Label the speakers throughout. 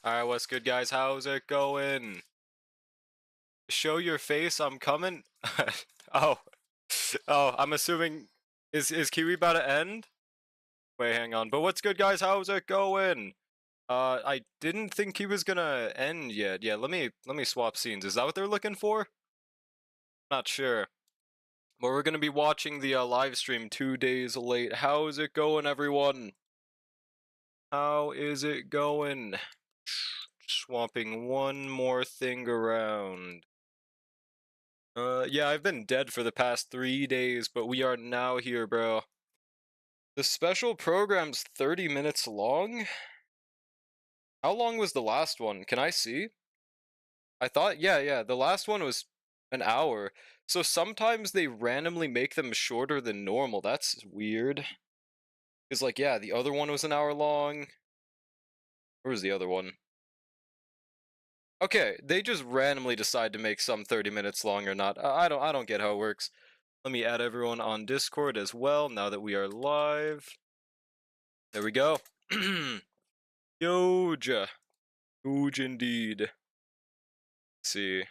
Speaker 1: Alright, what's good, guys? How's it going? Show your face, I'm coming. Oh. Oh, I'm assuming is Kiwi about to end? Wait, hang on. But what's good, guys? How's it going? I didn't think he was gonna end yet. Yeah, let me swap scenes. Is that what they're looking for? Not sure. But we're gonna be watching the live stream 2 days late. How's it going, everyone? How is it going? Swapping one more thing around. Yeah, I've been dead for the past 3 days, but we are now here, bro. The special program's 30 minutes long? How long was the last one? Can I see? I thought, yeah, the last one was an hour. So sometimes they randomly make them shorter than normal. That's weird. Because, like, yeah, the other one was an hour long. Where was the other one? Okay, they just randomly decide to make some 30 minutes long or not. I don't get how it works. Let me add everyone on Discord as well now that we are live. There we go. Huge. Huge indeed. Let's see.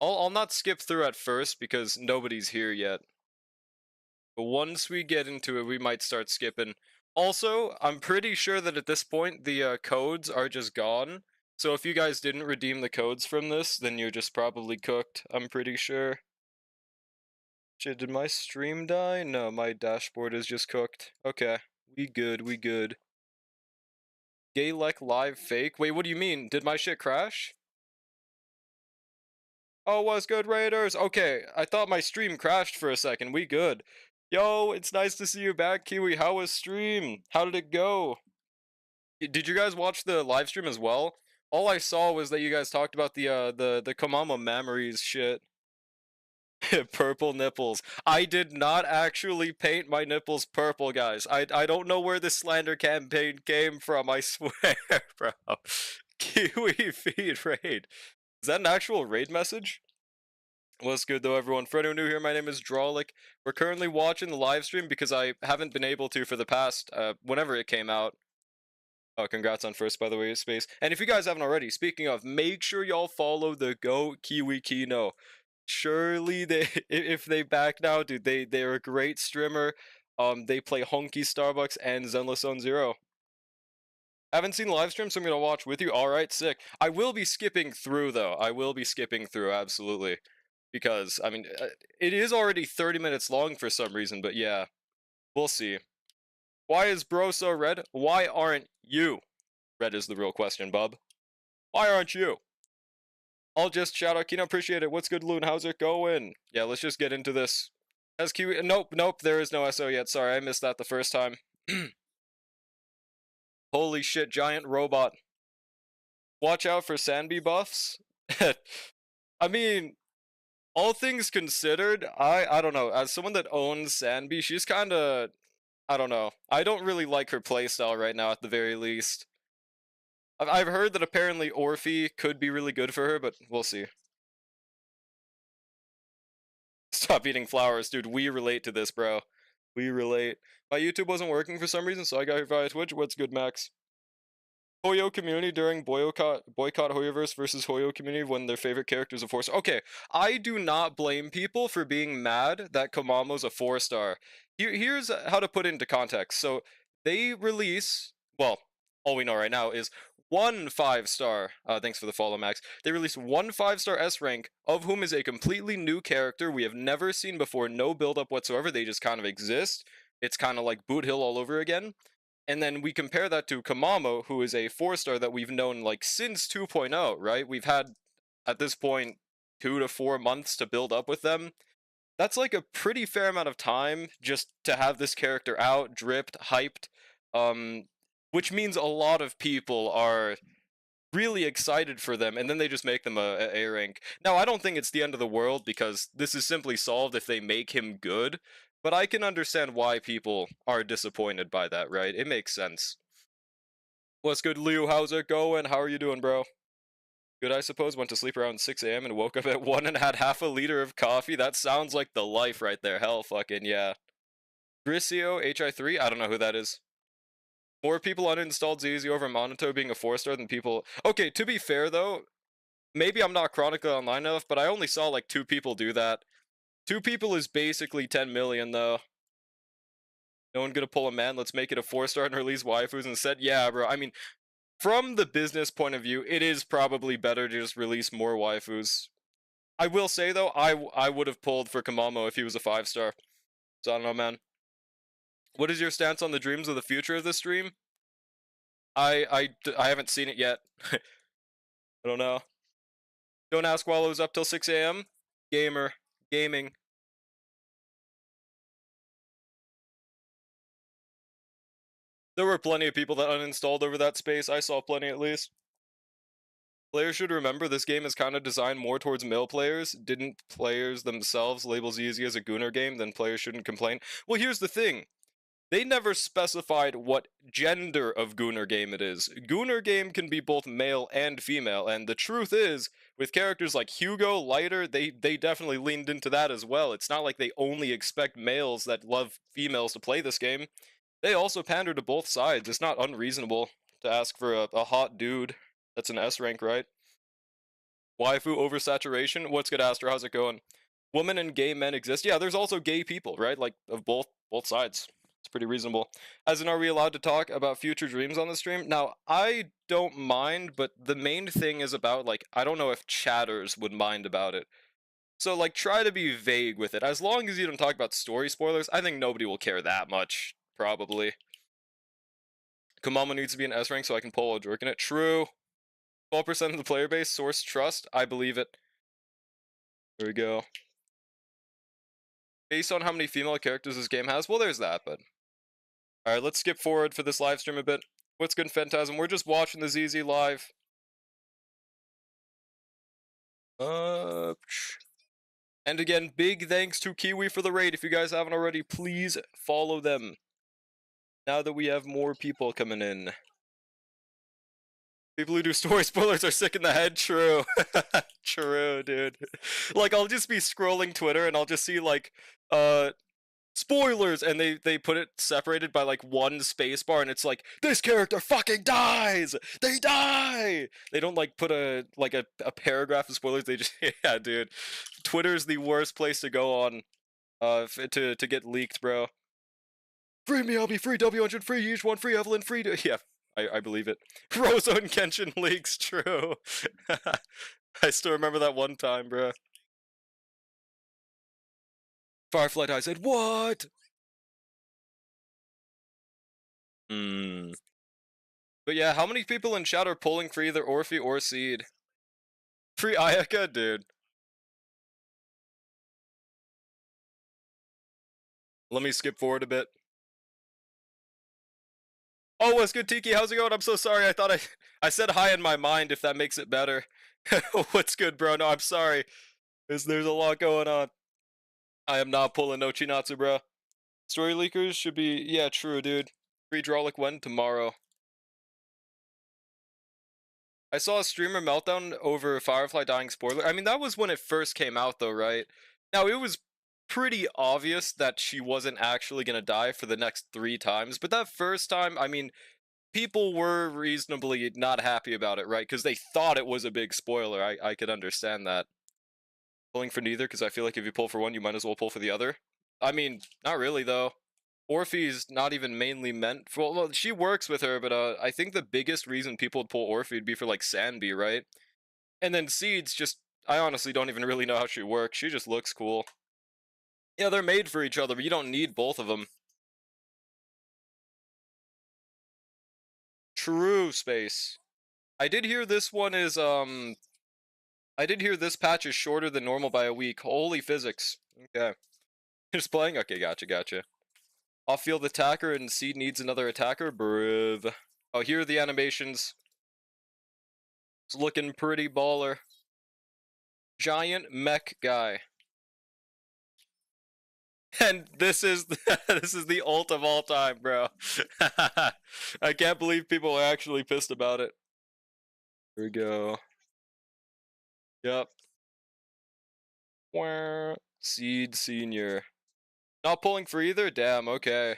Speaker 1: I'll not skip through at first because nobody's here yet. But once we get into it, we might start skipping. Also, I'm pretty sure that at this point, the codes are just gone. So if you guys didn't redeem the codes from this, then you're just probably cooked, I'm pretty sure. Shit, did my stream die? No, my dashboard is just cooked. Okay, we good, we good. Gaylec live fake? Wait, what do you mean? Did my shit crash? Oh, what's good, Raiders? Okay, I thought my stream crashed for a second. We good. Yo, it's nice to see you back, Kiwi. How was stream? How did it go? Did you guys watch the live stream as well? All I saw was that you guys talked about the Kamama memories shit. Purple nipples. I did not actually paint my nipples purple, guys. I don't know where this slander campaign came from, I swear, bro. Kiwi feed raid. Is that an actual raid message? What's good though, everyone? For anyone new here, my name is Drawlick. We're currently watching the live stream because I haven't been able to for the past, whenever it came out. Oh, congrats on first, by the way, Space. And if you guys haven't already, speaking of, make sure y'all follow the Goat Kiwi Kino. Surely they, if they back now, dude, they're a great streamer. They play Honky Starbucks and Zenless Zone Zero. Haven't seen the live stream, so I'm gonna watch with you. All right, sick. I will be skipping through though. I will be skipping through, absolutely, because I mean, it is already 30 minutes long for some reason. But yeah, we'll see. Why is bro so red? Why aren't you? Red is the real question, bub. Why aren't you? I'll just shout out Kino, appreciate it. What's good, Loon? How's it going? Yeah, let's just get into this. SQ, nope, there is no SO yet. Sorry, I missed that the first time. Holy shit, giant robot. Watch out for Sandby buffs. I mean, all things considered, I don't know. As someone that owns Sandby, she's kind of, I don't know. I don't really like her playstyle right now, at the very least. I've heard that apparently Orphe could be really good for her, but we'll see. Stop eating flowers, dude. We relate to this, bro. We relate. My YouTube wasn't working for some reason, so I got here via Twitch. What's good, Max? Hoyo community during boycott Hoyoverse versus Hoyo community when their favorite characters are 4-star. Okay, I do not blame people for being mad that Kamamo's a 4-star. Here's how to put it into context. So they release, well, all we know right now is one 5-star. Thanks for the follow, Max. They released one 5-star S rank, of whom is a completely new character we have never seen before. No build up whatsoever. They just kind of exist. It's kind of like Boot Hill all over again. And then we compare that to Kamamo, who is a 4-star that we've known like since 2.0, right? We've had at this point 2 to 4 months to build up with them. That's like a pretty fair amount of time just to have this character out, dripped, hyped, which means a lot of people are really excited for them, and then they just make them a rank. Now, I don't think it's the end of the world because this is simply solved if they make him good. But I can understand why people are disappointed by that, right? It makes sense. What's good, Leo? How's it going? How are you doing, bro? Good, I suppose. Went to sleep around 6 a.m. and woke up at 1 and had half a liter of coffee. That sounds like the life right there. Hell fucking yeah. Grisio, HI3? I don't know who that is. More people uninstalled ZZ over Monato being a 4-star than people. Okay, to be fair though, maybe I'm not chronically online enough, but I only saw like 2 people do that. 2 people is basically 10 million though. No one gonna pull a man. Let's make it a 4-star and release waifus instead. Yeah, bro. I mean, from the business point of view, it is probably better to just release more waifus. I will say though, I would have pulled for Kamamo if he was a 5-star. So I don't know, man. What is your stance on the dreams of the future of this stream? I haven't seen it yet. I don't know. Don't ask while I was up till 6 a.m. Gamer. Gaming. There were plenty of people that uninstalled over that space. I saw plenty at least. Players should remember this game is kind of designed more towards male players. Didn't players themselves label ZZ as a Gunner game, then players shouldn't complain. Well, here's the thing. They never specified what gender of Gunner game it is. Gunner game can be both male and female, and the truth is, with characters like Hugo, Lighter, they definitely leaned into that as well. It's not like they only expect males that love females to play this game. They also pander to both sides. It's not unreasonable to ask for a hot dude. That's an S rank, right? Waifu oversaturation? What's good, Astro? How's it going? Women and gay men exist. Yeah, there's also gay people, right? Like of both sides. It's pretty reasonable. As in, are we allowed to talk about future dreams on the stream? Now, I don't mind, but the main thing is about like I don't know if chatters would mind about it. So like try to be vague with it. As long as you don't talk about story spoilers, I think nobody will care that much, probably. Kamama needs to be an S rank so I can pull a jerk in it. True. 12% of the player base, source trust. I believe it. There we go. Based on how many female characters this game has, well, there's that, but. Alright, let's skip forward for this live stream a bit. What's good, Phantasm? We're just watching the ZZ live. And again, big thanks to Kiwi for the raid. If you guys haven't already, please follow them. Now that we have more people coming in. People who do story spoilers are sick in the head. True. True, dude. Like, I'll just be scrolling Twitter and I'll just see, like, spoilers, and they put it separated by, like, one space bar, and it's like, this character fucking dies! They die! They don't, like, put a paragraph of spoilers, they just, yeah, dude. Twitter's the worst place to go on, to get leaked, bro. Free me, I'll be free, W100 free, each one free, Evelyn free, yeah. I believe it. Rosa and Kenshin leaks, true. I still remember that one time, bro. Firefly I said, what? Hmm. But yeah, how many people in chat are pulling for either Orphe or Seed? Free Ayaka, dude. Let me skip forward a bit. Oh, what's good, Tiki? How's it going? I'm so sorry. I thought I said hi in my mind, if that makes it better. What's good, bro? No, I'm sorry. There's a lot going on. I am not pulling no Chinatsu, bro. Story leakers should be... Yeah, true, dude. Free Drawlick when? Tomorrow. I saw a streamer meltdown over Firefly dying spoiler. I mean, that was when it first came out, though, right? Now, it was pretty obvious that she wasn't actually gonna die for the next 3 times, but that first time, I mean... people were reasonably not happy about it, right? Because they thought it was a big spoiler. I could understand that. Pulling for neither, because I feel like if you pull for one, you might as well pull for the other. I mean, not really, though. Orphe's not even mainly meant for... Well, she works with her, but I think the biggest reason people would pull Orphe would be for, like, Sanbi, right? And then Seeds just... I honestly don't even really know how she works. She just looks cool. Yeah, they're made for each other, but you don't need both of them. True, Space. I did hear this one is, I did hear this patch is shorter than normal by a week. Holy physics. Okay. Just playing? Okay, gotcha. Off-field attacker and Seed needs another attacker? Bruv. Oh, here are the animations. It's looking pretty baller. Giant mech guy. And this is this is the ult of all time, bro. I can't believe people are actually pissed about it. Here we go. Yep. Seed Senior. Not pulling for either? Damn, okay.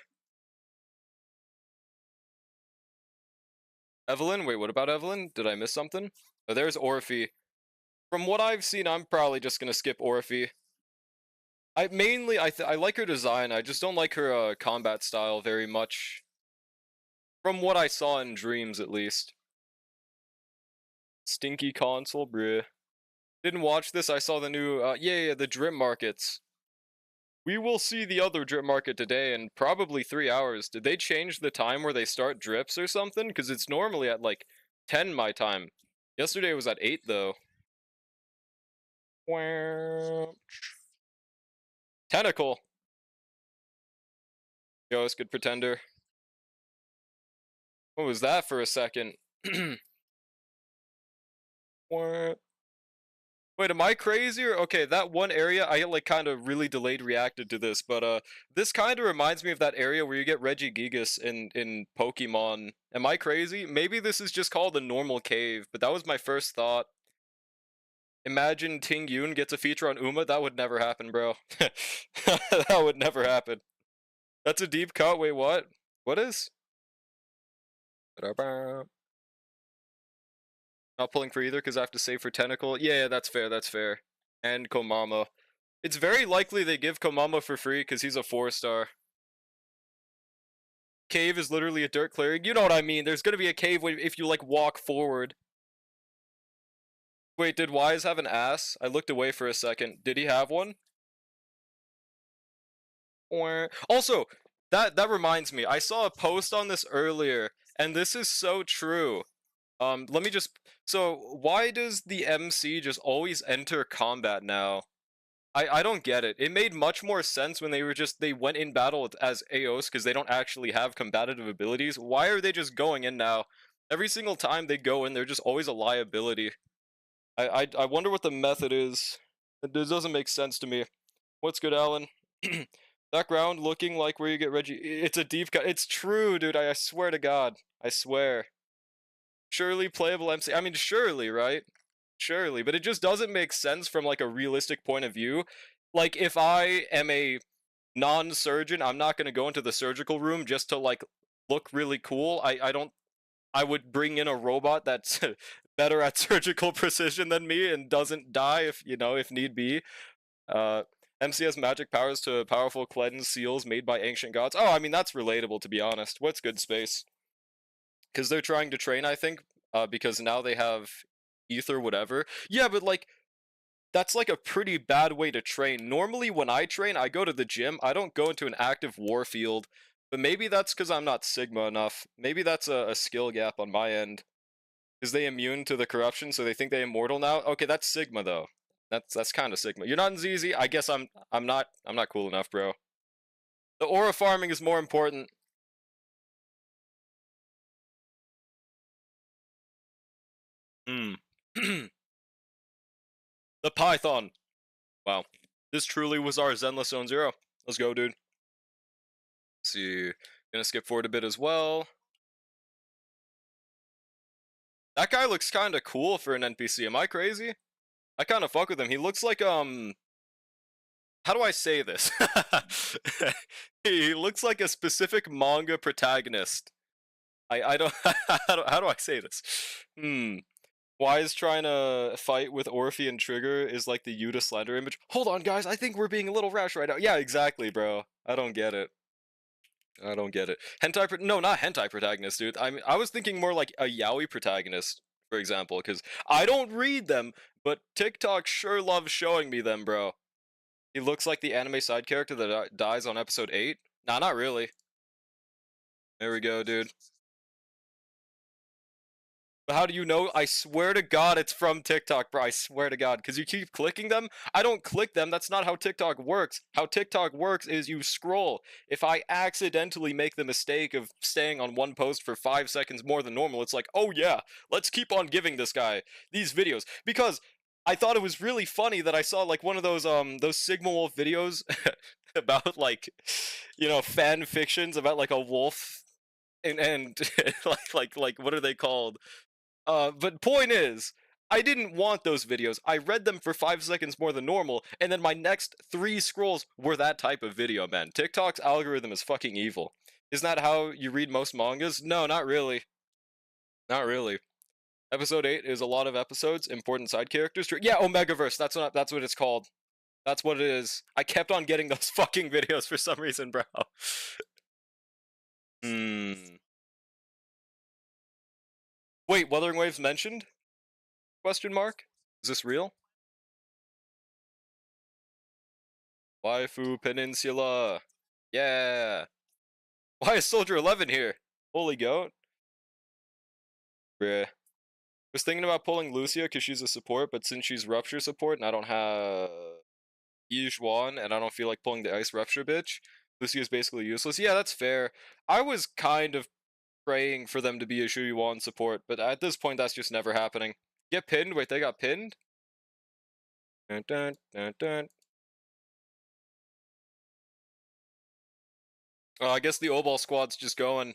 Speaker 1: Evelyn? Wait, what about Evelyn? Did I miss something? Oh, there's Orphe. From what I've seen, I'm probably just gonna skip Orphe. I like her design. I just don't like her combat style very much. From what I saw in Dreams, at least. Stinky console, bruh. Didn't watch this. I saw the new yeah, the drip markets. We will see the other drip market today in probably 3 hours. Did they change the time where they start drips or something? Because it's normally at like 10 my time. Yesterday was at 8 though. Tentacle. Ghost, good pretender. What was that for a second? Wait, am I crazy or okay, that one area I like kind of really delayed reacted to this, but this kind of reminds me of that area where you get Regigigas in Pokemon. Am I crazy? Maybe this is just called a normal cave, but that was my first thought. Imagine Ting Yun gets a feature on Uma, that would never happen, bro. That would never happen. That's a deep cut. Wait, what? What is? Not pulling for either because I have to save for Tentacle. Yeah, that's fair, that's fair. And Komama. It's very likely they give Komama for free because he's a 4-star. Cave is literally a dirt clearing. You know what I mean. There's gonna be a cave if you like walk forward. Wait, did Wise have an ass? I looked away for a second. Did he have one? Also, that reminds me. I saw a post on this earlier, and this is so true. Let me just. So, why does the MC just always enter combat now? I don't get it. It made much more sense when they went in battle as AOs because they don't actually have combative abilities. Why are they just going in now? Every single time they go in, they're just always a liability. I wonder what the method is. It doesn't make sense to me. What's good, Alan? That ground looking like where you get Reggie. It's a deep cut. It's true, dude. I swear to God. I swear. Surely playable MC. I mean, surely, right? Surely, but it just doesn't make sense from like a realistic point of view. Like if I am a non-surgeon, I'm not going to go into the surgical room just to like look really cool. I don't I would bring in a robot that's better at surgical precision than me and doesn't die if, you know, if need be. MC has magic powers to powerful cleanse seals made by ancient gods. Oh, I mean that's relatable to be honest. What's good space? Because they're trying to train, I think, because now they have ether whatever. Yeah, but like that's like a pretty bad way to train. Normally when I train, I go to the gym. I don't go into an active war field. But maybe that's because I'm not Sigma enough. Maybe that's a skill gap on my end. Is they immune to the corruption, so they think they immortal now? Okay, that's Sigma though. That's kind of Sigma. You're not in ZZ. I guess I'm not cool enough, bro. The aura farming is more important. Hmm. The Python. Wow. This truly was our Zenless Zone Zero. Let's go, dude. Let's see. Gonna skip forward a bit as well. That guy looks kinda cool for an NPC. Am I crazy? I kinda fuck with him. He looks like, how do I say this? He looks like a specific manga protagonist. I don't, how do I say this? Why is trying to fight with Orphe and Trigger is like the Yuta Slender image? Hold on, guys. I think we're being a little rash right now. Yeah, exactly, bro. I don't get it. I don't get it. No, not hentai protagonist, dude. I mean, I was thinking more like a yaoi protagonist, for example, because I don't read them, but TikTok sure loves showing me them, bro. He looks like the anime side character that dies on episode 8. Nah, not really. There we go, dude. But how do you know? I swear to God it's from TikTok, bro. I swear to God. Because you keep clicking them. I don't click them. That's not how TikTok works. How TikTok works is you scroll. If I accidentally make the mistake of staying on one post for 5 seconds more than normal, it's like, oh yeah, let's keep on giving this guy these videos. Because I thought it was really funny that I saw like one of those Sigma Wolf videos about like, you know, fan fictions about like a wolf and like what are they called? But point is, I didn't want those videos. I read them for 5 seconds more than normal, and then my next 3 scrolls were that type of video, man. TikTok's algorithm is fucking evil. Isn't that how you read most mangas? No, not really. Not really. Episode 8 is a lot of episodes, important side characters. Yeah, Omegaverse. That's what it's called. That's what it is. I kept on getting those fucking videos for some reason, bro. Hmm. Wait, Wuthering Waves mentioned? Question mark? Is this real? Waifu Peninsula. Yeah. Why is Soldier 11 here? Holy goat. Bruh. Was thinking about pulling Lucia because she's a support, but since she's Rupture support and I don't have Yijuan and I don't feel like pulling the Ice Rupture bitch, Lucia is basically useless. Yeah, that's fair. I was kind of praying for them to be a Shuyuan support, but at this point that's just never happening. Get pinned? Wait, they got pinned? Dun, dun, dun, dun. Oh, I guess the Obal squad's just going.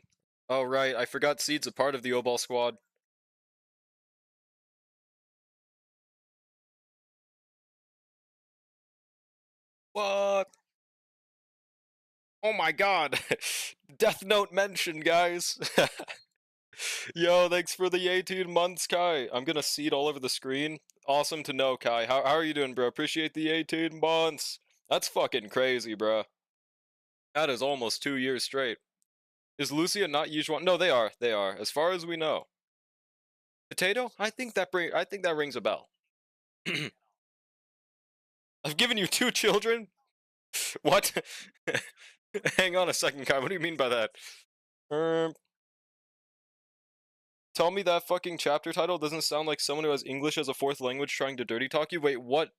Speaker 1: Oh, right, I forgot Seed's a part of the Obal squad. What? Oh my god! Death Note mentioned, guys! Yo, thanks for the 18 months, Kai. I'm gonna see it all over the screen. Awesome to know, Kai. How are you doing, bro? Appreciate the 18 months. That's fucking crazy, bro. That is almost 2 years straight. Is Lucia not Yijuan? No, they are. They are. As far as we know. Potato? I think that rings a bell. I've given you 2 children? What? Hang on a second, Kai. What do you mean by that? Um, Tell me that fucking chapter title doesn't sound like someone who has English as a fourth language trying to dirty talk you. Wait, what?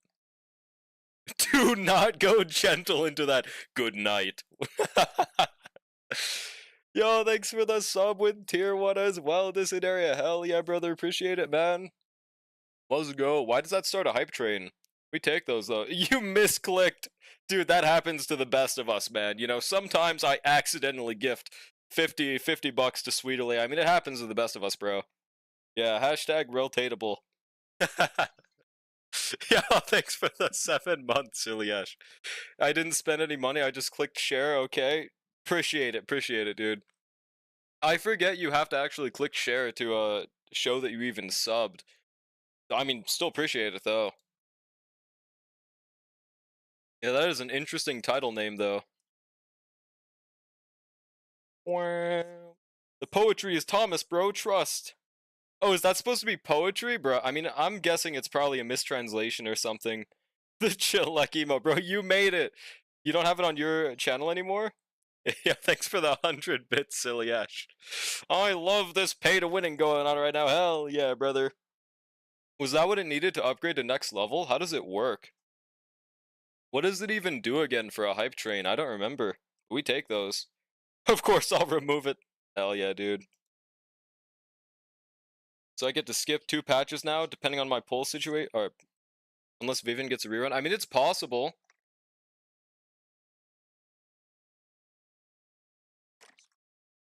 Speaker 1: Do not go gentle into that. Good night. Yo, thanks for the sub with tier 1 as well, this area. Hell yeah, brother. Appreciate it, man. Let's go. Why does that start a hype train? We take those, though. You misclicked. Dude, that happens to the best of us, man. You know, sometimes I accidentally gift 50 bucks to Sweetly. I mean, it happens to the best of us, bro. Yeah, hashtag rotatable. Yeah, thanks for the 7 months, Ilyash. I didn't spend any money, I just clicked share, okay? Appreciate it, dude. I forget you have to actually click share to, show that you even subbed. I mean, still appreciate it, though. Yeah, that is an interesting title name, though. Wow. The poetry is Thomas, bro, trust. Oh, is that supposed to be poetry, bro? I mean, I'm guessing it's probably a mistranslation or something. The chill like emo, bro, you made it. You don't have it on your channel anymore? Yeah, thanks for the 100 bits, silly Ash. I love this pay to winning going on right now. Hell yeah, brother. Was that what it needed to upgrade to next level? How does it work? What does it even do again for a hype train? I don't remember. We take those. Of course, I'll remove it. Hell yeah, dude. So I get to skip 2 patches now, depending on my pull situation, or unless Vivian gets a rerun. I mean, it's possible.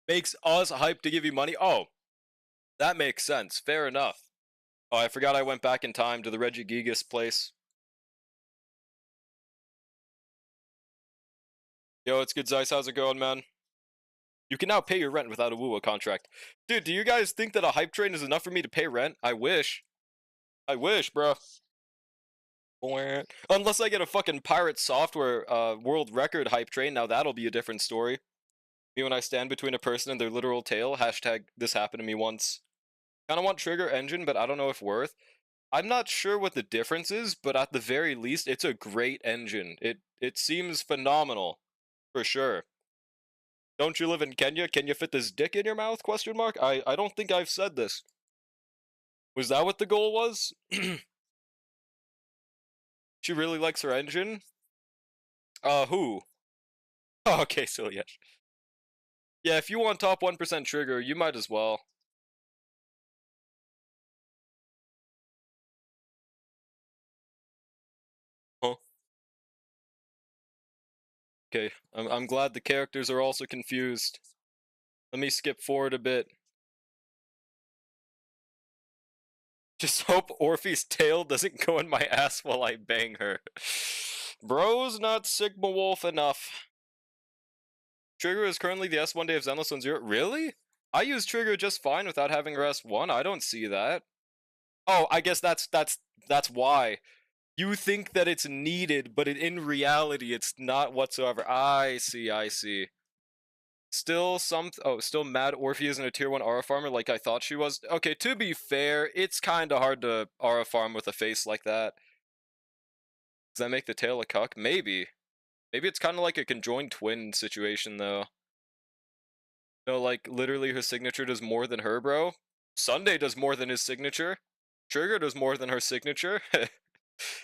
Speaker 1: Makes us hype to give you money. Oh, that makes sense. Fair enough. Oh, I forgot I went back in time to the Regigigas place. Yo, it's good, Zeiss. How's it going, man? You can now pay your rent without a WUA contract. Dude, do you guys think that a hype train is enough for me to pay rent? I wish. I wish, bro. Unless I get a fucking pirate software world record hype train, now that'll be a different story. Me when I stand between a person and their literal tail. Hashtag this happened to me once. Kinda want Trigger Engine, but I don't know if worth. I'm not sure what the difference is, but at the very least, it's a great engine. It seems phenomenal, for sure. Don't you live in Kenya? Can you fit this dick in your mouth? Question mark. I don't think I've said this. Was that what the goal was? She really likes her engine. Who? Oh, okay, so yes. Yeah, if you want top 1% trigger, you might as well. Huh? Okay, I'm glad the characters are also confused. Let me skip forward a bit. Just hope Orphe's tail doesn't go in my ass while I bang her. Bro's not Sigma Wolf enough. Trigger is currently the S1 day of Zenless on 0. Really? I use trigger just fine without having her S1. I don't see that. Oh, I guess that's why. You think that it's needed, but in reality, it's not whatsoever. I see, I see. Still still mad Orphe isn't a tier 1 aura farmer like I thought she was. Okay, to be fair, it's kinda hard to aura farm with a face like that. Does that make the tail a cuck? Maybe. Maybe it's kinda like a conjoined twin situation, though. No, like, literally her signature does more than her, bro. Sunday does more than his signature. Trigger does more than her signature.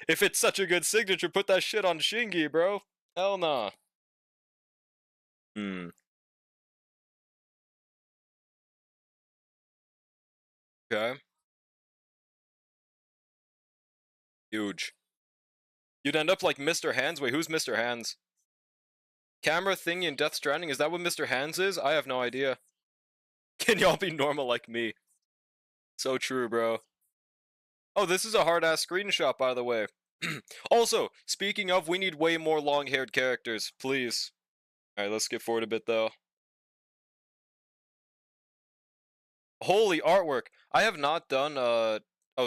Speaker 1: If it's such a good signature, put that shit on Shingi, bro. Hell nah. Hmm. Okay. Huge. You'd end up like Mr. Hands. Wait, who's Mr. Hands? Camera thingy in Death Stranding? Is that what Mr. Hands is? I have no idea. Can y'all be normal like me? So true, bro. Oh, this is a hard-ass screenshot, by the way. Also, speaking of, we need way more long-haired characters, please. Alright, let's skip forward a bit, though. Holy artwork! I have not done, oh,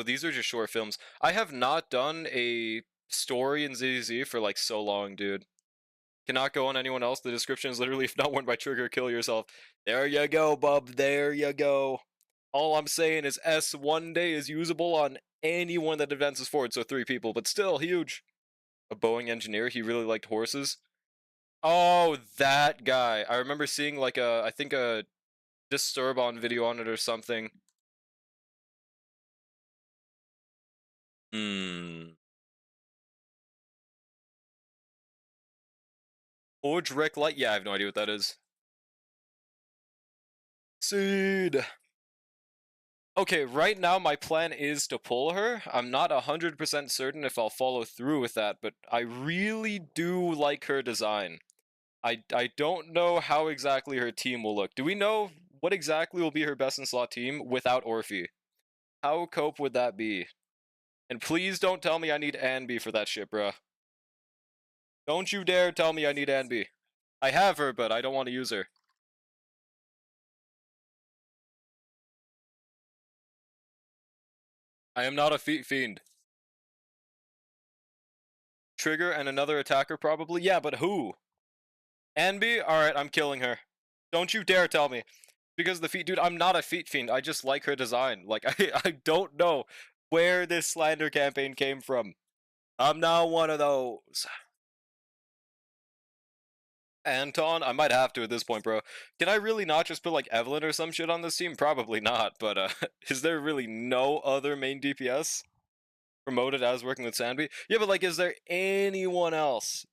Speaker 1: these are just short films. I have not done a story in ZZ for, like, so long, dude. Cannot go on anyone else. The description is literally, if not worn by Trigger, kill yourself. There you go, bub. There you go. All I'm saying is S one day is usable on anyone that advances forward, so 3 people, but still huge. A Boeing engineer, he really liked horses. Oh, that guy. I remember seeing like I think a Disturb on video on it or something. Hmm. Ordrek Light? Yeah, I have no idea what that is. Seed. Okay, right now my plan is to pull her. I'm not 100% certain if I'll follow through with that, but I really do like her design. I don't know how exactly her team will look. Do we know what exactly will be her best in slot team without Orphe? How cope would that be? And please don't tell me I need Anby for that shit, bruh. Don't you dare tell me I need Anby. I have her, but I don't want to use her. I am not a feet fiend. Trigger and another attacker probably? Yeah, but who? Anby? Alright, I'm killing her. Don't you dare tell me. Because the feet, dude, I'm not a feet fiend. I just like her design. Like, I don't know where this slander campaign came from. I'm not one of those. Anton? I might have to at this point, bro. Can I really not just put, like, Evelyn or some shit on this team? Probably not, but, is there really no other main DPS promoted as working with Sandby? Yeah, but, like, is there anyone else?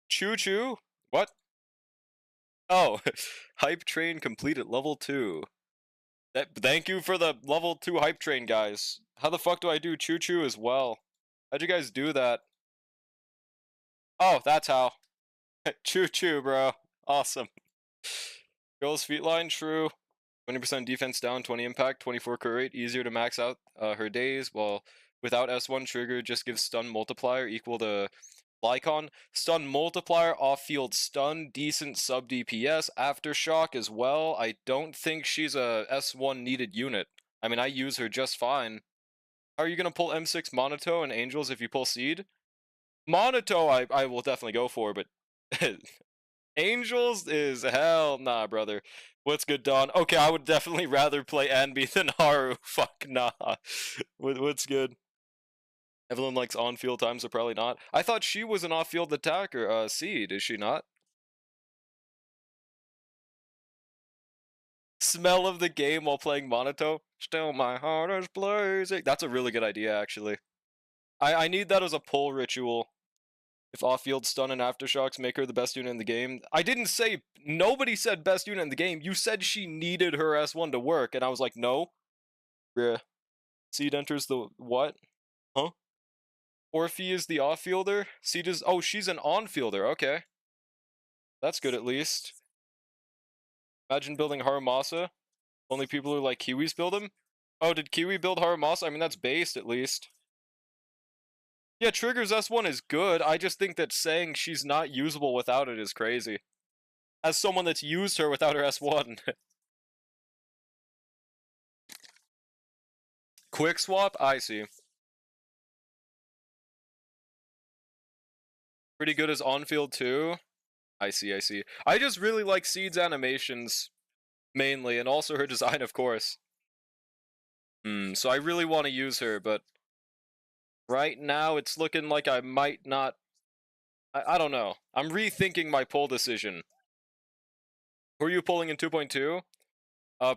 Speaker 1: Choo Choo? What? Oh, hype train completed level 2. Thank you for the level 2 hype train, guys. How the fuck do I do Choo Choo as well? How'd you guys do that? Oh, that's how. Choo Choo, bro. Awesome. Girls feet line, true. 20% defense down, 20 impact, 24 crit rate. Easier to max out her days, while without S1 trigger just gives stun multiplier equal to Lycon. Stun multiplier, off-field stun, decent sub DPS, aftershock as well. I don't think she's a S1 needed unit. I mean, I use her just fine. How are you gonna pull M6 Monato and Angels if you pull Seed? Monato I will definitely go for, but Angels is hell nah, brother. What's good, Don? Okay, I would definitely rather play Anby than Haru. Fuck nah. What's good? Evelyn likes on-field time, so probably not. I thought she was an off-field attacker. Seed, is she not? Smell of the game while playing Monato. Still my heart is blazing. That's a really good idea, actually. I need that as a pull ritual. If off-field stun and aftershocks make her the best unit in the game. I didn't say, nobody said best unit in the game. You said she needed her S1 to work, and I was like, no. Bruh. Seed enters the what? Huh? Orphe is the off-fielder? Seed is, oh, she's an on-fielder, okay. That's good at least. Imagine building Haramasa. Only people who like Kiwis build him? Oh, did Kiwi build Haramasa? I mean, that's based at least. Yeah, Trigger's S1 is good. I just think that saying she's not usable without it is crazy. As someone that's used her without her S1. Quick swap? I see. Pretty good as on-field too? I see, I see. I just really like Seed's animations, mainly, and also her design, of course. So I really want to use her, but right now it's looking like I might not... I don't know. I'm rethinking my pull decision. Who are you pulling in 2.2?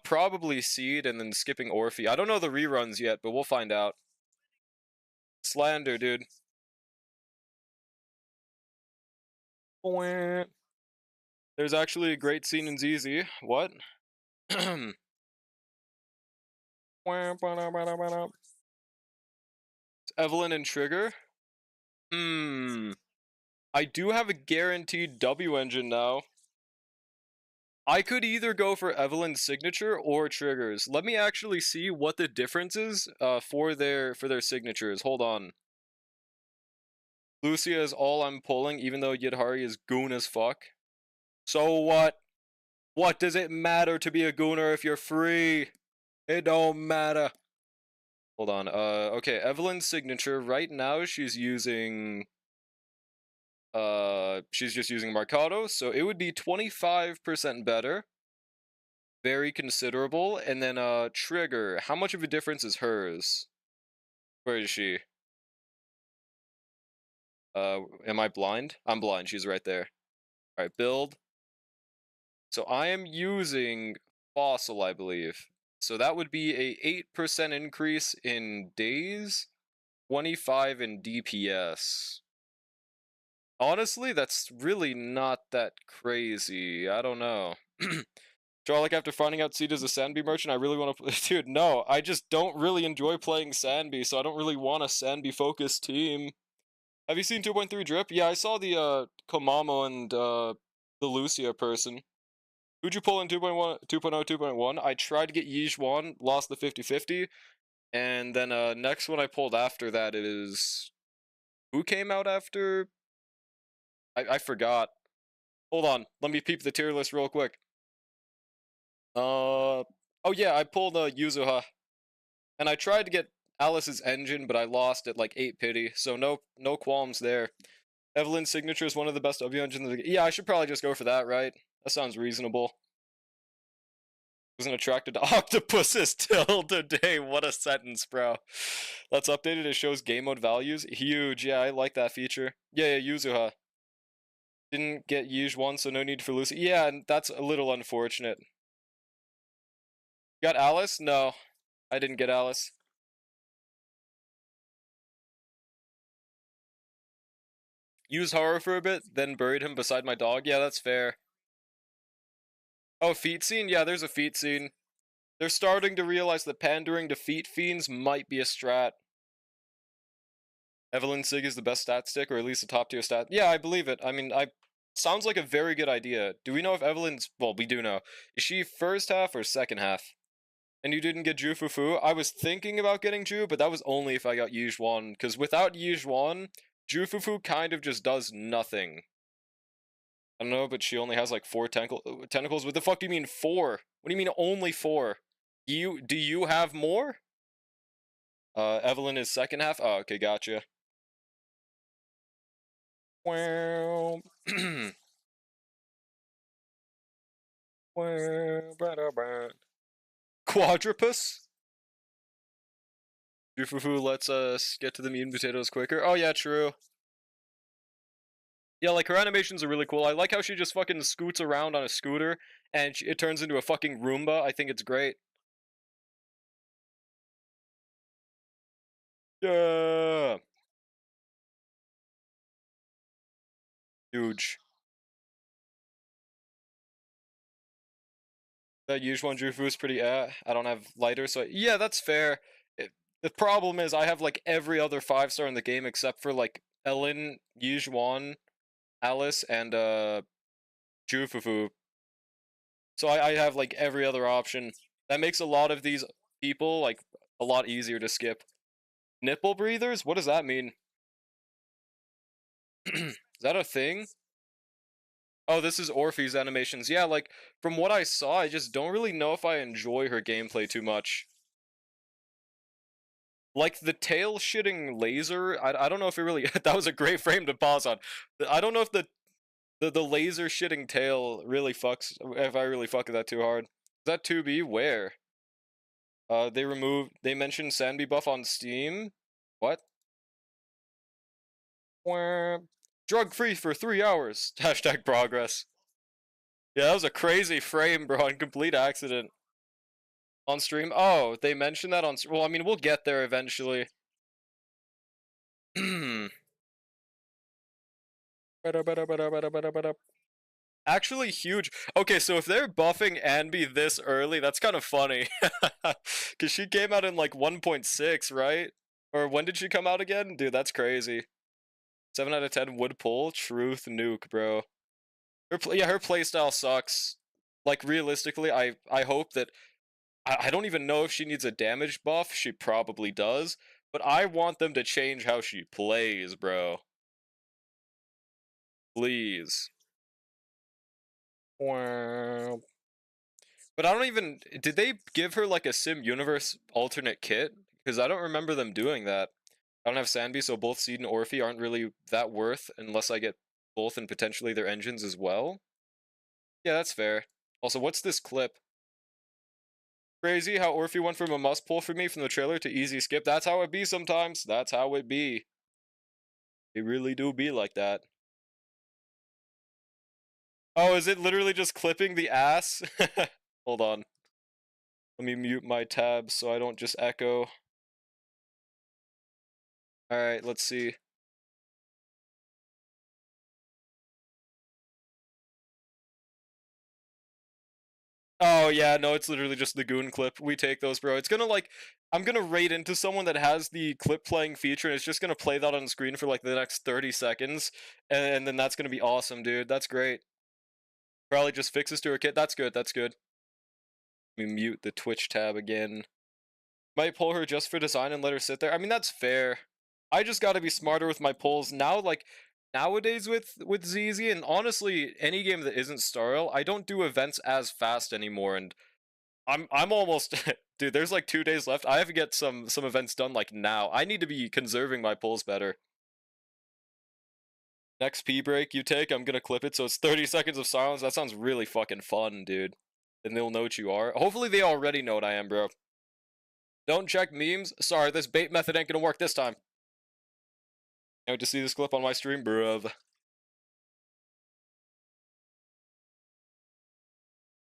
Speaker 1: Probably Seed and then skipping Orphe. I don't know the reruns yet, but we'll find out. Slander, dude. There's actually a great scene in ZZ. What? Evelyn and Trigger? I do have a guaranteed W engine now. I could either go for Evelyn's signature or Triggers. Let me actually see what the difference is for their signatures. Hold on. Lucia is all I'm pulling, even though Yidhari is goon as fuck. So what? What does it matter to be a gooner if you're free? It don't matter. Hold on. Okay, Evelyn's signature. Right now, she's using... she's just using Marcato, so it would be 25% better. Very considerable. And then, Trigger. How much of a difference is hers? Where is she? Am I blind? I'm blind. She's right there. Alright, build. So I am using Fossil, I believe. So that would be a 8% increase in days, 25 in DPS. Honestly, that's really not that crazy. I don't know. Like after finding out Seed is a Sandby merchant, I really want to... Dude, no. I just don't really enjoy playing Sandby, so I don't really want a Sandby-focused team. Have you seen 2.3 Drip? Yeah, I saw the, Komamo and, the Lucia person. Who'd you pull in 2.1, 2.0, 2.1? I tried to get Yizhuan, lost the 50-50. And then, next one I pulled after that is... Who came out after? I forgot. Hold on, let me peep the tier list real quick. Oh yeah, I pulled Yuzuha. And I tried to get Alice's engine, but I lost at like 8 pity, so no qualms there. Evelyn's signature is one of the best W engines in the game. Yeah, I should probably just go for that, right? That sounds reasonable. Wasn't attracted to octopuses till today. What a sentence, bro. That's updated. It shows game mode values. Huge. Yeah, I like that feature. Yeah, Yuzuha. Didn't get Yizhuan, so no need for Lucy. Yeah, and that's a little unfortunate. Got Alice? No, I didn't get Alice. Use horror for a bit, then buried him beside my dog. Yeah, that's fair. Oh, feet scene? Yeah, there's a feet scene. They're starting to realize that pandering to feet fiends might be a strat. Evelyn Sig is the best stat stick, or at least a top tier stat. Yeah, I believe it. I mean, sounds like a very good idea. Do we know if Evelyn's... Well, we do know. Is she first half or second half? And you didn't get Ju Fufu? I was thinking about getting Ju, but that was only if I got Yizhuan. Because without Yizhuan, Ju Fufu kind of just does nothing. I don't know, but she only has like 4 tentacles. What the fuck do you mean 4? What do you mean only 4? Do you have more? Evelyn is second half? Oh, okay, gotcha. Well... Quadrupus? Jufufu lets us get to the meat and potatoes quicker. Oh yeah, true. Yeah, like her animations are really cool. I like how she just fucking scoots around on a scooter and it turns into a fucking Roomba. I think it's great. Yeah. Huge. That Yizhuan Jufu is pretty I don't have lighter, so yeah, that's fair. The problem is I have like every other 5-star in the game except for like Ellen, Yizhuan, Alice, and Jufufu. So I have like every other option. That makes a lot of these people like a lot easier to skip. Nipple breathers? What does that mean? Is that a thing? Oh, this is Orphe's animations. Yeah, like, from what I saw, I just don't really know if I enjoy her gameplay too much. Like the tail shitting laser, I don't know if it really that was a great frame to pause on. I don't know if the laser shitting tail really fucks if I really fuck with that too hard. Is that 2B? Where? They mentioned Sandy buff on Steam. What? Drug free for 3 hours. Hashtag progress. Yeah, that was a crazy frame, bro, on complete accident. On stream? Oh, they mentioned that on. Well, I mean, we'll get there eventually. Actually huge. Okay, so if they're buffing Anby this early, that's kind of funny. Because she came out in like 1.6, right? Or when did she come out again? Dude, that's crazy. 7 out of 10 would pull. Truth nuke, bro. Yeah, her playstyle sucks. Like, realistically, I hope that... I don't even know if she needs a damage buff. She probably does. But I want them to change how she plays, bro. Please. Wow. But I don't even... Did they give her, like, a Sim Universe alternate kit? Because I don't remember them doing that. I don't have Sandby, so both Seed and Orphe aren't really that worth unless I get both and potentially their engines as well. Yeah, that's fair. Also, what's this clip? Crazy how Orphe went from a must pull for me from the trailer to easy skip. That's how it be sometimes. That's how it be. It really do be like that. Oh, is it literally just clipping the ass? Hold on. Let me mute my tabs so I don't just echo. Alright, let's see. Oh yeah, no, it's literally just the goon clip. We take those, bro. It's gonna like, I'm gonna raid into someone that has the clip playing feature, and it's just gonna play that on screen for like the next 30 seconds, and then that's gonna be awesome, dude. That's great. Probably just fixes to her kit. That's good. That's good. Let me mute the Twitch tab again. Might pull her just for design and let her sit there. I mean, that's fair. I just gotta be smarter with my pulls now. Like nowadays with ZZ, and honestly, any game that isn't Starl, I don't do events as fast anymore, and I'm almost dude, there's like 2 days left. I have to get some events done like now. I need to be conserving my pulls better. Next P break you take, I'm gonna clip it so it's 30 seconds of silence. That sounds really fucking fun, dude. And they'll know what you are. Hopefully they already know what I am, bro. Don't check memes. Sorry, this bait method ain't gonna work this time. Can't wait to see this clip on my stream, bruv.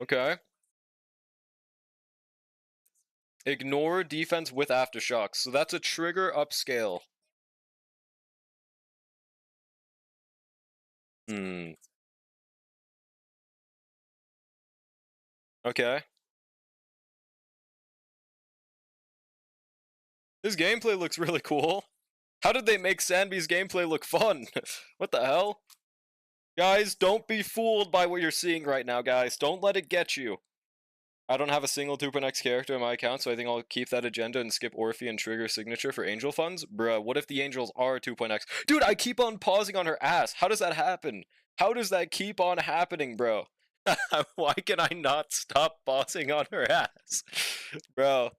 Speaker 1: Okay. Ignore defense with aftershocks. So that's a trigger upscale. Hmm. Okay. This gameplay looks really cool. How did they make Sanby's gameplay look fun? What the hell? Guys, don't be fooled by what you're seeing right now, guys. Don't let it get you. I don't have a single 2.x character in my account, so I think I'll keep that agenda and skip Orphe and trigger signature for angel funds. Bruh, what if the angels are 2.x? Dude, I keep on pausing on her ass. How does that happen? How does that keep on happening, bro? Why can I not stop pausing on her ass? Bro.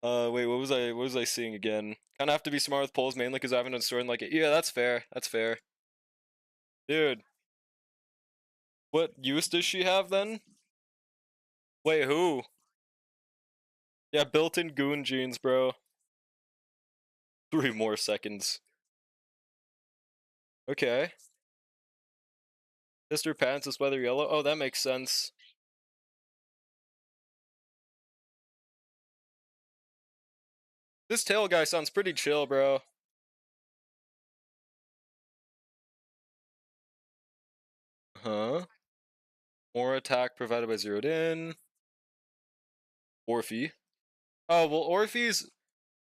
Speaker 1: Wait, what was I seeing again? Kinda have to be smart with polls mainly because I haven't done storing like it. Yeah, that's fair. That's fair. Dude. What use does she have then? Wait, who? Yeah, built-in goon genes, bro. 3 more seconds. Okay. Mr. Pants is weather yellow. Oh, that makes sense. This tail guy sounds pretty chill, bro. Huh? More attack provided by zeroed in. Orphe. Oh, well, Orphe's...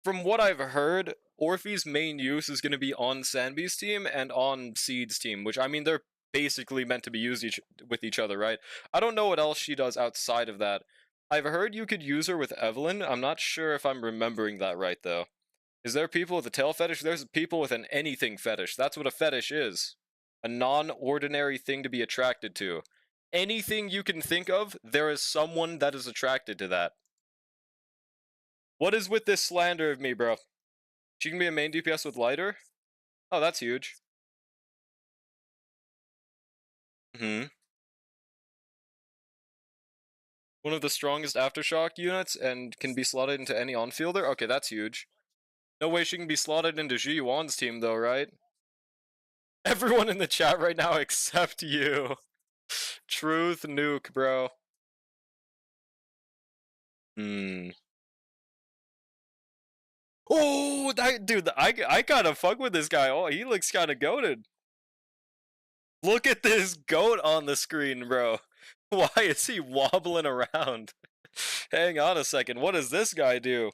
Speaker 1: From what I've heard, Orphe's main use is going to be on Sanby's team and on Seed's team, which, I mean, they're basically meant to be used with each other, right? I don't know what else she does outside of that. I've heard you could use her with Evelyn. I'm not sure if I'm remembering that right, though. Is there people with a tail fetish? There's people with an anything fetish. That's what a fetish is. A non-ordinary thing to be attracted to. Anything you can think of, there is someone that is attracted to that. What is with this slander of me, bro? She can be a main DPS with lighter? Oh, that's huge. Hmm. One of the strongest aftershock units and can be slotted into any on-fielder? Okay, that's huge. No way she can be slotted into Ji-Yuan's team though, right? Everyone in the chat right now except you. Truth nuke, bro. Hmm. Oh, that dude, I gotta fuck with this guy. Oh, he looks kind of goated. Look at this goat on the screen, bro. Why is he wobbling around? Hang on a second. What does this guy do?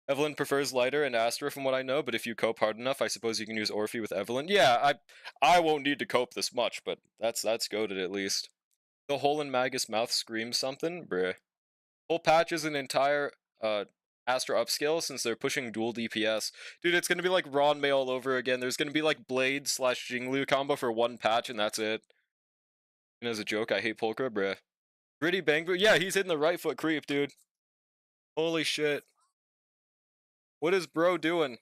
Speaker 1: Evelyn prefers lighter and Astra from what I know, but if you cope hard enough, I suppose you can use Orphe with Evelyn. Yeah, I won't need to cope this much, but that's goated at least. The hole in Magus' mouth screams something? Bruh. Whole patch is an entire Astra upscale since they're pushing dual DPS. Dude, it's gonna be like Ron May all over again. There's gonna be like Blade / Jinglu combo for one patch and that's it. And as a joke, I hate Polka, bruh. Gritty Bangbu, yeah, he's hitting the right foot creep, dude. Holy shit. What is bro doing?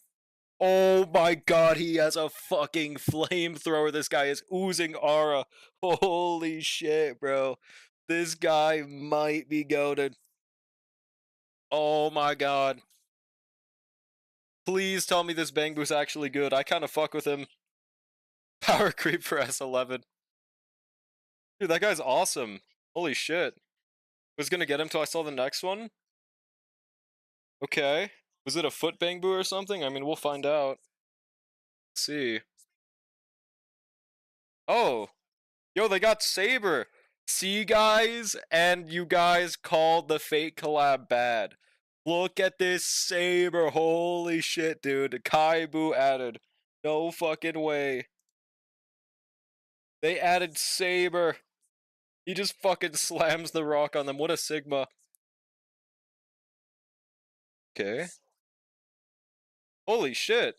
Speaker 1: Oh my god, he has a fucking flamethrower. This guy is oozing aura. Holy shit, bro. This guy might be goated. Oh my god. Please tell me this Bangbu's actually good. I kind of fuck with him. Power creep for S11. Dude, that guy's awesome. Holy shit. Was gonna get him till I saw the next one? Okay. Was it a foot Bangbu or something? I mean, we'll find out. Let's see. Oh. Yo, they got Saber. See, guys? And you guys called the fake collab bad. Look at this Saber. Holy shit, dude. Kaibu added. No fucking way. They added Saber. He just fucking slams the rock on them. What a Sigma. Okay. Holy shit.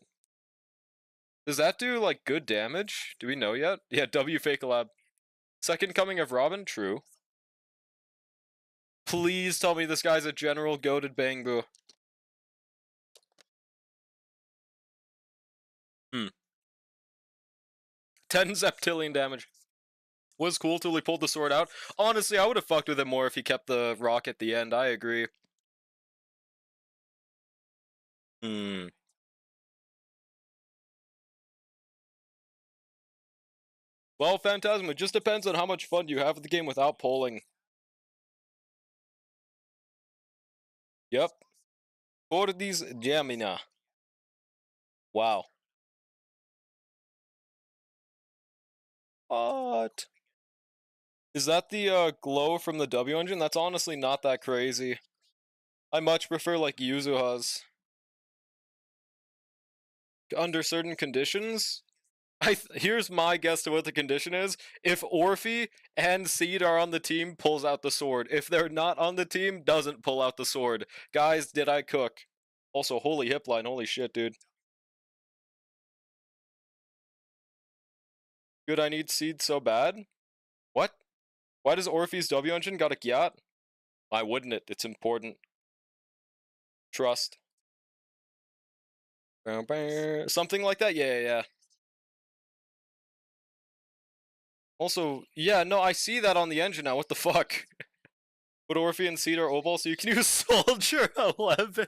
Speaker 1: Does that do, like, good damage? Do we know yet? Yeah, W fake collab. Second coming of Robin? True. Please tell me this guy's a general goated Bangbu. 10 septillion damage. Was cool till he pulled the sword out. Honestly, I would have fucked with him more if he kept the rock at the end. I agree. Well, Phantasm, it just depends on how much fun you have with the game without polling. Yep. For these Gemina. Wow. What? Is that the glow from the W engine? That's honestly not that crazy. I much prefer like Yuzuha's. Under certain conditions? Here's my guess to what the condition is. If Orphe and Seed are on the team, pulls out the sword. If they're not on the team, doesn't pull out the sword. Guys, did I cook? Also, holy hip line. Holy shit, dude. Good, I need Seed so bad? What? Why does Orphe's W engine got a Gyat? Why wouldn't it? It's important. Trust. Something like that? Yeah. Also, yeah, no, I see that on the engine now. What the fuck? But Orphe and Seed are Obol, so you can use Soldier 11.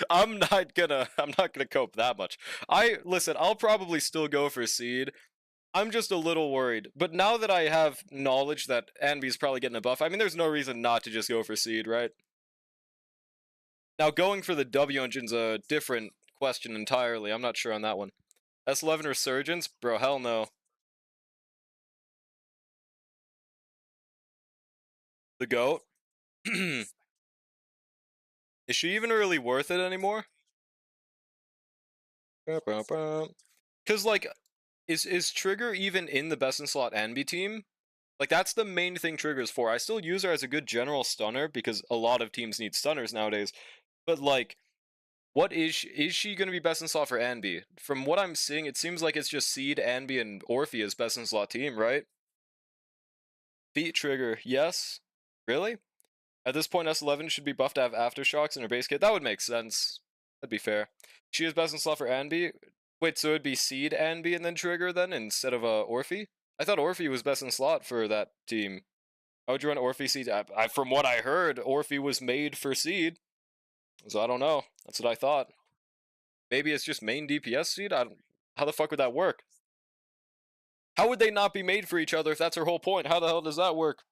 Speaker 1: I'm not gonna cope that much. Listen, I'll probably still go for Seed. I'm just a little worried. But now that I have knowledge that Anby's probably getting a buff, I mean, there's no reason not to just go for Seed, right? Now, going for the W engine's a different question entirely. I'm not sure on that one. S11 Resurgence? Bro, hell no. The GOAT? Is she even really worth it anymore? Because, like, is Trigger even in the best in slot Anby team? Like, that's the main thing Trigger's for. I still use her as a good general stunner because a lot of teams need stunners nowadays. But, like, what is she going to be best in slot for Anby? From what I'm seeing, it seems like it's just Seed, Anby, and Orphe as best in slot team, right? Beat Trigger, yes? Really? At this point, S11 should be buffed to have aftershocks in her base kit. That would make sense. That'd be fair. She is best in slot for Anby. Wait, so it'd be Seed Anby and then Trigger then instead of Orphe? I thought Orphe was best in slot for that team. How would you run Orphe Seed? From what I heard, Orphe was made for Seed. So I don't know. That's what I thought. Maybe it's just main DPS Seed? How the fuck would that work? How would they not be made for each other if that's her whole point? How the hell does that work?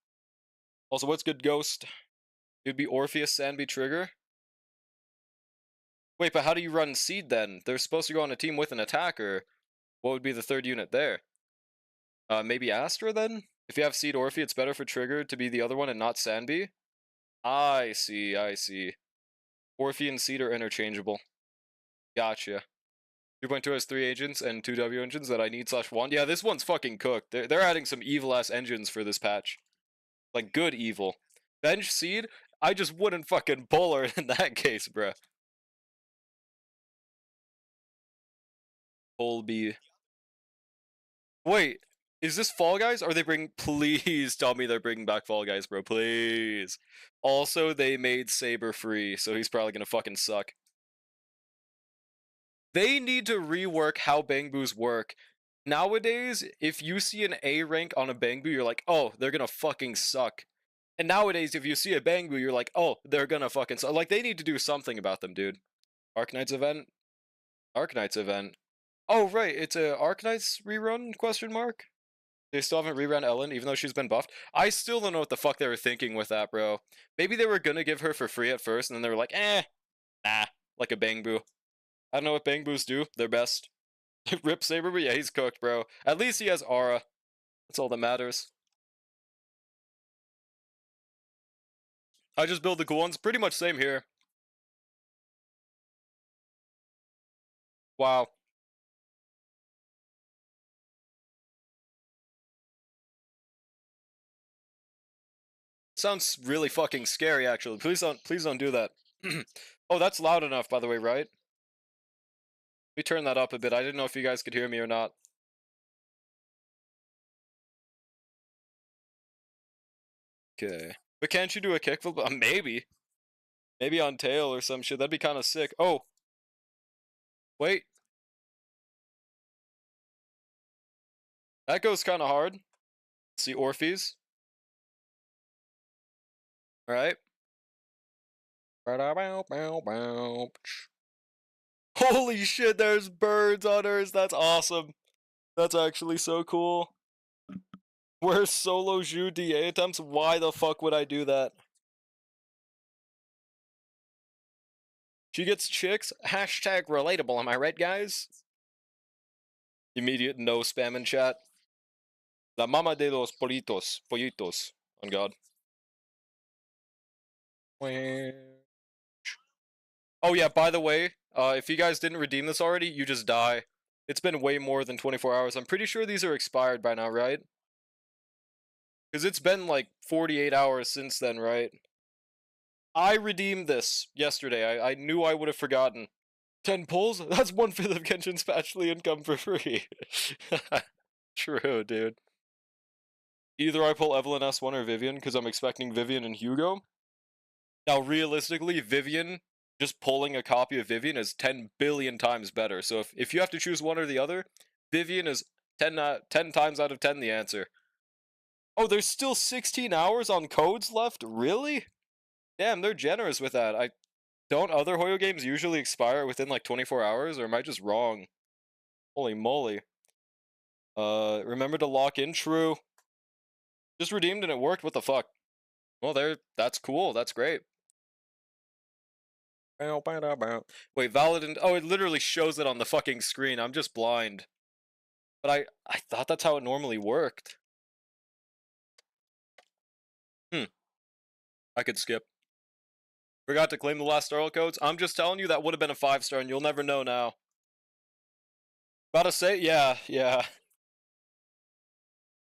Speaker 1: Also, what's good Ghost? It'd be Orpheus, Sandby, Trigger. Wait, but how do you run Seed then? They're supposed to go on a team with an attacker. What would be the third unit there? Maybe Astra then? If you have Seed Orphe, it's better for Trigger to be the other one and not Sandby? I see, I see. Orphe and Seed are interchangeable. Gotcha. 2.2 has 3 agents and 2 W engines that I need /1. Yeah, this one's fucking cooked. They're adding some evil-ass engines for this patch. Like, good evil. Bench Seed? I just wouldn't fucking pull her in that case, bruh. Colby. Wait, is this Fall Guys? Are they bring? Please tell me they're bringing back Fall Guys, bro. Please. Also, they made Saber free, so he's probably gonna fucking suck. They need to rework how Bangboos work. Nowadays, if you see an A rank on a Bangboo, you're like, oh, they're gonna fucking suck. And nowadays, if you see a Bangboo, you're like, oh, they're gonna fucking suck. Like, they need to do something about them, dude. Arknights event? Arknights event. Oh, right, it's a Arknights rerun, question mark? They still haven't rerun Ellen, even though she's been buffed. I still don't know what the fuck they were thinking with that, bro. Maybe they were gonna give her for free at first, and then they were like, nah, like a Bangboo. I don't know what Bangboos do. They're best. Rip Saber, but yeah, he's cooked, bro. At least he has aura. That's all that matters. I just build the cool ones. Pretty much same here. Wow. Sounds really fucking scary, actually. Please don't do that. Oh, that's loud enough, by the way, right? Let me turn that up a bit. I didn't know if you guys could hear me or not. Okay. But can't you do a kickflip? Maybe. Maybe on tail or some shit. That'd be kind of sick. Oh. Wait. That goes kind of hard. See Orpheus. Alright. Holy shit, there's birds on hers. That's awesome. That's actually so cool. Where's solo Zhu DA attempts? Why the fuck would I do that? She gets chicks. Hashtag relatable, am I right, guys? Immediate no spam in chat. La mama de los pollitos. On God. Oh yeah, by the way, if you guys didn't redeem this already, you just die. It's been way more than 24 hours. I'm pretty sure these are expired by now, right? Because it's been like 48 hours since then, right? I redeemed this yesterday. I knew I would have forgotten. 10 pulls? That's 1/5 of Genshin's patchly income for free. True, dude. Either I pull Evelyn S1 or Vivian, because I'm expecting Vivian and Hugo. Now, realistically, Vivian, just pulling a copy of Vivian is 10 billion times better. So if you have to choose one or the other, Vivian is 10 times out of 10 the answer. Oh, there's still 16 hours on codes left? Really? Damn, they're generous with that. Don't other Hoyo games usually expire within like 24 hours, or am I just wrong? Holy moly. Remember to lock in? True. Just redeemed and it worked? What the fuck? Well, that's cool. That's great. Wait, valid. Oh, it literally shows it on the fucking screen. I'm just blind. But I thought that's how it normally worked. I could skip. Forgot to claim the last Starl codes. I'm just telling you that would have been a 5-star, and you'll never know now. About to say, yeah.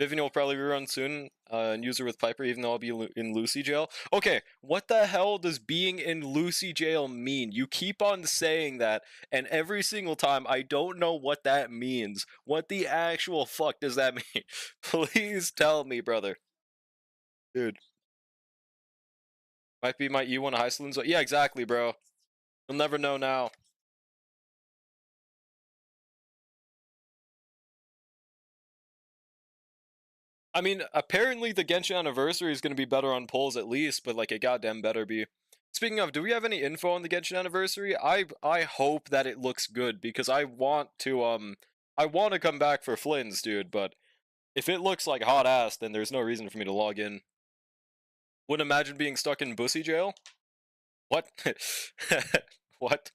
Speaker 1: Vivian will probably rerun soon, and use her with Piper, even though I'll be in Lucy jail. Okay, what the hell does being in Lucy jail mean? You keep on saying that, and every single time, I don't know what that means. What the actual fuck does that mean? Please tell me, brother. Dude. Might be my E1 high saloons. Yeah, exactly, bro. You'll never know now. I mean, apparently the Genshin Anniversary is going to be better on polls at least, but like it goddamn better be. Speaking of, do we have any info on the Genshin Anniversary? I hope that it looks good because I want to come back for Flynn's, dude, but if it looks like hot ass, then there's no reason for me to log in. Wouldn't imagine being stuck in Bussy jail. What? What?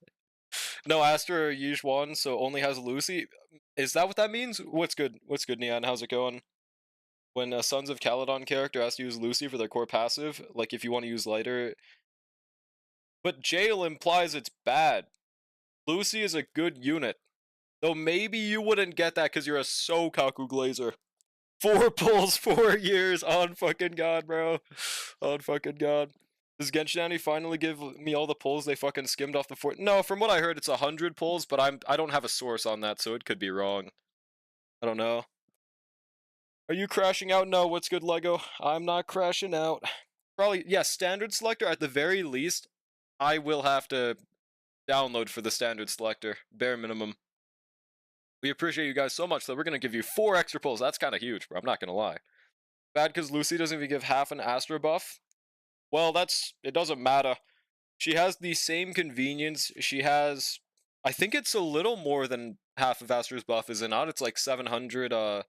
Speaker 1: No Astra or Yizhuan, so only has Lucy. Is that what that means? What's good? What's good, Neon? How's it going? When a Sons of Caledon character has to use Lucy for their core passive, like if you want to use lighter, but jail implies it's bad. Lucy is a good unit, though maybe you wouldn't get that because you're a Sokaku Glazer. 4 pulls, 4 years, on fucking god, bro. On fucking god. Does Genshin finally give me all the pulls they fucking skimmed off the fort? No, from what I heard, it's 100 pulls, but I don't have a source on that, so it could be wrong. I don't know. Are you crashing out? No, what's good, Lego? I'm not crashing out. Probably, yeah, standard selector at the very least. I will have to download for the standard selector, bare minimum. We appreciate you guys so much that we're going to give you 4 extra pulls. That's kind of huge, bro. I'm not going to lie. Bad because Lucy doesn't even give half an Astra buff. Well, it doesn't matter. She has the same convenience. She has, I think it's a little more than half of Astra's buff, is it not? It's like 700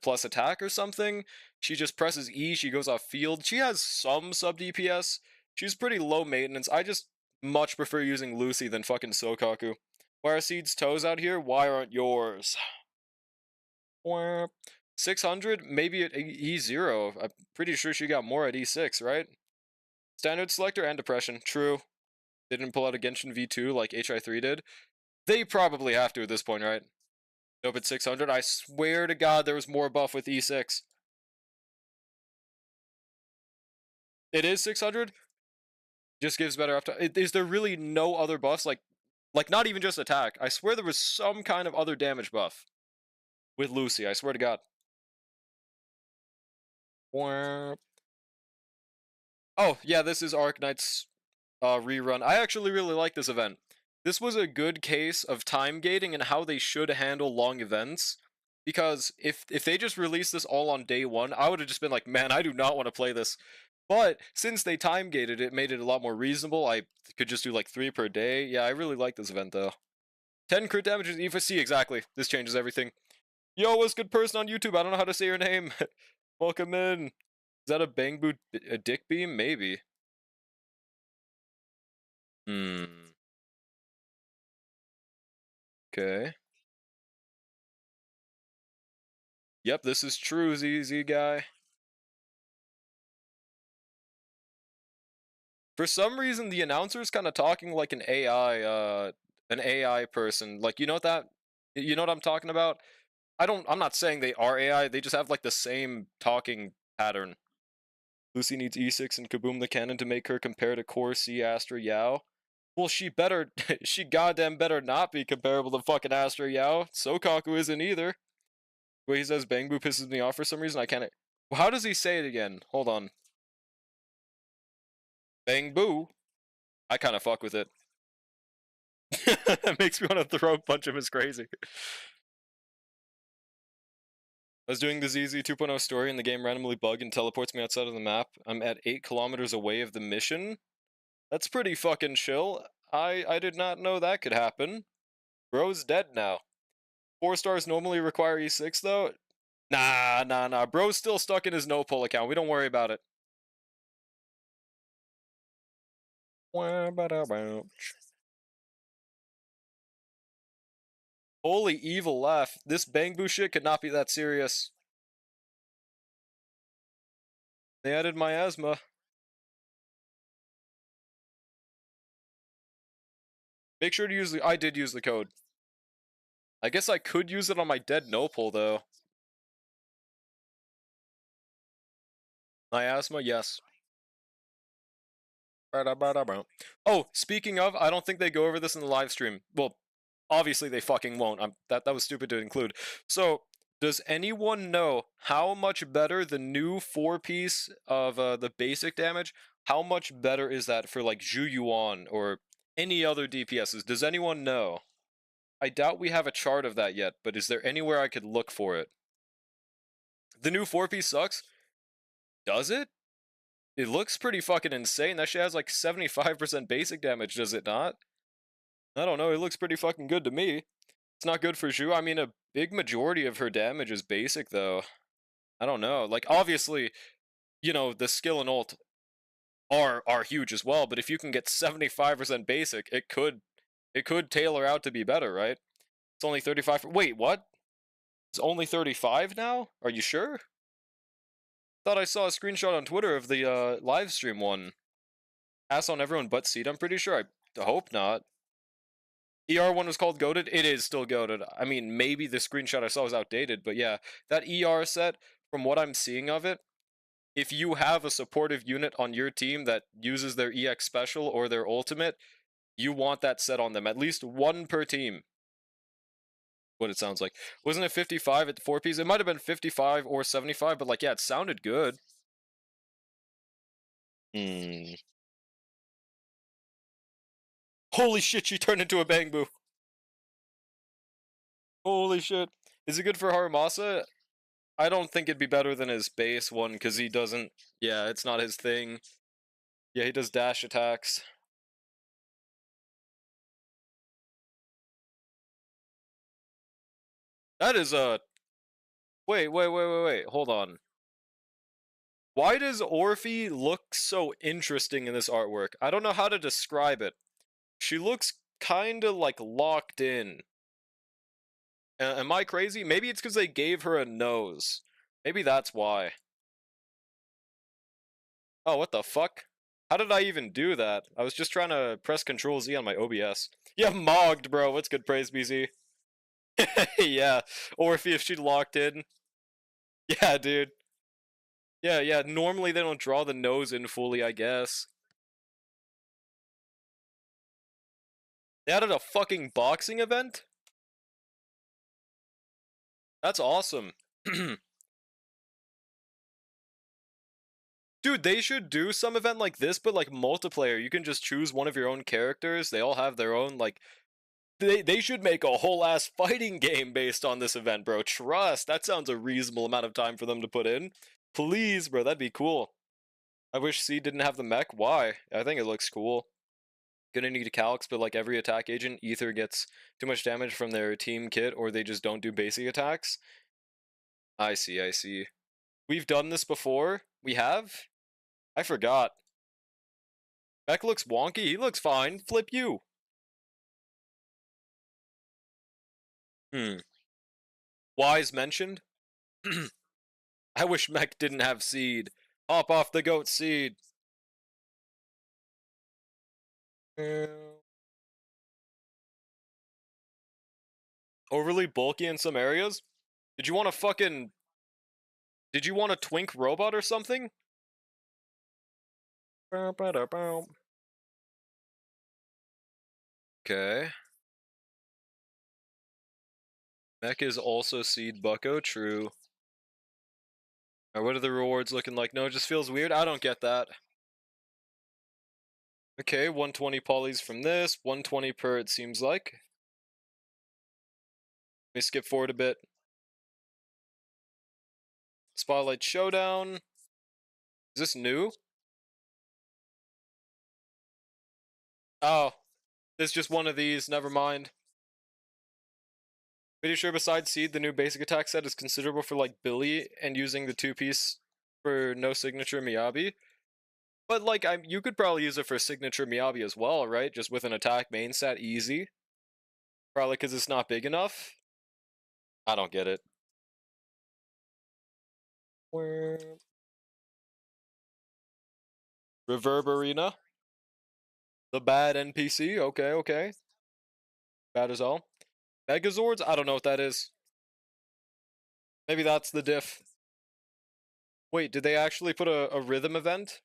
Speaker 1: plus attack or something. She just presses E, she goes off field. She has some sub DPS. She's pretty low maintenance. I just much prefer using Lucy than fucking Sokaku. Why are Seed's toes out here? Why aren't yours? 600? Maybe at E0. I'm pretty sure she got more at E6, right? Standard selector and depression. True. They didn't pull out a Genshin V2 like HI3 did. They probably have to at this point, right? Nope, it's 600. I swear to God there was more buff with E6. It is 600? Just gives better uptime. Is there really no other buffs? Like not even just attack. I swear there was some kind of other damage buff with Lucy. I swear to God. Oh, yeah, this is Arknight's rerun. I actually really like this event. This was a good case of time gating and how they should handle long events. Because if they just released this all on day 1, I would have just been like, man, I do not want to play this. But since they time gated it, made it a lot more reasonable. I could just do like 3 per day. Yeah, I really like this event though. 10 crit damage is EFC, exactly. This changes everything. Yo, what's good person on YouTube? I don't know how to say your name. Welcome in. Is that a bang boot a dick beam? Maybe. Okay. Yep, this is true, ZZ guy. For some reason, the announcer's kind of talking like an AI person. Like, you know what I'm talking about? I'm not saying they are AI, they just have like the same talking pattern. Lucy needs E6 and Kaboom the Cannon to make her compare to Core C Astra Yao. Well, she goddamn better not be comparable to fucking Astra Yao. Sokaku isn't either. The way he says Bang Boo pisses me off for some reason, I can't. How does he say it again? Hold on. Bang Boo. I kind of fuck with it. That makes me want to throw a punch him. Is crazy. I was doing the ZZ 2.0 story and the game randomly bugged and teleports me outside of the map. I'm at 8 kilometers away of the mission. That's pretty fucking chill. I did not know that could happen. Bro's dead now. 4 stars normally require E6 though? Nah. Bro's still stuck in his no-pull account. We don't worry about it. Holy evil laugh. This Bang Boo shit could not be that serious. They added miasma. Make sure to use I did use the code. I guess I could use it on my dead no-pull though. Miasma, yes. Oh, speaking of, I don't think they go over this in the live stream. Well, obviously they fucking won't. That was stupid to include. So, does anyone know how much better the new 4-piece of the basic damage How much better is that for like Zhu Yuan or any other DPSs? Does anyone know? I doubt we have a chart of that yet, but is there anywhere I could look for it? The new 4-piece sucks? Does it? It looks pretty fucking insane. That shit has like 75% basic damage, does it not? I don't know, it looks pretty fucking good to me. It's not good for Zhu. I mean, a big majority of her damage is basic, though. I don't know. Like, obviously, you know, the skill and ult are huge as well, but if you can get 75% basic, it could tailor out to be better, right? It's only 35. Wait, what? It's only 35 now? Are you sure? Thought I saw a screenshot on Twitter of the live stream one. Pass on everyone but Seed, I'm pretty sure. I hope not. ER1 was called goated. It is still goated. I mean, maybe the screenshot I saw was outdated, but yeah, that ER set, from what I'm seeing of it, if you have a supportive unit on your team that uses their EX special or their ultimate, you want that set on them. At least one per team. What it sounds like. Wasn't it 55 at the 4-piece? It might have been 55 or 75, but like, yeah, it sounded good. Hmm. Holy shit, she turned into a Bangbu. Holy shit. Is it good for Haramasa? I don't think it'd be better than his base one, because he doesn't... Yeah, it's not his thing. Yeah, he does dash attacks. That is a... Wait, hold on. Why does Orphe look so interesting in this artwork? I don't know how to describe it. She looks kinda like locked in. Am I crazy? Maybe it's because they gave her a nose. Maybe that's why. Oh, what the fuck? How did I even do that? I was just trying to press Control Z on my OBS. Yeah, mogged, bro. What's good, praise BZ? Yeah, Orphe if she locked in. Yeah, dude. Yeah, normally they don't draw the nose in fully, I guess. They added a fucking boxing event? That's awesome. Dude, they should do some event like this, but like multiplayer. You can just choose one of your own characters. They all have their own, like... They should make a whole ass fighting game based on this event, bro. Trust. That sounds a reasonable amount of time for them to put in. Please, bro, that'd be cool. I wish C didn't have the mech. Why? I think it looks cool. Gonna need a Calix, but like every attack agent either gets too much damage from their team kit or they just don't do basic attacks. I see. We've done this before. We have? I forgot. Mech looks wonky. He looks fine. Flip you. Wise mentioned? I wish Mech didn't have seed. Hop off the goat seed. Overly bulky in some areas? Did you want a fucking... Did you want a twink robot or something? Okay. Mech is also seed bucko, true. Alright, what are the rewards looking like? No, it just feels weird. I don't get that. Okay, 120 polys from this, 120 per it seems like. Let me skip forward a bit. Spotlight Showdown. Is this new? Oh, there's just one of these, never mind. Pretty sure besides Seed, the new basic attack set is considerable for like Billy and using the 2-piece for no signature Miyabi. But like, you could probably use it for signature Miyabi as well, right? Just with an attack main set, easy. Probably because it's not big enough. I don't get it. Reverb Arena. The bad NPC. Okay. Bad as all. Megazords? I don't know what that is. Maybe that's the diff. Wait, did they actually put a rhythm event?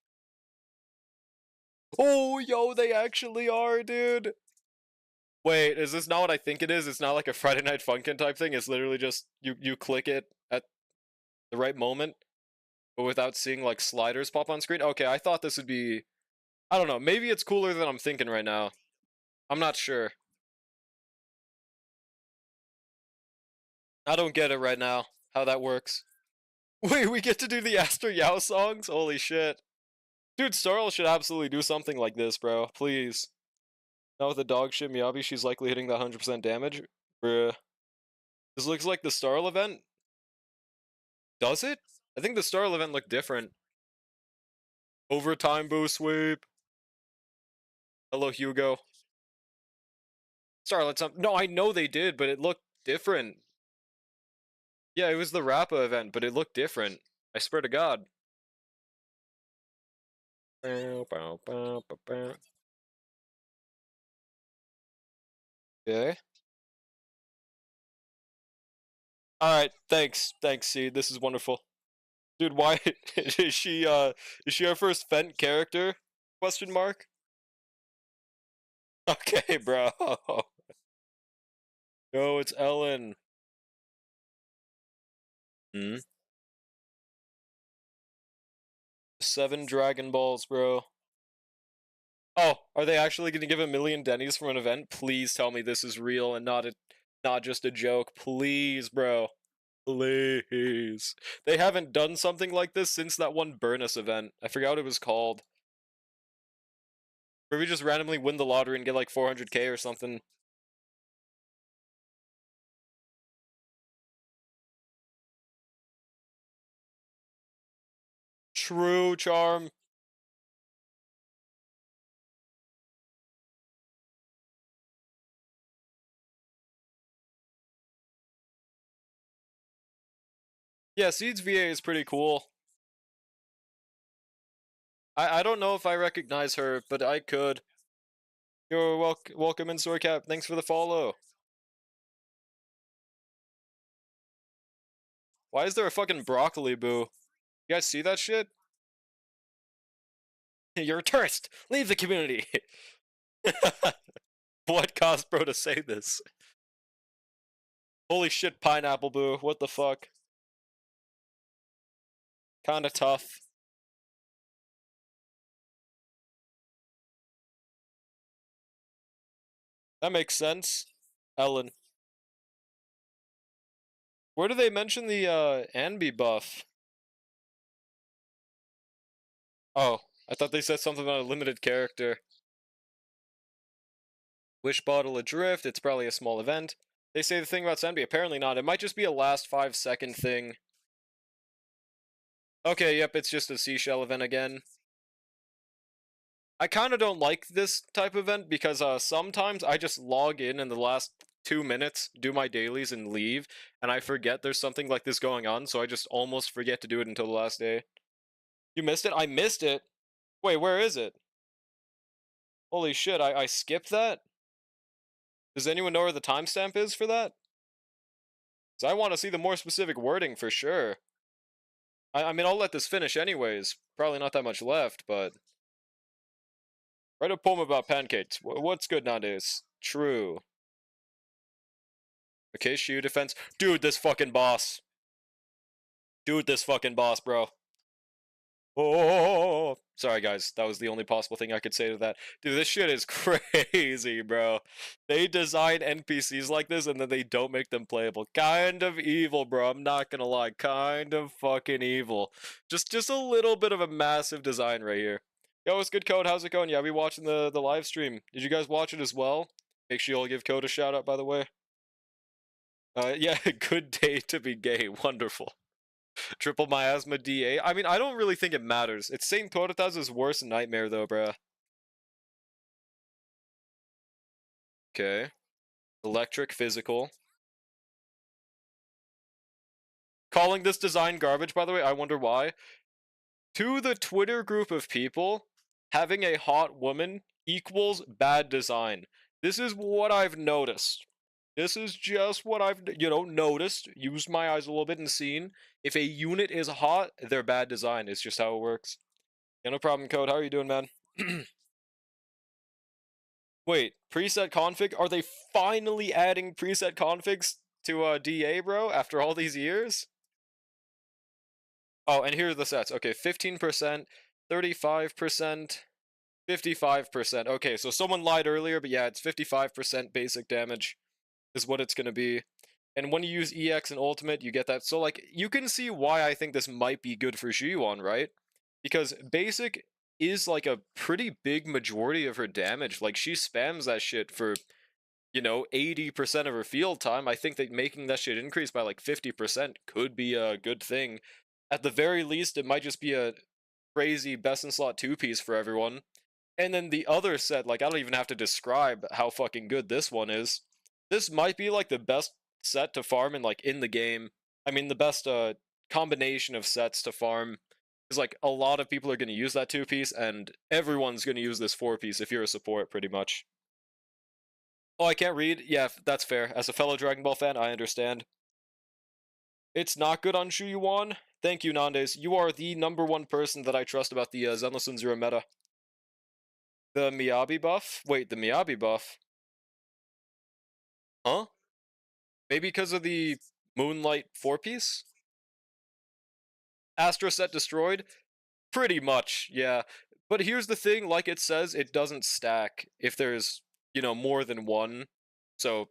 Speaker 1: Oh, yo, they actually are, dude. Wait, is this not what I think it is? It's not like a Friday Night Funkin' type thing. It's literally just you click it at the right moment. but without seeing like sliders pop on screen. Okay, I thought this would be. I don't know. Maybe it's cooler than I'm thinking right now. I'm not sure. I don't get it right now. How that works. Wait, we get to do the Aster Yao songs? Holy shit. Dude, Starl should absolutely do something like this, bro. Please. Now with the dog shit Miyabi, she's likely hitting that 100% damage. Bruh. This looks like the Starl event. Does it? I think the Starl event looked different. Overtime boost sweep. Hello, Hugo. Starlet's up. No, I know they did, but it looked different. Yeah, it was the Rappa event, but it looked different. I swear to God. Okay. Alright, thanks. Thanks, Seed. This is wonderful. Dude, why is she our first Fent character? Question mark? Okay, bro. No, it's Ellen. Hmm? 7 Dragon Balls, bro. Oh, are they actually gonna give a million Denny's from an event? Please tell me this is real and not just a joke. Please, bro. Please. They haven't done something like this since that one Burnus event. I forgot what it was called. Where we just randomly win the lottery and get like 400k or something. True charm. Yeah, Seeds VA is pretty cool. I don't know if I recognize her, but I could. You're welcome in, Sorcap. Thanks for the follow. Why is there a fucking broccoli boo? You guys see that shit? You're a tourist. Leave the community. What caused bro to say this? Holy shit, pineapple boo. What the fuck? Kinda tough. That makes sense. Ellen. Where do they mention the Anby buff? Oh, I thought they said something about a limited character. Wish bottle adrift, it's probably a small event. They say the thing about Senbi, apparently not. It might just be a last 5-second thing. Okay, yep, it's just a seashell event again. I kind of don't like this type of event because sometimes I just log in the last 2 minutes, do my dailies, and leave, and I forget there's something like this going on, so I just almost forget to do it until the last day. You missed it? I missed it? Wait, where is it? Holy shit, I skipped that? Does anyone know where the timestamp is for that? Because I want to see the more specific wording for sure. I mean, I'll let this finish anyways. Probably not that much left, but... Write a poem about pancakes. What's good nowadays? True. Okay, shoe defense. Dude, this fucking boss. Dude, this fucking boss, bro. Oh, sorry guys, that was the only possible thing I could say to that. Dude, this shit is crazy, bro. They design NPCs like this and then they don't make them playable. Kind of evil, bro. I'm not gonna lie, kind of fucking evil. Just a little bit of a massive design right here. Yo, what's good, Code? How's it going? Yeah, we watching the live stream. Did you guys watch it as well? Make sure you'll give Code a shout out, by the way. Yeah, good day to be gay. Wonderful. Triple miasma DA. I mean, I don't really think it matters. It's Saint Tortaz's worst nightmare, though, bruh. Okay. Electric, physical. Calling this design garbage, by the way, I wonder why. To the Twitter group of people, having a hot woman equals bad design. This is what I've noticed. This is just what I've, noticed, used my eyes a little bit and seen. If a unit is hot, they're bad design. It's just how it works. Yeah, no problem, Code. How are you doing, man? Wait, preset config? Are they finally adding preset configs to DA, bro, after all these years? Oh, and here are the sets. Okay, 15%, 35%, 55%. Okay, so someone lied earlier, but yeah, it's 55% basic damage is what it's gonna be. And when you use EX and Ultimate, you get that. So, like, you can see why I think this might be good for Zhiyuan, right? Because basic is, like, a pretty big majority of her damage. Like, she spams that shit for, 80% of her field time. I think that making that shit increase by, like, 50% could be a good thing. At the very least, it might just be a crazy best in slot two-piece for everyone. And then the other set, like, I don't even have to describe how fucking good this one is. This might be, like, the best set to farm in the game. I mean, the best, combination of sets to farm. Because, like, a lot of people are gonna use that two-piece, and everyone's gonna use this four-piece if you're a support, pretty much. Oh, I can't read? Yeah, that's fair. As a fellow Dragon Ball fan, I understand. It's not good on Shu Yuan. Thank you, Nandes. You are the number one person that I trust about the Zenless and Zero meta. The Miyabi buff? Wait, the Miyabi buff? Huh? Maybe because of the Moonlight four-piece? Astro set destroyed? Pretty much, yeah. But here's the thing, like it says, it doesn't stack if there's, more than one. So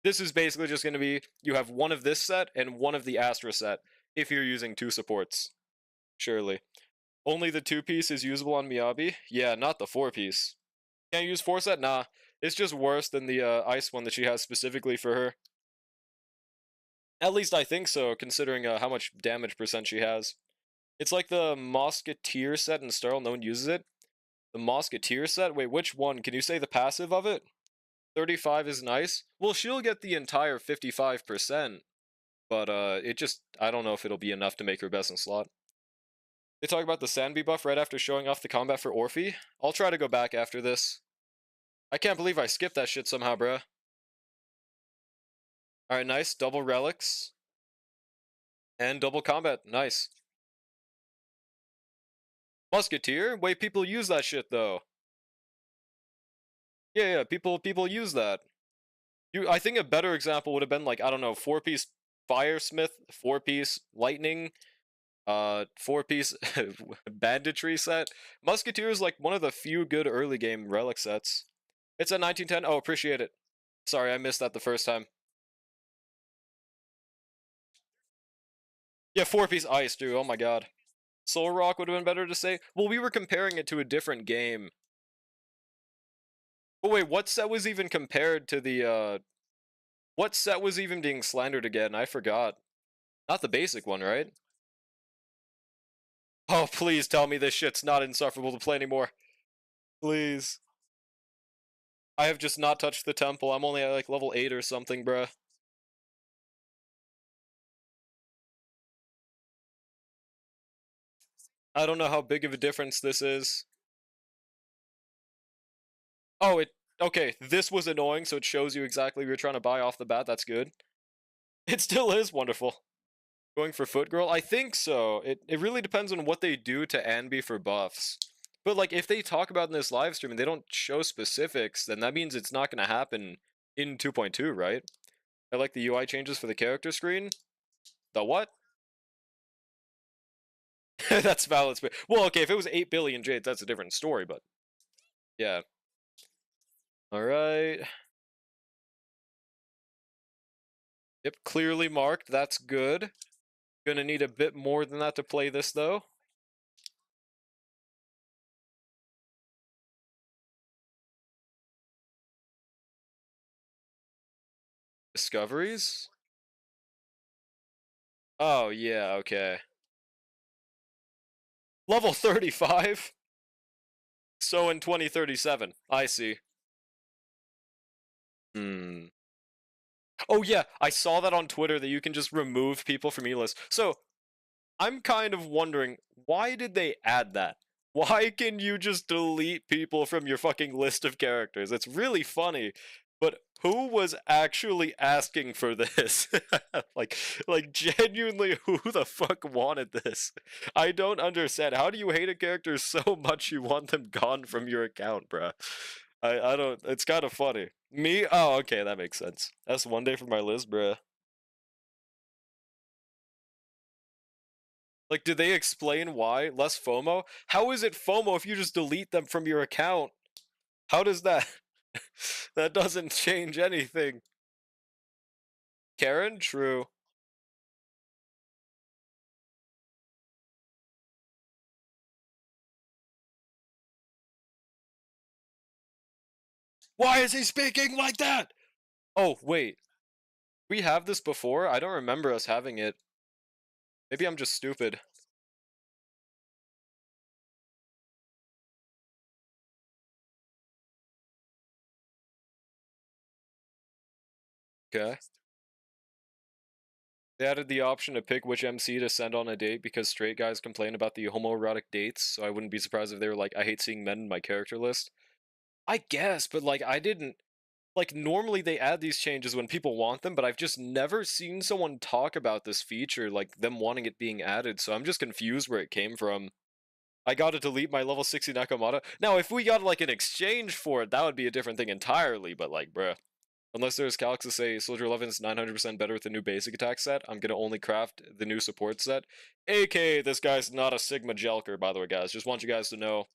Speaker 1: this is basically just going to be, you have one of this set and one of the Astra set if you're using two supports. Surely. Only the two-piece is usable on Miyabi? Yeah, not the four-piece. Can't use four set? Nah. It's just worse than the ice one that she has specifically for her. At least I think so, considering how much damage percent she has. It's like the Musketeer set in Starl, no one uses it. The Musketeer set? Wait, which one? Can you say the passive of it? 35 is nice. Well, she'll get the entire 55%, but I don't know if it'll be enough to make her best in slot. They talk about the Sandby buff right after showing off the combat for Orphe. I'll try to go back after this. I can't believe I skipped that shit somehow, bruh. Alright, nice. Double relics. And double combat. Nice. Musketeer? Wait, people use that shit, though. Yeah, people use that. I think a better example would have been, like, I don't know, four-piece Firesmith, four-piece Lightning, four-piece Banditry set. Musketeer is, like, one of the few good early game relic sets. It's a 1910. Oh, appreciate it. Sorry, I missed that the first time. Yeah, four-piece Ice, dude. Oh my god. Soul Rock would have been better to say. Well, we were comparing it to a different game. But wait, what set was even compared to the, what set was even being slandered again? I forgot. Not the basic one, right? Oh, please tell me this shit's not insufferable to play anymore. Please. I have just not touched the temple. I'm only at, like, level 8 or something, bruh. I don't know how big of a difference this is. Oh, okay, this was annoying, so it shows you exactly what you're trying to buy off the bat. That's good. It still is wonderful. Going for Foot Girl? I think so. It really depends on what they do to Anby for buffs. But, like, if they talk about in this live stream and they don't show specifics, then that means it's not going to happen in 2.2, right? I like the UI changes for the character screen. The what? That's valid. Well, okay, if it was 8 billion jades, that's a different story, but yeah. Alright. Yep, clearly marked. That's good. Gonna need a bit more than that to play this, though. Discoveries? Oh, yeah, okay. Level 35? So in 2037. I see. Hmm. Oh, yeah, I saw that on Twitter that you can just remove people from E-list. So, I'm kind of wondering, why did they add that? Why can you just delete people from your fucking list of characters? It's really funny, but who was actually asking for this? like, genuinely, who the fuck wanted this? I don't understand. How do you hate a character so much you want them gone from your account, bruh? I don't. It's kind of funny. Me? Oh, okay, that makes sense. That's one day for my list, bruh. Like, did they explain why? Less FOMO? How is it FOMO if you just delete them from your account? How does that? That doesn't change anything. Karen? True. Why is he speaking like that? Oh, wait. We have this before? I don't remember us having it. Maybe I'm just stupid. Okay. They added the option to pick which MC to send on a date because straight guys complain about the homoerotic dates, so I wouldn't be surprised if they were like, I hate seeing men in my character list. I guess, but like, I didn't. Like, normally they add these changes when people want them, but I've just never seen someone talk about this feature, like them wanting it being added, so I'm just confused where it came from. I gotta delete my level 60 Nakamata. Now, if we got like an exchange for it, that would be a different thing entirely, but like, bruh. Unless there's calcs to say Soldier 11 is 900% better with the new basic attack set, I'm gonna only craft the new support set. AK, this guy's not a Sigma Jelker, by the way, guys. Just want you guys to know.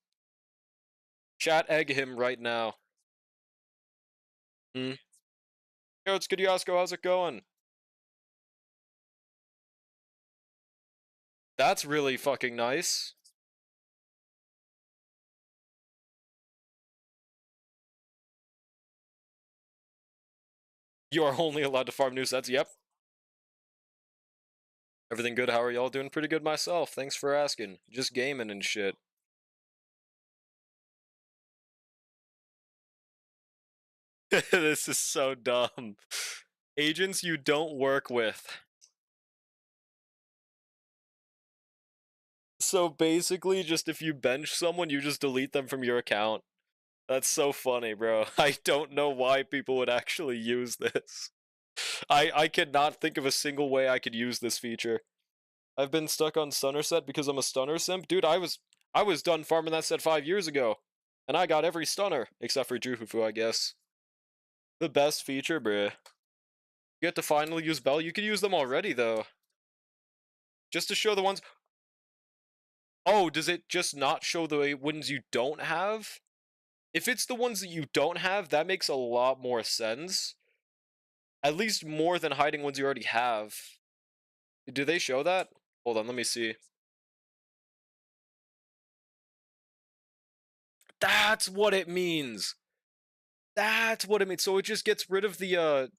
Speaker 1: Chat egg him right now. Hmm? Yo, it's good, Yasko. How's it going? That's really fucking nice. You are only allowed to farm new sets. Yep. Everything good? How are y'all doing? Pretty good myself. Thanks for asking. Just gaming and shit. This is so dumb. Agents you don't work with. So basically, just if you bench someone, you just delete them from your account. That's so funny, bro. I don't know why people would actually use this. I cannot think of a single way I could use this feature. I've been stuck on stunner set because I'm a stunner simp. Dude, I was done farming that set 5 years ago. And I got every stunner, except for Jufufu, I guess. The best feature, bruh. You get to finally use Bell. You could use them already, though. Just to show the ones... Oh, does it just not show the ones you don't have? If it's the ones that you don't have, that makes a lot more sense. At least more than hiding ones you already have. Do they show that? Hold on, let me see. That's what it means. That's what it means. So it just gets rid of the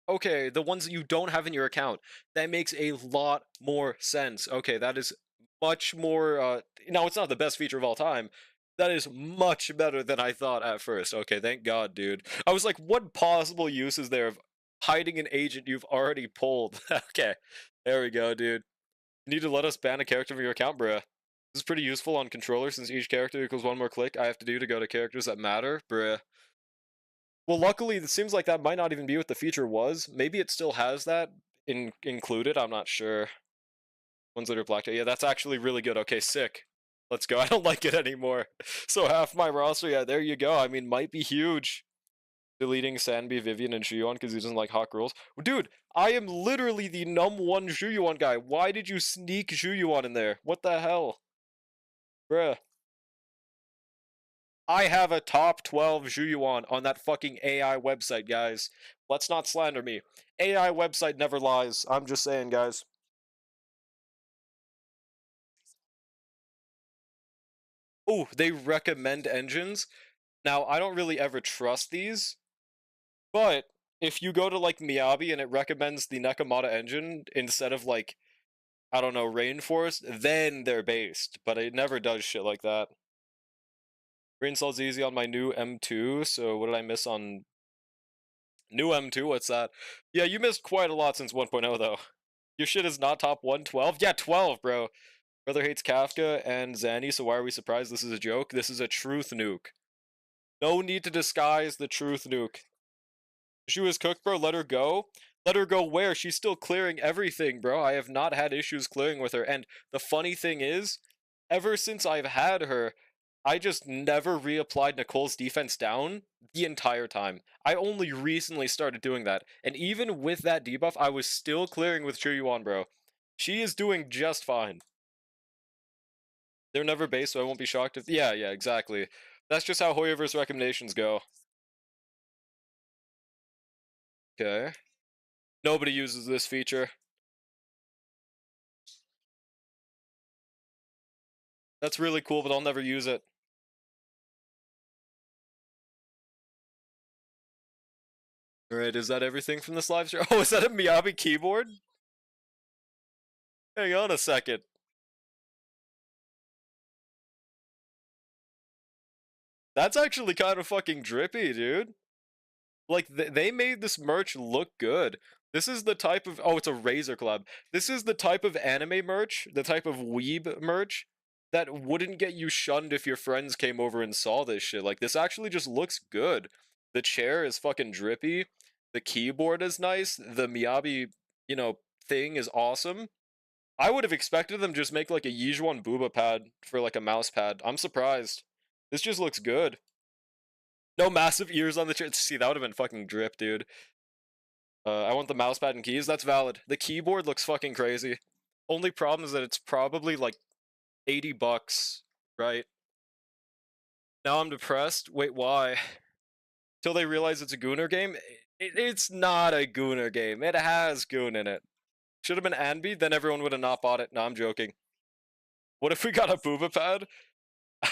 Speaker 1: okay, the ones that you don't have in your account. That makes a lot more sense. Okay, that is much more now it's not the best feature of all time. That is much better than I thought at first. Okay, thank God, dude. I was like, what possible use is there of hiding an agent you've already pulled? Okay. There we go, dude. You need to let us ban a character from your account, bruh. This is pretty useful on controller since each character equals one more click I have to do to go to characters that matter, bruh. Well, luckily, it seems like that might not even be what the feature was. Maybe it still has that included. I'm not sure. Ones that are blacked out. Yeah, that's actually really good. Okay, sick. Let's go. I don't like it anymore. So half my roster, yeah, there you go. I mean, might be huge. Deleting Sanbi, Vivian, and Shuyuan because he doesn't like hot girls. Dude, I am literally the num1 Shuyuan guy. Why did you sneak Shuyuan in there? What the hell? Bruh. I have a top 12 Zhuyuan on that fucking AI website, guys. Let's not slander me. AI website never lies. I'm just saying, guys. Oh, they recommend engines. Now, I don't really ever trust these, but if you go to like Miyabi and it recommends the Nekomata engine instead of like, I don't know, Rainforest, then they're based. But it never does shit like that. Reinstall's easy on my new M2, so what did I miss on new M2? What's that? Yeah, you missed quite a lot since 1.0, though. Your shit is not top 112? Yeah, 12, bro. Brother hates Kafka and Zanny, so why are we surprised this is a joke? This is a truth nuke. No need to disguise the truth nuke. She was cooked, bro. Let her go. Let her go where? She's still clearing everything, bro. I have not had issues clearing with her. And the funny thing is, ever since I've had her, I just never reapplied Nicole's defense down the entire time. I only recently started doing that. And even with that debuff, I was still clearing with Chuyuan, bro. She is doing just fine. They're never based, so I won't be shocked if. Yeah, yeah, exactly. That's just how Hoyoverse recommendations go. Okay. Nobody uses this feature. That's really cool, but I'll never use it. Alright, is that everything from this live stream? Oh, is that a Miyabi keyboard? Hang on a second. That's actually kind of fucking drippy, dude. Like, they made this merch look good. This is the type of. Oh, it's a Razer collab. This is the type of anime merch, the type of weeb merch that wouldn't get you shunned if your friends came over and saw this shit. Like, this actually just looks good. The chair is fucking drippy. The keyboard is nice. The Miyabi, thing is awesome. I would have expected them just make like a Yijuan Booba pad for like a mouse pad. I'm surprised. This just looks good. No massive ears on the chair. See, that would have been fucking drip, dude. I want the mouse pad and keys. That's valid. The keyboard looks fucking crazy. Only problem is that it's probably like 80 bucks, right? Now I'm depressed. Wait, why? Till they realize it's a Gooner game? It's not a Gooner game. It has Goon in it. Should have been Anby, then everyone would have not bought it. No, I'm joking. What if we got a Booba pad?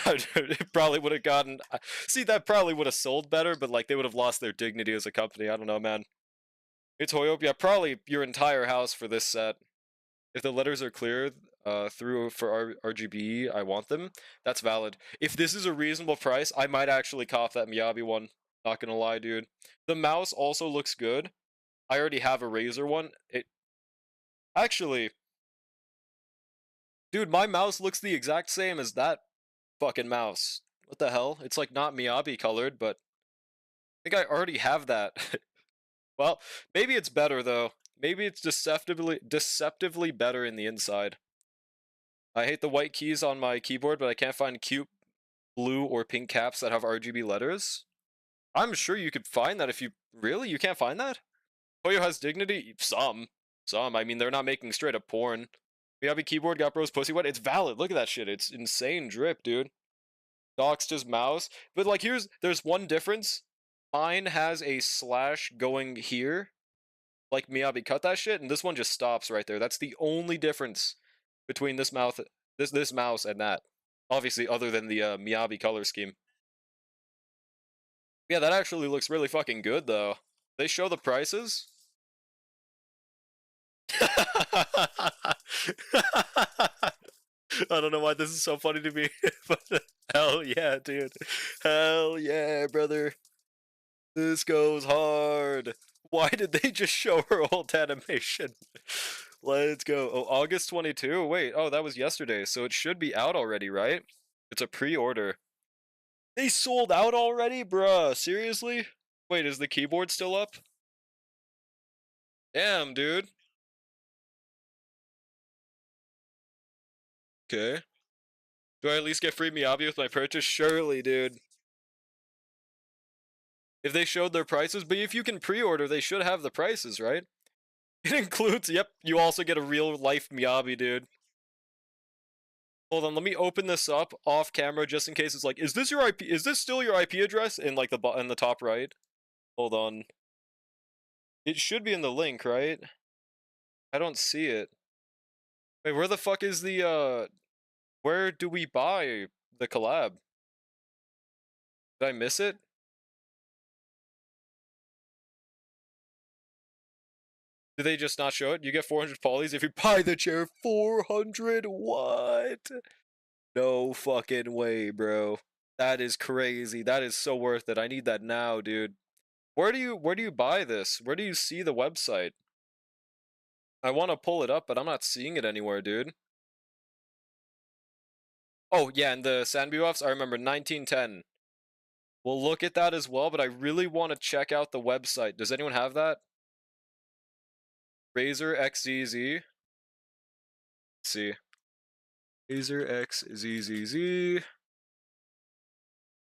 Speaker 1: It probably would have gotten. See, that probably would have sold better, but like they would have lost their dignity as a company. I don't know, man. It's Hoyope. Yeah, probably your entire house for this set. If the letters are clear through for RGB, I want them. That's valid. If this is a reasonable price, I might actually cop that Miyabi one. Not gonna lie, dude. The mouse also looks good. I already have a Razer one. It actually, dude, my mouse looks the exact same as that fucking mouse. What the hell? It's like not Miyabi colored, but I think I already have that. Well, maybe it's better though. Maybe it's deceptively better in the inside. I hate the white keys on my keyboard, but I can't find cute blue or pink caps that have RGB letters. I'm sure you could find that if you really you can't find that. Hoyo has dignity. Some. I mean, they're not making straight up porn. Miyabi keyboard got bro's pussy wet. It's valid. Look at that shit. It's insane drip, dude. Doxed his mouse. But like there's one difference. Mine has a slash going here. Like Miyabi cut that shit, and this one just stops right there. That's the only difference between this mouse and that. Obviously, other than the Miyabi color scheme. Yeah, that actually looks really fucking good though. They show the prices. I don't know why this is so funny to me, but hell yeah, dude. Hell yeah, brother. This goes hard. Why did they just show her old animation? Let's go. Oh, August 22? Wait, oh, that was yesterday, so it should be out already, right? It's a pre-order. They sold out already? Bruh, seriously? Wait, is the keyboard still up? Damn, dude. Okay. Do I at least get free Miyabi with my purchase? Surely, dude. If they showed their prices, but if you can pre-order, they should have the prices, right? It includes, yep, you also get a real-life Miyabi, dude. Hold on, let me open this up off camera just in case it's like, is this your IP? Is this still your IP address in like in the top right? Hold on. It should be in the link, right? I don't see it. Wait, where the fuck is the where do we buy the collab? Did I miss it? Did they just not show it? You get 400 polys if you buy the chair. 400? What? No fucking way, bro. That is crazy. That is so worth it. I need that now, dude. Where do you buy this? Where do you see the website? I want to pull it up, but I'm not seeing it anywhere, dude. Oh, yeah, and the Sanby buffs, I remember 1910. We'll look at that as well, but I really want to check out the website. Does anyone have that? Razer XZZ. Let's see. Razer XZZZ.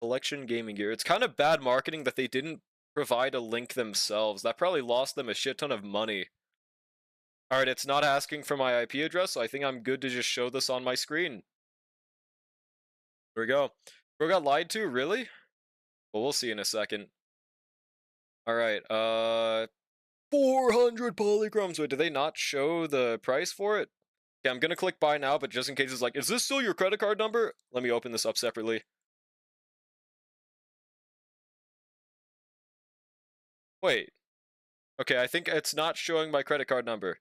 Speaker 1: Collection gaming gear. It's kind of bad marketing that they didn't provide a link themselves. That probably lost them a shit ton of money. Alright, it's not asking for my IP address, so I think I'm good to just show this on my screen. Here we go. Bro got lied to? Really? Well, we'll see in a second. Alright, 400 polychromes. Wait, do they not show the price for it? Okay, I'm gonna click buy now, but just in case it's like, is this still your credit card number? Let me open this up separately. Wait. Okay, I think it's not showing my credit card number. Is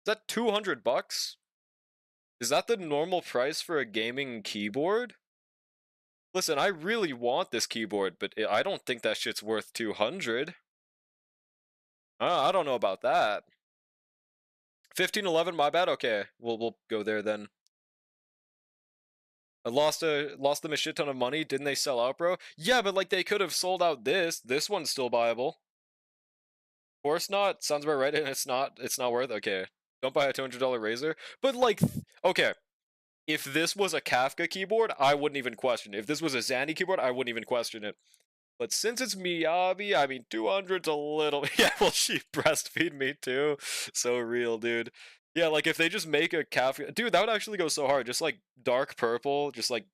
Speaker 1: that 200 bucks? Is that the normal price for a gaming keyboard? Listen, I really want this keyboard, but I don't think that shit's worth 200. I don't know about that. 1511, my bad. Okay, we'll go there then. I lost them a shit ton of money. Didn't they sell out, bro? Yeah, but like they could have sold out this. This one's still buyable. Of course not. Sounds about right, and it's not worth. Okay, don't buy a $200 Razer. But like, okay, if this was a Kafka keyboard, I wouldn't even question it. If this was a Zanny keyboard, I wouldn't even question it. But since it's Miyabi, I mean, 200's a little. Yeah, well, she breastfeed me too. So real, dude. Yeah, like if they just make a Kafka, dude, that would actually go so hard. Just like dark purple, just like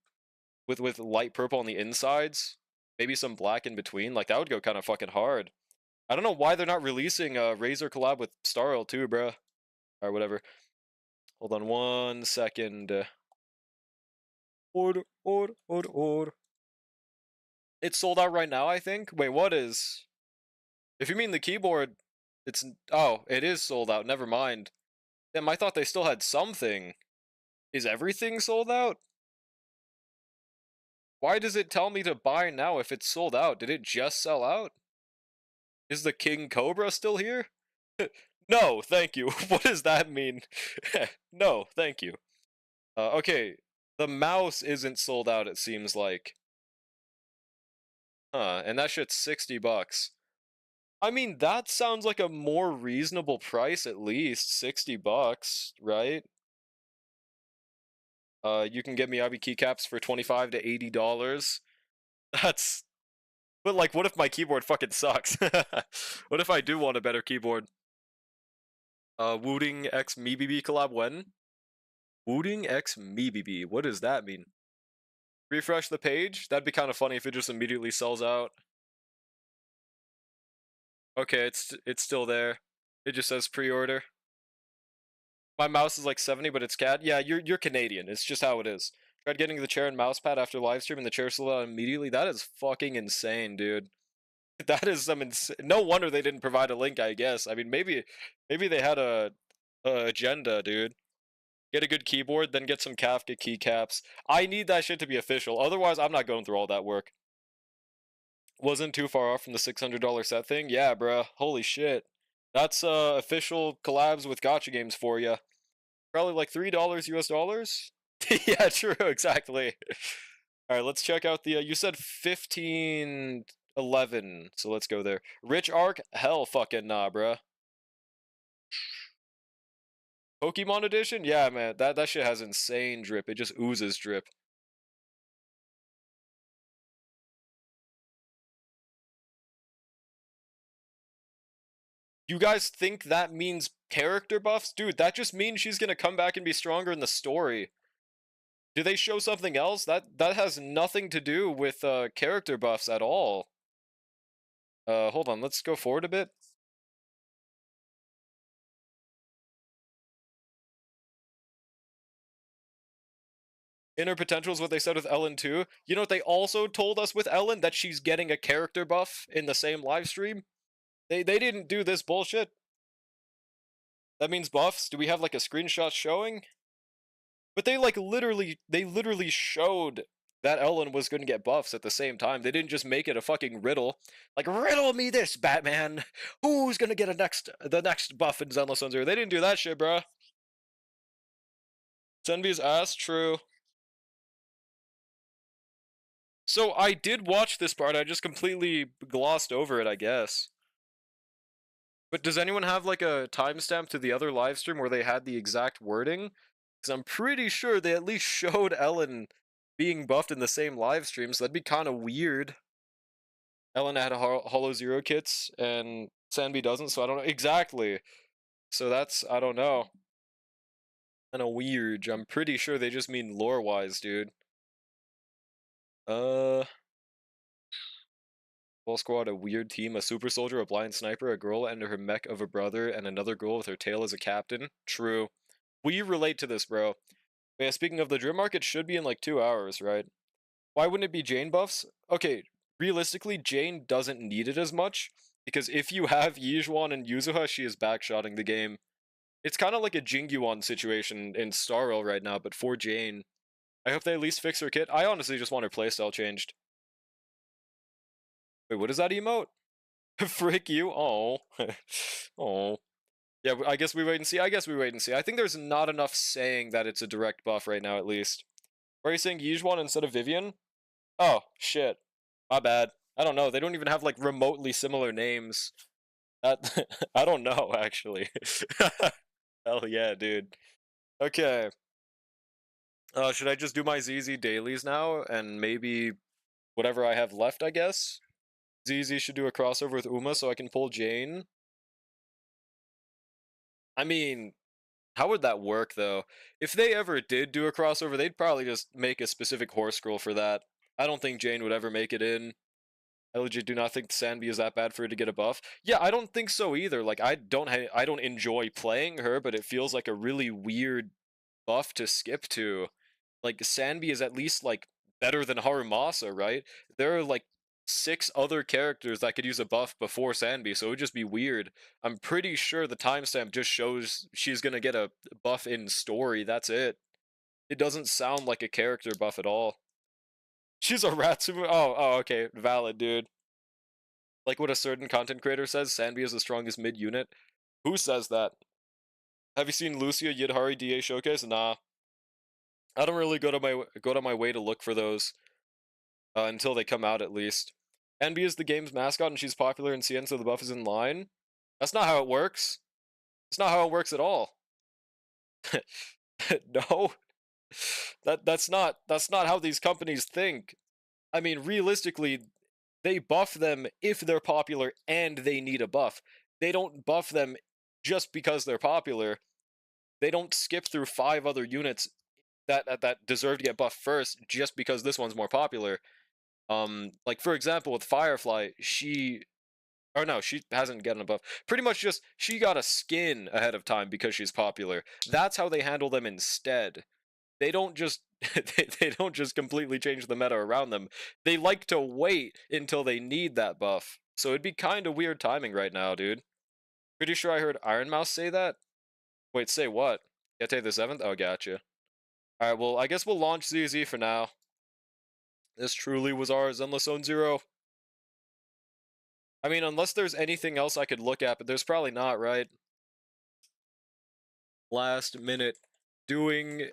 Speaker 1: with light purple on the insides, maybe some black in between. Like that would go kind of fucking hard. I don't know why they're not releasing a Razer collab with Star Oil too, bro. Or whatever. Hold on 1 second. Order. It's sold out right now, I think. Wait, what is? If you mean the keyboard, it's oh, it is sold out. Never mind. Damn, I thought they still had something. Is everything sold out? Why does it tell me to buy now if it's sold out? Did it just sell out? Is the King Cobra still here? No, thank you. What does that mean? No, thank you. Okay, the mouse isn't sold out, it seems like. Huh, and that shit's 60 bucks. I mean, that sounds like a more reasonable price at least. 60 bucks, right? You can get Miyabi keycaps for $25 to $80. That's... But like, what if my keyboard fucking sucks? What if I do want a better keyboard? Wooting X MeBB collab when? Wooting X MeBB, what does that mean? Refresh the page? That'd be kind of funny if it just immediately sells out. Okay, it's still there. It just says pre-order. My mouse is like 70, but it's CAD. Yeah, you're Canadian. It's just how it is. Tried getting the chair and mouse pad after live stream, and the chair sold out immediately. That is fucking insane, dude. That is some no wonder they didn't provide a link, I guess. I mean, maybe they had a agenda, dude. Get a good keyboard, then get some Kafka keycaps. I need that shit to be official. Otherwise, I'm not going through all that work. Wasn't too far off from the $600 set thing. Yeah, bruh. Holy shit. That's official collabs with gotcha games for you. Probably like $3 US dollars. Yeah, true, exactly. All right, let's check out the. You said 1511, so let's go there. Rich Arc, hell, fucking nah, bruh. Pokemon edition, yeah, man, that shit has insane drip. It just oozes drip. You guys think that means character buffs? Dude, that just means she's gonna come back and be stronger in the story. Do they show something else? That has nothing to do with character buffs at all. Hold on, let's go forward a bit. Inner potential is what they said with Ellen too. You know what they also told us with Ellen? That she's getting a character buff in the same live stream. They didn't do this bullshit. That means buffs. Do we have like a screenshot showing? But they like literally showed that Ellen was going to get buffs at the same time. They didn't just make it a fucking riddle. Like, riddle me this, Batman. Who's going to get the next buff in Zenless Zero? They didn't do that shit, bruh. Senvi's ass, true. So I did watch this part, I just completely glossed over it, I guess. But does anyone have like a timestamp to the other live stream where they had the exact wording? Because I'm pretty sure they at least showed Ellen being buffed in the same live stream, so that'd be kind of weird. Ellen had Hollow Zero kits, and Sanby doesn't, so I don't know. Exactly. So that's, I don't know. Kinda weird. I'm pretty sure they just mean lore-wise, dude. Uh, Whole squad, a weird team, a super soldier, a blind sniper, a girl and her mech of a brother, and another girl with her tail as a captain. True. We relate to this, bro. But yeah, speaking of the Dream Arc, it should be in like 2 hours, right? Why wouldn't it be Jane buffs? Okay, realistically, Jane doesn't need it as much, because if you have Yizhuan and Yuzuha, she is backshotting the game. It's kind of like a Jingyuan situation in Star Rail right now, but for Jane. I hope they at least fix her kit. I honestly just want her playstyle changed. Wait, what is that emote? Frick you. Oh. Oh. Yeah, I guess we wait and see. I guess we wait and see. I think there's not enough saying that it's a direct buff right now, at least. Why are you saying Yizhuan instead of Vivian? Oh, shit. My bad. I don't know. They don't even have, like, remotely similar names. That I don't know, actually. Hell yeah, dude. Okay. Should I just do my ZZ dailies now, and maybe whatever I have left, I guess? ZZ should do a crossover with Uma so I can pull Jane. I mean, how would that work, though? If they ever did do a crossover, they'd probably just make a specific horse scroll for that. I don't think Jane would ever make it in. I legit do not think Sanbi is that bad for her to get a buff. Yeah, I don't think so either. Like, I don't enjoy playing her, but it feels like a really weird buff to skip to. Like, Sanbi is at least, like, better than Harumasa, right? There are, like, 6 other characters that could use a buff before Sanbi, so it would just be weird. I'm pretty sure the timestamp just shows she's gonna get a buff in story, that's it. It doesn't sound like a character buff at all. She's a Ratsumu. Oh, okay, valid, dude. Like what a certain content creator says, Sanbi is the strongest mid unit. Who says that? Have you seen Lucia Yidhari DA Showcase? Nah. I don't really go to my way to look for those until they come out at least. Enby is the game's mascot and she's popular in CN, so the buff is in line. That's not how it works. It's not how it works at all. No. That's not how these companies think. I mean, realistically, they buff them if they're popular and they need a buff. They don't buff them just because they're popular. They don't skip through 5 other units that deserve to get buffed first just because this one's more popular. Like for example with Firefly, she hasn't gotten a buff. Pretty much just she got a skin ahead of time because she's popular. That's how they handle them instead. They don't just they don't just completely change the meta around them. They like to wait until they need that buff. So it'd be kind of weird timing right now, dude. Pretty sure I heard Iron Mouse say that. Wait, say what? Gete the 7th? Oh, gotcha. Alright, well, I guess we'll launch ZZ for now. This truly was our Zenless Zone Zero. I mean, unless there's anything else I could look at, but there's probably not, right? Last minute. Doing,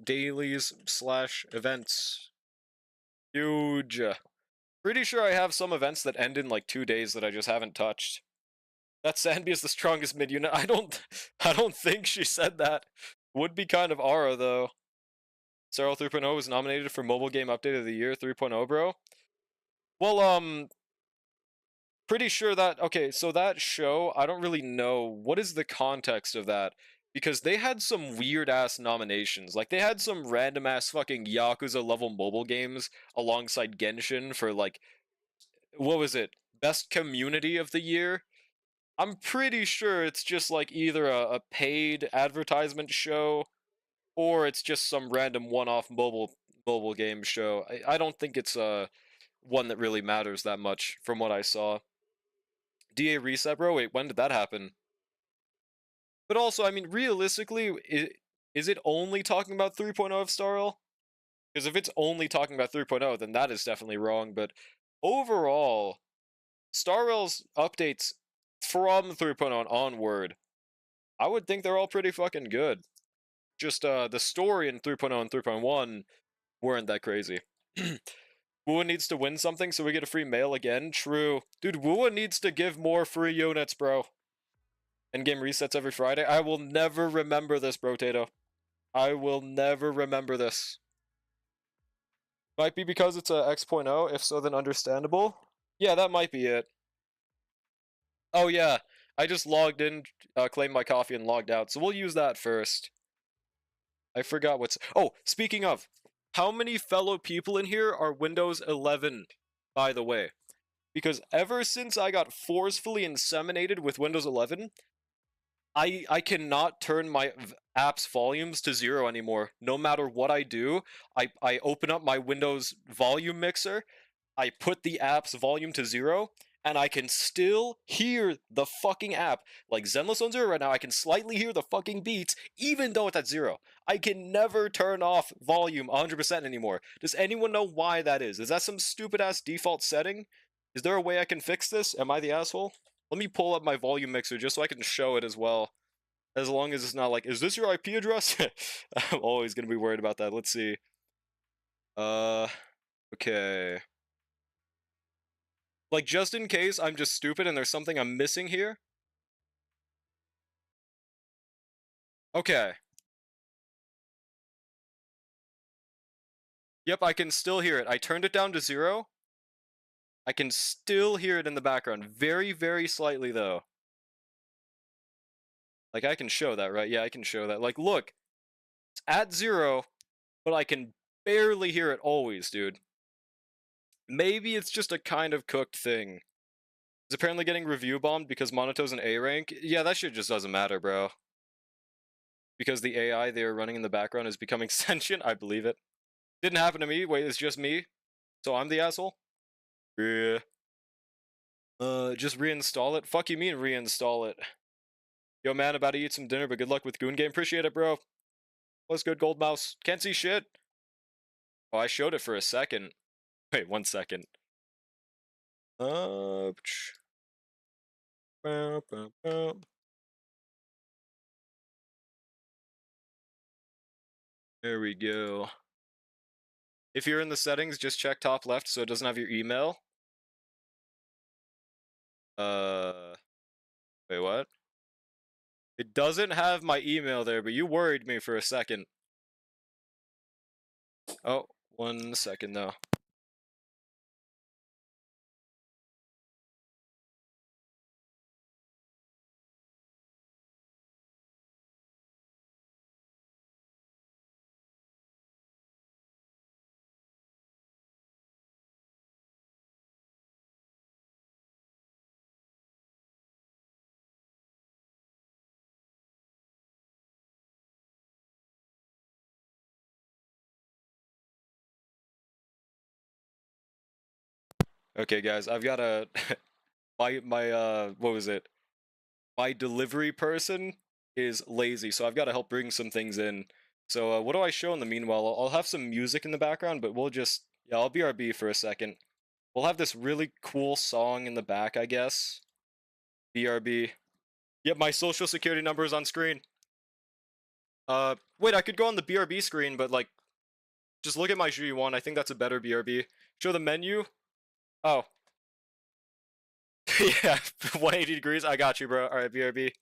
Speaker 1: dailies / events. Huge. Pretty sure I have some events that end in, like, 2 days that I just haven't touched. That Sanbi is the strongest mid-unit. I don't think she said that. Would be kind of aura, though. Serial 3.0 was nominated for Mobile Game Update of the Year 3.0, bro. Well, pretty sure that, okay, so that show, I don't really know, what is the context of that? Because they had some weird-ass nominations. Like, they had some random-ass fucking Yakuza-level mobile games alongside Genshin for, like, what was it? Best Community of the Year? I'm pretty sure it's just, like, either a paid advertisement show or it's just some random one-off mobile game show. I don't think it's one that really matters that much from what I saw. DA reset, bro. Wait, when did that happen? But also, I mean, realistically, is it only talking about 3.0 of Star Rail? Because if it's only talking about 3.0, then that is definitely wrong. But overall, Star Rail's updates from 3.0 onward, I would think they're all pretty fucking good. Just the story in 3.0 and 3.1 weren't that crazy. Wua needs to win something so we get a free mail again? True. Dude, Wua needs to give more free units, bro. Endgame resets every Friday? I will never remember this, bro, Tato. I will never remember this. Might be because it's a X.0. If so, then understandable. Yeah, that might be it. Oh, yeah. I just logged in, claimed my coffee, and logged out. So we'll use that first. I forgot what's. Oh, speaking of, how many fellow people in here are Windows 11, by the way? Because ever since I got forcefully inseminated with Windows 11, I cannot turn my app's volumes to 0 anymore. No matter what I do, I open up my Windows volume mixer, I put the app's volume to 0, and I can still hear the fucking app. Like Zenless on 0 right now, I can slightly hear the fucking beats, even though it's at 0. I can never turn off volume 100% anymore. Does anyone know why that is? Is that some stupid ass default setting? Is there a way I can fix this? Am I the asshole? Let me pull up my volume mixer just so I can show it as well. As long as it's not like, is this your IP address? I'm always gonna be worried about that. Let's see. Uh, okay. Like, just in case I'm just stupid and there's something I'm missing here. Okay. Yep, I can still hear it. I turned it down to 0. I can still hear it in the background. Very, very slightly, though. Like, I can show that, right? Yeah, I can show that. Like, look. It's at 0, but I can barely hear it always, dude. Maybe it's just a kind of cooked thing. It's apparently getting review bombed because Monoto's an A rank. Yeah, that shit just doesn't matter, bro. Because the AI they are running in the background is becoming sentient, I believe it. Didn't happen to me. Wait, it's just me? So I'm the asshole? Yeah. Just reinstall it? Fuck you mean reinstall it? Yo, man, about to eat some dinner, but good luck with Goon Game. Appreciate it, bro. What's good, Gold Mouse? Can't see shit. Oh, I showed it for a second. Wait, 1 second. Uh, there we go. If you're in the settings, just check top left so it doesn't have your email. Wait, what? It doesn't have my email there, but you worried me for a second. Oh, 1 second though. Okay, guys, I've got a my what was it? My delivery person is lazy, so I've got to help bring some things in. So what do I show in the meanwhile? I'll have some music in the background, but we'll just yeah, I'll BRB for a second. We'll have this really cool song in the back, I guess. BRB. Yep, my social security number is on screen. Wait, I could go on the BRB screen, but like, just look at my G1. I think that's a better BRB. Show the menu. Oh, yeah, 180 degrees. I got you, bro. All right, BRB.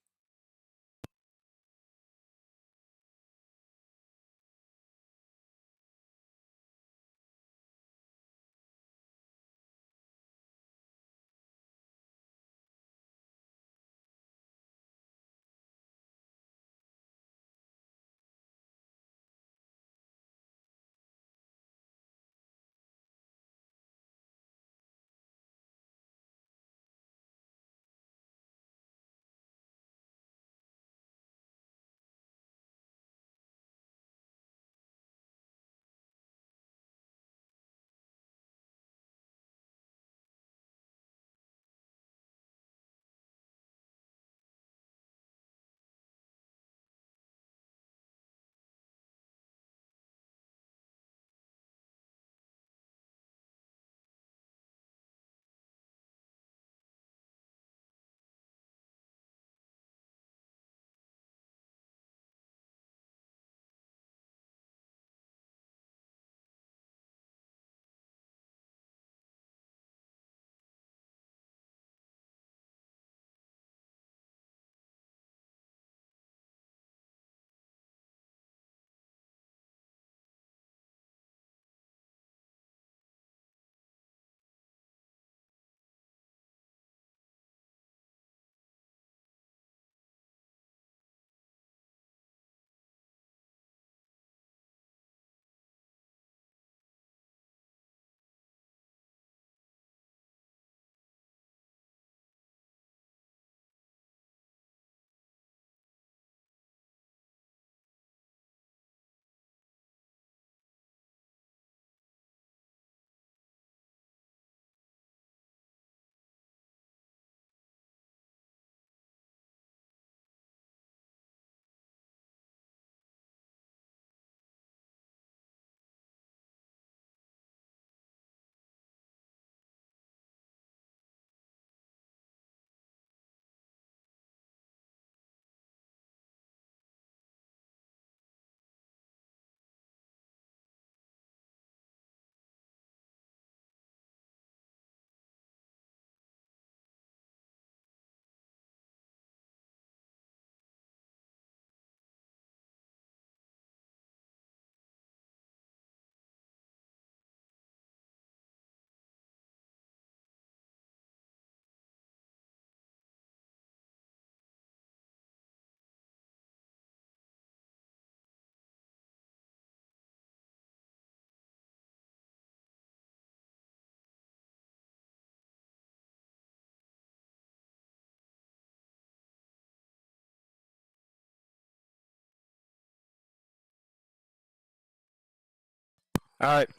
Speaker 1: Alright,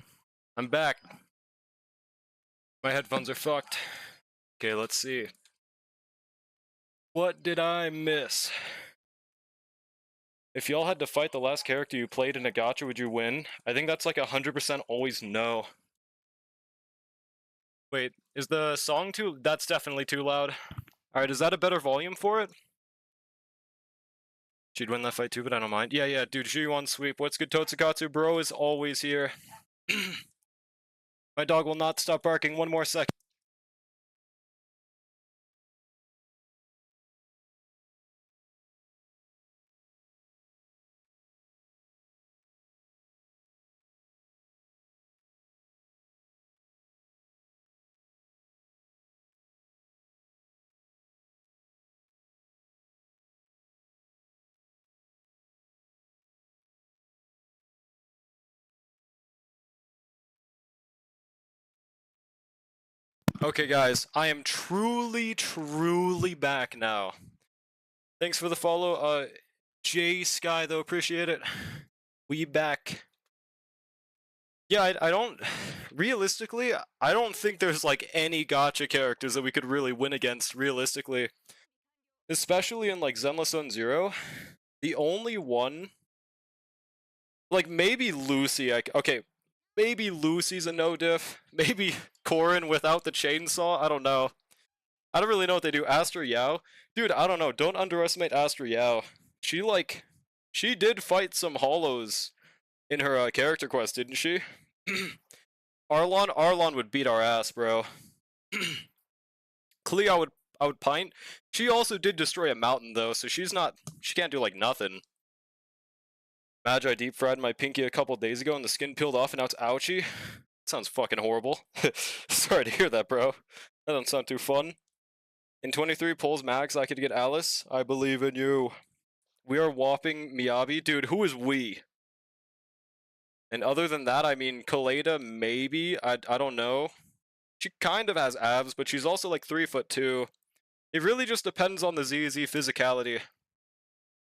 Speaker 1: I'm back. My headphones are fucked. Okay, let's see. What did I miss? If y'all had to fight the last character you played in a gacha, would you win? I think that's like 100% always no. Wait, is the song too... That's definitely too loud. Alright, is that a better volume for it? She'd win that fight too, but I don't mind. Yeah, dude, Shu-Yuan sweep. What's good, Totsukatsu? Bro is always here. My dog will not stop barking one more second. Okay, guys, I am truly back now. Thanks for the follow, J Sky, though, appreciate it. We back. Yeah, I don't... Realistically, I don't think there's, like, any gacha characters that we could really win against, realistically. Especially in, like, Zenless Zone Zero. The only one... Like, maybe Lucy, okay, maybe Lucy's a no-diff. Maybe Corrin without the chainsaw, I don't know. I don't really know what they do. Aster Yao? Dude, I don't know, don't underestimate Aster Yao. She did fight some hollows in her character quest, didn't she? Arlon would beat our ass, bro. Clea, I would pint. She also did destroy a mountain, though, so she can't do, like, nothing. Magi deep fried my pinky a couple days ago and the skin peeled off and now it's ouchy. Sounds fucking horrible. Sorry to hear that, bro. That doesn't sound too fun. In 23 polls max, I could get Alice. I believe in you. We are whopping Miyabi. Dude, who is we? And other than that, I mean, Kaleda, maybe. I don't know. She kind of has abs, but she's also like 3'2". It really just depends on the ZZ physicality.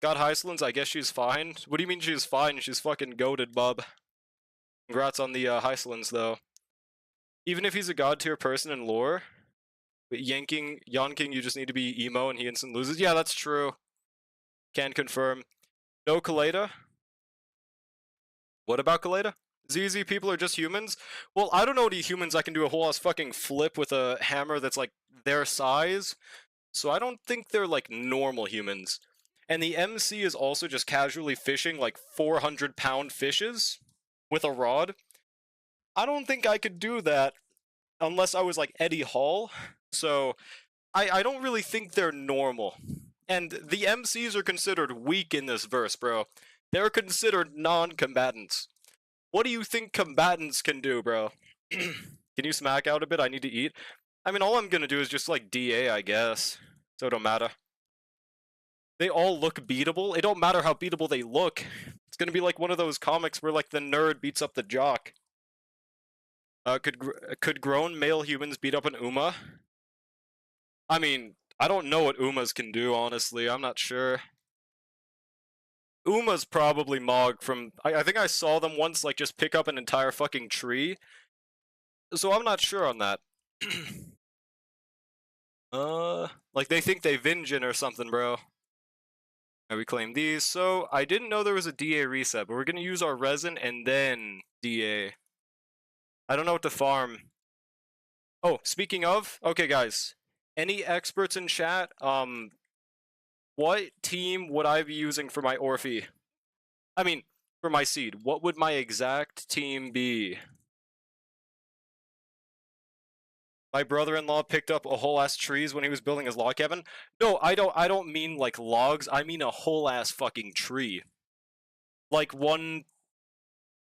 Speaker 1: God Heislands, I guess she's fine. What do you mean she's fine? She's fucking goated, bub. Congrats on the Heislands, though. Even if he's a god tier person in lore, but Yanking, you just need to be emo and he instant loses. Yeah, that's true. Can confirm. No Kaleda? What about Kaleda? ZZ people are just humans? Well, I don't know any humans that can do a whole ass fucking flip with a hammer that's like their size. So I don't think they're like normal humans. And the MC is also just casually fishing like 400-pound fishes with a rod. I don't think I could do that unless I was like Eddie Hall. So I don't really think they're normal. And the MCs are considered weak in this verse, bro. They're considered non-combatants. What do you think combatants can do, bro? Can you smack out a bit? I need to eat. I mean, all I'm gonna do is just like DA, I guess. So it don't matter. They all look beatable. It don't matter how beatable they look. It's gonna be like one of those comics where like the nerd beats up the jock. Could grown male humans beat up an Uma? I mean, I don't know what Umas can do, honestly. I'm not sure. Uma's probably Mog from... I think I saw them once, like, just pick up an entire fucking tree. So I'm not sure on that. Like, they think they Vinjin or something, bro. I reclaim these. So, I didn't know there was a DA reset, but we're gonna use our resin and then DA. I don't know what to farm. Oh, speaking of... Okay, guys. Any experts in chat? What team would I be using for my Orphe? I mean, for my seed. What would my exact team be? My brother-in-law picked up a whole ass trees when he was building his log cabin. No, I don't mean like logs. I mean a whole ass fucking tree. Like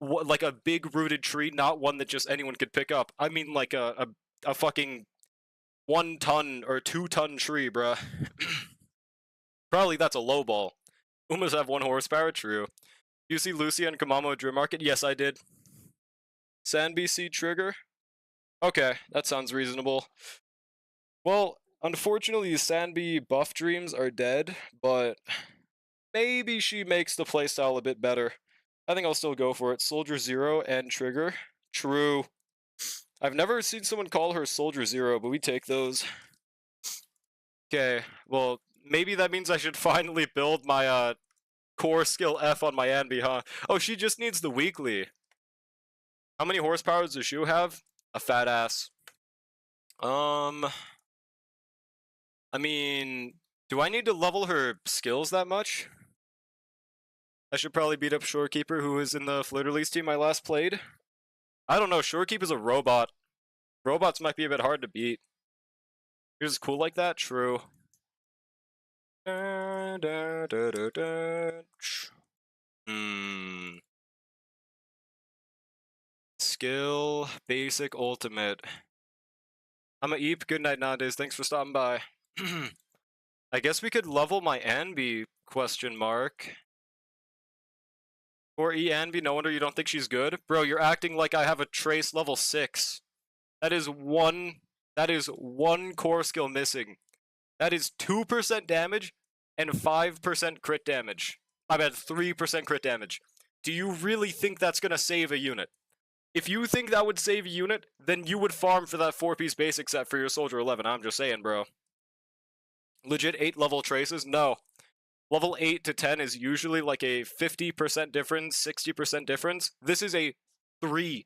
Speaker 1: like a big rooted tree, not one that just anyone could pick up. I mean like a fucking 1 ton or 2 ton tree, bruh. Probably that's a low ball. Umas have 1 horsepower, true. You see Lucy and Kamamo Dream Market? Yes, I did. San BC trigger? Okay, that sounds reasonable. Well, unfortunately, Sanbi buff dreams are dead, but maybe she makes the playstyle a bit better. I think I'll still go for it. Soldier Zero and Trigger. True. I've never seen someone call her Soldier Zero, but we take those. Okay, well, maybe that means I should finally build my core skill F on my Anby, huh? Oh, she just needs the weekly. How many horsepower does Shu have? A fat ass. I mean, do I need to level her skills that much? I should probably beat up Shorekeeper, who was in the Flirt Release team I last played. I don't know, Shorekeeper's a robot. Robots might be a bit hard to beat. He was cool like that? True. Skill, basic, ultimate. I'm a Eep. Good night nowadays. Thanks for stopping by. I guess we could level my Anby, question mark. Or Anby, no wonder you don't think she's good. Bro, you're acting like I have a Trace level 6. That is one core skill missing. That is 2% damage and 5% crit damage. I bet 3% crit damage. Do you really think that's gonna save a unit? If you think that would save a unit, then you would farm for that 4-piece basic set for your Soldier 11. I'm just saying, bro. Legit 8 level traces? No. Level 8 to 10 is usually like a 50% difference, 60% difference. This is a 3%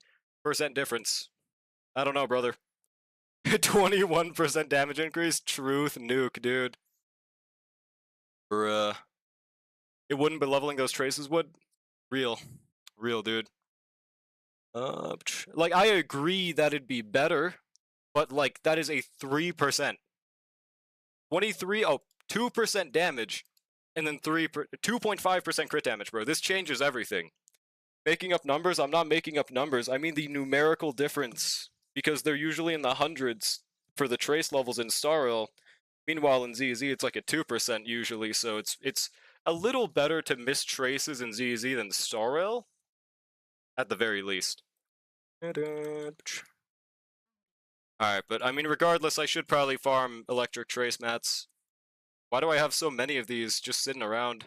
Speaker 1: difference. I don't know, brother. 21% damage increase? Truth nuke, dude. Bruh. It wouldn't, but leveling those traces would? Real. Real, dude. Like, I agree that it'd be better, but, like, that is a 3%. 23, 2% damage, and then 2.5% crit damage, bro. This changes everything. Making up numbers? I'm not making up numbers. I mean the numerical difference, because they're usually in the hundreds for the trace levels in Star Rail. Meanwhile, in ZZ, it's like a 2% usually, so it's a little better to miss traces in ZZ than Star Rail, at the very least. Alright, but I mean, regardless, I should probably farm electric trace mats. Why do I have so many of these just sitting around?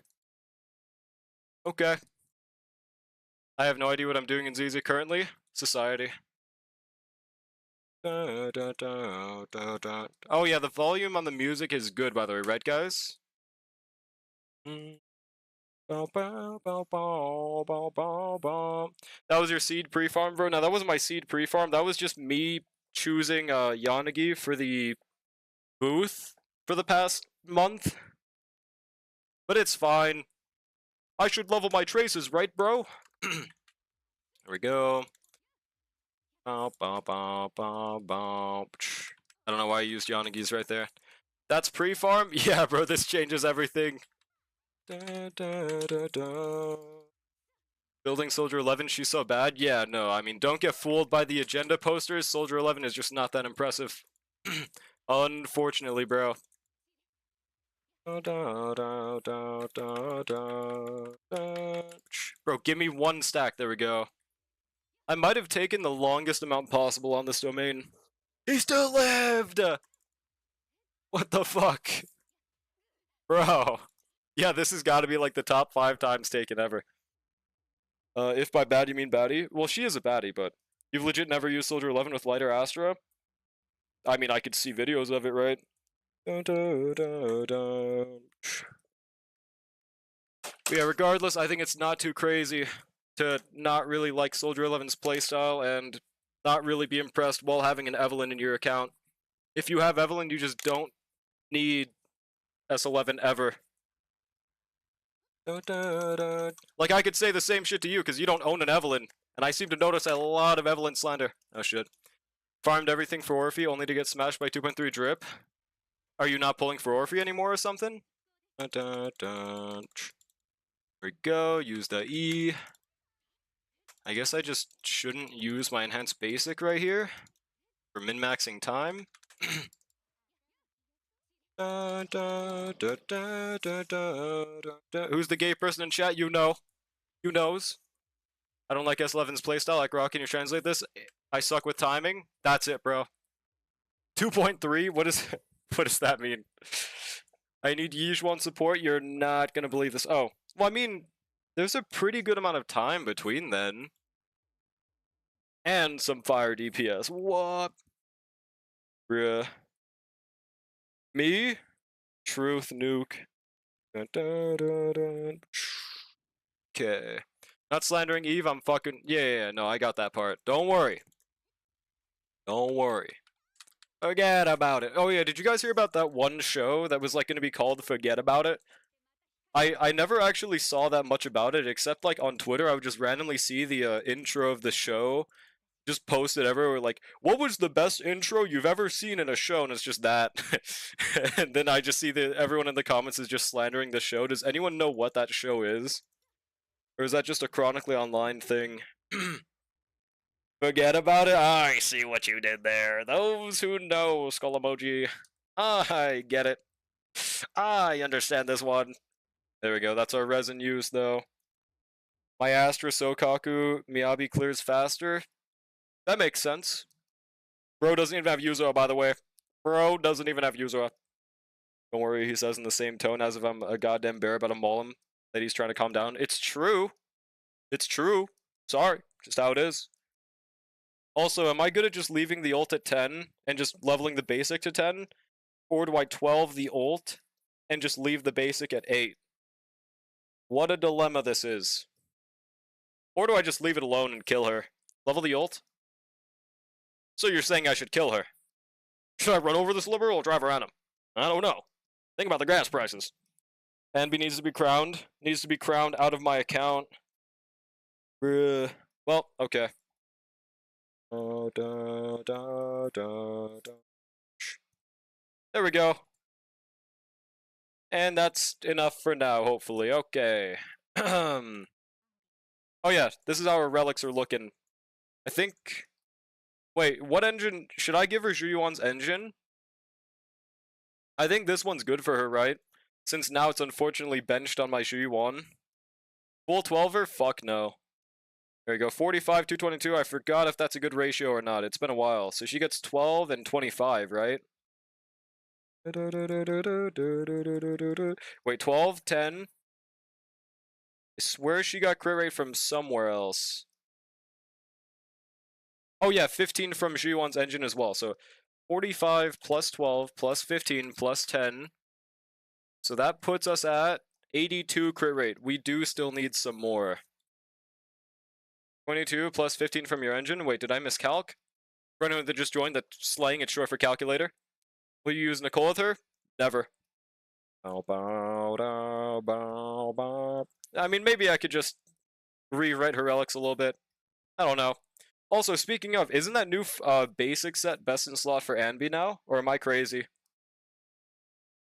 Speaker 1: Okay. I have no idea what I'm doing in ZZ currently. Society. Oh yeah, the volume on the music is good, by the way, right, guys? That was your seed pre-farm, bro? No, that wasn't my seed pre-farm. That was just me choosing Yanagi for the booth for the past month. But it's fine. I should level my traces, right, bro? There we go. I don't know why I used Yanagi's right there. That's pre-farm? Yeah, bro, this changes everything. Building Soldier 11, she's so bad? Yeah, no, I mean, don't get fooled by the agenda posters. Soldier 11 is just not that impressive. Unfortunately, bro. Bro, give me one stack. There we go. I might have taken the longest amount possible on this domain. He still lived! What the fuck? Bro. Yeah, this has got to be like the top 5 times taken ever. If by bad you mean baddie? Well, she is a baddie, but you've legit never used Soldier 11 with Lighter Astra? I mean, I could see videos of it, right? Yeah, regardless, I think it's not too crazy to not really like Soldier 11's playstyle and not really be impressed while having an Evelyn in your account. If you have Evelyn, you just don't need S11 ever. Like, I could say the same shit to you, because you don't own an Evelyn, and I seem to notice a lot of Evelyn slander. Oh shit. Farmed everything for Orphe, only to get smashed by 2.3 drip. Are you not pulling for Orphe anymore or something? There we go, use the E. I guess I just shouldn't use my enhanced basic right here for min-maxing time. Who's the gay person in chat? You know. Who knows? I don't like S11's playstyle. Like, Rock, can you translate this? I suck with timing. That's it, bro. 2.3? What does that mean? I need Yijuan support. You're not gonna believe this. Oh. Well, I mean, There's a pretty good amount of time between then. And some fire DPS. What? Bruh. Me? Truth nuke. Dun, dun, dun, dun. Okay. Not slandering Eve, I'm fucking... Yeah, no, I got that part. Don't worry. Don't worry. Forget about it. Oh yeah, did you guys hear about that one show that was like going to be called Forget About It? I never actually saw that much about it, except like on Twitter, I would just randomly see the intro of the show just posted everywhere, like, what was the best intro you've ever seen in a show? And it's just that. And then I just see that everyone in the comments is just slandering the show. Does anyone know what that show is? Or is that just a chronically online thing? Forget about it? I see what you did there. Those who know, skull emoji. I get it. I understand this one. There we go, that's our resin use, though. My Astra Sokaku Miyabi clears faster. That makes sense. Bro doesn't even have Yuzuru, by the way. Bro doesn't even have Yuzuru. Don't worry, he says in the same tone as if I'm a goddamn bear about to maul him, that he's trying to calm down. It's true. It's true. Sorry. Just how it is. Also, am I good at just leaving the ult at 10 and just leveling the basic to 10? Or do I 12 the ult and just leave the basic at 8? What a dilemma this is. Or do I just leave it alone and kill her? Level the ult? So you're saying I should kill her? Should I run over this liberal or drive around him? I don't know. Think about the gas prices. Anby needs to be crowned. Needs to be crowned out of my account. Bruh. Well, okay. There we go. And that's enough for now, hopefully. Okay. Oh yeah, this is how our relics are looking. I think... Wait, what engine? Should I give her Zhuyuan's engine? I think this one's good for her, right? Since now it's unfortunately benched on my Zhuyuan. Full 12er? Fuck no. There we go, 45, 222. I forgot if that's a good ratio or not. It's been a while. So she gets 12 and 25, right? Wait, 12, 10. I swear she got crit rate from somewhere else. Oh yeah, 15 from Zhuyuan's engine as well. So 45 plus 12 plus 15 plus 10. So that puts us at 82 crit rate. We do still need some more. 22 plus 15 from your engine. Wait, did I miscalc? For anyone that just joined, that's slang, it's short for calculator. Will you use Nicole with her? Never. I mean, maybe I could just rewrite her relics a little bit. I don't know. Also, speaking of, isn't that new basic set best in slot for Anby now? Or am I crazy?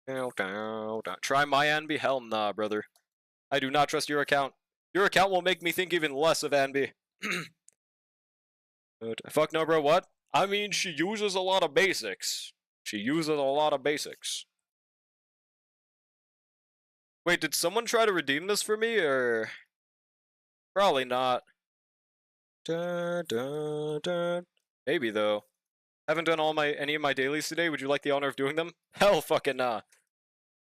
Speaker 1: Try my Anby? Hell nah, brother. I do not trust your account. Your account will make me think even less of Anby. Fuck no, bro, what? I mean, she uses a lot of basics. She uses a lot of basics. Wait, did someone try to redeem this for me, or... Probably not. Maybe, though. Haven't done any of my dailies today. Would you like the honor of doing them? Hell fucking nah.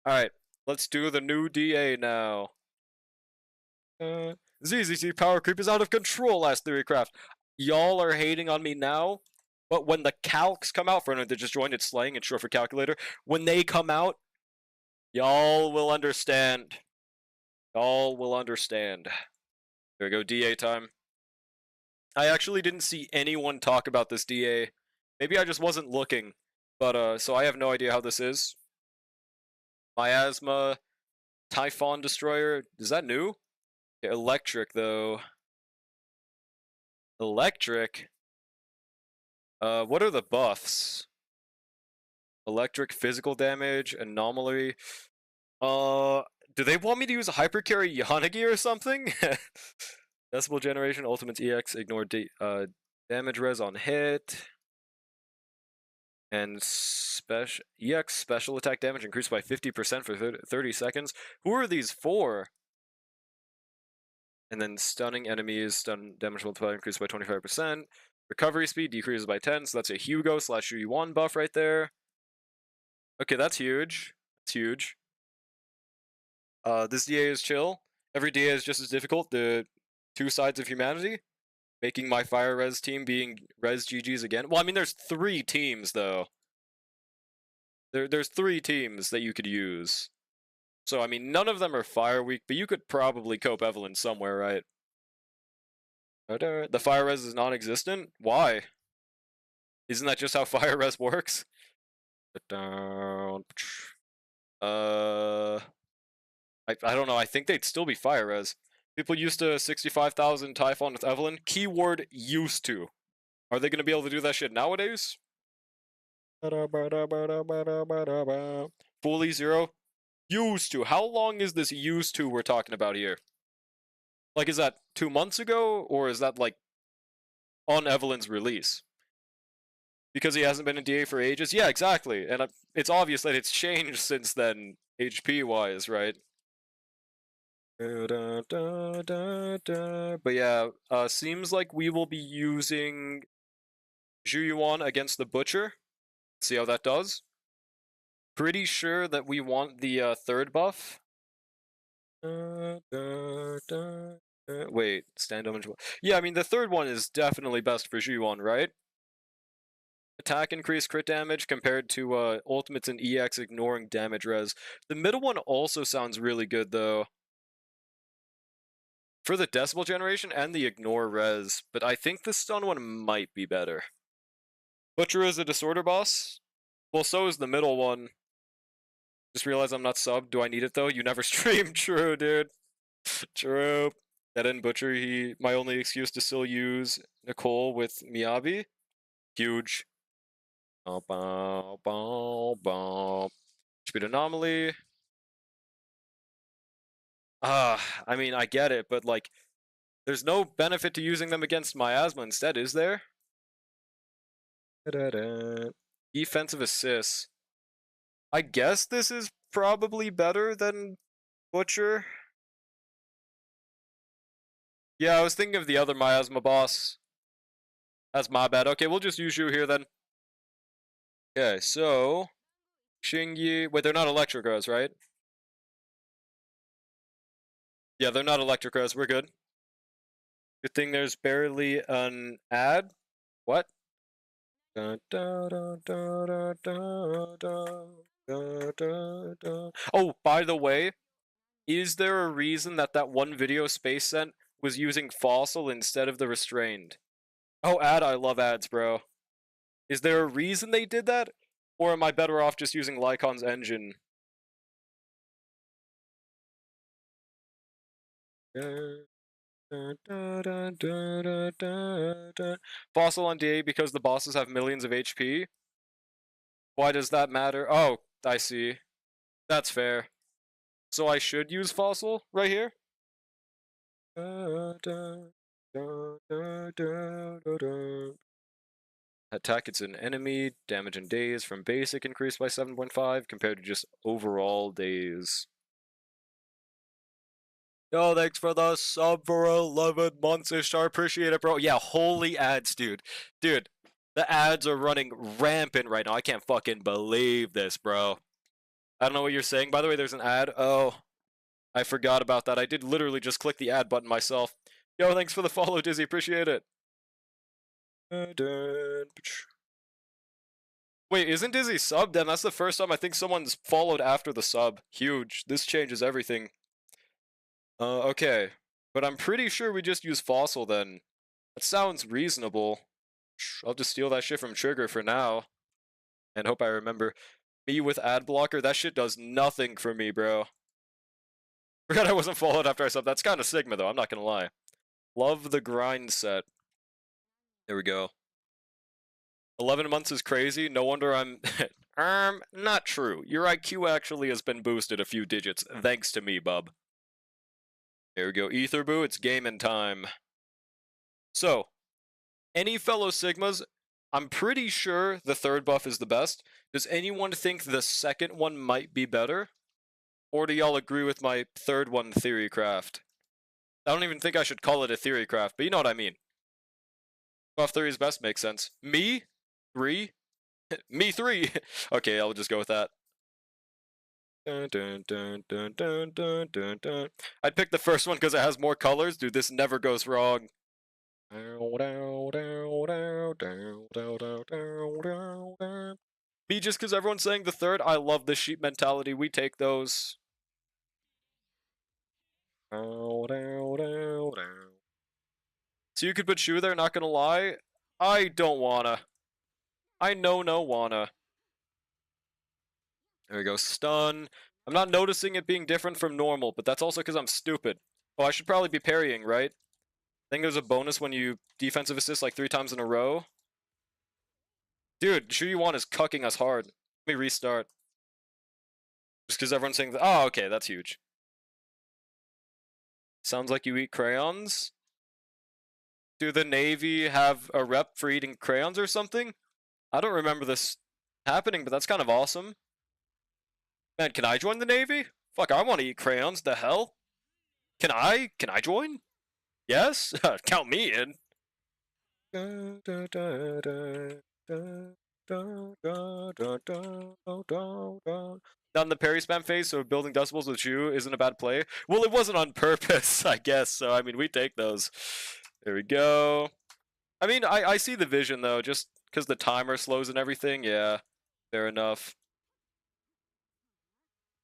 Speaker 1: Alright, let's do the new DA now. ZZC power creep is out of control, last theorycraft. Y'all are hating on me now, but when the calcs come out, for anyone that just joined, it's slang, it's short for calculator. When they come out, y'all will understand. Y'all will understand. There we go, DA time. I actually didn't see anyone talk about this DA. Maybe I just wasn't looking, but so I have no idea how this is. Miasma, Typhon Destroyer, is that new? Okay, electric, though. Electric? What are the buffs? Electric, physical damage, anomaly. Do they want me to use a hypercarry Yanagi or something? Decibel generation, ultimate EX, ignore damage res on hit. And EX special attack damage increased by 50% for 30 seconds. Who are these for? And then stunning enemies, stun damage multiplier increased by 25%. Recovery speed decreases by 10, so that's a Hugo / Shuyi-1 buff right there. Okay, that's huge. That's huge. This DA is chill. Every DA is just as difficult. The two sides of humanity, making my fire res team being res GGs again. Well, I mean, there's 3 teams though. There's 3 teams that you could use. So I mean, none of them are fire weak, but you could probably cope Evelyn somewhere, right? The fire res is non-existent. Why? Isn't that just how fire res works? I don't know. I think they'd still be fire res. People used to 65,000 Typhon with Evelyn. Keyword used to. Are they gonna be able to do that shit nowadays? Fully zero. Used to. How long is this used to we're talking about here? Like, is that 2 months ago, or is that like on Evelyn's release? Because he hasn't been in DA for ages? Yeah, exactly. And it's obvious that it's changed since then, HP-wise, right? But yeah, seems like we will be using Zhu Yuan against the Butcher. See how that does. Pretty sure that we want the third buff. Wait, stand damage. Yeah, I mean, the third one is definitely best for Zhu Yuan, right? Attack increase crit damage compared to ultimates and EX ignoring damage res. The middle one also sounds really good though. For the decibel generation and the ignore res, but I think the stun one might be better. Butcher is a disorder boss. Well, so is the middle one. Just realized I'm not subbed. Do I need it though? You never stream. True, dude. True. That in Butcher, my only excuse to still use Nicole with Miyabi. Huge. Speed anomaly. I mean, I get it, but like, there's no benefit to using them against Miasma instead, is there? Defensive assists. I guess this is probably better than Butcher. Yeah, I was thinking of the other Miasma boss. That's my bad. Okay, we'll just use you here then. Okay, so Xingyi. Wait, they're not electric res, right? Yeah, they're not electric res. We're good. Good thing there's barely an ad. What? Oh, by the way, is there a reason that one video Space sent was using Fossil instead of the Restrained? Oh, I love ads, bro. Is there a reason they did that? Or am I better off just using Lycon's engine? Fossil on DA because the bosses have millions of HP? Why does that matter? Oh, I see. That's fair. So I should use Fossil right here? Attack it's an enemy, damage in days from basic increased by 7.5 compared to just overall days. Yo, thanks for the sub for 11 months, Ishtar. Appreciate it, bro. Yeah, holy ads, dude. Dude, the ads are running rampant right now. I can't fucking believe this, bro. I don't know what you're saying. By the way, there's an ad. Oh, I forgot about that. I did literally just click the ad button myself. Yo, thanks for the follow, Dizzy. Appreciate it. Wait, isn't Dizzy subbed? Then that's the first time I think someone's followed after the sub. Huge. This changes everything. Okay. But I'm pretty sure we just use Fossil then. That sounds reasonable. I'll just steal that shit from Trigger for now. And hope I remember. Me with ad blocker, that shit does nothing for me, bro. Forgot I wasn't followed after I subbed. That's kind of Sigma, though, I'm not gonna lie. Love the grind set. There we go. 11 months is crazy. No wonder I'm... not true. Your IQ actually has been boosted a few digits, thanks to me, bub. There we go. Etherboo, it's gaming time. So, any fellow Sigmas, I'm pretty sure the third buff is the best. Does anyone think the second one might be better? Or do y'all agree with my third one, Theory Craft? I don't even think I should call it a Theory Craft, but you know what I mean. Buff 3 is best, makes sense. Me? 3? Me 3? Okay, I'll just go with that. Dun, dun, dun, dun, dun, dun, dun, dun. I'd pick the first one because it has more colors. Dude, this never goes wrong. Me, just because everyone's saying the third, I love the sheep mentality. We take those. So you could put Shu there, not gonna lie. I don't wanna. I no wanna. There we go, stun. I'm not noticing it being different from normal, but that's also because I'm stupid. Oh, I should probably be parrying, right? I think there's a bonus when you defensive assist like 3 times in a row. Dude, Shu Yuan is cucking us hard. Let me restart. Just because everyone's saying that. Oh, okay, that's huge. Sounds like you eat crayons. Do the Navy have a rep for eating crayons or something? I don't remember this happening, but that's kind of awesome. Man, can I join the Navy? Fuck, I want to eat crayons. The hell? Can I? Can I join? Yes? Count me in. Not in the parry spam phase, so building decibels with Shu isn't a bad play. Well, it wasn't on purpose, I guess, so I mean, we take those. There we go. I mean, I see the vision, though, just because the timer slows and everything. Yeah, fair enough.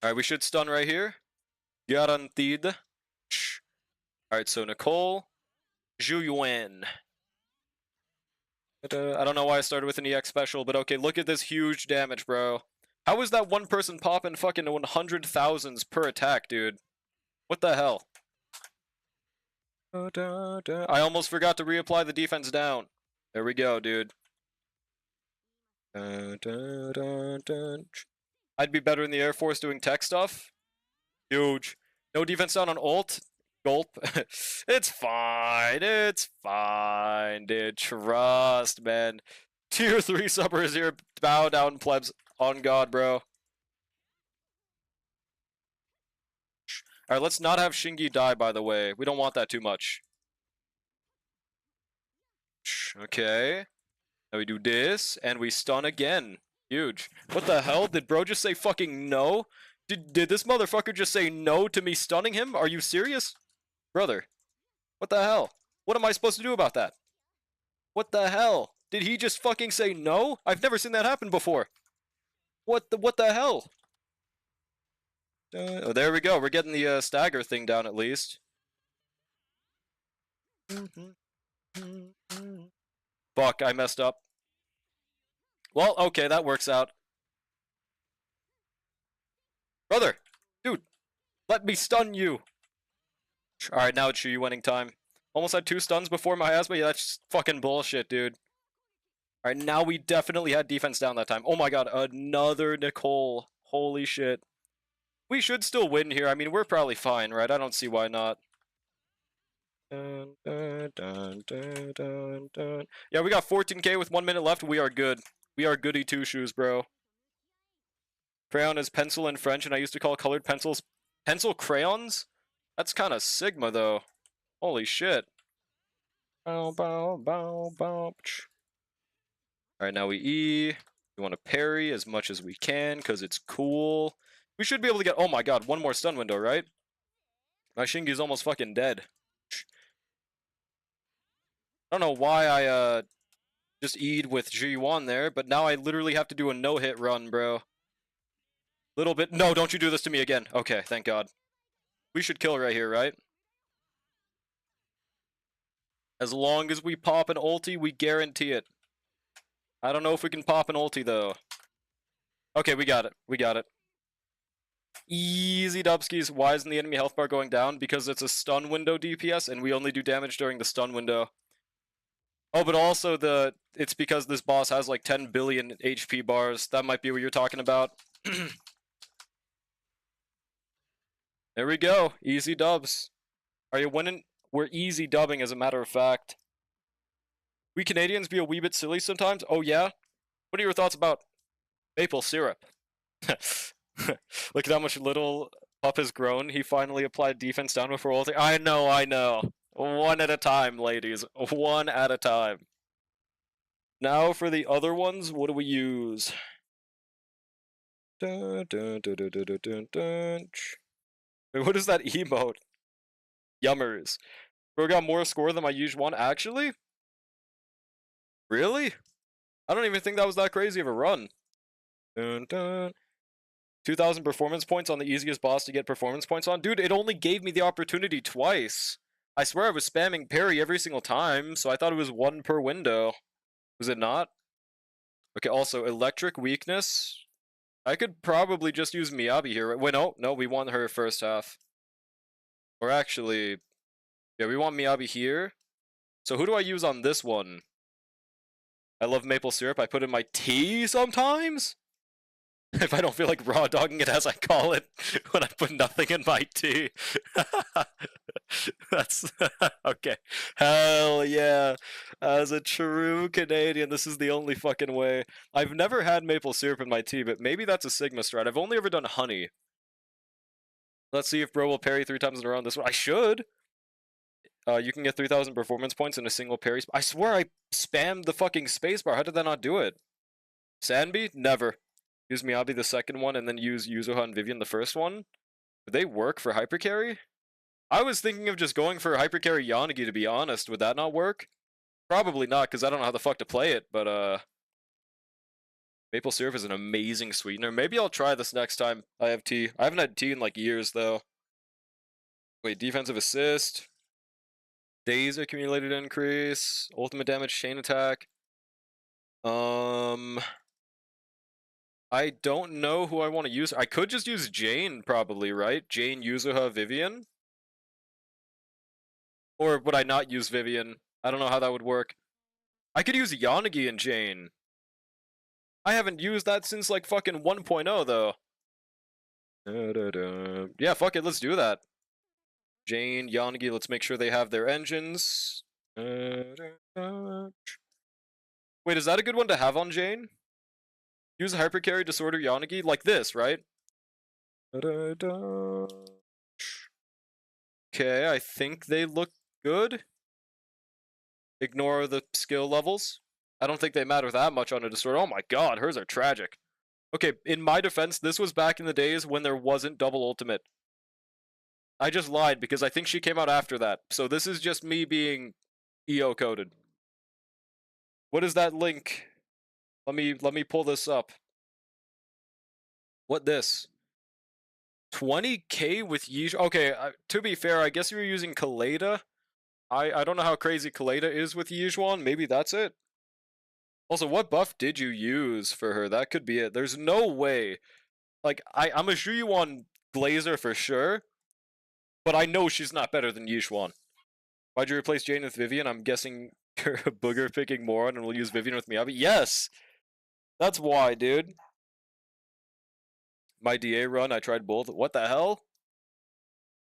Speaker 1: Alright, we should stun right here. Guaranteed. Alright, so Nicole. Zhu Yuan. I don't know why I started with an EX special, but okay, look at this huge damage, bro. How is that one person popping fucking 100,000s per attack, dude? What the hell? I almost forgot to reapply the defense down. There we go, dude. I'd be better in the Air Force doing tech stuff. Huge. No defense down on ult. Gulp. It's fine. It's fine, dude. Trust, man. Tier 3 subbers here. Bow down, plebs. On God, bro. Alright, let's not have Shingi die, by the way. We don't want that too much. Okay. Now we do this, and we stun again. Huge. What the hell? Did bro just say fucking no? Did this motherfucker just say no to me stunning him? Are you serious? Brother. What the hell? What am I supposed to do about that? What the hell? Did he just fucking say no? I've never seen that happen before. What the hell? Oh, there we go. We're getting the stagger thing down at least. Fuck, I messed up. Well, okay, that works out. Brother! Dude! Let me stun you! Alright, now it's Shu winning time. Almost had 2 stuns before my Miasma. Yeah, that's fucking bullshit, dude. Alright, now we definitely had defense down that time. Oh my god, another Nicole. Holy shit. We should still win here. I mean, we're probably fine, right? I don't see why not. Dun, dun, dun, dun, dun, dun. Yeah, we got 14k with 1 minute left. We are good. We are goody two-shoes, bro. Crayon is pencil in French, and I used to call colored pencils pencil crayons? That's kind of Sigma, though. Holy shit. Bow, bow, bow, bow. Alright, now we E. We want to parry as much as we can, because it's cool. We should be able to get... Oh my god, 1 more stun window, right? My Shingi's almost fucking dead. I don't know why I, just E'd with G1 there, but now I literally have to do a no-hit run, bro. Little bit... No, don't you do this to me again. Okay, thank god. We should kill right here, right? As long as we pop an ulti, we guarantee it. I don't know if we can pop an ulti, though. Okay, we got it. We got it. Easy dubskis. Why isn't the enemy health bar going down? Because it's a stun window DPS, and we only do damage during the stun window. Oh, but also it's because this boss has like 10 billion HP bars. That might be what you're talking about. There we go. Easy dubs. Are you winning? We're easy dubbing, as a matter of fact. We Canadians be a wee bit silly sometimes. Oh, yeah? What are your thoughts about maple syrup? Look at how much little Pup has grown. He finally applied defense down before ulting. I know, I know. 1 at a time, ladies. 1 at a time. Now for the other ones, what do we use? Dun, dun, dun, dun, dun, dun, dun, dun. Wait, what is that emote? Yummers. Bro got more score than my usual one. Actually? Really? I don't even think that was that crazy of a run. Dun, dun. 2,000 performance points on the easiest boss to get performance points on. Dude, it only gave me the opportunity twice. I swear I was spamming parry every single time, so I thought it was one per window. Was it not? Okay, also, electric weakness. I could probably just use Miyabi here. Wait, no, we want her first half. Or actually, yeah, we want Miyabi here. So who do I use on this one? I love maple syrup. I put in my tea sometimes? If I don't feel like raw dogging it as I call it, when I put nothing in my tea. That's okay. Hell yeah. As a true Canadian, this is the only fucking way. I've never had maple syrup in my tea, but maybe that's a Sigma strat. I've only ever done honey. Let's see if bro will parry 3 times in a row on this one. I should. You can get 3,000 performance points in a single parry. I swear I spammed the fucking spacebar. How did that not do it? Sanbi? Never. Use Miyabi the second one, and then use Yuzuha and Vivian the first one. Would they work for hypercarry? I was thinking of just going for hypercarry Yanagi, to be honest. Would that not work? Probably not, because I don't know how the fuck to play it, but maple syrup is an amazing sweetener. Maybe I'll try this next time I have tea. I haven't had tea in like years, though. Wait, defensive assist. Days accumulated increase. Ultimate damage, chain attack. I don't know who I want to use. I could just use Jane, probably, right? Jane, Yuzuha, Vivian? Or would I not use Vivian? I don't know how that would work. I could use Yanagi and Jane. I haven't used that since, like, fucking 1.0, though. Yeah, fuck it, let's do that. Jane, Yanagi, let's make sure they have their engines. Wait, is that a good one to have on Jane? Use Hypercarry Disorder Yanagi? Like this, right? Okay, I think they look good. Ignore the skill levels. I don't think they matter that much on a Disorder. Oh my god, hers are tragic. Okay, in my defense, this was back in the days when there wasn't double ultimate. I just lied because I think she came out after that. So this is just me being EO coded. What is that link? Let me pull this up. What this? 20k with Yish. Okay, to be fair, I guess you were using Kaleda. I don't know how crazy Kaleda is with Yijuan. Maybe that's it. Also, what buff did you use for her? That could be it. There's no way. Like, I'm a Zhuyuan Glazer for sure, but I know she's not better than Yijuan. Why'd you replace Jane with Vivian? I'm guessing you're a booger picking moron and we'll use Vivian with Miyabi. Yes! That's why, dude. My DA run, I tried both. What the hell?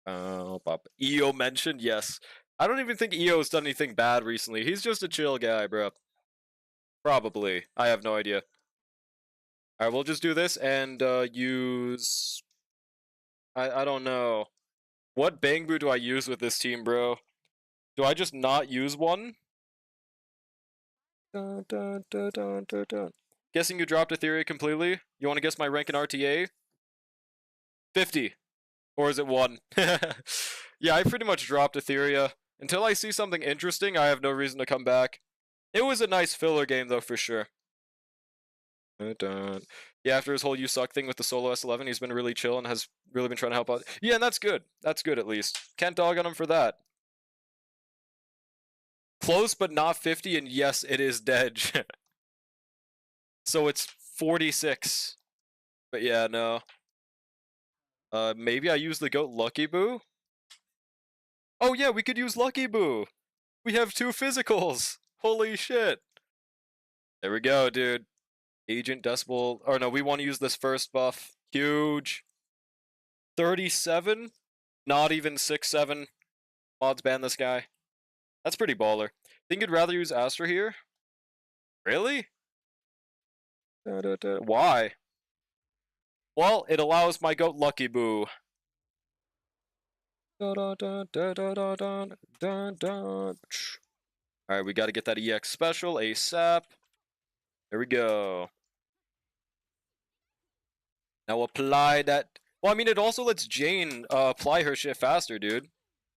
Speaker 1: EO mentioned? Yes. I don't even think EO's done anything bad recently. He's just a chill guy, bro. Probably. I have no idea. Alright, we'll just do this and use... I don't know. What Bangbu do I use with this team, bro? Do I just not use one? Dun, dun, dun, dun, dun, dun. Guessing you dropped Etheria completely? You want to guess my rank in RTA? 50. Or is it 1? Yeah, I pretty much dropped Etheria. Until I see something interesting, I have no reason to come back. It was a nice filler game, though, for sure. Yeah, after his whole "you suck" thing with the solo S11, he's been really chill and has really been trying to help out. Yeah, and that's good. That's good, at least. Can't dog on him for that. Close, but not 50, and yes, it is Dedge. So it's 46. But yeah, no. Maybe I use the goat Lucky Boo? Oh yeah, we could use Lucky Boo! We have 2 physicals! Holy shit! There we go, dude. Agent Decibel. Or no, we want to use this first buff. Huge. 37? Not even 6-7. Mods ban this guy. That's pretty baller. Think you'd rather use Astra here? Really? Why? Well, it allows my goat Lucky Boo. Alright, we gotta get that EX special ASAP. There we go. Now apply that. Well, I mean, it also lets Jane apply her shit faster, dude.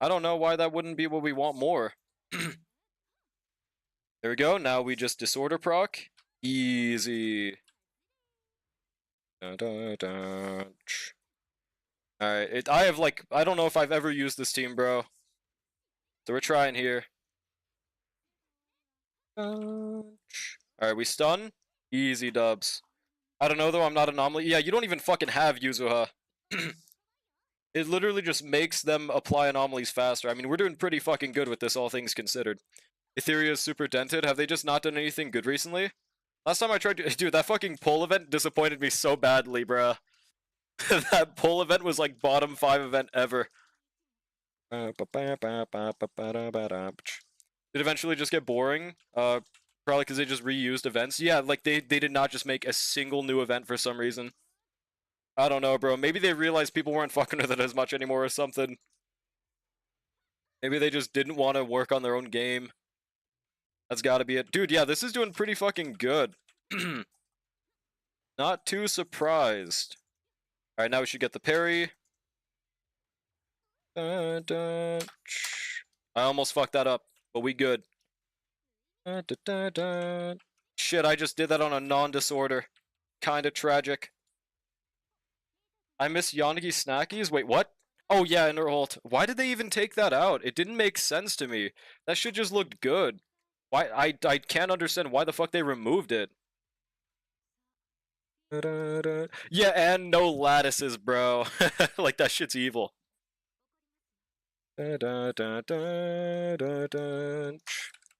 Speaker 1: I don't know why that wouldn't be what we want more. There we go. Now we just disorder proc. Easy. Dun, dun, dun. Alright, I have like, I don't know if I've ever used this team, bro. So we're trying here. Alright, we stun. Easy dubs. I don't know though, I'm not anomaly. Yeah, you don't even fucking have Yuzuha. It literally just makes them apply anomalies faster. I mean, we're doing pretty fucking good with this, all things considered. Etheria is super dented. Have they just not done anything good recently? Last time I tried to... Dude, that fucking poll event disappointed me so badly, bruh. That poll event was like bottom 5 event ever. Did eventually just get boring? Probably because they just reused events. Yeah, like they did not just make a single new event for some reason. I don't know, bro. Maybe they realized people weren't fucking with it as much anymore or something. Maybe they just didn't want to work on their own game. That's gotta be it. Dude, yeah, this is doing pretty fucking good. Not too surprised. Alright, now we should get the parry. Dun, dun. I almost fucked that up, but we good. Dun, dun, dun. Shit, I just did that on a non-disorder. Kinda tragic. I miss Yanagi Snackies? Wait, what? Oh yeah, Interholt. Why did they even take that out? It didn't make sense to me. That shit just looked good. Why? I can't understand why the fuck they removed it. Yeah, and no lattices, bro. Like, that shit's evil.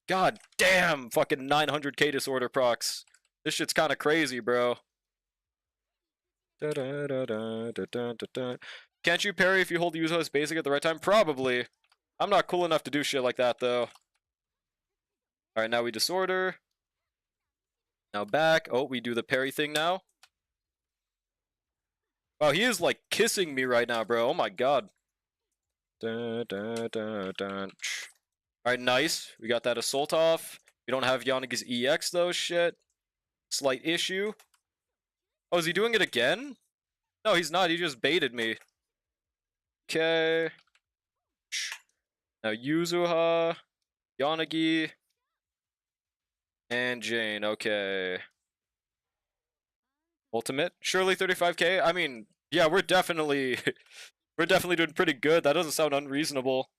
Speaker 1: God damn! Fucking 900k disorder procs. This shit's kinda crazy, bro. Can't you parry if you hold Yuzo's basic at the right time? Probably. I'm not cool enough to do shit like that, though. Alright, now we disorder. Now back. Oh, we do the parry thing now. Wow, he is like kissing me right now, bro. Oh my god. Alright, nice. We got that assault off. We don't have Yanagi's EX though, shit. Slight issue. Oh, is he doing it again? No, he's not. He just baited me. Okay. Now Yuzuha, Yanagi, and Jane. Okay. Ultimate? Surely 35k? I mean, yeah, we're definitely doing pretty good. That doesn't sound unreasonable.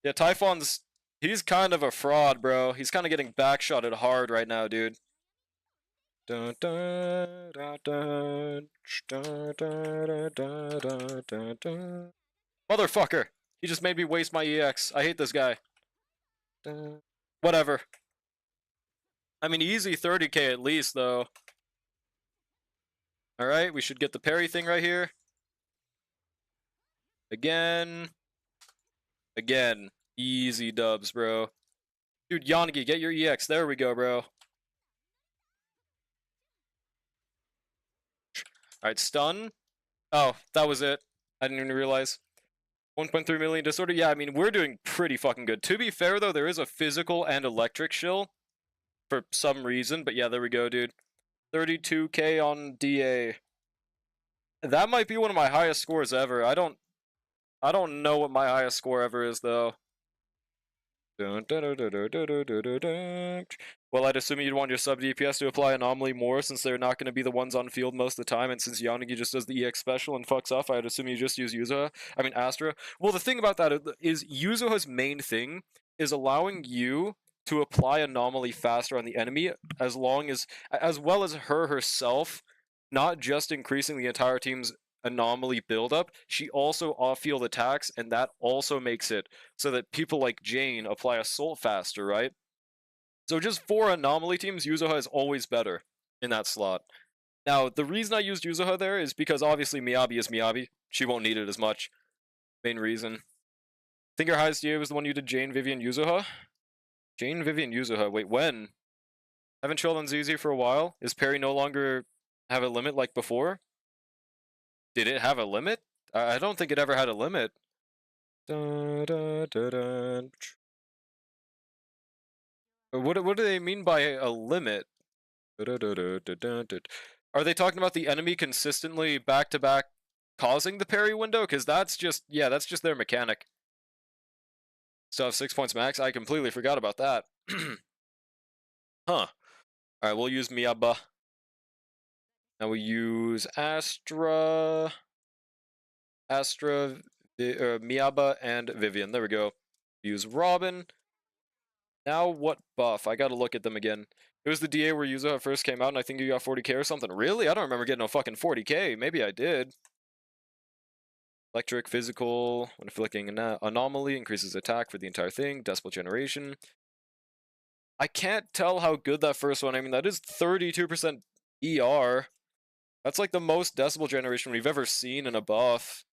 Speaker 1: Yeah, Typhon's he's kind of a fraud, bro. He's kind of getting backshotted hard right now, dude. Dun, dun, dun, dun, dun, dun, dun, dun, dun. Motherfucker! He just made me waste my EX. I hate this guy. Whatever. I mean, easy 30k at least, though. Alright, we should get the parry thing right here. Again. Again. Easy dubs, bro. Dude, Yanagi, get your EX. There we go, bro. Alright, stun. Oh, that was it. I didn't even realize. 1.3 million disorder. Yeah, I mean, we're doing pretty fucking good. To be fair, though, there is a physical and electric shill. For some reason. But yeah, there we go, dude. 32k on DA. That might be one of my highest scores ever. I don't know what my highest score ever is, though. Well, I'd assume you'd want your sub DPS to apply anomaly more since they're not going to be the ones on field most of the time, and since Yanagi just does the EX special and fucks off, I'd assume you just use Yuzuha. I mean, Astra. Well, the thing about that is Yuzuha's main thing is allowing you to apply anomaly faster on the enemy, as well as her herself, not just increasing the entire team's anomaly buildup, she also off-field attacks, and that also makes it so that people like Jane apply assault faster, right? So just for anomaly teams, Yuzuha is always better in that slot. Now, the reason I used Yuzuha there is because obviously Miyabi is Miyabi. She won't need it as much. Main reason. I think your highest DA was the one you did Jane, Vivian, Yuzuha? Jane, Vivian, Yuzuha. Wait, when? Haven't chilled on ZZ for a while? Is parry no longer have a limit like before? Did it have a limit? I don't think it ever had a limit. What do they mean by a limit? Are they talking about the enemy consistently back-to-back causing the parry window? Because that's just, yeah, that's just their mechanic. So have 6 points max? I completely forgot about that. Huh. Alright, we'll use Miyaba. Now we use Miyaba, and Vivian. There we go. Use Robin. Now what buff? I gotta look at them again. It was the DA where Yuzo first came out, and I think you got 40k or something. Really? I don't remember getting a fucking 40k. Maybe I did. Electric, physical, when inflicting an anomaly, increases attack for the entire thing. Decibel generation. I can't tell how good that first one. I mean, that is 32% ER. That's like the most decibel generation we've ever seen in a buff.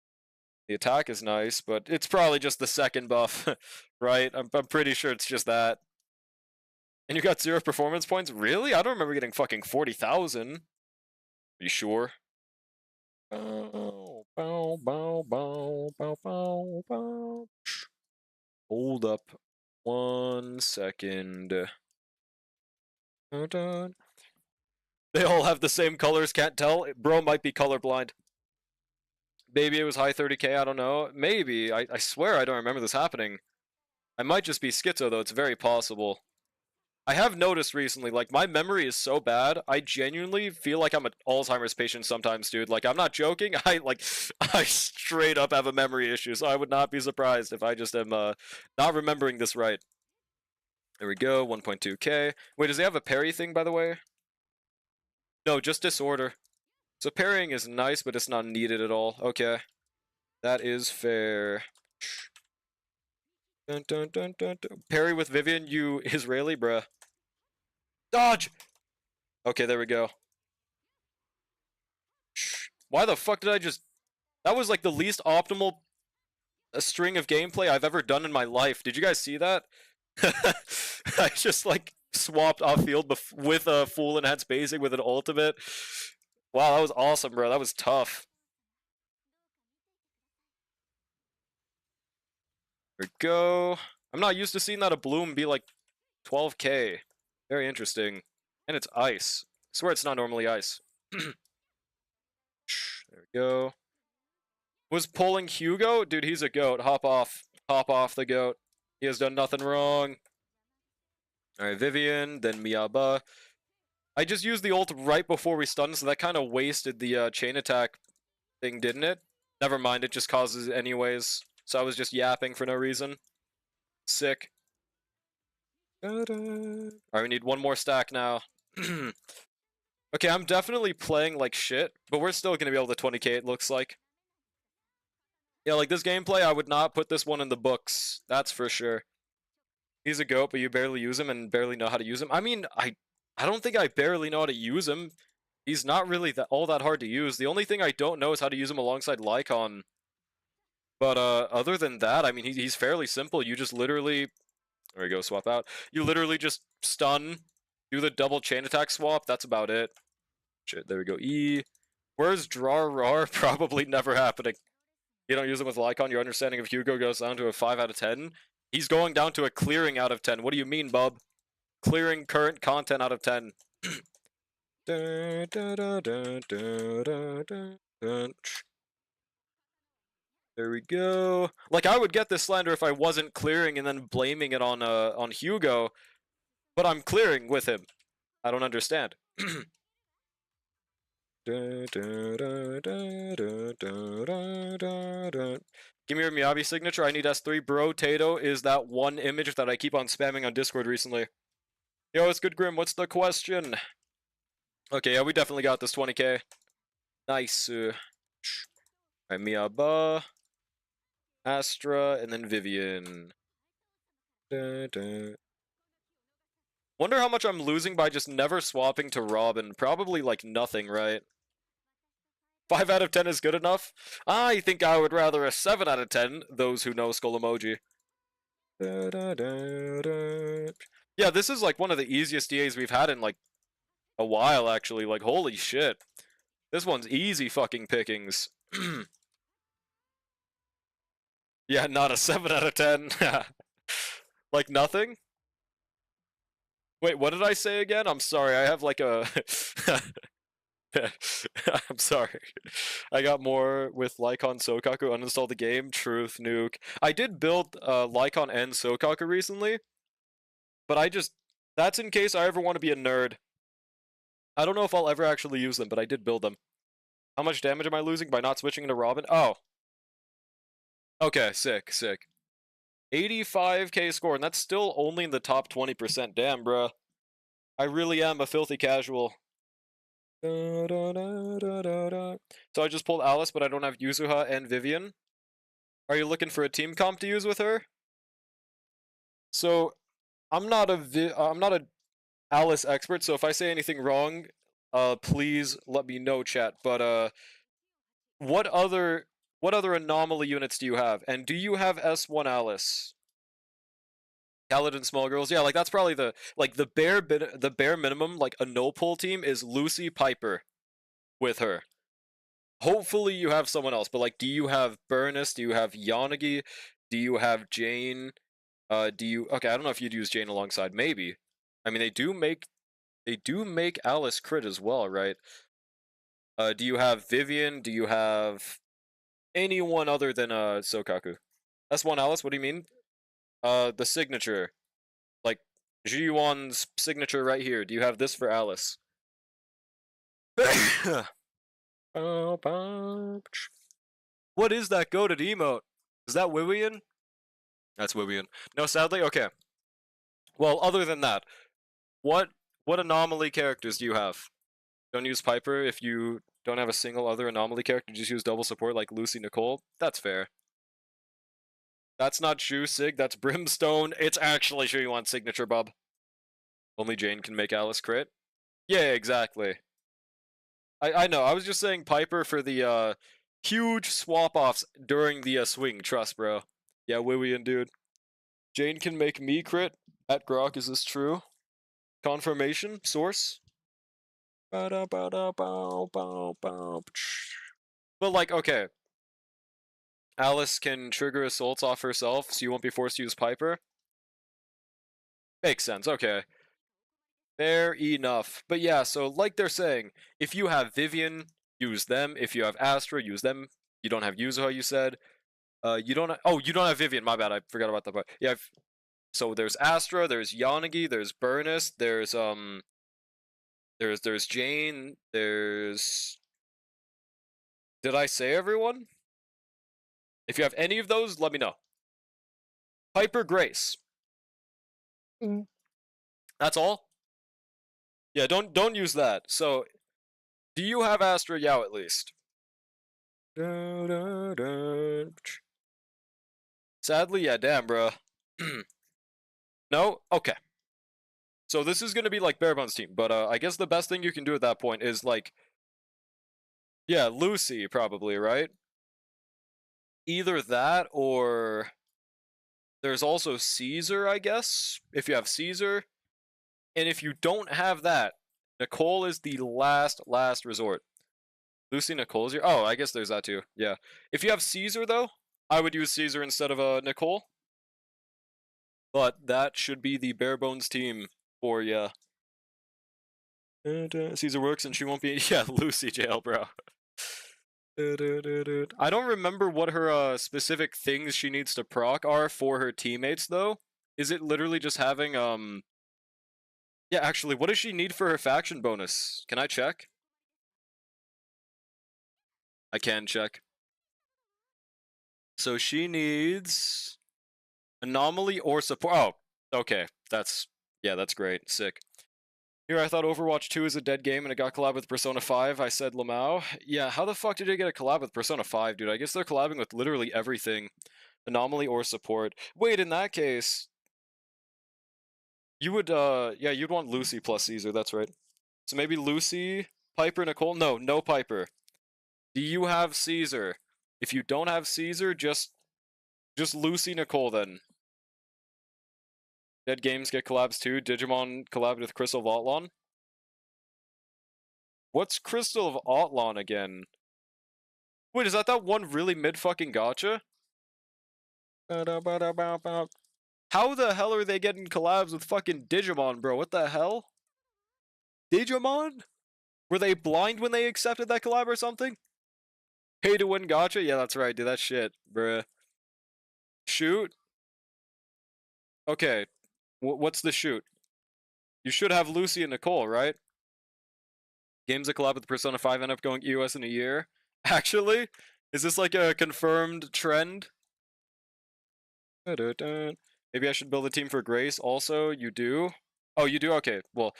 Speaker 1: The attack is nice, but it's probably just the second buff, right? I'm pretty sure it's just that. And you got 0 performance points? Really? I don't remember getting fucking 40,000. Are you sure? Bow, bow, bow, bow, bow, bow, bow. Hold up 1 second. They all have the same colors, can't tell. Bro might be colorblind. Maybe it was high 30k, I don't know. Maybe. I swear I don't remember this happening. I might just be schizo, though. It's very possible. I have noticed recently, like, my memory is so bad, I genuinely feel like I'm an Alzheimer's patient sometimes, dude. Like, I'm not joking. I straight up have a memory issue, so I would not be surprised if I just am, not remembering this right. There we go, 1.2k. Wait, does he have a parry thing, by the way? No, just disorder. So parrying is nice, but it's not needed at all. Okay. That is fair. Dun, dun, dun, dun, dun. Parry with Vivian, you Israeli, bruh. Dodge! Okay, there we go. Why the fuck did I just... That was like the least optimal string of gameplay I've ever done in my life. Did you guys see that? I just like swapped off field with a full enhanced basic with an ultimate. Wow, that was awesome, bro. That was tough. There we go. I'm not used to seeing that a bloom be like 12k. Very interesting. And it's ice. I swear it's not normally ice. There we go. Was pulling Hugo? Dude, he's a goat. Hop off. Hop off the goat. He has done nothing wrong. Alright, Vivian, then Miyaba. I just used the ult right before we stunned, so that kind of wasted the chain attack thing, didn't it? Never mind, it just causes it anyways. So I was just yapping for no reason. Sick. Alright, we need one more stack now. Okay, I'm definitely playing like shit, but we're still gonna be able to 20k, it looks like. Yeah, like this gameplay, I would not put this one in the books. That's for sure. He's a goat, but you barely use him and barely know how to use him. I mean, I don't think I barely know how to use him. He's not really all that hard to use. The only thing I don't know is how to use him alongside Lycon. But other than that, I mean, he's fairly simple. You just literally... There we go, swap out. You literally just stun, do the double chain attack swap. That's about it. Shit, there we go. E. Where's Drar? Probably never happening. You don't use him with Lycon, your understanding of Hugo goes down to a 5 out of 10. He's going down to a clearing out of 10. What do you mean, bub? Clearing current content out of 10. There we go. Like, I would get this slander if I wasn't clearing and then blaming it on Hugo, but I'm clearing with him. I don't understand. Give me your Miyabi signature. I need S3. Bro, Tato is that one image that I keep on spamming on Discord recently. Yo, it's good, Grim. What's the question? Okay, yeah, we definitely got this 20k. Nice. Alright, Miyaba, Astra, and then Vivian. Wonder how much I'm losing by just never swapping to Robin. Probably like nothing, right? 5 out of 10 is good enough? I think I would rather a 7 out of 10, those who know skull emoji. Yeah, this is like one of the easiest DAs we've had in like a while, actually. Like, holy shit. This one's easy fucking pickings. Yeah, not a 7 out of 10. Like nothing? Wait, what did I say again? I'm sorry, I have like a... I'm sorry. I got more with Lycon Sokaku, uninstalled the game, truth, nuke. I did build Lycon and Sokaku recently, but that's in case I ever want to be a nerd. I don't know if I'll ever actually use them, but I did build them. How much damage am I losing by not switching into Robin? Oh. Okay, sick, sick. 85k score, and that's still only in the top 20%. Damn, bruh. I really am a filthy casual. So I just pulled Alice, but I don't have Yuzuha and Vivian. Are you looking for a team comp to use with her? So I'm not a Alice expert, so if I say anything wrong, please let me know, chat. But what other anomaly units do you have? And do you have S1 Alice? Paladin small girls, yeah, like that's probably the bare minimum, like a no pull team is Lucy Piper with her. Hopefully you have someone else, but like, do you have Burnus? Do you have Yanagi? Do you have Jane? Okay, I don't know if you'd use Jane alongside. Maybe. I mean, they do make Alice crit as well, right? Do you have Vivian? Do you have anyone other than Sokaku? S1 Alice. What do you mean? The signature, like Ji-Won's signature right here. Do you have this for Alice? What is that goated emote? Is that Wiwian? That's Wiwian. No, sadly, okay. Well, other than that, what anomaly characters do you have? Don't use Piper if you don't have a single other anomaly character. Just use double support like Lucy Nicole. That's fair. That's not Shu Sig, that's Brimstone. It's actually Shu Yuan's signature, bub. Only Jane can make Alice crit. Yeah, exactly. I know, I was just saying Piper for the huge swap-offs during the swing, trust bro. Yeah, Wiwian dude. Jane can make me crit. At Grok, is this true? Confirmation? Source? But like, okay. Alice can trigger assaults off herself, so you won't be forced to use Piper. Makes sense, okay. Fair enough. But yeah, so like they're saying, if you have Vivian, use them. If you have Astra, use them. You don't have Yuzuha, you said. You don't have Vivian, my bad, I forgot about that part. Yeah, so there's Astra, there's Yanagi, there's Burnus, there's Jane, there's... Did I say everyone? If you have any of those, let me know. Piper Grace. That's all? Yeah, don't use that. So, do you have Astra Yao at least? Sadly, yeah, damn, bro. No? Okay. So this is gonna be like Barebone's team, but I guess the best thing you can do at that point is like... Yeah, Lucy, probably, right? Either that, or... There's also Caesar, I guess, if you have Caesar. And if you don't have that, Nicole is the last resort. Lucy Nicole's your... Oh, I guess there's that too. Yeah. If you have Caesar, though, I would use Caesar instead of Nicole. But that should be the bare bones team for ya. Caesar works and she won't be... Yeah, Lucy jail, bro. I don't remember what her specific things she needs to proc are for her teammates, though. Is it literally just having... Yeah, actually, what does she need for her faction bonus? Can I check? I can check. So she needs anomaly or support. Oh, okay. That's great. Sick. Here, I thought Overwatch 2 is a dead game and it got collab with Persona 5. I said Lamau. Yeah, how the fuck did it get a collab with Persona 5, dude? I guess they're collabing with literally everything. Anomaly or support. Wait, in that case, you would, yeah, you'd want Lucy plus Caesar, that's right. So maybe Lucy, Piper, Nicole? No, no Piper. Do you have Caesar? If you don't have Caesar, just Lucy Nicole then. Dead games get collabs too. Digimon collabed with Crystal of Autlon. What's Crystal of Autlon again? Wait, is that one really mid-fucking gacha? How the hell are they getting collabs with fucking Digimon, bro? What the hell? Digimon? Were they blind when they accepted that collab or something? Pay to win gacha? Yeah, that's right, dude. That shit, bruh. Shoot. Okay. What's the shoot? You should have Lucy and Nicole, right? Games that collab with Persona 5 end up going EOS in a year. Actually? Is this like a confirmed trend? Maybe I should build a team for Grace also. You do? Oh, you do? Okay. Well,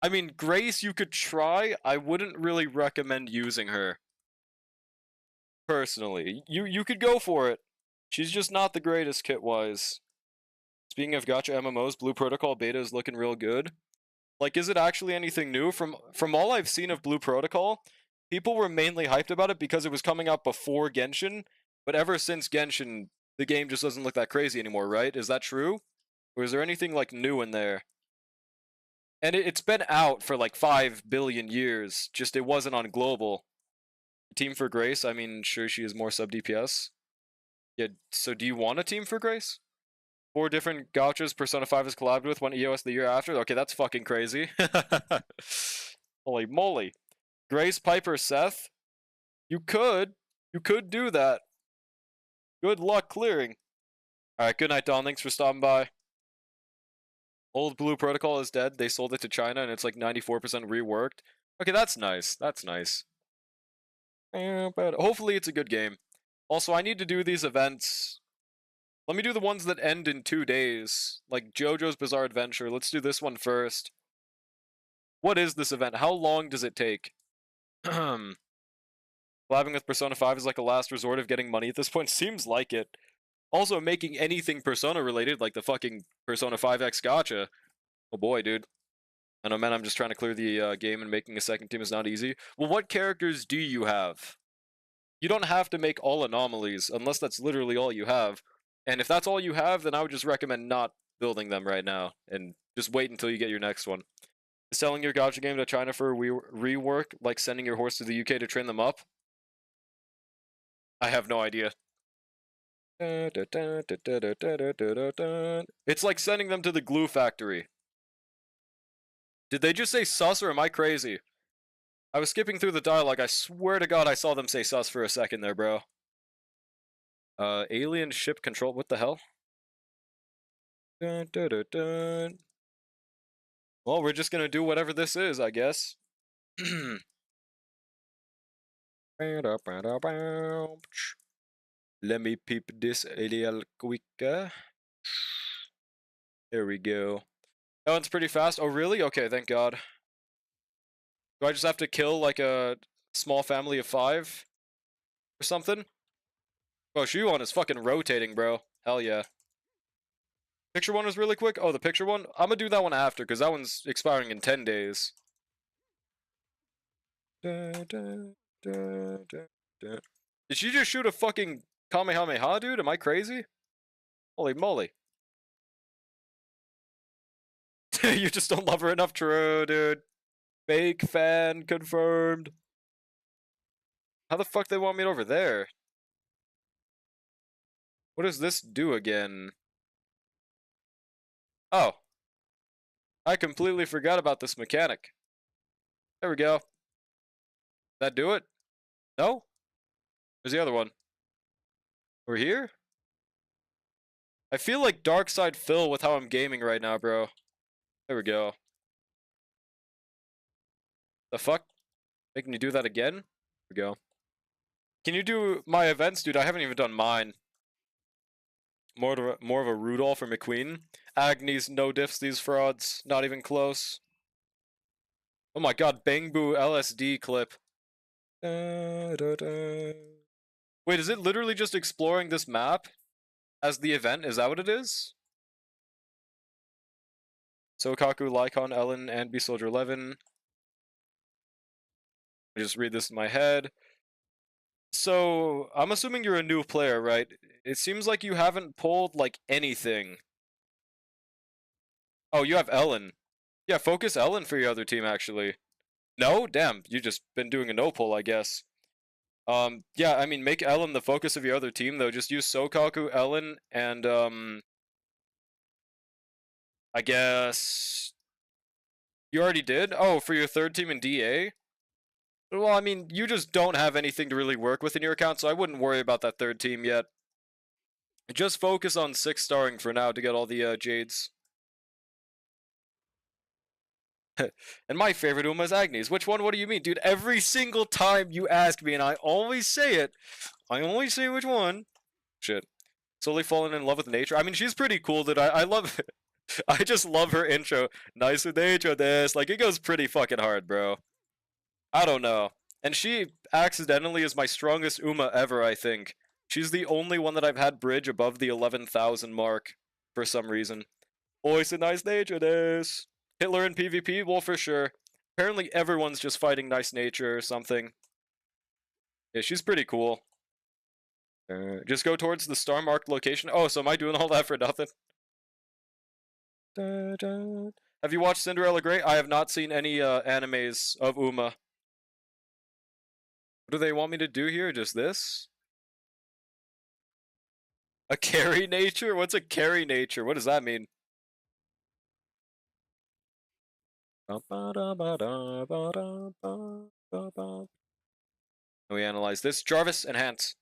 Speaker 1: I mean, Grace you could try. I wouldn't really recommend using her. Personally. You could go for it. She's just not the greatest kit-wise. Speaking of gacha MMOs, Blue Protocol beta is looking real good. Like, is it actually anything new? From all I've seen of Blue Protocol, people were mainly hyped about it because it was coming out before Genshin, but ever since Genshin, the game just doesn't look that crazy anymore, right? Is that true? Or is there anything, like, new in there? And it's been out for, like, 5 billion years, just it wasn't on global. Team for Grace, I mean, sure she is more sub-DPS. Yeah, so do you want a team for Grace? 4 different gachas Persona 5 is collabed with, one EOS the year after? Okay, that's fucking crazy. Holy moly. Grace, Piper, Seth? You could. You could do that. Good luck clearing. Alright, good night, Don. Thanks for stopping by. Old Blue Protocol is dead. They sold it to China and it's like 94% reworked. Okay, that's nice. That's nice. But hopefully it's a good game. Also, I need to do these events. Let me do the ones that end in 2 days. Like JoJo's Bizarre Adventure. Let's do this one first. What is this event? How long does it take? Collabing with Persona 5 is like a last resort of getting money at this point. Seems like it. Also, making anything Persona related, like the fucking Persona 5X gacha. Oh boy, dude. I know, man, I'm just trying to clear the game, and making a second team is not easy. Well, what characters do you have? You don't have to make all anomalies, unless that's literally all you have. And if that's all you have, then I would just recommend not building them right now, and just wait until you get your next one. Selling your gacha game to China for a rework, like sending your horse to the UK to train them up? I have no idea. It's like sending them to the glue factory. Did they just say sus, or am I crazy? I was skipping through the dialogue. I swear to God I saw them say sus for a second there, bro. Alien ship control. What the hell? Well, we're just gonna do whatever this is, I guess. Let me peep this a little quicker. There we go. That one's pretty fast. Oh, really? Okay, thank God. Do I just have to kill, like, a small family of 5? Or something? Oh, Shuon is fucking rotating, bro. Hell yeah. Picture one was really quick? Oh, the picture one? I'm gonna do that one after, because that one's expiring in 10 days. Did she just shoot a fucking Kamehameha, dude? Am I crazy? Holy moly. You just don't love her enough, true, dude. Fake fan confirmed. How the fuck they want me over there? What does this do again? Oh. I completely forgot about this mechanic. There we go. That do it? No? Where's the other one? Over here? I feel like Dark Side Phil with how I'm gaming right now, bro. There we go. The fuck? Making you do that again? There we go. Can you do my events, dude? I haven't even done mine. More of a Rudolph or McQueen. Agnes no diffs these frauds. Not even close. Oh my god, Bang Boo LSD clip. Wait, is it literally just exploring this map as the event? Is that what it is? Sokaku, Lycon, Ellen, and B Soldier 11. I just read this in my head. So, I'm assuming you're a new player, right? It seems like you haven't pulled, like, anything. Oh, you have Ellen. Yeah, focus Ellen for your other team, actually. No? Damn, you just been doing a no pull, I guess. Yeah, I mean, make Ellen the focus of your other team, though. Just use Sokaku, Ellen, and, I guess... You already did? Oh, for your third team in DA? Well, I mean, you just don't have anything to really work with in your account, so I wouldn't worry about that third team yet. Just focus on 6-starring for now to get all the Jades. And my favorite Uma is Agnes. Which one? What do you mean? Dude, every single time you ask me, and I always say it, I always say which one. Shit. Slowly falling in love with nature. I mean, she's pretty cool, dude. I love I just love her intro. Nice with nature, this. Like, it goes pretty fucking hard, bro. I don't know. And she accidentally is my strongest Uma ever, I think. She's the only one that I've had bridge above the 11,000 mark for some reason. Always a nice nature, this. Hitler in PvP? Well, for sure. Apparently everyone's just fighting nice nature or something. Yeah, she's pretty cool. Just go towards the star-marked location. Oh, so am I doing all that for nothing? Have you watched Cinderella Grey? I have not seen any animes of Uma. What do they want me to do here? Just this? A carry nature? What's a carry nature? What does that mean? We analyze this. Jarvis, enhance.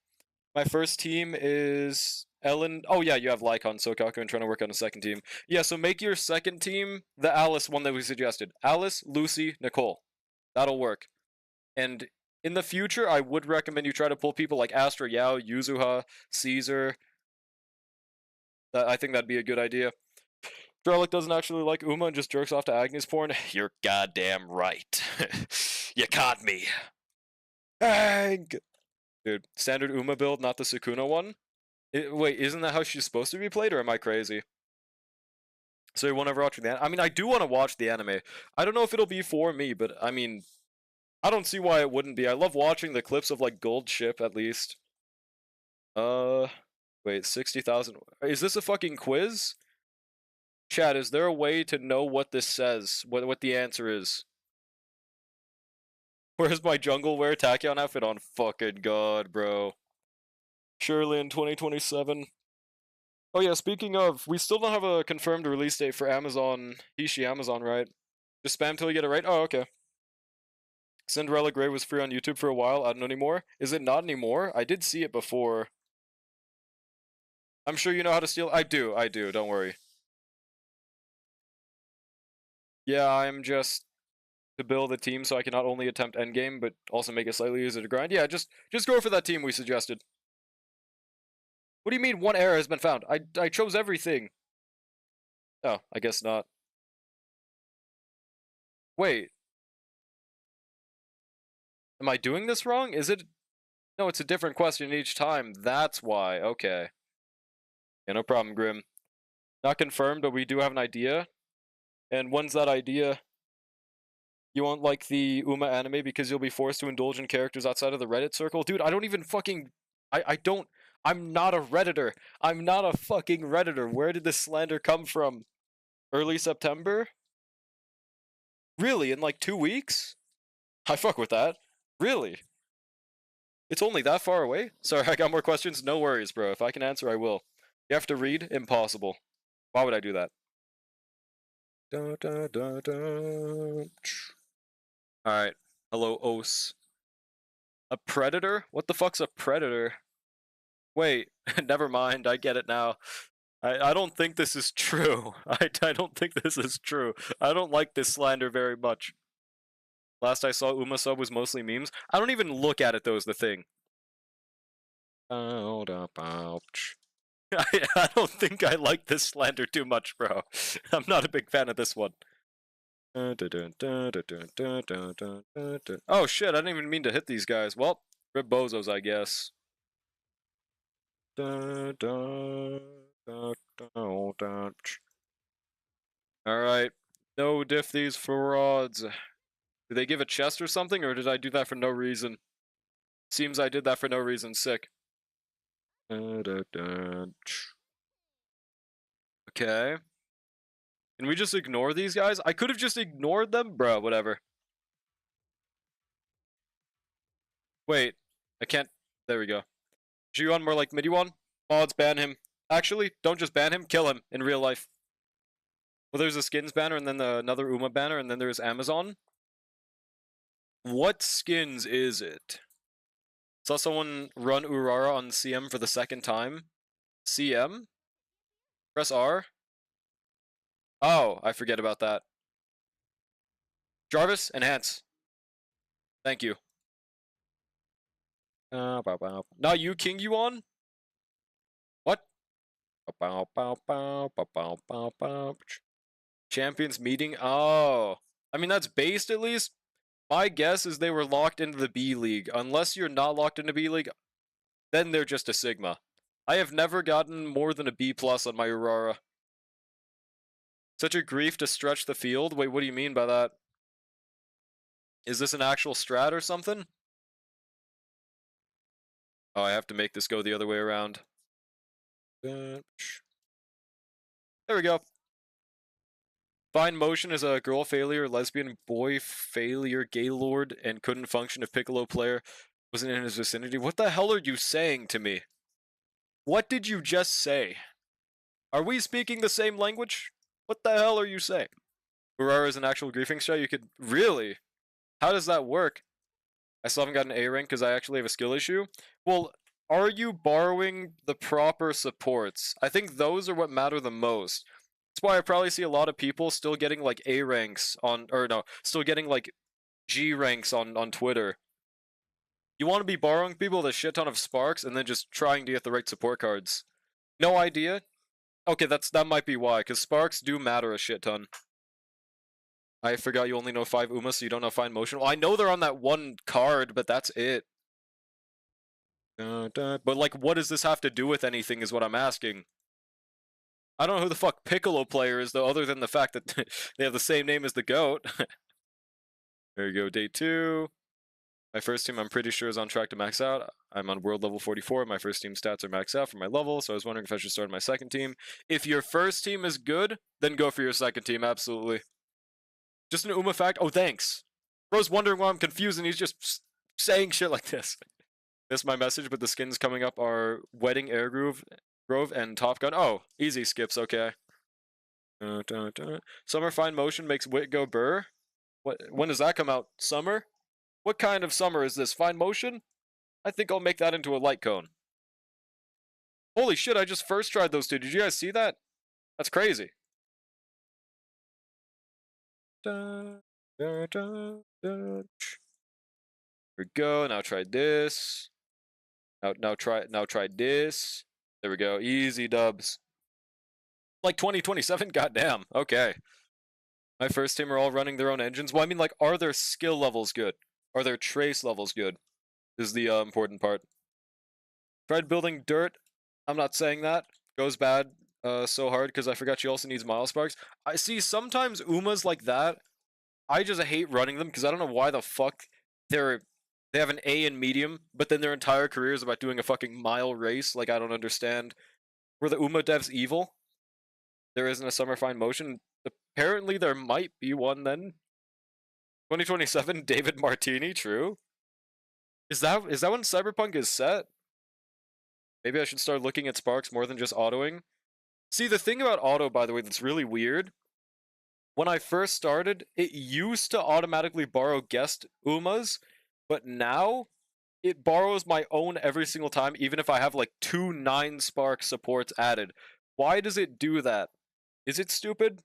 Speaker 1: My first team is Ellen. Oh yeah, you have Lycon, Sokaku, and trying to work on a second team. Yeah, so make your second team the Alice one that we suggested. Alice, Lucy, Nicole. That'll work. And in the future, I would recommend you try to pull people like Astra Yao, Yuzuha, Caesar. I think that'd be a good idea. Strelic doesn't actually like Uma and just jerks off to Agnes porn. You're goddamn right. You caught me. Hang! Dude, standard Uma build, not the Sukuna one? Wait, isn't that how she's supposed to be played, or am I crazy? So you won't ever watch the anime? I mean, I do want to watch the anime. I don't know if it'll be for me, but I mean, I don't see why it wouldn't be. I love watching the clips of, like, Gold Ship, at least. Wait, 60,000. Is this a fucking quiz? Chat, is there a way to know what this says? What the answer is? Where's my jungle wear Tachyon outfit on? Fucking god, bro. Surely in 2027. Oh yeah, speaking of, we still don't have a confirmed release date for Amazon, Amazon, right? Just spam till you get it right? Oh, okay. Cinderella Grey was free on YouTube for a while, I don't know anymore. Is it not anymore? I did see it before. I'm sure you know how to steal. I do, don't worry. Yeah, I'm just to build a team so I can not only attempt endgame, but also make it slightly easier to grind. Yeah, just go for that team we suggested. What do you mean one error has been found? I chose everything. Oh, I guess not. Wait. Am I doing this wrong? Is it... No, it's a different question each time. That's why. Okay. Yeah, no problem, Grim. Not confirmed, but we do have an idea. And when's that idea? You won't like the Uma anime because you'll be forced to indulge in characters outside of the Reddit circle? Dude, I don't even fucking... I don't... I'm not a Redditor. I'm not a fucking Redditor. Where did this slander come from? Early September? Really? In like 2 weeks? I fuck with that. Really? It's only that far away? Sorry, I got more questions. No worries, bro. If I can answer, I will. You have to read? Impossible. Why would I do that? Alright. Hello, Os. A predator? What the fuck's a predator? Wait, never mind. I get it now. I don't think this is true. I don't think this is true. I don't like this slander very much. Last I saw Uma sub was mostly memes. I don't even look at it though is the thing. I don't think I like this slander too much, bro. I'm not a big fan of this one. Oh shit, I didn't even mean to hit these guys. Well, rip bozos, I guess. Alright. No diff these frauds. Did they give a chest or something, or did I do that for no reason? Seems I did that for no reason. Sick. Okay. Can we just ignore these guys? I could have just ignored them? Bro, whatever. Wait. I can't... There we go. Ji-Yuan more like Mid-Yuan? Mods, ban him. Actually, don't just ban him, kill him in real life. Well, there's a skins banner, and then another Uma banner, and then there's Amazon. What skins is it? Saw someone run Urara on CM for the second time. CM? Press R? Oh, I forget about that. Jarvis, enhance. Thank you. Not you, King Yuan? What? Champions meeting? Oh. I mean, that's based at least. My guess is they were locked into the B League. Unless you're not locked into B League, then they're just a Sigma. I have never gotten more than a B+ on my Aurora. Such a grief to stretch the field? Wait, what do you mean by that? Is this an actual strat or something? Oh, I have to make this go the other way around. There we go. Fine Motion is a girl failure, lesbian boy failure, gaylord, and couldn't function if Piccolo player wasn't in his vicinity. What the hell are you saying to me? What did you just say? Are we speaking the same language? What the hell are you saying? Urara is an actual griefing strat? You could... Really? How does that work? I still haven't got an A rank because I actually have a skill issue. Well, are you borrowing the proper supports? I think those are what matter the most. That's why I probably see a lot of people still getting like A ranks on, or no, still getting like G ranks on Twitter. You want to be borrowing people with a shit ton of sparks and then just trying to get the right support cards. No idea? Okay, that might be why, because sparks do matter a shit ton. I forgot you only know 5 Umas, so you don't know Fine Motion. Well, I know they're on that one card, but that's it. But, like, what does this have to do with anything is what I'm asking. I don't know who the fuck Piccolo player is, though, other than the fact that they have the same name as the GOAT. There you go, day 2. My first team, I'm pretty sure, is on track to max out. I'm on world level 44. My first team stats are maxed out for my level, so I was wondering if I should start my second team. If your first team is good, then go for your second team, absolutely. Just an Uma fact. Oh, thanks. Bro's wondering why I'm confused, and he's just saying shit like this. This is my message, but the skins coming up are Wedding Air Grove and Top Gun. Oh, easy skips, okay. Summer Fine Motion makes Wit go burr. When does that come out? Summer? What kind of summer is this? Fine Motion? I think I'll make that into a light cone. Holy shit, I just first tried those two. Did you guys see that? That's crazy. Here we go. Now try this. Now try this. There we go. Easy dubs. Like 2027? Goddamn. Okay. My first team are all running their own engines. Well, I mean, like, are their skill levels good? Are their trace levels good? Is the important part. Tried building dirt. I'm not saying that. Goes bad so hard because I forgot she also needs Mile Sparks. I see sometimes Umas like that. I just hate running them because I don't know why the fuck they have an A in medium, but then their entire career is about doing a fucking mile race. Like, I don't understand. Were the Uma devs evil? There isn't a Summer Fine Motion. Apparently there might be one then. 2027, David Martini, true. Is that when Cyberpunk is set? Maybe I should start looking at sparks more than just autoing. See, the thing about auto, by the way, that's really weird. When I first started, it used to automatically borrow guest Umas, but now it borrows my own every single time, even if I have like 2 9-spark supports added. Why does it do that? Is it stupid?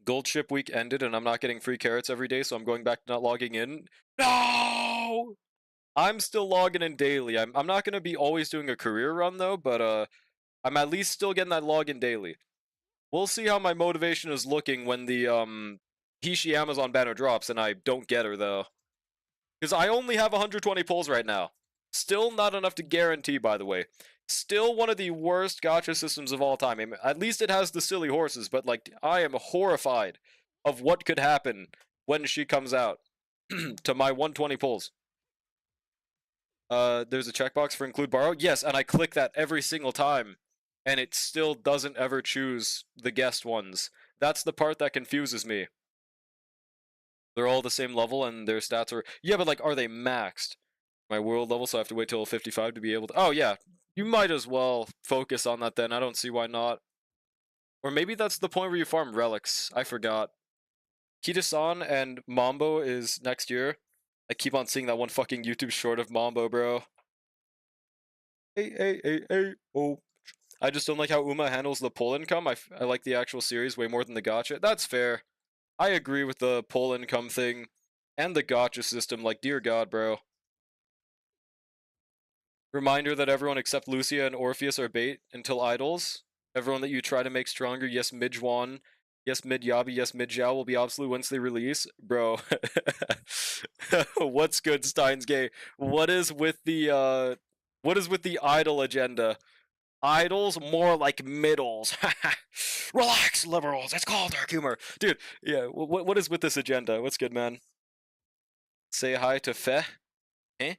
Speaker 1: Gold ship week ended and I'm not getting free carrots every day, so I'm going back to not logging in. No! I'm still logging in daily. I'm not going to be always doing a career run, though, but I'm at least still getting that login daily. We'll see how my motivation is looking when the Hishi Amazon banner drops and I don't get her, though. Because I only have 120 pulls right now. Still not enough to guarantee, by the way. Still one of the worst gacha systems of all time. I mean, at least it has the silly horses, but like, I am horrified of what could happen when she comes out to my 120 pulls. There's a checkbox for include borrow. Yes, and I click that every single time, and it still doesn't ever choose the guest ones. That's the part that confuses me. They're all the same level, and their stats are... Yeah, but, like, are they maxed? My world level, so I have to wait till 55 to be able to... Oh, yeah. You might as well focus on that then. I don't see why not. Or maybe that's the point where you farm relics. I forgot. Kitasan and Mambo is next year. I keep on seeing that one fucking YouTube short of Mambo, bro. Hey, oh. I just don't like how Uma handles the pull income. I like the actual series way more than the gotcha. That's fair. I agree with the pull income thing and the gotcha system. Like, dear God, bro. Reminder that everyone except Lucia and Orpheus are bait until idols. Everyone that you try to make stronger, yes, Midjuan, yes, Mid-Yabi, yes, Mid-Jiao will be obsolete once they release. Bro. What's good, Steins Gay? What is with the idol agenda? Idols more like middles. Relax, liberals. It's called dark humor. Dude, yeah, what is with this agenda? What's good, man? Say hi to Fe? Eh?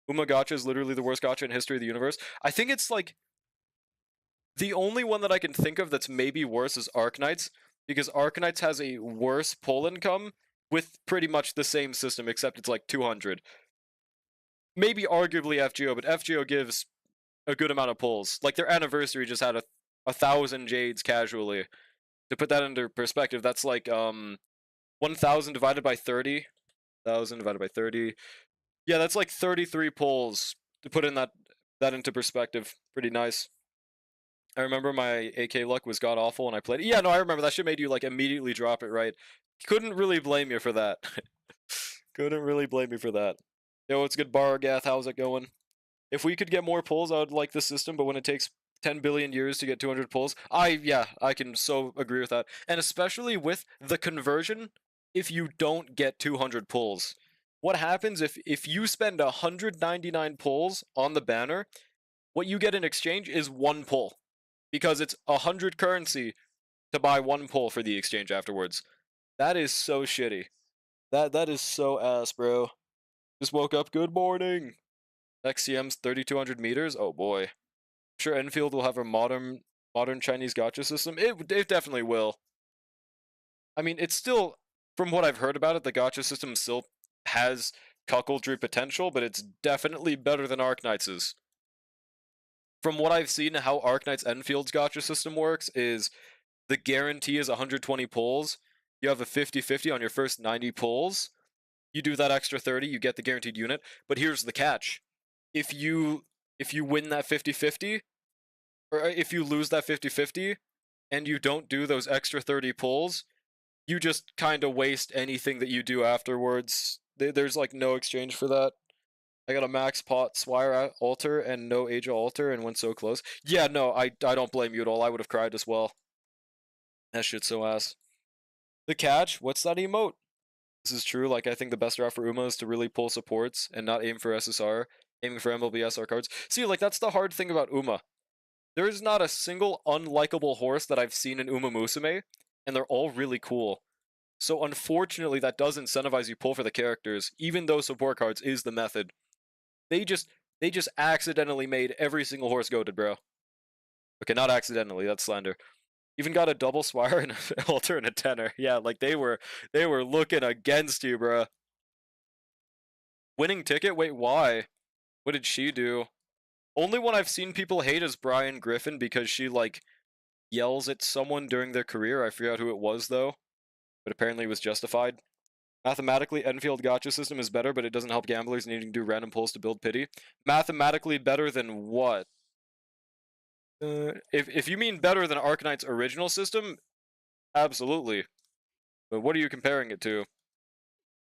Speaker 1: Uma Gotcha is literally the worst gotcha in history of the universe. I think it's like the only one that I can think of that's maybe worse is Arknights, because Arknights has a worse pull income with pretty much the same system, except it's like 200. Maybe arguably FGO, but FGO gives a good amount of pulls. Like their anniversary just had 1,000 Jades casually. To put that into perspective, that's like 1,000 divided by 30. 1,000 divided by 30. Yeah, that's like 33 pulls. To put in that into perspective, pretty nice. I remember my AK luck was god awful when I played. Yeah, no, I remember that shit made you like immediately drop it, right? Couldn't really blame you for that. Couldn't really blame you for that. Yo, it's good, Bargath. How's it going? If we could get more pulls, I would like the system, but when it takes 10 billion years to get 200 pulls, yeah, I can so agree with that. And especially with the conversion, if you don't get 200 pulls. What happens if you spend 199 pulls on the banner, what you get in exchange is 1 pull. Because it's 100 currency to buy 1 pull for the exchange afterwards. That is so shitty. That is so ass, bro. Just woke up, good morning. XCM's 3,200 meters? Oh boy. I'm sure Enfield will have a modern Chinese gotcha system. It definitely will. I mean, it's still, from what I've heard about it, the gotcha system still has cuckoldry potential, but it's definitely better than Arknight's. From what I've seen, how Arknight's Enfield's gotcha system works is the guarantee is 120 pulls. You have a 50-50 on your first 90 pulls. You do that extra 30, you get the guaranteed unit. But here's the catch. If you win that 50-50, or if you lose that 50-50, and you don't do those extra 30 pulls, you just kind of waste anything that you do afterwards. There's like no exchange for that. I got a max pot Swire altar and no Age altar and went so close. Yeah, no, I don't blame you at all. I would have cried as well. That shit's so ass. The catch? What's that emote? This is true. Like, I think the best route for Uma is to really pull supports and not aim for SSR, aiming for MLBSR cards. See, like, that's the hard thing about Uma. There's not a single unlikable horse that I've seen in Uma Musume, and they're all really cool. So unfortunately, that does incentivize you pull for the characters, even though support cards is the method. They just accidentally made every single horse goated, bro. Okay, not accidentally, that's slander. Even got a double Swire and an altar and a tenor. Yeah, like they were looking against you, bro. Winning ticket? Wait, why? What did she do? Only one I've seen people hate is Brian Griffin because she like yells at someone during their career. I forgot who it was though, but apparently it was justified. Mathematically, Enfield gotcha system is better, but it doesn't help gamblers needing to do random pulls to build pity. Mathematically better than what? If you mean better than Arknight's original system, absolutely. But what are you comparing it to?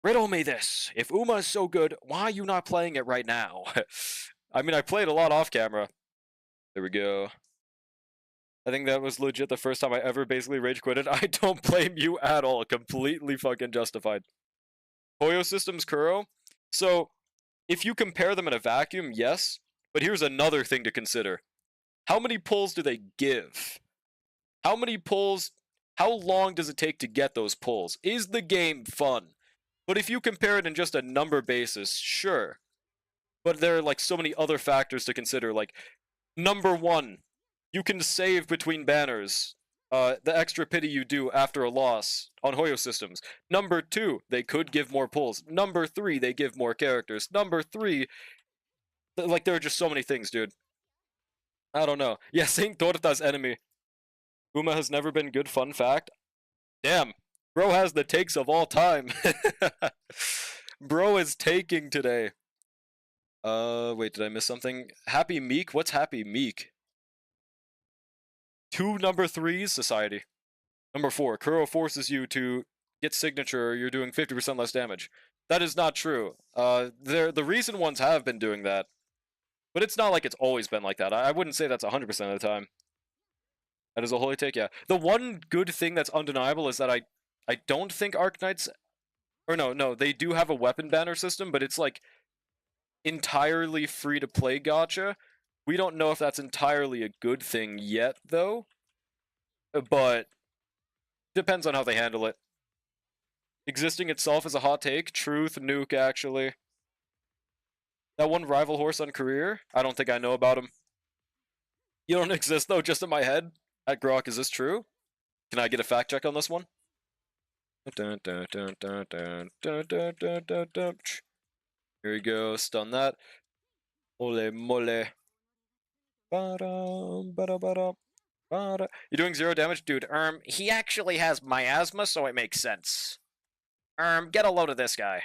Speaker 1: Riddle me this. If Uma is so good, why are you not playing it right now? I mean, I played a lot off camera. There we go. I think that was legit the first time I ever basically rage quitted. I don't blame you at all. Completely fucking justified. Hoyo Systems Kuro. So, if you compare them in a vacuum, yes. But here's another thing to consider. How many pulls do they give? How many pulls? How long does it take to get those pulls? Is the game fun? But if you compare it in just a number basis, sure. But there are like so many other factors to consider. Like, number one, you can save between banners. The extra pity you do after a loss on Hoyo systems. Number two, they could give more pulls. Number three, they give more characters. Number three, like there are just so many things, dude. I don't know. Yeah, Saint Torta's enemy. Uma has never been good, fun fact. Damn. Bro has the takes of all time. Bro is taking today. Wait, did I miss something? Happy Meek? What's Happy Meek? 2 number 3s, Society. Number 4, Kuro forces you to get signature or you're doing 50% less damage. That is not true. The recent ones have been doing that. But it's not like it's always been like that. I wouldn't say that's 100% of the time. That is a holy take, yeah. The one good thing that's undeniable is that I don't think Arknights... Or no, they do have a weapon banner system, but it's like entirely free-to-play gacha. We don't know if that's entirely a good thing yet, though. But depends on how they handle it. Existing itself is a hot take. Truth, nuke, actually. That one rival horse on career? I don't think I know about him. You don't exist, though, just in my head? At Grok, is this true? Can I get a fact check on this one? Here we go, stun that. Ole mole. You doing 0 damage? Dude, he actually has miasma, so it makes sense. Get a load of this guy.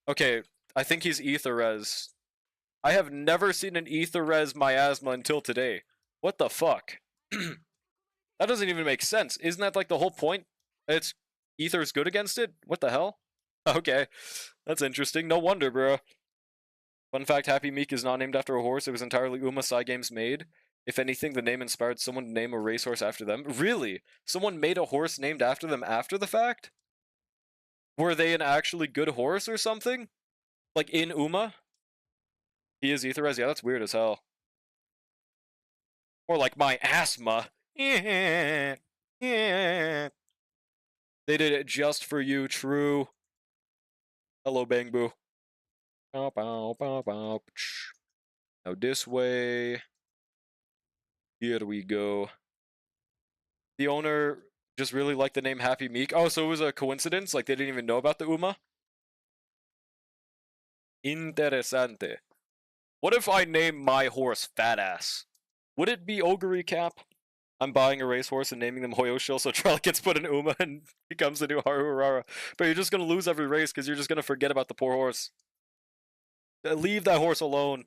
Speaker 1: Okay, I think he's Ether Res. I have never seen an Ether Res miasma until today. What the fuck? That doesn't even make sense. Isn't that like the whole point? It's Ether's good against it? What the hell? Okay, that's interesting. No wonder, bro. Fun fact, Happy Meek is not named after a horse. It was entirely Uma Games made. If anything, the name inspired someone to name a racehorse after them. Really? Someone made a horse named after them after the fact? Were they an actually good horse or something? Like in Uma? He is Ether Res? Yeah, that's weird as hell. Or like my asthma. They did it just for you, true. Hello, Bang Boo. Now this way. Here we go. The owner just really liked the name Happy Meek. Oh, so it was a coincidence? Like they didn't even know about the Uma? Interessante. What if I name my horse Fat Ass? Would it be Ogre Cap? I'm buying a racehorse and naming them Hoyoshil so Charlie gets put in Uma and becomes the new Haruhara. But you're just gonna lose every race because you're just gonna forget about the poor horse. Leave that horse alone.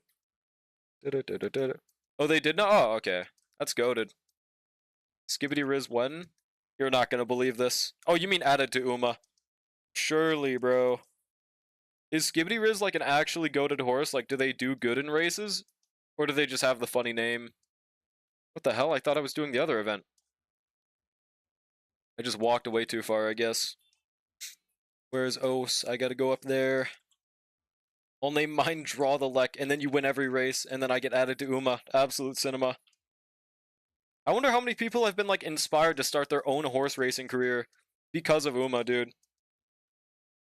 Speaker 1: Oh, they did not? Oh, okay. That's goated. Skibbity Riz when? You're not gonna believe this. Oh, you mean added to Uma. Surely, bro. Is Skibbity Riz like an actually goated horse? Like, do they do good in races? Or do they just have the funny name? What the hell? I thought I was doing the other event. I just walked away too far, I guess. Where's Os? I gotta go up there. Only mine draw the Lek, and then you win every race, and then I get added to Uma. Absolute cinema. I wonder how many people have been, like, inspired to start their own horse racing career because of Uma, dude.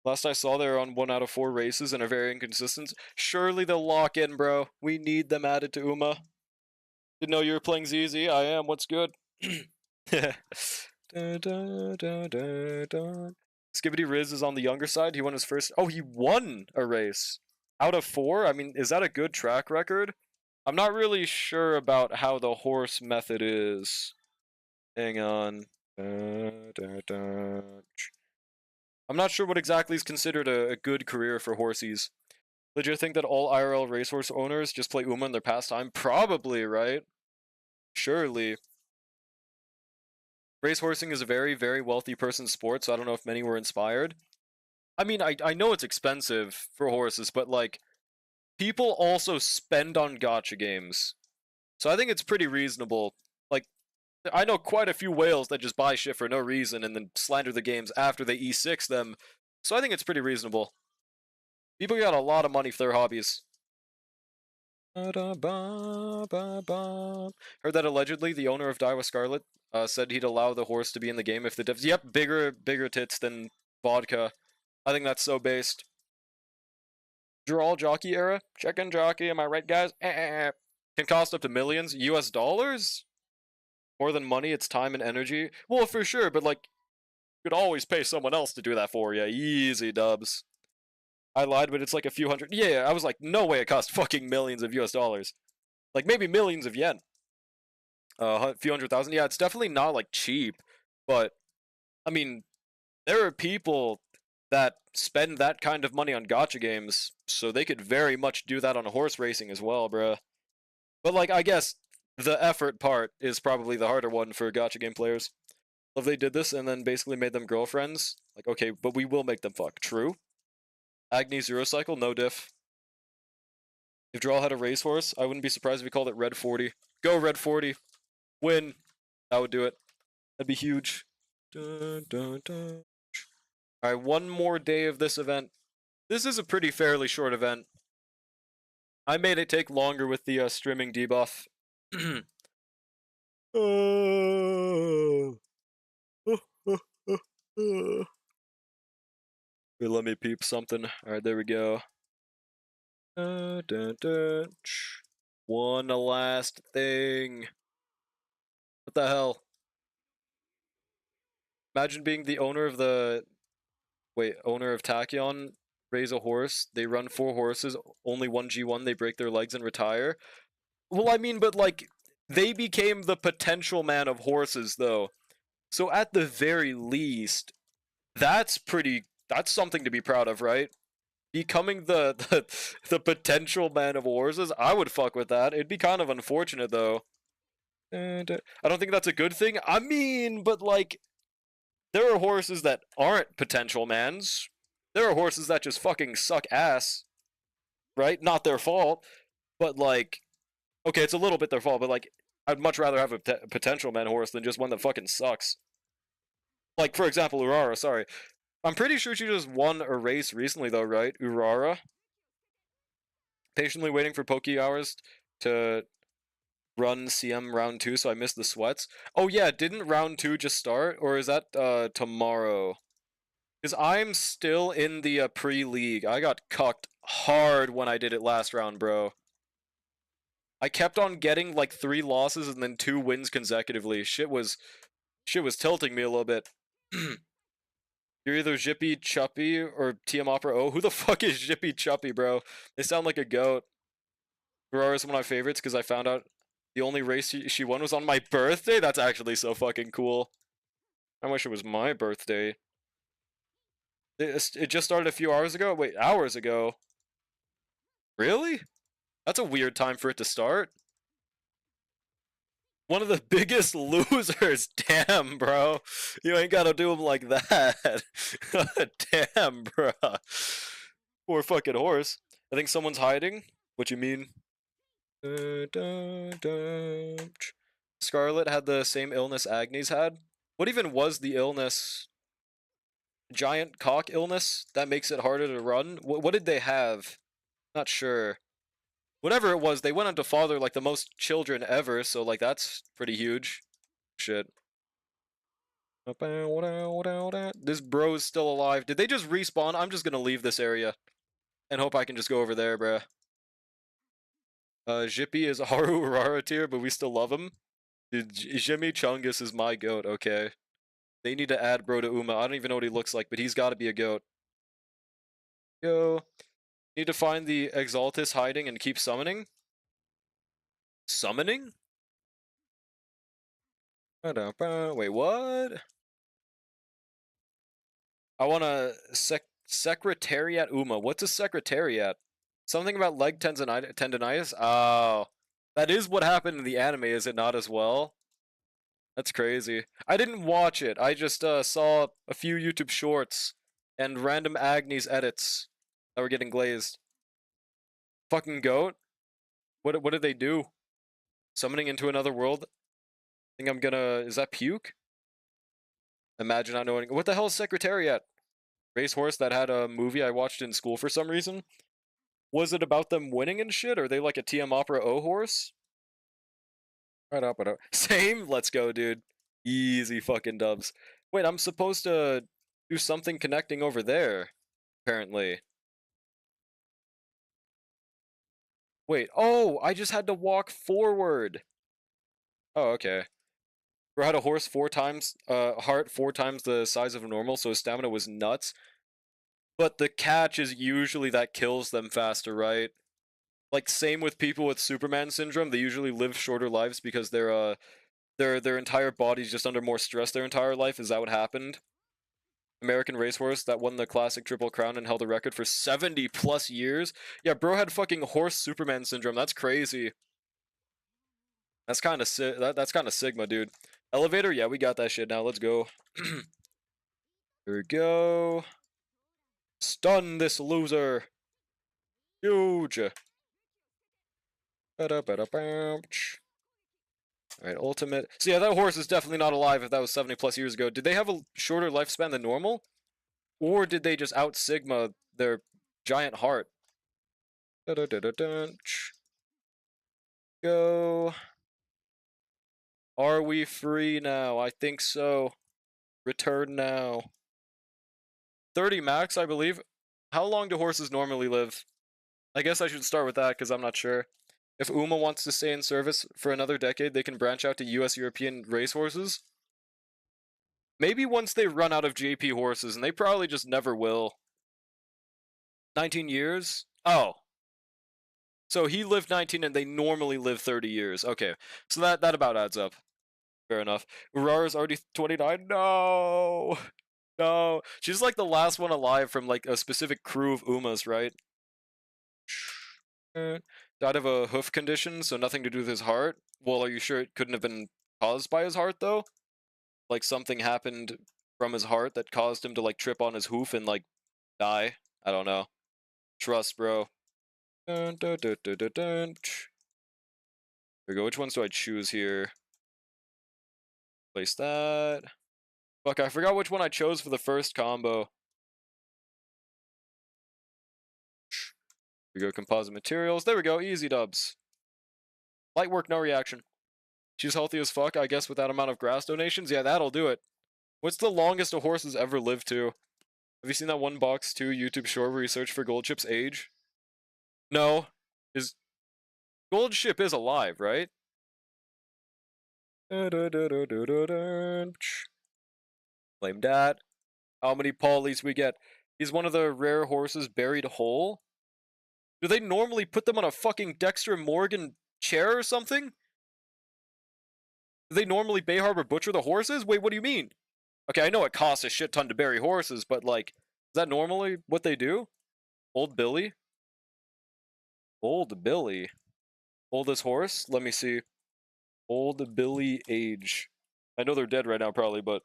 Speaker 1: Last I saw, they're on 1 out of 4 races and are very inconsistent. Surely they'll lock in, bro. We need them added to Uma. Didn't know you were playing ZZ. I am. What's good? Skibbity Riz is on the younger side. He won his first... Oh, he won a race. Out of 4? I mean, is that a good track record? I'm not really sure about how the horse method is. Hang on. I'm not sure what exactly is considered a good career for horsies. Did you think that all IRL racehorse owners just play Uma in their pastime? Probably, right? Surely. Racehorsing is a very, very wealthy person's sport, so I don't know if many were inspired. I mean, I know it's expensive for horses, but, like, people also spend on gacha games. So I think it's pretty reasonable. Like, I know quite a few whales that just buy shit for no reason and then slander the games after they E6 them. So I think it's pretty reasonable. People got a lot of money for their hobbies. Heard that allegedly the owner of Daiwa Scarlet said he'd allow the horse to be in the game if the devs... Yep, bigger tits than vodka. I think that's so based. Draw jockey era? Check-in jockey, am I right, guys? Can cost up to millions. US dollars? More than money, it's time and energy. Well, for sure, but, like, you could always pay someone else to do that for you. Easy dubs. I lied, but it's like a few hundred... Yeah, I was like, no way it cost fucking millions of US dollars. Like, maybe millions of yen. A few $100,000. Yeah, it's definitely not, like, cheap. But, I mean, There are people that spend that kind of money on gacha games, so they could very much do that on horse racing as well, bruh. But like, I guess the effort part is probably the harder one for gacha game players. If they did this and then basically made them girlfriends, like, okay, but we will make them fuck. True. Agni Zero Cycle, no diff. If Drawl had a racehorse, I wouldn't be surprised if we called it Red 40. Go Red 40. Win. That would do it. That'd be huge. Dun, dun, dun. Alright, one more day of this event. This is a pretty fairly short event. I made it take longer with the streaming debuff. Wait, let me peep something. Alright, there we go. One last thing. What the hell? Imagine being the owner of the... Wait, owner of Tachyon, raise a horse, they run 4 horses, only 1 G1, they break their legs and retire. Well, I mean, but like, they became the potential man of horses, though. So at the very least, that's something to be proud of, right? Becoming the potential man of horses, I would fuck with that. It'd be kind of unfortunate, though. And I don't think that's a good thing. I mean, but like, there are horses that aren't potential mans. There are horses that just fucking suck ass, right? Not their fault, but like, okay, it's a little bit their fault, but like, I'd much rather have a potential man horse than just one that fucking sucks. Like, for example, Urara, sorry. I'm pretty sure she just won a race recently, though, right? Urara? Patiently waiting for Poke Hours to run CM round 2, so I missed the sweats. Oh yeah, didn't round 2 just start? Or is that tomorrow? Because I'm still in the pre-league. I got cucked hard when I did it last round, bro. I kept on getting like 3 losses and then 2 wins consecutively. Shit was tilting me a little bit. You're either Jippy Chuppy or TM Opera O. Who the fuck is Jippy Chuppy, bro? They sound like a goat. Ferrara's one of my favorites because I found out the only race she won was on my birthday? That's actually so fucking cool. I wish it was my birthday. It just started a few hours ago? Wait, hours ago? Really? That's a weird time for it to start. One of the biggest losers. Damn, bro. You ain't gotta do him like that. Damn, bro. Poor fucking horse. I think someone's hiding. What you mean? Scarlet had the same illness Agnes had. What even was the illness? Giant cock illness? That makes it harder to run? What did they have? Not sure. Whatever it was, they went on to father like the most children ever, so like that's pretty huge. Shit. This bro's still alive. Did they just respawn? I'm just gonna leave this area. And hope I can just go over there, bruh. Jippy is Haru Urara tier, but we still love him. Dude, Jimmy Chungus is my goat, okay. They need to add bro to Uma. I don't even know what he looks like, but he's gotta be a goat. Yo. Need to find the Exaltus hiding and keep summoning? Summoning? Wait, what? I want a secretariat Uma. What's a secretariat? Something about leg tendonitis? Oh. That is what happened in the anime, is it not as well? That's crazy. I didn't watch it. I just saw a few YouTube shorts and random Agnes edits that were getting glazed. Fucking goat? What did they do? Summoning into another world? I think I'm gonna... Is that puke? Imagine not knowing... What the hell is Secretariat? Racehorse that had a movie I watched in school for some reason? Was it about them winning and shit? Or are they like a TM Opera O horse? Right up, right up. Same? Let's go, dude. Easy fucking dubs. Wait, I'm supposed to do something connecting over there, apparently. Wait, oh, I just had to walk forward. Oh, okay. Bro had a horse 4 times, heart 4 times the size of normal, so his stamina was nuts. But the catch is usually that kills them faster, right? Like, same with people with Superman syndrome, they usually live shorter lives because their entire body's just under more stress their entire life. Is that what happened? American racehorse that won the classic Triple Crown and held a record for 70 plus years. Yeah, bro had fucking horse Superman syndrome. That's crazy. That's kind of that's kind of Sigma, dude. Elevator, yeah, we got that shit now. Let's go. Here we go. Stun this loser. Huge. Alright, ultimate. So yeah, that horse is definitely not alive if that was 70 plus years ago. Did they have a shorter lifespan than normal? Or did they just out Sigma their giant heart? Go. Are we free now? I think so. Return now. 30 max, I believe. How long do horses normally live? I guess I should start with that because I'm not sure. If Uma wants to stay in service for another decade, they can branch out to US European racehorses. Maybe once they run out of JP horses, and they probably just never will. 19 years? Oh. So he lived 19 and they normally live 30 years. Okay. So that about adds up. Fair enough. Urara's already 29? No! No. She's like the last one alive from like a specific crew of Umas, right? Died of a hoof condition, so nothing to do with his heart. Well, are you sure it couldn't have been caused by his heart, though? Like, something happened from his heart that caused him to, like, trip on his hoof and, like, die? I don't know. Trust, bro. Dun, dun, dun, dun, dun, dun. There we go. Which ones do I choose here? Place that. Fuck, I forgot which one I chose for the first combo. Here we go, composite materials. There we go, easy dubs. Light work, no reaction. She's healthy as fuck, I guess, with that amount of grass donations. Yeah, that'll do it. What's the longest a horse has ever lived to? Have you seen that one box 2 YouTube short where you search for Gold Ship's age? No. Is Gold Ship is alive, right? Blame that. How many polys we get? He's one of the rare horses buried whole? Do they normally put them on a fucking Dexter Morgan chair or something? Do they normally Bay Harbor butcher the horses? Wait, what do you mean? Okay, I know it costs a shit ton to bury horses, but like, is that normally what they do? Old Billy? Old Billy? Oldest horse? Let me see. Old Billy age. I know they're dead right now probably, but...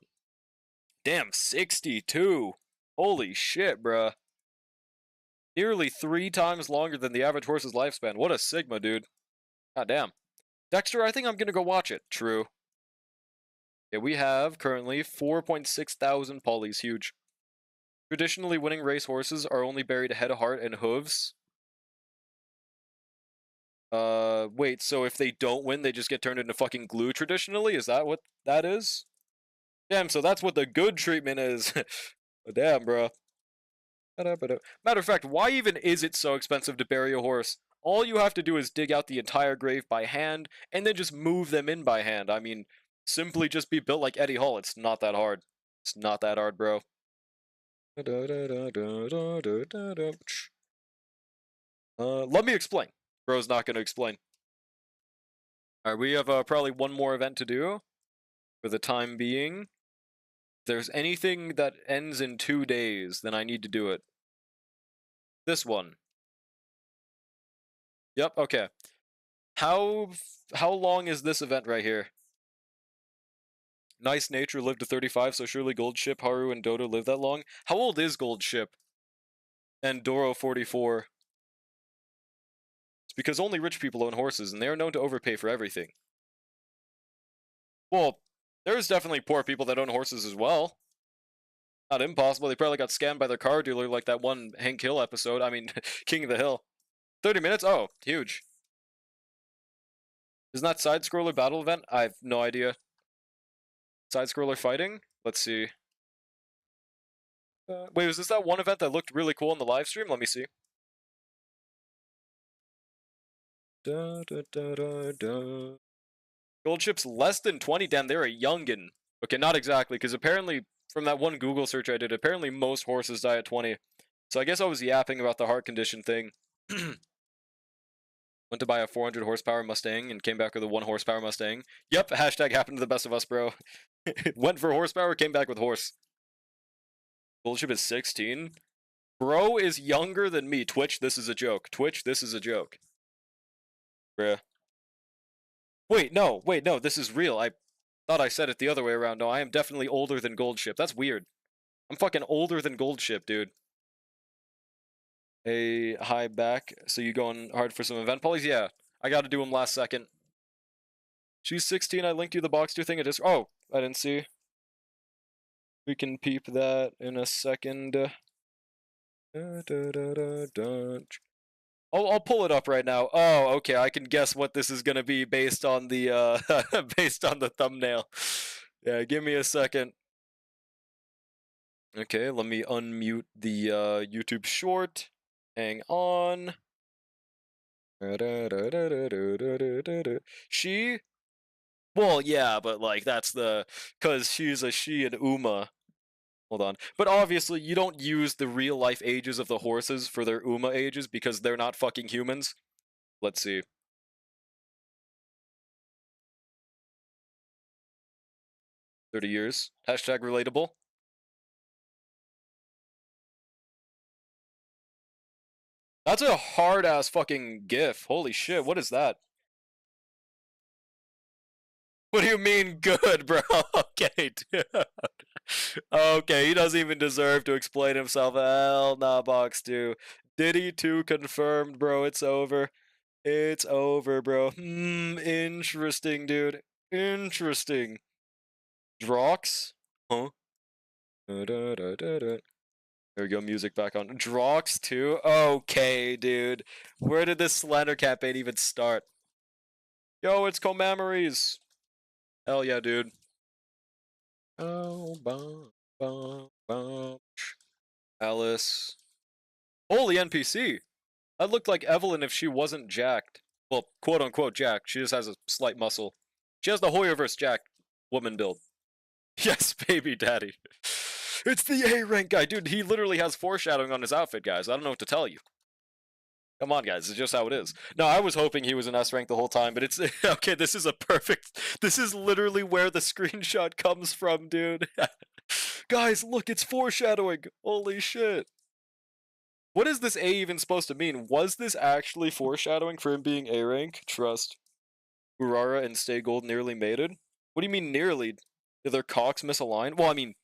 Speaker 1: Damn, 62! Holy shit, bruh. Nearly 3 times longer than the average horse's lifespan. What a Sigma, dude. God damn. Dexter, I think I'm gonna go watch it. True. Yeah, we have currently 4.6 thousand polys. Huge. Traditionally, winning race horses are only buried head, heart, and hooves. Wait, so if they don't win, they just get turned into fucking glue traditionally? Is that what that is? Damn, so that's what the good treatment is. Oh, damn, bro. Matter of fact, why even is it so expensive to bury a horse? All you have to do is dig out the entire grave by hand, and then just move them in by hand. I mean, simply just be built like Eddie Hall. It's not that hard. It's not that hard, bro. Let me explain. Bro's not going to explain. Alright, we have probably one more event to do for the time being. If there's anything that ends in 2 days, then I need to do it. This one. Yep, okay. How long is this event right here? Nice Nature lived to 35, so surely Gold Ship, Haru, and Dodo lived that long. How old is Gold Ship? And Doro 44. It's because only rich people own horses, and they are known to overpay for everything. Well, there's definitely poor people that own horses as well. Not impossible. They probably got scammed by their car dealer like that one Hank Hill episode. I mean, King of the Hill. 30 minutes? Oh, huge. Isn't that side-scroller battle event? I have no idea. Side-scroller fighting? Let's see. Wait, was this that one event that looked really cool in the live stream? Let me see. Gold Ship's less than 20? Damn, they're a youngin'. Okay, not exactly, because apparently, from that one Google search I did, apparently most horses die at 20. So I guess I was yapping about the heart condition thing. Went to buy a 400 horsepower Mustang and came back with a 1 horsepower Mustang. Yep, hashtag happened to the best of us, bro. Went for horsepower, came back with horse. Gold ship is 16? Bro is younger than me. Twitch, this is a joke. Twitch, this is a joke. Bruh. Wait, no, this is real. I thought I said it the other way around. No, I am definitely older than Gold Ship. That's weird. I'm fucking older than Gold Ship, dude. Hey, hi back. So you going hard for some event polys? Yeah, I gotta do them last second. She's 16, I linked you the box 2 thing. Oh, I didn't see. We can peep that in a second. I'll pull it up right now. Oh, okay, I can guess what this is gonna be based on the based on the thumbnail. Yeah, give me a second. Okay, let me unmute the YouTube short. Hang on. She? Well, yeah, but like that's cause she's a she and Uma. Hold on. But obviously you don't use the real life ages of the horses for their Uma ages because they're not fucking humans. Let's see. 30 years. Hashtag relatable. That's a hard-ass fucking gif. Holy shit, what is that? What do you mean good, bro? Okay, dude. Okay, he doesn't even deserve to explain himself. Hell nah, Box 2. Diddy 2 confirmed, bro. It's over. It's over, bro. Interesting, dude. Interesting. Drox? Huh? There we go, music back on. Drox 2? Okay, dude. Where did this slander campaign even start? Yo, it's Commemories. Hell yeah, dude. Oh, Alice. Holy NPC. That looked like Evelyn if she wasn't jacked. Well, quote unquote jacked. She just has a slight muscle. She has the Hoyerverse jacked woman build. Yes, baby daddy. It's the A rank guy. Dude, he literally has foreshadowing on his outfit, guys. I don't know what to tell you. Come on, guys. It's just how it is. No, I was hoping he was in S rank the whole time, but it's... Okay, this is a perfect... This is literally where the screenshot comes from, dude. Guys, look, it's foreshadowing. Holy shit. What is this A even supposed to mean? Was this actually foreshadowing for him being A rank? Trust. Urara and Stay Gold nearly mated? What do you mean nearly? Did their cocks misalign? Well, I mean,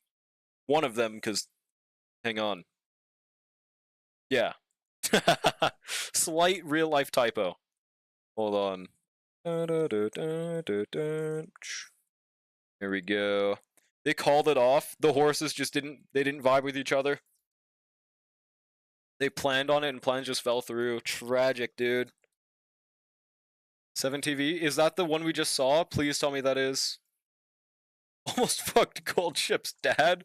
Speaker 1: one of them, because... Hang on. Yeah. Slight real-life typo. Hold on. Here we go. They called it off. The horses just didn't vibe with each other. They planned on it and plans just fell through. Tragic, dude. 7TV? Is that the one we just saw? Please tell me that is. Almost fucked Gold Ship's dad?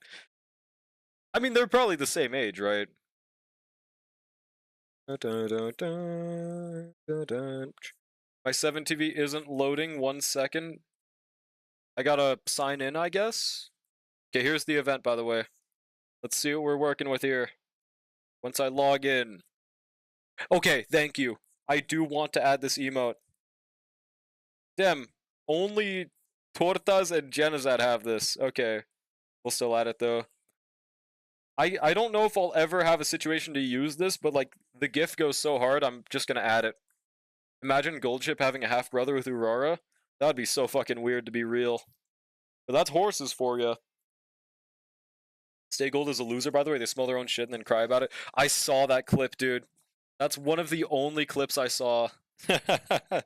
Speaker 1: I mean, they're probably the same age, right? My 7TV isn't loading. 1 second. I gotta sign in, I guess? Okay, here's the event, by the way. Let's see what we're working with here. Once I log in. Okay, thank you. I do want to add this emote. Damn, only Tortas and Genizad have this. Okay, we'll still add it, though. I don't know if I'll ever have a situation to use this, but, like, the GIF goes so hard, I'm just gonna add it. Imagine Goldship having a half-brother with Aurora. That would be so fucking weird to be real. But that's horses for you. Stay Gold is a loser, by the way. They smell their own shit and then cry about it. I saw that clip, dude. That's one of the only clips I saw. And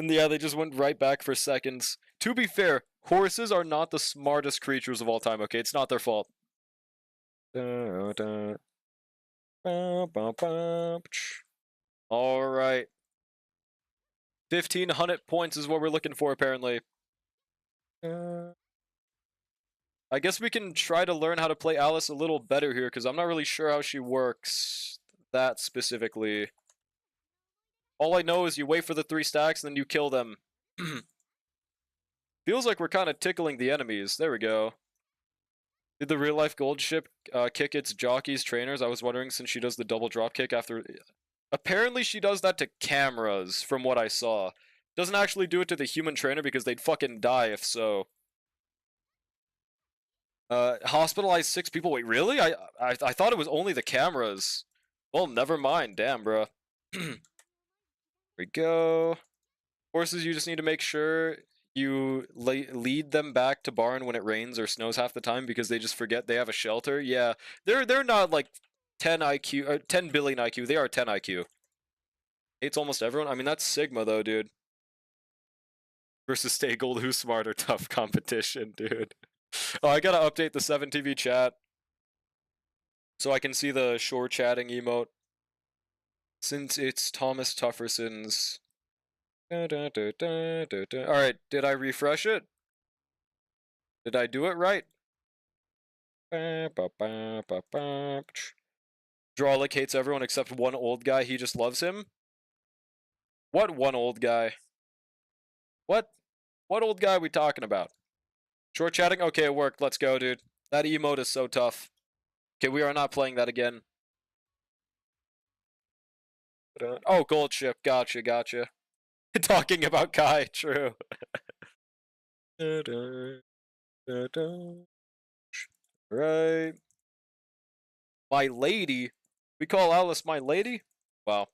Speaker 1: yeah, they just went right back for seconds. To be fair, horses are not the smartest creatures of all time, okay? It's not their fault. Alright. 1,500 points is what we're looking for, apparently. I guess we can try to learn how to play Alice a little better here, because I'm not really sure how she works that specifically. All I know is you wait for the 3 stacks, and then you kill them. Feels like we're kind of tickling the enemies. There we go. Did the real-life Gold Ship kick its jockeys, trainers? I was wondering, since she does the double drop kick after... Apparently she does that to cameras, from what I saw. Doesn't actually do it to the human trainer, because they'd fucking die if so. Hospitalized 6 people. Wait, really? I thought it was only the cameras. Well, never mind. Damn, bro. Here we go. Horses, you just need to make sure you lead them back to barn when it rains or snows half the time because they just forget they have a shelter. Yeah, they're not like 10 IQ or 10 billion IQ. They are 10 IQ. Hates almost everyone. I mean, that's Sigma though, dude. Versus Stay Gold, who's smarter? Tough competition, dude. Oh, I gotta update the 7TV chat so I can see the shore chatting emote. Since it's Thomas Tufferson's. Alright, did I refresh it? Did I do it right? Drawlick hates everyone except one old guy. He just loves him. What one old guy? What? What old guy are we talking about? Short chatting? Okay, it worked. Let's go, dude. That emote is so tough. Okay, we are not playing that again. Oh, gold ship. Gotcha, gotcha. Talking about Kai, true. Right. My lady? We call Alice my lady? Wow.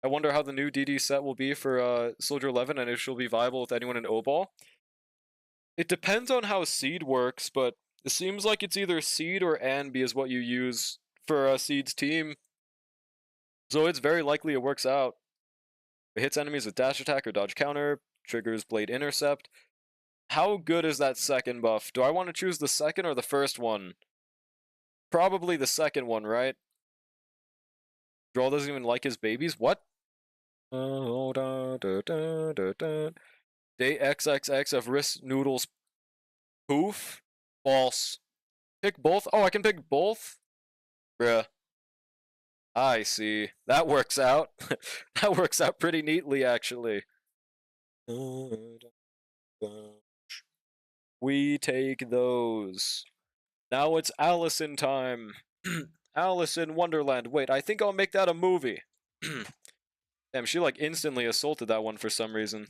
Speaker 1: I wonder how the new DD set will be for Soldier 11 and if she'll be viable with anyone in O-Ball. It depends on how Seed works, but it seems like it's either Seed or Anby is what you use for Seed's team. So it's very likely it works out. It hits enemies with dash attack or dodge counter, triggers blade intercept. How good is that second buff? Do I want to choose the second or the first one? Probably the second one, right? Droll doesn't even like his babies? What? Day XXX of wrist noodles poof? False. Pick both? Oh, I can pick both? Bruh. I see. That works out. That works out pretty neatly, actually. We take those. Now it's Allison time. Alice in Wonderland. Wait, I think I'll make that a movie. Damn, she like instantly assaulted that one for some reason.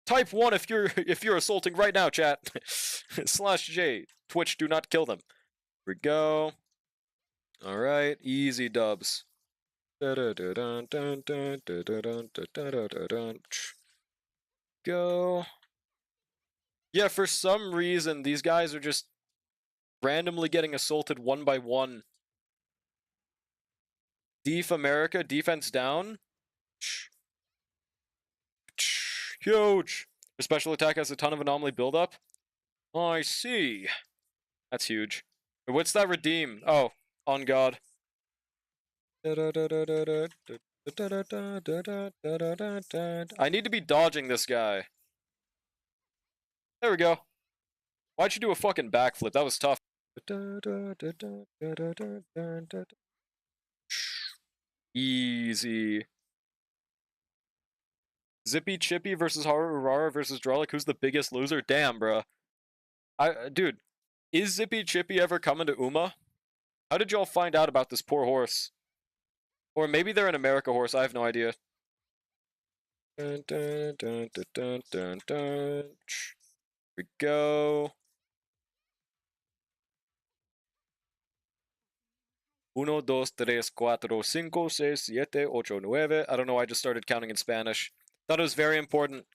Speaker 1: Type 1 if you're assaulting right now, chat. /J. Twitch, do not kill them. Here we go. Alright, easy dubs. Go. Yeah, for some reason, these guys are just randomly getting assaulted one by one. Def America, defense down. Huge. Your special attack has a ton of anomaly buildup. Oh, I see. That's huge. What's that redeem? Oh, on God. I need to be dodging this guy. There we go. Why'd you do a fucking backflip? That was tough. Easy. Zippy Chippy versus Harurara versus Drolic. Who's the biggest loser? Damn, bruh. Dude, is Zippy Chippy ever coming to Uma? How did y'all find out about this poor horse? Or maybe they're an America horse. I have no idea. Here we go. 1, 2, 3, 4, 5, 6, 7, 8, 9. I don't know, I just started counting in Spanish. Thought it was very important.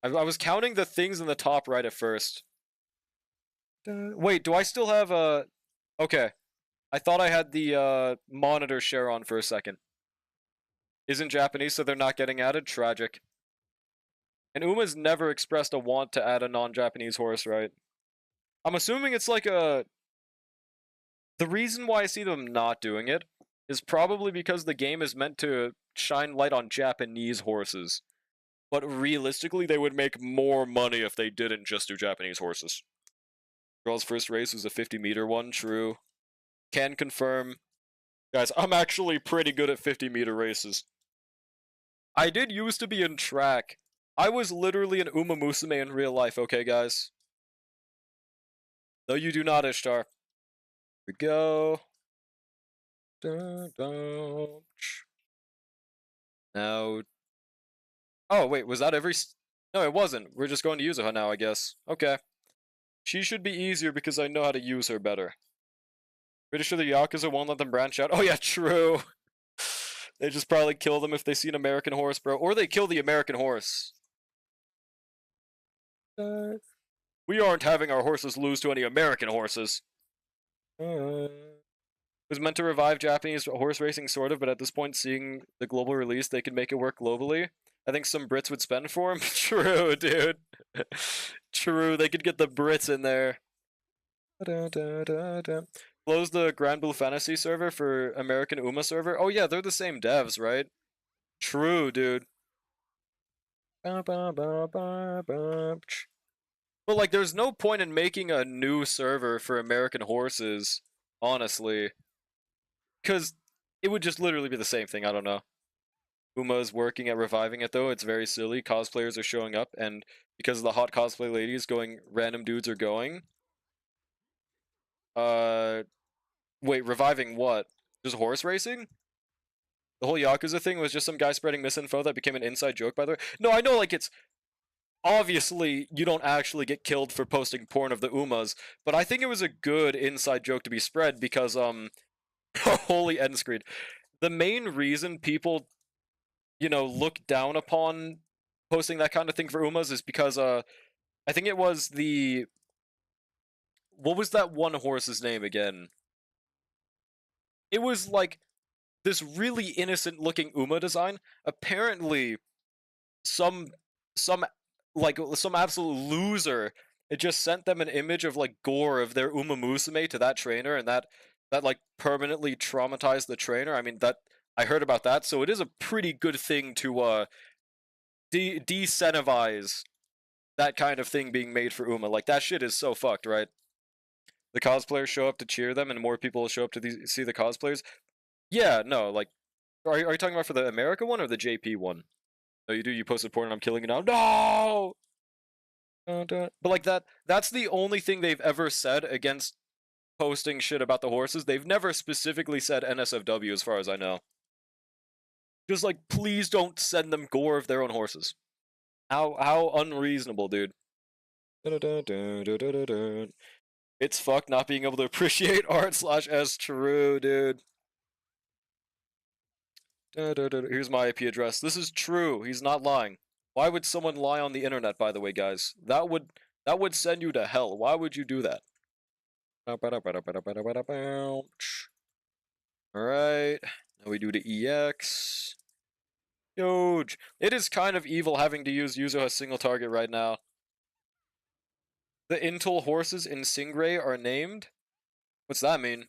Speaker 1: I was counting the things in the top right at first. Wait, do I still have a... Okay. I thought I had the monitor share on for a second. Isn't Japanese, so they're not getting added? Tragic. And Uma's never expressed a want to add a non-Japanese horse, right? I'm assuming it's like a... The reason why I see them not doing it is probably because the game is meant to shine light on Japanese horses. But realistically, they would make more money if they didn't just do Japanese horses. Girl's first race was a 50-meter one, true. Can confirm. Guys, I'm actually pretty good at 50-meter races. I did used to be in track. I was literally an Uma Musume in real life, okay, guys? No, you do not, Ishtar. Here we go. Now... Oh, wait, was that every... No, it wasn't. We're just going to Yuzuha now, I guess. Okay. She should be easier because I know how to use her better. Pretty sure the Yakuza won't let them branch out. Oh yeah, true. They just probably kill them if they see an American horse, bro. Or they kill the American horse. We aren't having our horses lose to any American horses. It was meant to revive Japanese horse racing, sort of, but at this point, seeing the global release, they could make it work globally. I think some Brits would spend for him. True, dude. True, they could get the Brits in there. Close the Grand Blue Fantasy server for American Uma server. Oh yeah, they're the same devs, right? True, dude. But like, there's no point in making a new server for American horses, honestly. Because it would just literally be the same thing, I don't know. Uma's working at reviving it, though. It's very silly. Cosplayers are showing up, and because of the hot cosplay ladies going, random dudes are going. Wait, reviving what? Just horse racing? The whole Yakuza thing was just some guy spreading misinfo that became an inside joke, by the way. No, I know, like, it's... Obviously, you don't actually get killed for posting porn of the Umas, but I think it was a good inside joke to be spread because, holy end screen. The main reason people, you know, look down upon posting that kind of thing for Umas is because, I think it was the... What was that one horse's name again? It was, like, this really innocent-looking Uma design. Apparently, some absolute loser, it just sent them an image of like gore of their Uma Musume to that trainer, and that like permanently traumatized the trainer. I mean, that I heard about that, so it is a pretty good thing to de-incentivize that kind of thing being made for Uma. Like, that shit is so fucked, right? The cosplayers show up to cheer them, and more people show up to see the cosplayers. Yeah, no, like, are you talking about for the America one or the JP one? Oh, you do? You posted porn and I'm killing you now? No! But like that's the only thing they've ever said against posting shit about the horses. They've never specifically said NSFW as far as I know. Just like, please don't send them gore of their own horses. How unreasonable, dude. It's fucked not being able to appreciate art / S. True, dude. Here's my IP address. This is true. He's not lying. Why would someone lie on the internet, by the way, guys? That would send you to hell. Why would you do that? Alright. Now we do the EX. Huge. It is kind of evil having to use Yuzo as single target right now. The Intel horses in Stingray are named? What's that mean?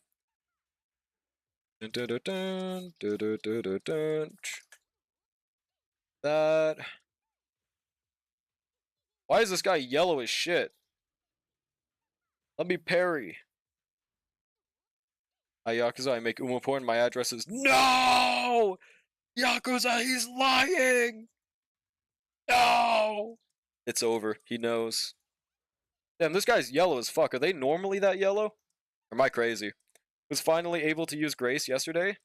Speaker 1: That... Why is this guy yellow as shit? Let me parry. Hi, Yakuza, I make Uma porn. My address is... No! Yakuza, he's lying! No! It's over. He knows. Damn, this guy's yellow as fuck. Are they normally that yellow? Or am I crazy? Was finally able to use Grace yesterday.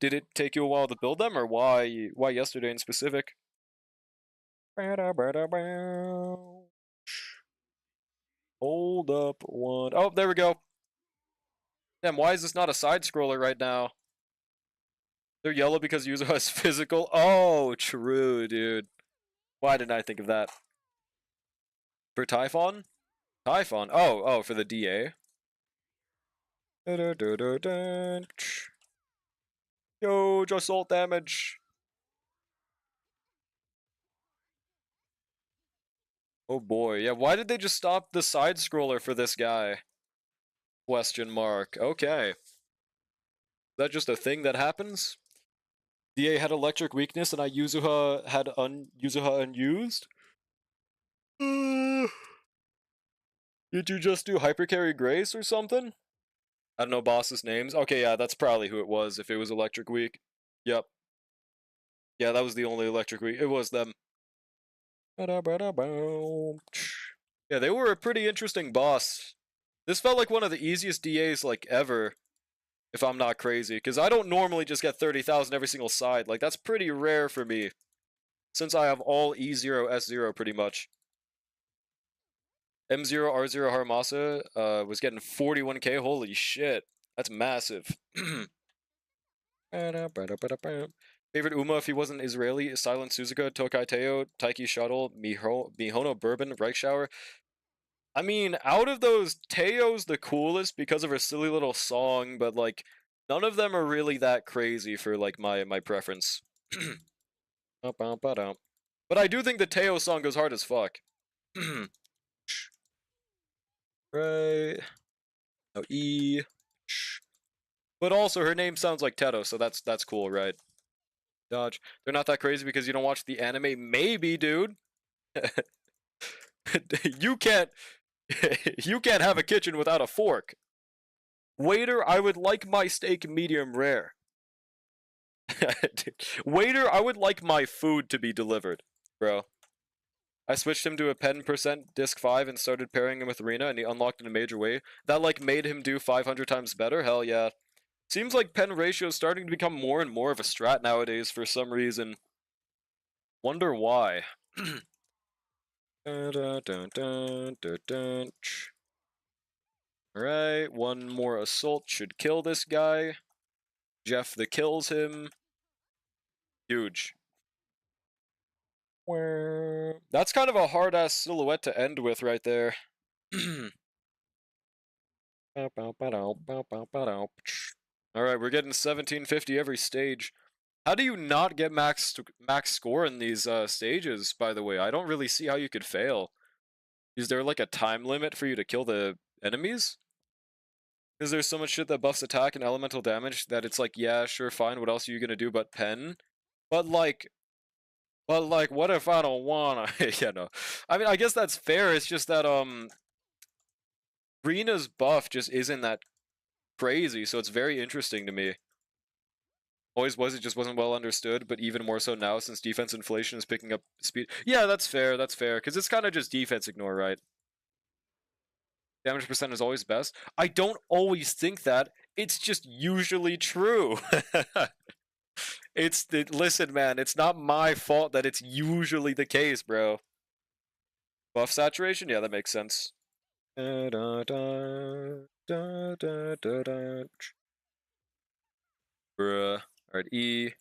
Speaker 1: Did it take you a while to build them, or why yesterday in specific? Hold up one. Oh, there we go. Damn, why is this not a side scroller right now? They're yellow because Yuzo has physical. Oh, true, dude. Why didn't I think of that? For Typhon? Typhon. Oh, for the DA. Yo, assault damage. Oh boy, yeah, why did they just stop the side scroller for this guy? Question mark. Okay. Is that just a thing that happens? DA had electric weakness and I Yuzuha had Yuzuha unused? Did you just do Hypercarry Grace or something? I don't know bosses' names. Okay, yeah, that's probably who it was if it was Electric Weak. Yep. Yeah, that was the only Electric Weak. It was them. Yeah, they were a pretty interesting boss. This felt like one of the easiest DAs, like, ever. If I'm not crazy. Because I don't normally just get 30,000 every single side. Like, that's pretty rare for me. Since I have all E0, S0 pretty much. M0 R0 Haramasa was getting 41k. Holy shit. That's massive. Favorite Uma if he wasn't Israeli: Silent Suzuka, Tokai Teo, Taiki Shuttle, Mihono Bourbon, Reichschauer. I mean, out of those, Teo's the coolest because of her silly little song, but like none of them are really that crazy for like my preference. But I do think the Teo song goes hard as fuck. Right. Oh, E. But also her name sounds like Teto, so that's cool, right? Dodge. They're not that crazy because you don't watch the anime. Maybe, dude. you can't you can't have a kitchen without a fork. Waiter, I would like my steak medium rare. Waiter, I would like my food to be delivered, bro. I switched him to a pen percent disc 5 and started pairing him with Rena, and he unlocked in a major way. That like made him do 500 times better. Hell yeah. Seems like pen ratio is starting to become more and more of a strat nowadays for some reason. Wonder why. Alright, one more assault should kill this guy. Jeff the kills him. Huge. That's kind of a hard-ass silhouette to end with right there. Alright, we're getting 1750 every stage. How do you not get max score in these stages, by the way? I don't really see how you could fail. Is there like a time limit for you to kill the enemies? Because there's so much shit that buffs attack and elemental damage that it's like, yeah, sure, fine, what else are you gonna do but pen? But like, what if I don't wanna? Yeah, no. I mean, I guess that's fair, it's just that, Rena's buff just isn't that crazy, so it's very interesting to me. Always was, it just wasn't well understood, but even more so now since defense inflation is picking up speed. Yeah, that's fair, because it's kind of just defense ignore, right? Damage percent is always best. I don't always think that, it's just usually true. Listen, man, it's not my fault that it's usually the case, bro. Buff saturation? Yeah, that makes sense. Bruh. Alright, E.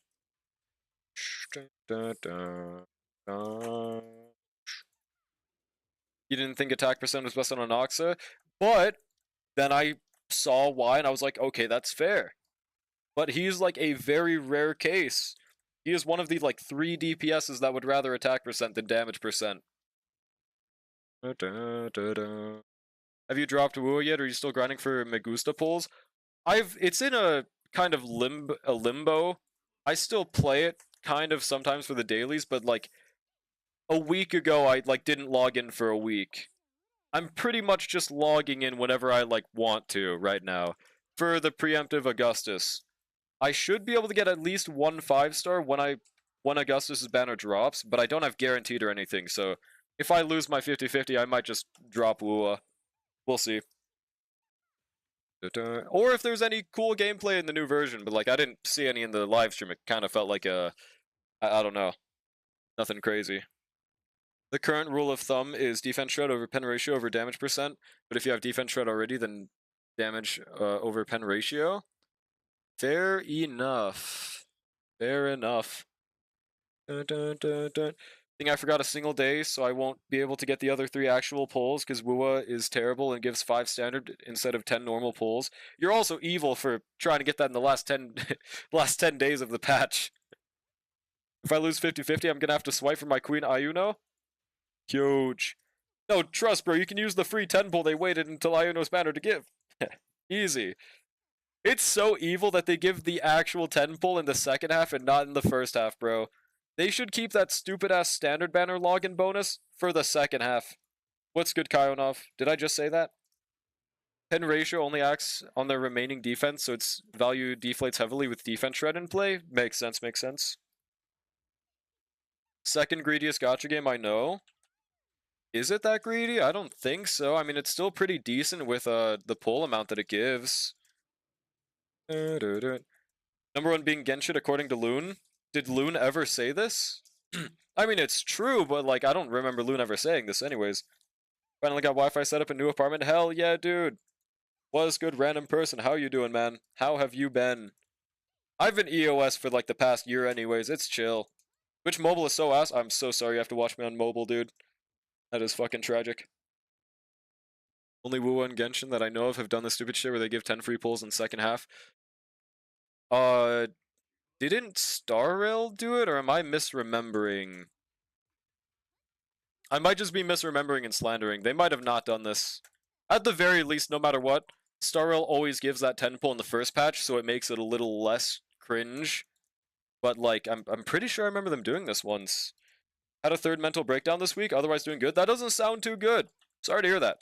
Speaker 1: You didn't think attack percent was best on Anoxa, but then I saw why and I was like, okay, that's fair. But he's like a very rare case. He is one of the like 3 DPSs that would rather attack percent than damage percent. Have you dropped Wua yet? Or are you still grinding for Megusta pulls? It's in a kind of limbo. I still play it kind of sometimes for the dailies, but like a week ago I like didn't log in for a week. I'm pretty much just logging in whenever I like want to right now for the preemptive Augustus. I should be able to get at least one 5-star when Augustus's banner drops, but I don't have guaranteed or anything, so if I lose my 50-50, I might just drop Wua. We'll see. Or if there's any cool gameplay in the new version, but like I didn't see any in the live stream. It kind of felt like I don't know, nothing crazy. The current rule of thumb is defense shred over pen ratio over damage percent, but if you have defense shred already, then damage over pen ratio. Fair enough. Fair enough. Think I forgot a single day, so I won't be able to get the other 3 actual pulls because Wua is terrible and gives 5 standard instead of 10 normal pulls. You're also evil for trying to get that in the last 10 last 10 days of the patch. If I lose 50-50, I'm gonna have to swipe for my Queen Ayuno. Huge. No, trust, bro. You can use the free 10 pull they waited until Ayuno's banner to give. Easy. It's so evil that they give the actual 10 pull in the second half and not in the first half, bro. They should keep that stupid-ass standard banner login bonus for the second half. What's good, Kayonov? Did I just say that? Pen ratio only acts on their remaining defense, so its value deflates heavily with defense shred in play. Makes sense, makes sense. Second greediest gacha game I know. Is it that greedy? I don't think so. I mean, it's still pretty decent with the pull amount that it gives. Number 1 being Genshin according to Loon. Did Loon ever say this? I mean, it's true, but like, I don't remember Loon ever saying this anyways. Finally got Wi-Fi set up in new apartment. Hell yeah, dude. Was good, random person. How you doing, man? How have you been? I've been EOS for like the past year anyways. It's chill. Which mobile is so ass? I'm so sorry you have to watch me on mobile, dude. That is fucking tragic. Only Wu and Genshin that I know of have done the stupid shit where they give 10 free pulls in the second half. Didn't Star Rail do it, or am I misremembering? I might just be misremembering and slandering. They might have not done this. At the very least, no matter what, Star Rail always gives that 10 pull in the first patch, so it makes it a little less cringe. But like, I'm pretty sure I remember them doing this once. Had a third mental breakdown this week, otherwise doing good. That doesn't sound too good. Sorry to hear that.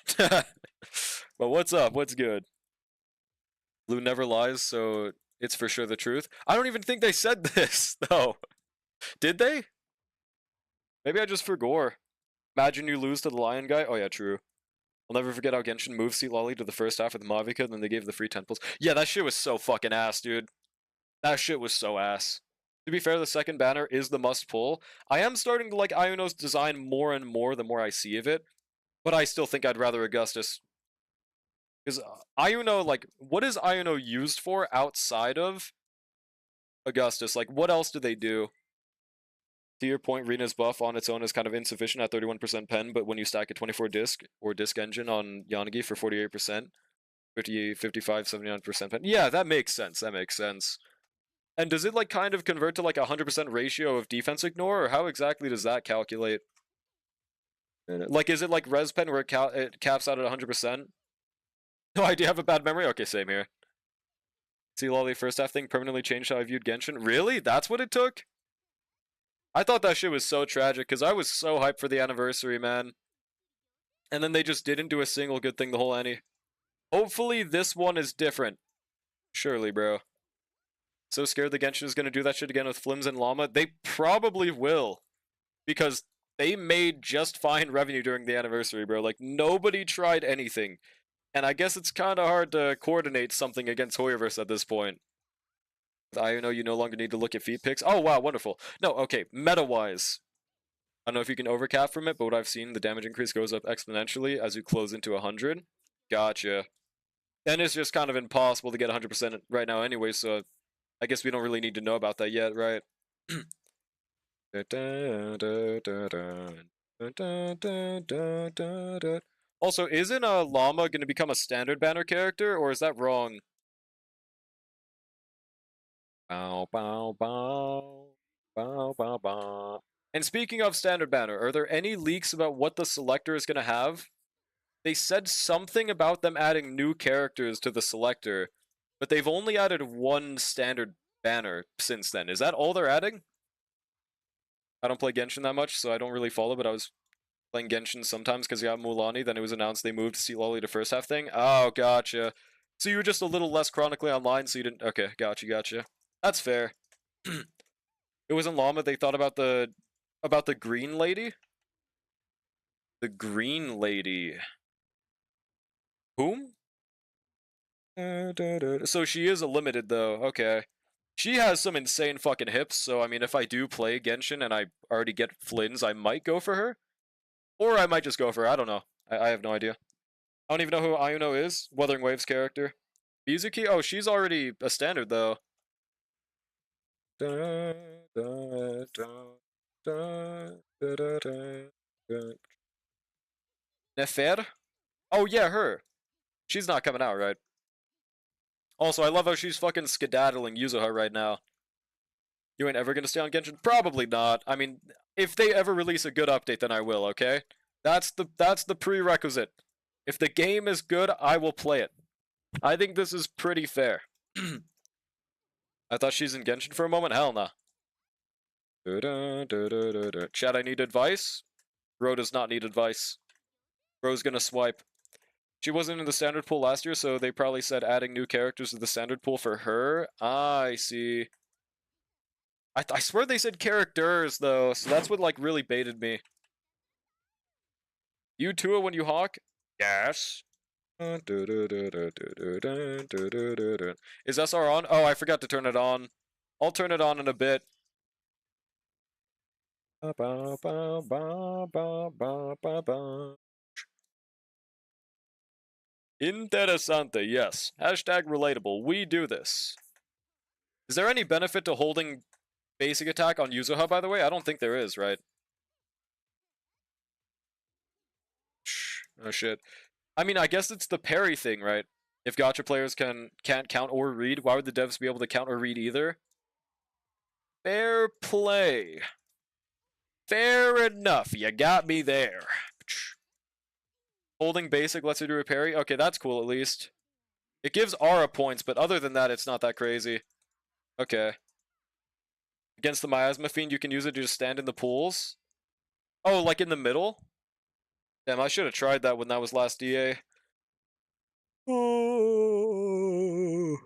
Speaker 1: But what's up? What's good? Blue never lies, so it's for sure the truth. I don't even think they said this, though. Did they? Maybe I just forgot. Imagine you lose to the lion guy. Oh yeah, true. I'll never forget how Genshin moved Seat Lolly to the first half with Mavica, and then they gave the free 10 pulls. Yeah, that shit was so fucking ass, dude. That shit was so ass. To be fair, the second banner is the must pull. I am starting to like Iono's design more and more the more I see of it, but I still think I'd rather Augustus. Because Iono, like, what is Iono used for outside of Augustus? Like, what else do they do? To your point, Rena's buff on its own is kind of insufficient at 31% pen, but when you stack a 24 disc or disc engine on Yanagi for 48%, 50, 55, 79% pen. Yeah, that makes sense. That makes sense. And does it like kind of convert to like a 100% ratio of defense ignore, or how exactly does that calculate? Like, is it like res pen where it caps out at 100%? No idea. Have a bad memory. Okay, same here. See, Lolly first half thing permanently changed how I viewed Genshin. Really? That's what it took? I thought that shit was so tragic because I was so hyped for the anniversary, man. And then they just didn't do a single good thing the whole Annie. Hopefully this one is different. Surely, bro. So scared the Genshin is going to do that shit again with Flims and Llama. They probably will. Because they made just fine revenue during the anniversary, bro. Like, nobody tried anything. And I guess it's kind of hard to coordinate something against Hoyoverse at this point. I know you no longer need to look at feet picks. Oh, wow, wonderful. No, okay, meta-wise. I don't know if you can overcap from it, but what I've seen, the damage increase goes up exponentially as you close into 100. Gotcha. And it's just kind of impossible to get 100% right now anyway, so I guess we don't really need to know about that yet, right? Also, isn't a llama going to become a standard banner character, or is that wrong? Bow, bow, bow. Bow, bow, bow. And speaking of standard banner, are there any leaks about what the selector is going to have? They said something about them adding new characters to the selector, but they've only added one standard banner since then. Is that all they're adding? I don't play Genshin that much, so I don't really follow, but I was playing Genshin sometimes because you got Mulaney, then it was announced they moved Seat Lolly to first half thing. Oh, gotcha. So you were just a little less chronically online, so you didn't... Okay, gotcha. That's fair. It wasn't Llama, they thought about the green lady? The green lady. Whom? So she is a limited, though. Okay. She has some insane fucking hips, so I mean, if I do play Genshin and I already get Flins, I might go for her. Or I might just go for her. I don't know. I have no idea. I don't even know who Iono is. Wuthering Waves character. Mizuki? Oh, she's already a standard, though. Nefer? Oh, yeah, her. She's not coming out, right? Also, I love how she's fucking skedaddling Yuzuha right now. You ain't ever gonna stay on Genshin? Probably not. I mean, if they ever release a good update, then I will, okay? That's the prerequisite. If the game is good, I will play it. I think this is pretty fair. I thought she's in Genshin for a moment? Hell nah. Chat, I need advice? Bro does not need advice. Bro's gonna swipe. She wasn't in the standard pool last year, so they probably said adding new characters to the standard pool for her. Ah, I see. I swear they said characters, though, so that's what, like, really baited me. You too when you hawk? Yes. Is SR on? Oh, I forgot to turn it on. I'll turn it on in a bit. Interesante, yes. Hashtag relatable. We do this. Is there any benefit to holding basic attack on Yuzuha, by the way? I don't think there is, right? Oh shit. I mean, I guess it's the parry thing, right? If gacha players can't count or read, why would the devs be able to count or read either? Fair play. Fair enough. You got me there. Holding basic lets you do a parry? Okay, that's cool at least. It gives aura points, but other than that, it's not that crazy. Okay. Against the Miasma Fiend, you can use it to just stand in the pools? Oh, like in the middle? Damn, I should have tried that when that was last DA. Oh,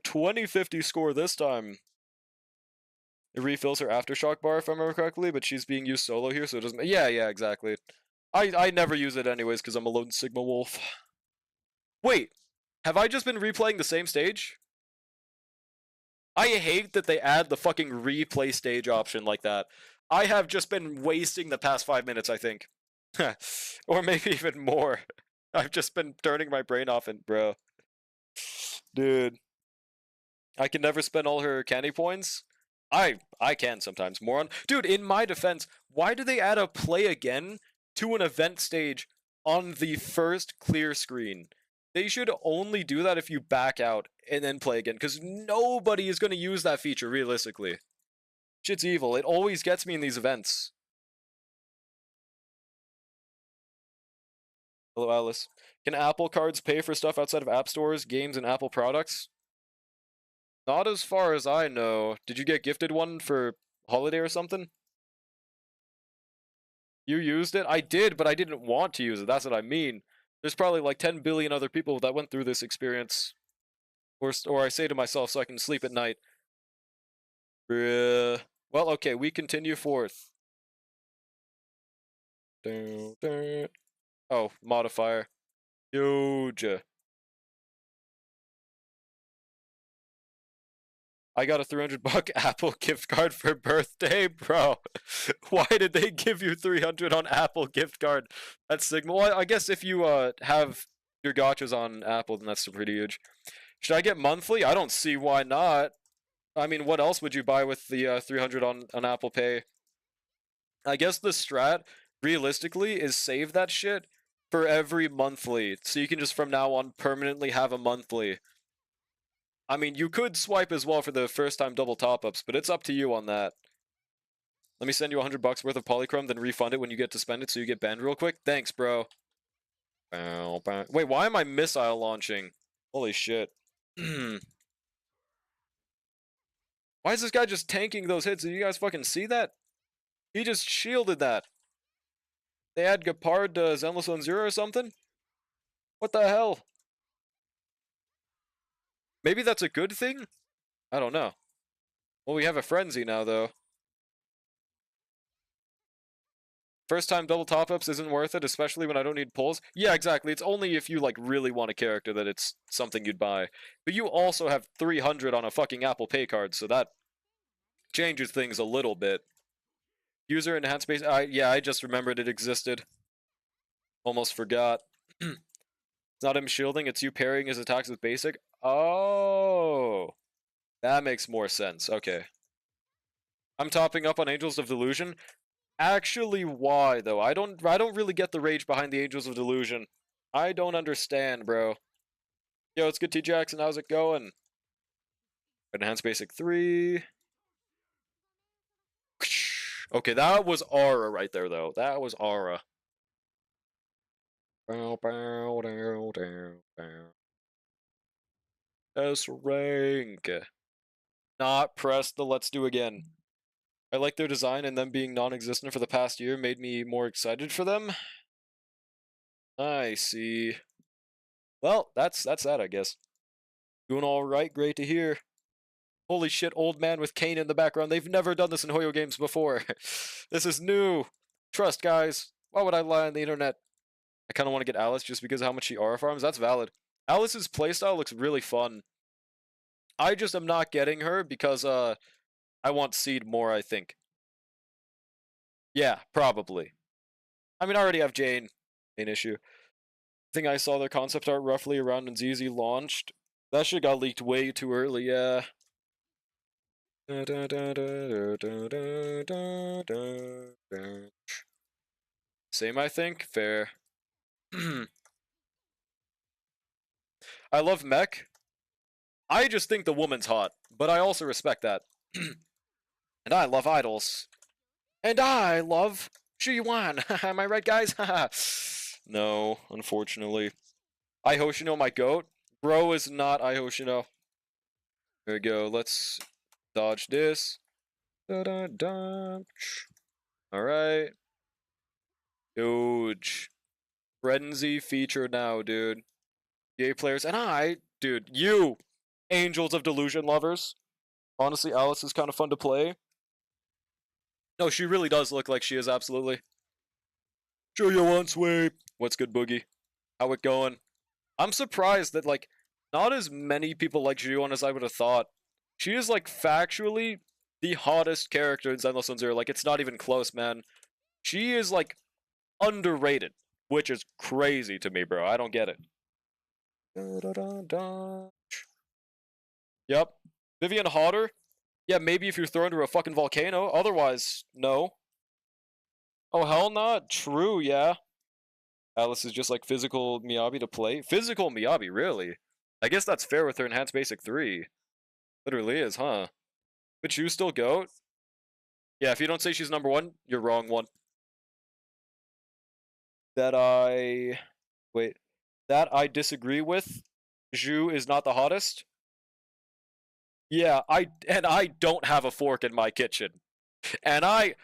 Speaker 1: 2050 score this time. It refills her aftershock bar, if I remember correctly, but she's being used solo here, so it doesn't... Yeah, exactly. I never use it anyways, because I'm a lone Sigma Wolf. Wait, have I just been replaying the same stage? I hate that they add the fucking replay stage option like that. I have just been wasting the past 5 minutes, I think. Or maybe even more. I've just been turning my brain off and bro. Dude. I can never spend all her candy points. I can sometimes, moron. Dude, in my defense, why do they add a play again to an event stage on the first clear screen? They should only do that if you back out and then play again, because nobody is going to use that feature, realistically. Shit's evil. It always gets me in these events. Hello, Alice. Can Apple cards pay for stuff outside of app stores, games, and Apple products? Not as far as I know. Did you get gifted one for holiday or something? You used it? I did, but I didn't want to use it. That's what I mean. There's probably like 10 billion other people that went through this experience. Or I say to myself so I can sleep at night. Well, okay, we continue forth. Oh, modifier. Huge. I got a $300 Apple gift card for birthday, bro. Why did they give you 300 on Apple gift card? That's Sigma. Well, I guess if you have your gachas on Apple, then that's pretty huge. Should I get monthly? I don't see why not. I mean, what else would you buy with the 300 on Apple Pay? I guess the strat, realistically, is save that shit for every monthly. So you can just from now on permanently have a monthly. I mean, you could swipe as well for the first time double top-ups, but it's up to you on that. Let me send you $100 worth of Polychrome, then refund it when you get to spend it so you get banned real quick. Thanks, bro. Wait, why am I missile launching? Holy shit. Why is this guy just tanking those hits? Did you guys fucking see that? He just shielded that. They add Gepard to Zenless on 0 or something? What the hell? Maybe that's a good thing? I don't know. Well, we have a frenzy now, though. First time double top-ups isn't worth it, especially when I don't need pulls. Yeah, exactly. It's only if you, like, really want a character that it's something you'd buy. But you also have 300 on a fucking Apple Pay card, so that changes things a little bit. User enhanced base. Yeah, I just remembered it existed. Almost forgot. It's not him shielding, it's you parrying his attacks with basic. Oh, that makes more sense. Okay. I'm topping up on Angels of Delusion. Actually, why though? I don't really get the rage behind the Angels of Delusion. I don't understand, bro. Yo, it's good, T Jackson. How's it going? Enhanced basic 3. Okay, that was aura right there, though. That was aura. Hsr'Ing. Not press the let's do again. I like their design, and them being non-existent for the past year made me more excited for them. I see. Well, that's that, I guess. Doing all right, great to hear. Holy shit, old man with cane in the background. They've never done this in Hoyo games before. This is new. Trust, guys. Why would I lie on the internet? I kind of want to get Alice just because of how much she aura farms. That's valid. Alice's playstyle looks really fun. I just am not getting her because I want Seed more, I think. Yeah, probably. I mean, I already have Jane. Main issue. I think I saw their concept art roughly around when ZZ launched. That shit got leaked way too early, yeah. Same, I think. Fair. I love Mech. I just think the woman's hot, but I also respect that. And I love idols. And I love G1. Am I right, guys? No, unfortunately. I Hoshino, my goat. Bro is not I Hoshino. There we go. Let's dodge this. Alright. Huge. Frenzy feature now, dude. Gay players. And dude, you, Angels of Delusion lovers. Honestly, Alice is kind of fun to play. No, she really does look like she is, absolutely. Show you one sweep. What's good, Boogie? How it going? I'm surprised that, like, not as many people like Ju-on as I would have thought. She is, like, factually the hottest character in Zenless Zone Zero. Like, it's not even close, man. She is, like, underrated, which is crazy to me, bro. I don't get it. Yep. Vivian hotter? Yeah, maybe if you're thrown to a fucking volcano. Otherwise, no. Oh, hell not. True, yeah. Alice is just like physical Miyabi to play. Physical Miyabi, really? I guess that's fair with her Enhanced Basic 3. Literally is, huh? But you still GOAT? Yeah, if you don't say she's number one, you're wrong one. Wait. That I disagree with. Zhu is not the hottest. Yeah, I don't have a fork in my kitchen. And I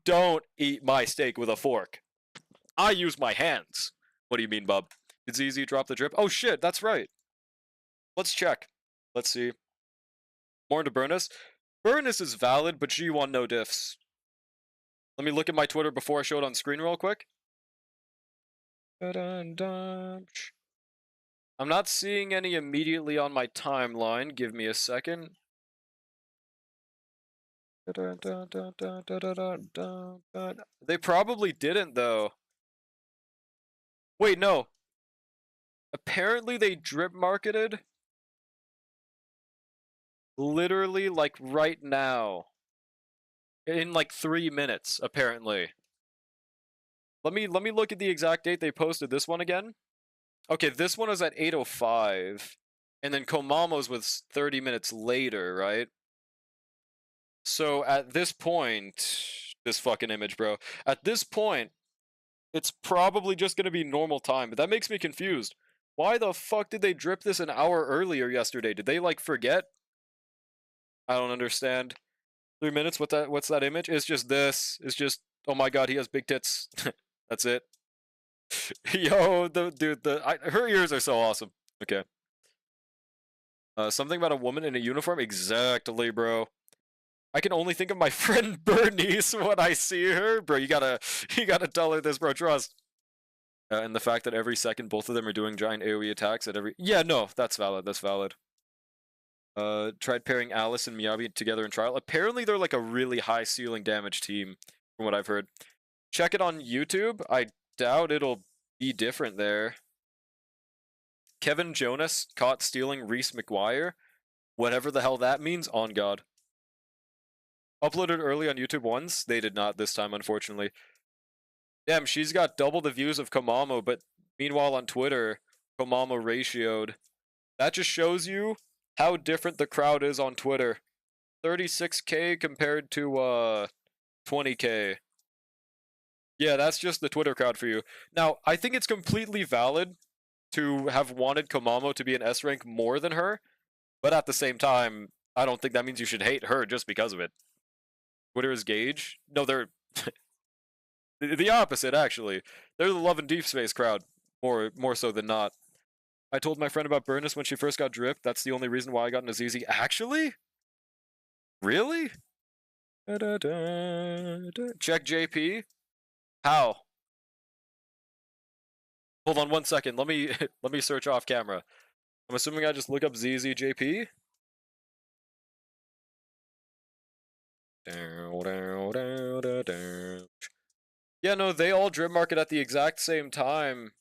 Speaker 1: don't eat my steak with a fork. I use my hands. What do you mean, bub? Did ZZ drop the drip? Oh shit, that's right. Let's check. Let's see. More into Burnus. Burnus is valid, but G1 no diffs. Let me look at my Twitter before I show it on screen real quick. I'm not seeing any immediately on my timeline. Give me a second. They probably didn't, though. Wait, no. Apparently they drip marketed. Literally, like, right now. In, like, 3 minutes, apparently. Let me look at the exact date they posted this one again. Okay, this one is at 8:05. And then Komamo's was 30 minutes later, right? So at this point, this fucking image, bro. At this point, it's probably just gonna be normal time, but that makes me confused. Why the fuck did they drip this an hour earlier yesterday? Did they, like, forget? I don't understand. 3 minutes, what's that image? It's just this. It's just, oh my god, he has big tits. That's it. Yo, her ears are so awesome. Okay. Something about a woman in a uniform? Exactly, bro. I can only think of my friend Bernice when I see her. Bro, you gotta tell her this, bro, trust. And the fact that every second both of them are doing giant AoE attacks at every... Yeah, no, that's valid, that's valid. Tried pairing Alice and Miyabi together in trial. Apparently they're like a really high ceiling damage team, from what I've heard. Check it on YouTube. I doubt it'll be different there. Kevin Jonas caught stealing Reese McGuire. Whatever the hell that means, on God. Uploaded early on YouTube once. They did not this time, unfortunately. Damn, she's got double the views of Komamo, but meanwhile on Twitter, Komamo ratioed. That just shows you how different the crowd is on Twitter. 36k compared to 20k. Yeah, that's just the Twitter crowd for you. Now, I think it's completely valid to have wanted Komamo to be an S rank more than her, but at the same time, I don't think that means you should hate her just because of it. Twitter is Gage? No, they're the opposite, actually. They're the Love and Deep Space crowd, more so than not. I told my friend about Burnus when she first got dripped. That's the only reason why I got into ZZ. Actually? Really? Check JP. How? Hold on 1 second. Let me let me search off camera. I'm assuming I just look up ZZJP. Yeah, no, they all drip market at the exact same time.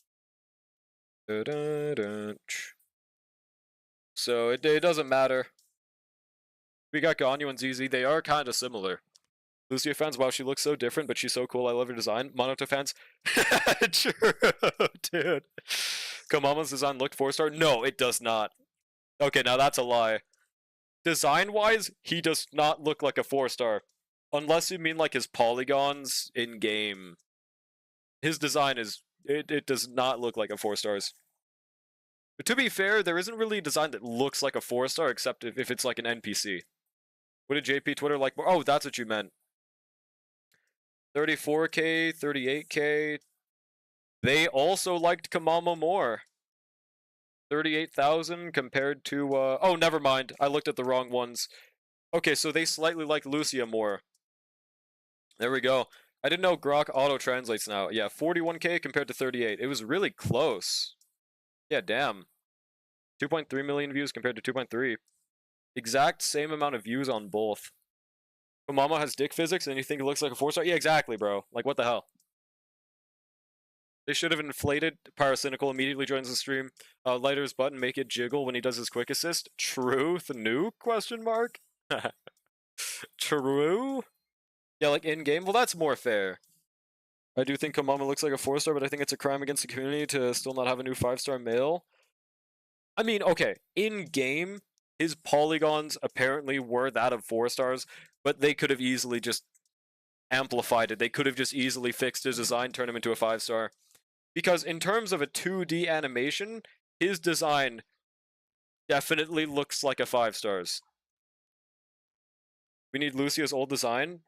Speaker 1: So it doesn't matter. We got Ganyu and ZZ. They are kind of similar. Lucia fans, wow, she looks so different, but she's so cool. I love her design. Monoto fans, true, dude. Kamama's design looked 4-star. No, it does not. Okay, now that's a lie. Design-wise, he does not look like a 4-star. Unless you mean like his polygons in game. His design is it does not look like a 4-stars. But to be fair, there isn't really a design that looks like a 4-star except if it's like an NPC. What did JP Twitter like more? Oh, that's what you meant. 34K, 38K. They also liked Kamama more. 38,000 compared to oh, never mind. I looked at the wrong ones. Okay, so they slightly like Lucia more. There we go. I didn't know Grok auto-translates now. Yeah, 41K compared to 38. It was really close. Yeah, damn. 2.3 million views compared to 2.3. Exact same amount of views on both. Kamama has dick physics and you think it looks like a 4-star? Yeah, exactly, bro. Like, what the hell? They should have inflated. Pyrocynical immediately joins the stream. Lighter's button, make it jiggle when he does his quick assist. Truth? Nuke? Question mark? True? Yeah, like in-game? Well, that's more fair. I do think Kamama looks like a 4-star, but I think it's a crime against the community to still not have a new 5-star male. I mean, okay, in-game, his polygons apparently were that of 4-stars, but they could have easily just amplified it. They could have just easily fixed his design, turned him into a 5-star. Because in terms of a 2D animation, his design definitely looks like a 5-stars. We need Lucia's old design.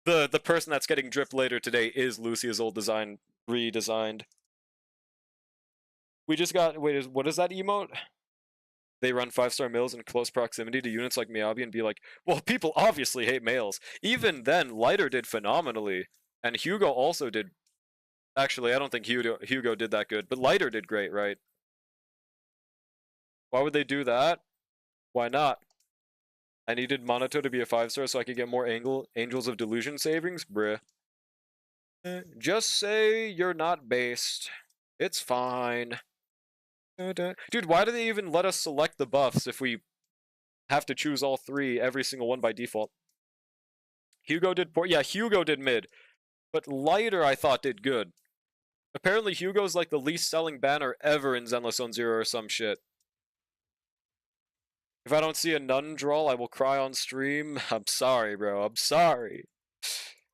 Speaker 1: The person that's getting dripped later today is Lucia's old design redesigned. We just got, wait, what is that emote? They run 5-star males in close proximity to units like Miyabi and be like, well, people obviously hate males. Even then, Lighter did phenomenally. And Hugo also did. Actually, I don't think Hugo did that good, but Lighter did great, right? Why would they do that? Why not? I needed Monoto to be a 5-star so I could get more Angels of Delusion savings? Bruh. Just say you're not based. It's fine. Dude, why do they even let us select the buffs if we have to choose all three, every single one by default? Hugo did poor. Yeah, Hugo did mid. But Lighter, I thought, did good. Apparently, Hugo's like the least selling banner ever in Zenless Zone Zero or some shit. If I don't see a nun draw, I will cry on stream. I'm sorry, bro. I'm sorry.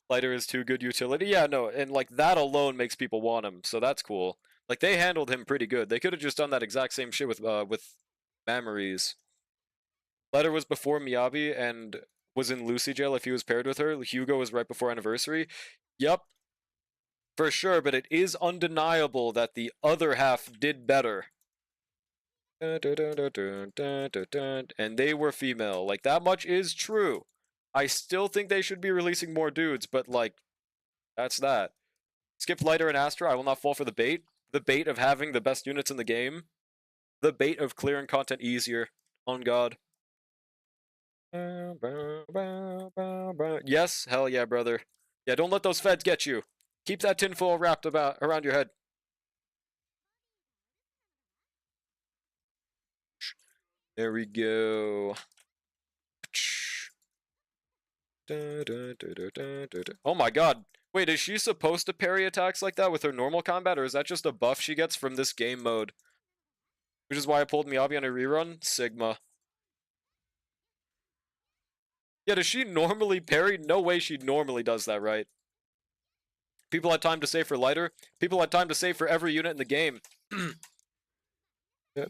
Speaker 1: Lighter is too good utility. Yeah, no, and like that alone makes people want him, so that's cool. Like they handled him pretty good. They could have just done that exact same shit with Memories. Lighter was before Miyabi and was in Lucy jail if he was paired with her. Hugo was right before Anniversary. Yup. For sure, but it is undeniable that the other half did better. And they were female. Like, that much is true. I still think they should be releasing more dudes, but, like, that's that. Skip Lighter and Astra, I will not fall for the bait. The bait of having the best units in the game. The bait of clearing content easier. On God. Yes, hell yeah, brother. Yeah, don't let those feds get you. Keep that tinfoil wrapped around your head. There we go. Oh my god. Wait, is she supposed to parry attacks like that with her normal combat, or is that just a buff she gets from this game mode? Which is why I pulled Miyabi on a rerun? Sigma. Yeah, does she normally parry? No way she normally does that, right? People had time to save for Lighter. People had time to save for every unit in the game.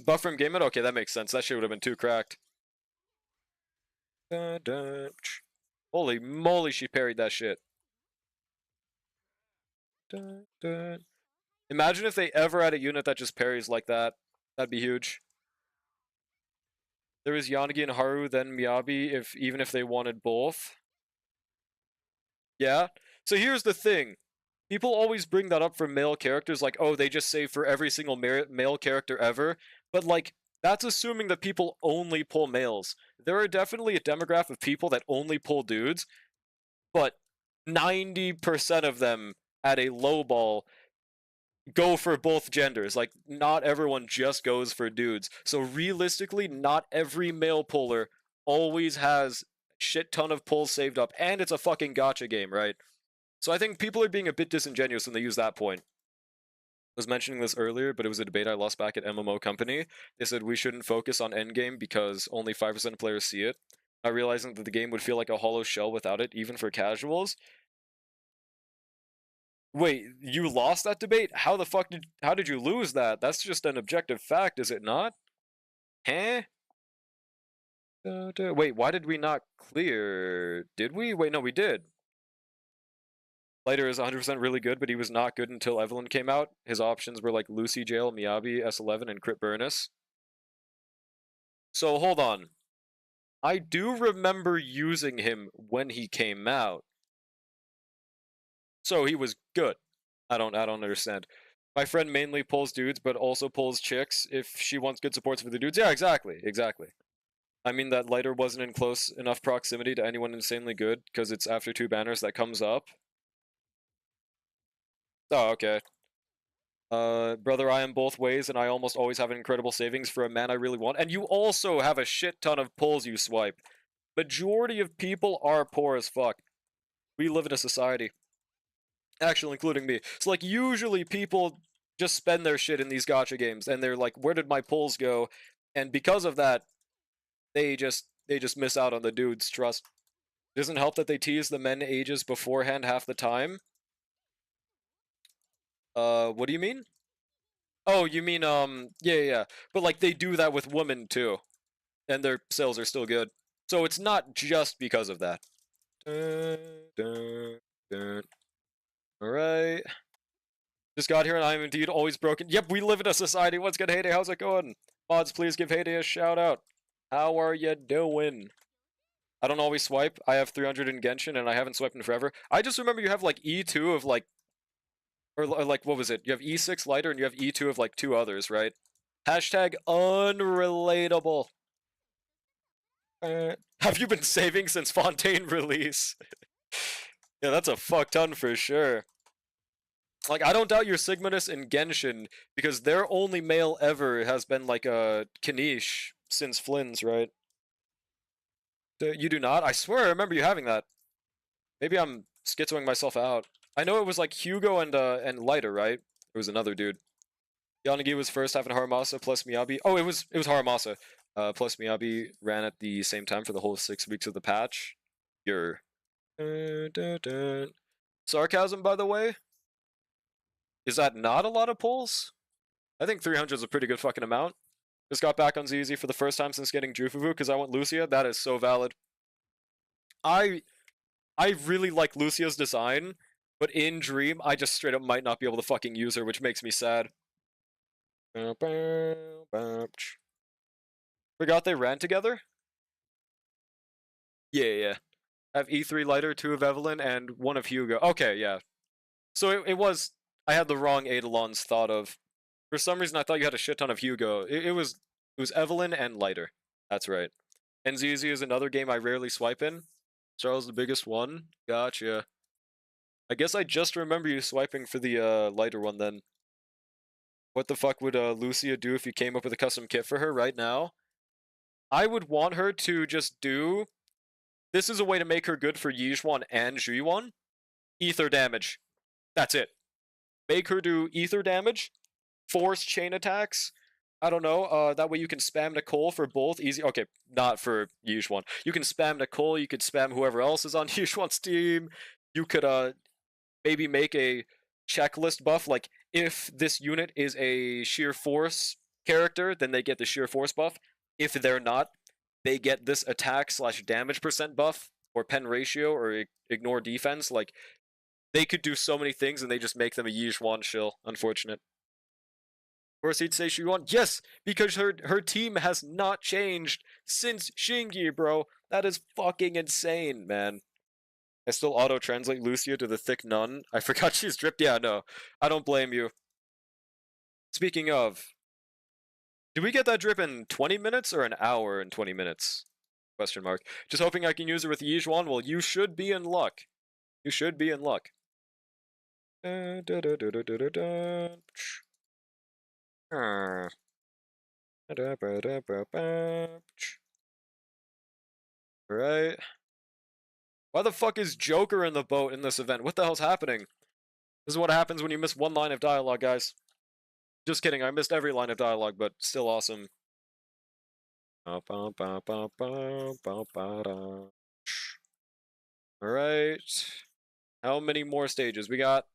Speaker 1: Buff from game mode? Okay, that makes sense. That shit would have been too cracked. Holy moly, she parried that shit. Imagine if they ever had a unit that just parries like that. That'd be huge. There was Yanagi and Haru, then Miyabi, even if they wanted both. Yeah? So here's the thing. People always bring that up for male characters, like, oh, they just save for every single male character ever. But, like, that's assuming that people only pull males. There are definitely a demographic of people that only pull dudes, but 90% of them at a low ball go for both genders. Like, not everyone just goes for dudes. So realistically, not every male puller always has shit ton of pulls saved up, and it's a fucking gotcha game, right? So I think people are being a bit disingenuous when they use that point. I was mentioning this earlier, but it was a debate I lost back at MMO Company. They said we shouldn't focus on endgame because only 5% of players see it. Not realizing that the game would feel like a hollow shell without it, even for casuals. Wait, you lost that debate? How did you lose that? That's just an objective fact, is it not? Huh? Wait, why did we not clear? Did we? Wait, no, we did. Lighter is 100% really good, but he was not good until Evelyn came out. His options were like Lucy Jail, Miyabi, S11, and Crit Burnus. So hold on. I do remember using him when he came out. So he was good. I don't understand. My friend mainly pulls dudes, but also pulls chicks if she wants good supports for the dudes. Yeah, exactly. I mean that Lighter wasn't in close enough proximity to anyone insanely good, because it's after 2 banners that comes up. Oh, okay. Brother, I am both ways, and I almost always have an incredible savings for a man I really want. And you also have a shit ton of pulls you swipe. Majority of people are poor as fuck. We live in a society. Actually, including me. So, like, usually people just spend their shit in these gacha games, and they're like, where did my pulls go? And because of that, they just miss out on the dudes, trust. It doesn't help that they tease the men ages beforehand half the time. What do you mean? Oh, you mean, yeah. But, like, they do that with women, too. And their sales are still good. So it's not just because of that. Alright. Just got here and I am indeed always broken. Yep, we live in a society. What's good, Heyday? How's it going? Mods, please give Heyday a shout out. How are you doing? I don't always swipe. I have 300 in Genshin and I haven't swiped in forever. I just remember you have like E2 of like, or like, what was it? You have E6 lighter and you have E2 of like 2 others, right? Hashtag unrelatable. Have you been saving since Fontaine release? Yeah, that's a fuck ton for sure. Like, I don't doubt your Sigmanis in Genshin, because their only male ever has been, like, a Kanish since Flynn's, right? You do not? I swear I remember you having that. Maybe I'm schizoing myself out. I know it was, like, Hugo and Lighter, right? It was another dude. Yanagi was first half in Haramasa plus Miyabi. Oh, it was Haramasa. Plus Miyabi ran at the same time for the whole 6 weeks of the patch. Your... Sarcasm, by the way? Is that not a lot of pulls? I think 300 is a pretty good fucking amount. Just got back on ZZ for the first time since getting Jufufu because I want Lucia. That is so valid. I really like Lucia's design, but in Dream, I just straight up might not be able to fucking use her, which makes me sad. Forgot they ran together? Yeah. I have E3 Lighter, 2 of Evelyn, and 1 of Hugo. Okay, yeah. So it was... I had the wrong Eidolons thought of. For some reason, I thought you had a shit ton of Hugo. It was Evelyn and Lighter. That's right. And ZZ is another game I rarely swipe in. Charles the biggest one. Gotcha. I guess I just remember you swiping for the Lighter one then. What the fuck would Lucia do if you came up with a custom kit for her right now? I would want her to just do... This is a way to make her good for Yizhuan and Zhuyuan. Ether damage. That's it. Make her do ether damage, force chain attacks. I don't know. That way you can spam Nicole for both easy. Okay, not for Yizhuan. You can spam Nicole. You could spam whoever else is on Yizhuan's team. You could maybe make a checklist buff. Like if this unit is a sheer force character, then they get the sheer force buff. If they're not, they get this attack / damage % buff or pen ratio or ignore defense. Like they could do so many things, and they just make them a Yizhuan shill. Unfortunate. Of course, he'd say Shuyuan. Yes, because her team has not changed since Shingi, bro. That is fucking insane, man. I still auto-translate Lucia to the thick nun. I forgot she's dripped. Yeah, no. I don't blame you. Speaking of, did we get that drip in 20 minutes or an hour and 20 minutes? Question mark. Just hoping I can use her with Yizhuan. Well, you should be in luck. You should be in luck. Right. Why the fuck is Joker in the boat in this event? What the hell's happening? This is what happens when you miss one line of dialogue, guys. Just kidding, I missed every line of dialogue, but still awesome. Alright. How many more stages? We got...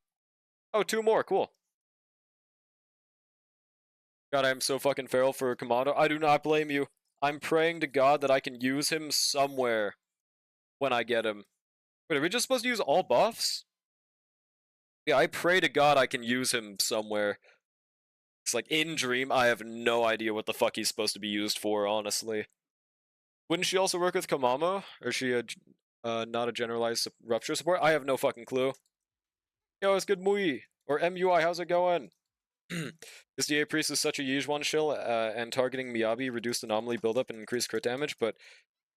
Speaker 1: Oh, 2 more, cool. God, I am so fucking feral for Commando. I do not blame you. I'm praying to God that I can use him somewhere when I get him. Wait, are we just supposed to use all buffs? Yeah, I pray to God I can use him somewhere. It's like, in Dream, I have no idea what the fuck he's supposed to be used for, honestly. Wouldn't she also work with Kamamo? Or is she not a generalized rupture support? I have no fucking clue. Yo, it's good Mui. Or MUI, how's it going? This DA Priest is such a huge one shill, and targeting Miyabi reduced anomaly buildup and increased crit damage, but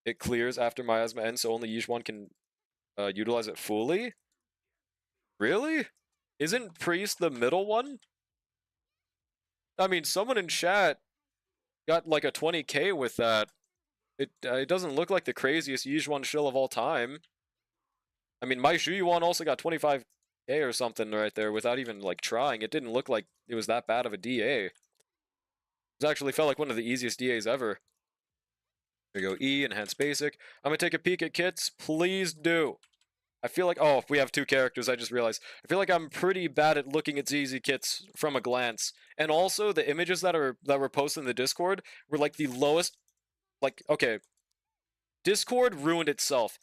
Speaker 1: it clears after Miasma ends, so only Yish one can utilize it fully? Really? Isn't Priest the middle one? I mean, someone in chat got like a 20k with that. It doesn't look like the craziest Yijuan shill of all time. I mean, my Shuyuan also got 25k or something right there without even like trying. It didn't look like it was that bad of a DA. It actually felt like one of the easiest DAs ever. There you go, E, Enhanced Basic. I'm gonna take a peek at kits. Please do. I feel like, oh, we have 2 characters, I just realized. I feel like I'm pretty bad at looking at ZZ kits from a glance. And also, the images that were posted in the Discord were like the lowest, like, okay. Discord ruined itself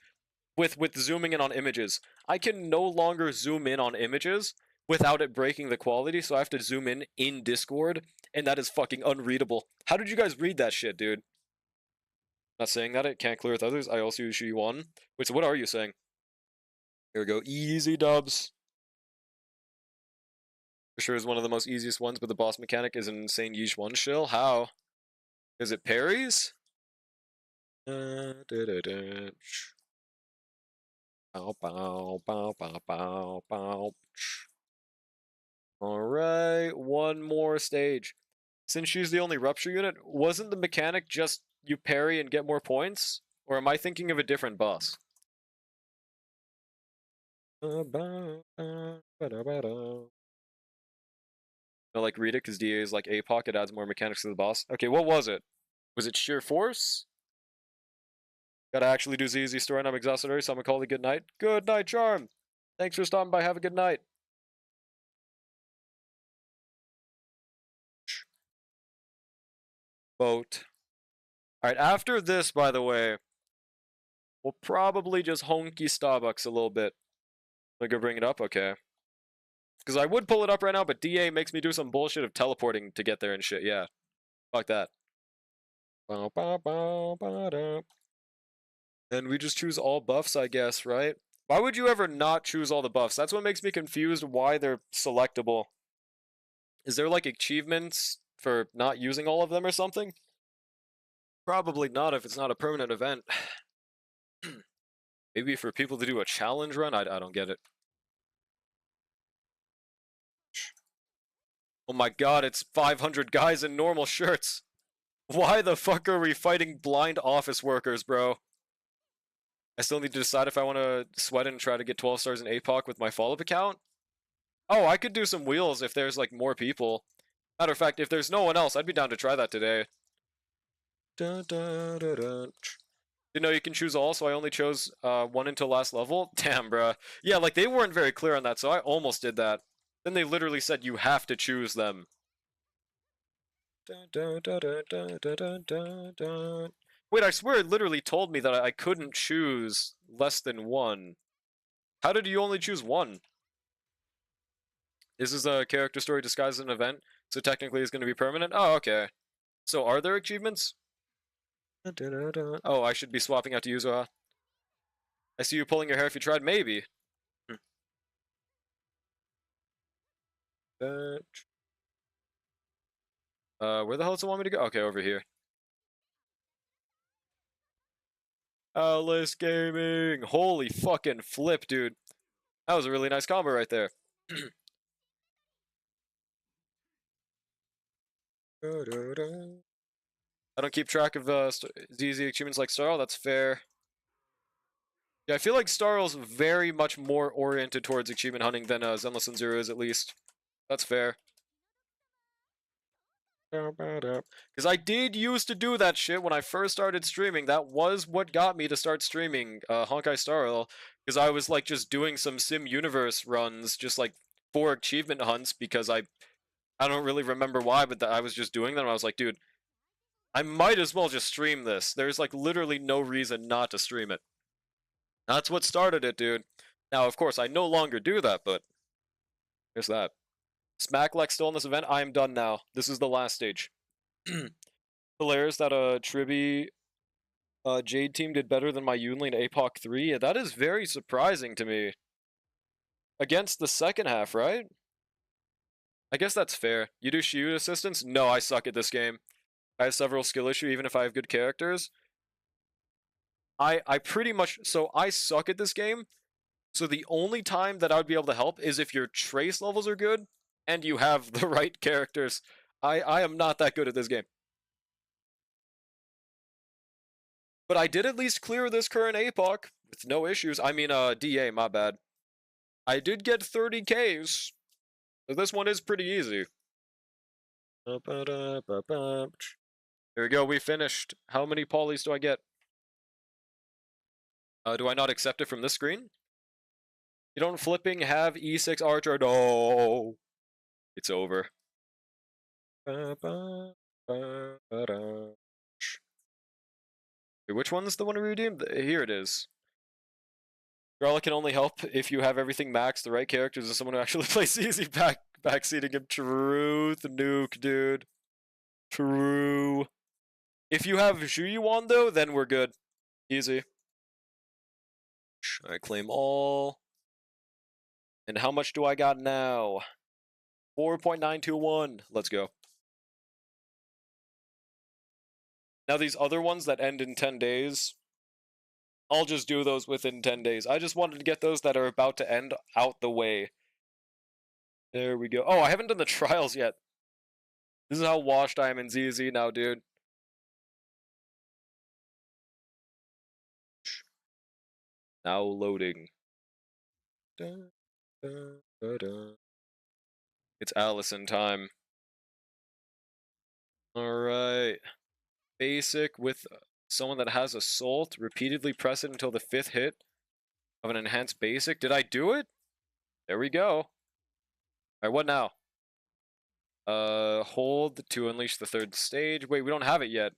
Speaker 1: with zooming in on images. I can no longer zoom in on images without it breaking the quality, so I have to zoom in Discord, and that is fucking unreadable. How did you guys read that shit, dude? Not saying that it can't clear with others. I also use Shu1. Wait, so what are you saying? Here we go. Easy dubs. For sure is one of the most easiest ones, but the boss mechanic is an insane Yish one shill. How? Is it parries? Bow, bow, bow, bow, bow, bow. Alright, one more stage. Since she's the only rupture unit, wasn't the mechanic just you parry and get more points? Or am I thinking of a different boss? I like read it because DA is like APOC, it adds more mechanics to the boss. Okay, what was it? Was it sheer force? Gotta actually do ZZ story and I'm exhausted already, so I'm gonna call it a good night. Good night, Charm! Thanks for stopping by, have a good night. Boat. Alright, after this, by the way, we'll probably just honky Starbucks a little bit. Let me go bring it up, okay. Because I would pull it up right now, but DA makes me do some bullshit of teleporting to get there and shit, yeah. Fuck that. And we just choose all buffs, I guess, right? Why would you ever not choose all the buffs? That's what makes me confused why they're selectable. Is there like achievements for not using all of them or something? Probably not if it's not a permanent event. Maybe for people to do a challenge run? I don't get it. Oh my god, it's 500 guys in normal shirts. Why the fuck are we fighting blind office workers, bro? I still need to decide if I want to sweat and try to get 12 stars in APOC with my follow-up account. Oh, I could do some wheels if there's like more people. Matter of fact, if there's no one else, I'd be down to try that today. Dun, dun, dun, dun. You know, you can choose all, so I only chose 1 until last level. Damn, bruh. Yeah, like, they weren't very clear on that, so I almost did that. Then they literally said you have to choose them. Dun, dun, dun, dun, dun, dun, dun, dun. Wait, I swear it literally told me that I couldn't choose less than 1. How did you only choose 1? This is a character story disguised as an event, so technically it's going to be permanent? Oh, okay. So are there achievements? Oh, I should be swapping out to Yuzuha. I see you pulling your hair if you tried. Maybe. Where the hell does it want me to go? Okay, over here. Alice Gaming! Holy fucking flip, dude. That was a really nice combo right there. I don't keep track of ZZ achievements like Starl, that's fair. Yeah, I feel like Starl's very much more oriented towards achievement hunting than Zenless and Zero is, at least. That's fair. Because I did used to do that shit when I first started streaming. That was what got me to start streaming Honkai Star Rail. Because I was like just doing some Sim Universe runs, just like for achievement hunts. Because I don't really remember why, but I was just doing them. I was like, dude, I might as well just stream this. There's like literally no reason not to stream it. That's what started it, dude. Now, of course, I no longer do that, but there's that. Smacklex still in this event. I am done now. This is the last stage. Hilarious that Tribi Jade team did better than my Yunlin APOC 3. Yeah, that is very surprising to me. Against the second half, right? I guess that's fair. You do Shield assistance? No, I suck at this game. I have several skill issues even if I have good characters. I pretty much... So I suck at this game. So the only time that I would be able to help is if your trace levels are good and you have the right characters. I am not that good at this game. But I did at least clear this current APOC with no issues. I mean, DA, my bad. I did get 30 Ks. So this one is pretty easy. There we go, we finished. How many polys do I get? Do I not accept it from this screen? You don't flipping have E6 Archer? No. It's over. Wait, which one's the one we redeemed? Here it is. Growler can only help if you have everything maxed, the right characters, and someone who actually plays easy backseating him. Truth, nuke, dude. True. If you have Zhuyuan, though, then we're good. Easy. I claim all. And how much do I got now? 4.921. Let's go. Now these other ones that end in 10 days, I'll just do those within 10 days. I just wanted to get those that are about to end out the way. There we go. Oh, I haven't done the trials yet. This is how washed I am in ZZ now, dude. Now loading. It's Allison time. Alright. Basic with someone that has Assault. Repeatedly press it until the 5th hit of an enhanced basic. Did I do it? There we go. Alright, what now? Hold to unleash the 3rd stage. Wait, we don't have it yet.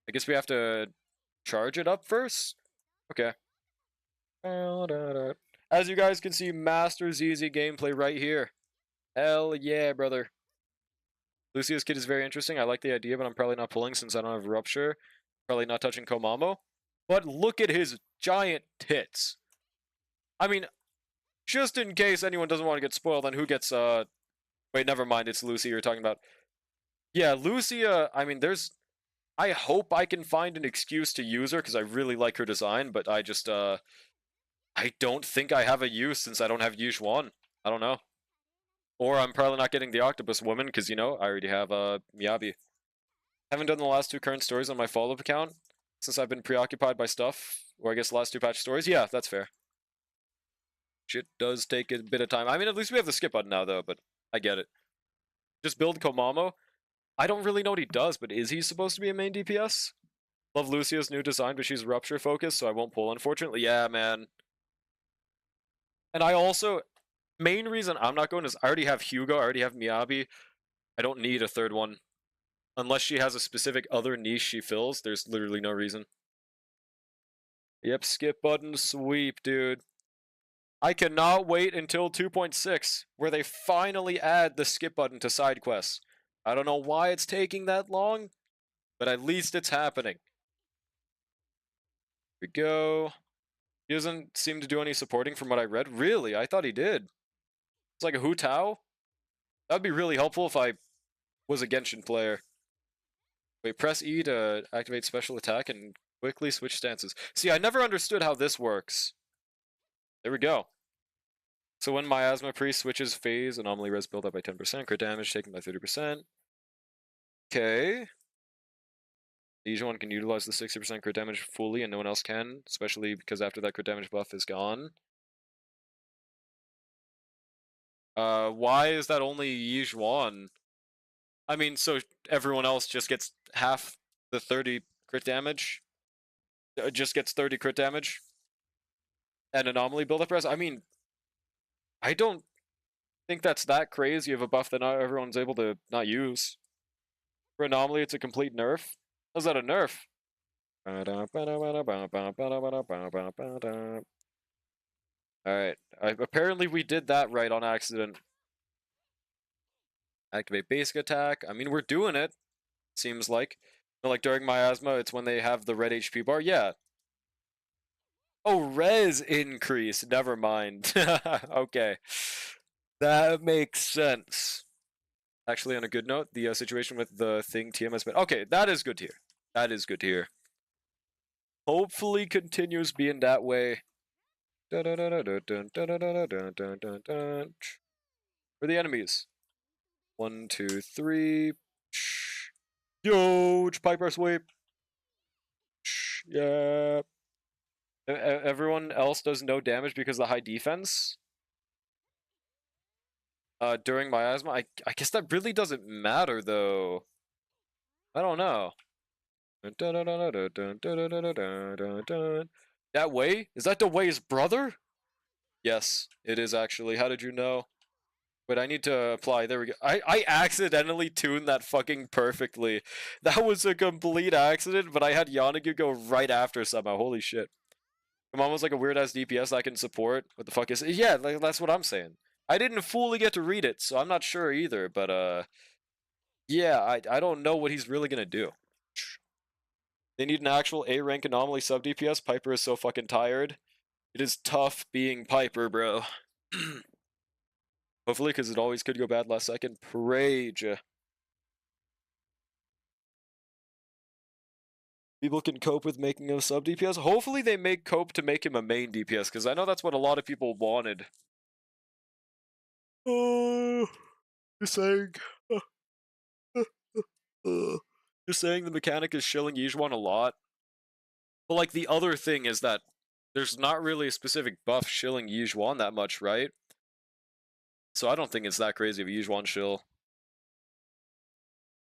Speaker 1: I guess we have to charge it up first? Okay. As you guys can see, Master ZZ gameplay right here. Hell yeah, brother. Lucia's kit is very interesting. I like the idea, but I'm probably not pulling since I don't have Rupture. Probably not touching Komamo. But look at his giant tits. I mean, just in case anyone doesn't want to get spoiled, then who gets, Wait, never mind, it's Lucy you're talking about. Yeah, Lucia, I mean, I hope I can find an excuse to use her, because I really like her design, but I just, I don't think I have a use since I don't have Yuxuan. I don't know. Or I'm probably not getting the Octopus Woman, because, you know, I already have, Miyabi. Haven't done the last 2 current stories on my follow-up account, since I've been preoccupied by stuff, or I guess the last 2 patch stories. Yeah, that's fair. Shit does take a bit of time. I mean, at least we have the skip button now, though, but I get it. Just build Komamo. I don't really know what he does, but is he supposed to be a main DPS? Love Lucia's new design, but she's Rupture focused, so I won't pull, unfortunately. Yeah, man. And I also... Main reason I'm not going is I already have Hugo, I already have Miyabi. I don't need a 3rd one. Unless she has a specific other niche she fills, there's literally no reason. Yep, skip button sweep, dude. I cannot wait until 2.6, where they finally add the skip button to side quests. I don't know why it's taking that long, but at least it's happening. Here we go. He doesn't seem to do any supporting from what I read. Really? I thought he did. It's like a Hu Tao? That'd be really helpful if I was a Genshin player. Wait, press E to activate special attack and quickly switch stances. See, I never understood how this works. There we go. So when Miasma Priest switches phase, anomaly res build up by 10%, crit damage taken by 30%. Okay. Each one can utilize the 60% crit damage fully and no one else can, especially because after that crit damage buff is gone. Why is that only Yizhuan? I mean, so everyone else just gets half the 30 crit damage? Just gets 30 crit damage? And anomaly build-up res? I mean, I don't think that's that crazy of a buff that not everyone's able to not use. For anomaly, it's a complete nerf. How's that a nerf? Alright. Apparently we did that right on accident. Activate basic attack. I mean, we're doing it. Seems like. Like during Miasma, it's when they have the red HP bar. Yeah. Oh, res increase. Never mind. Okay. That makes sense. Actually, on a good note, the situation with the thing TM has been... Okay, that is good to hear. That is good to hear. Hopefully continues being that way. For the enemies. 1, 2, 3. Huge Piper sweep. Yeah. Everyone else does no damage because of the high defense. During Miasma, I guess that really doesn't matter though. I don't know. That way? Is that the way's brother? Yes, it is actually. How did you know? Wait, I need to apply. There we go. I accidentally tuned that fucking perfectly. That was a complete accident, but I had Yanagu go right after somehow. Holy shit. I'm almost like a weird-ass DPS I can support. What the fuck is it? Yeah, like, that's what I'm saying. I didn't fully get to read it, so I'm not sure either, but, yeah, I don't know what he's really gonna do. They need an actual A-rank anomaly sub-DPS. Piper is so fucking tired. It is tough being Piper, bro. Hopefully, because it always could go bad last second. Rage. People can cope with making him sub DPS. Hopefully they make cope to make him a main DPS, because I know that's what a lot of people wanted. Oh, just saying. Just saying the mechanic is shilling Yizhuan a lot. But like the other thing is that there's not really a specific buff shilling Yizhuan that much, right? So I don't think it's that crazy of a Yizhuan shill.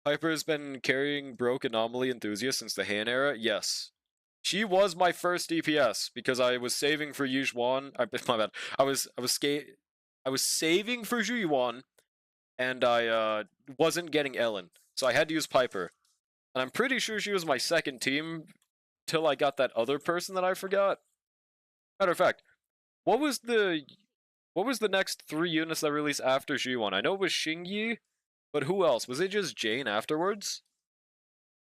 Speaker 1: Piper has been carrying Broke Anomaly Enthusiast since the Han era? Yes. She was my first DPS because I was saving for Yizhuan. My bad. I was saving for Zhuyuan, and I wasn't getting Ellen, so I had to use Piper. And I'm pretty sure she was my second team till I got that other person that I forgot. Matter of fact, what was the next 3 units that released after Zhuyuan? I know it was Xingyi, but who else? Was it just Jane afterwards?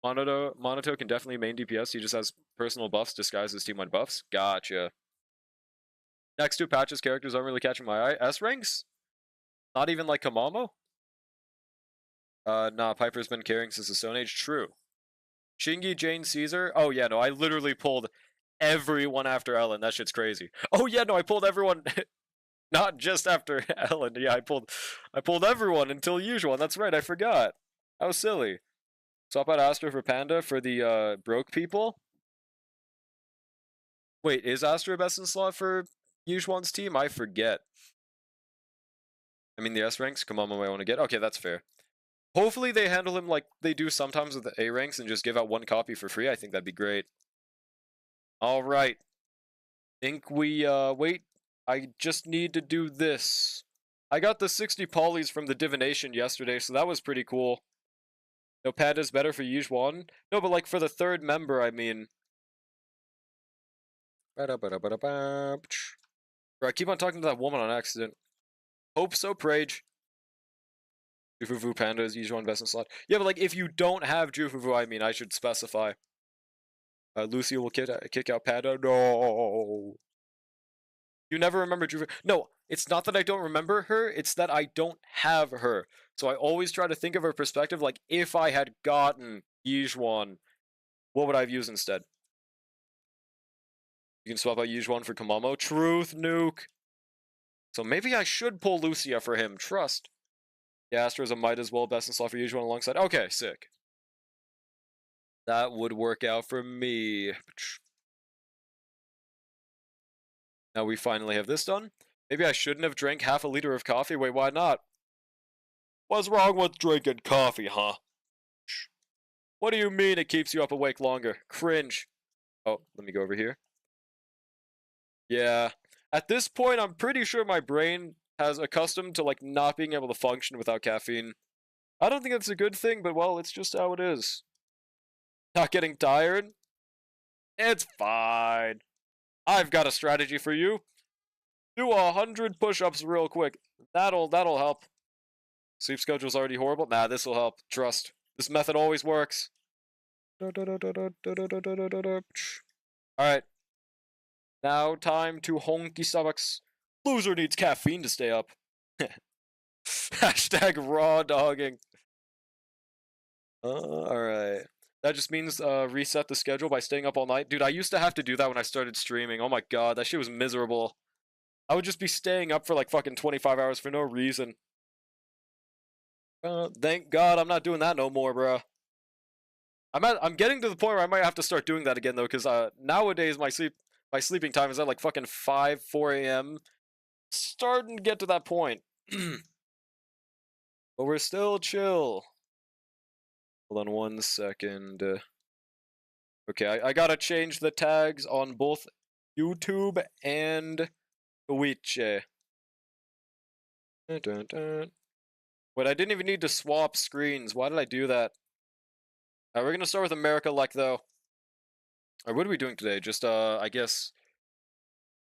Speaker 1: Monato can definitely main DPS. He just has personal buffs disguised as team-wide buffs. Gotcha. Next 2 patches characters aren't really catching my eye. S ranks? Not even like Kamamo? Nah, Piper's been carrying since the Stone Age. True. Shingi, Jane, Caesar? Oh yeah, no, I literally pulled everyone after Ellen. That shit's crazy. Oh yeah, no, I pulled everyone not just after Ellen. Yeah, I pulled everyone until Yizhuan. That's right, I forgot. That was silly. Swap out Astra for Panda for the broke people. Wait, is Astra best in slot for Yizhuan's team? I forget. I mean, the S ranks, come on, I want to get. Okay, that's fair. Hopefully they handle him like they do sometimes with the A ranks and just give out 1 copy for free. I think that'd be great. All right. Think we, wait. I just need to do this. I got the 60 polys from the divination yesterday, so that was pretty cool. No, Panda's better for Yizhuan. No, but like for the 3rd member, I mean. Bro, I keep on talking to that woman on accident. Hope so, Prage. Jufufu Panda is Yizhuan best in slot. Yeah, but like if you don't have Jufufu, I mean, I should specify. Lucy will kick out Panda. No. You never remember Jufufu. No, it's not that I don't remember her. It's that I don't have her. So I always try to think of her perspective. Like if I had gotten Yizhuan, what would I have used instead? You can swap out Yizhuan for Kamamo. Truth nuke. So maybe I should pull Lucia for him. Trust. Yeah, Astro's a might as well. Best in slot for usual alongside. Okay, sick. That would work out for me. Now we finally have this done. Maybe I shouldn't have drank half a liter of coffee. Wait, why not? What's wrong with drinking coffee, huh? What do you mean it keeps you up awake longer? Cringe. Oh, let me go over here. Yeah. At this point, I'm pretty sure my brain has accustomed to, like, not being able to function without caffeine. I don't think that's a good thing, but, well, it's just how it is. Not getting tired? It's fine. I've got a strategy for you. Do 100 push-ups real quick. That'll help. Sleep schedule's already horrible. Nah, this'll help. Trust. This method always works. Alright. Now time to honky stomachs. Loser needs caffeine to stay up. Hashtag raw dogging. Alright. That just means reset the schedule by staying up all night. Dude, I used to have to do that when I started streaming. Oh my god, that shit was miserable. I would just be staying up for like fucking 25 hours for no reason. Thank god I'm not doing that no more, bruh. I'm getting to the point where I might have to start doing that again though, because nowadays my sleeping time is at like fucking 4 a.m. Starting to get to that point. But we're still chill. Hold on 1 second. Okay, I gotta change the tags on both YouTube and Twitch. Dun, dun, dun. Wait, I didn't even need to swap screens. Why did I do that? We're gonna start with America Lek, though. Or what are we doing today? Just, I guess...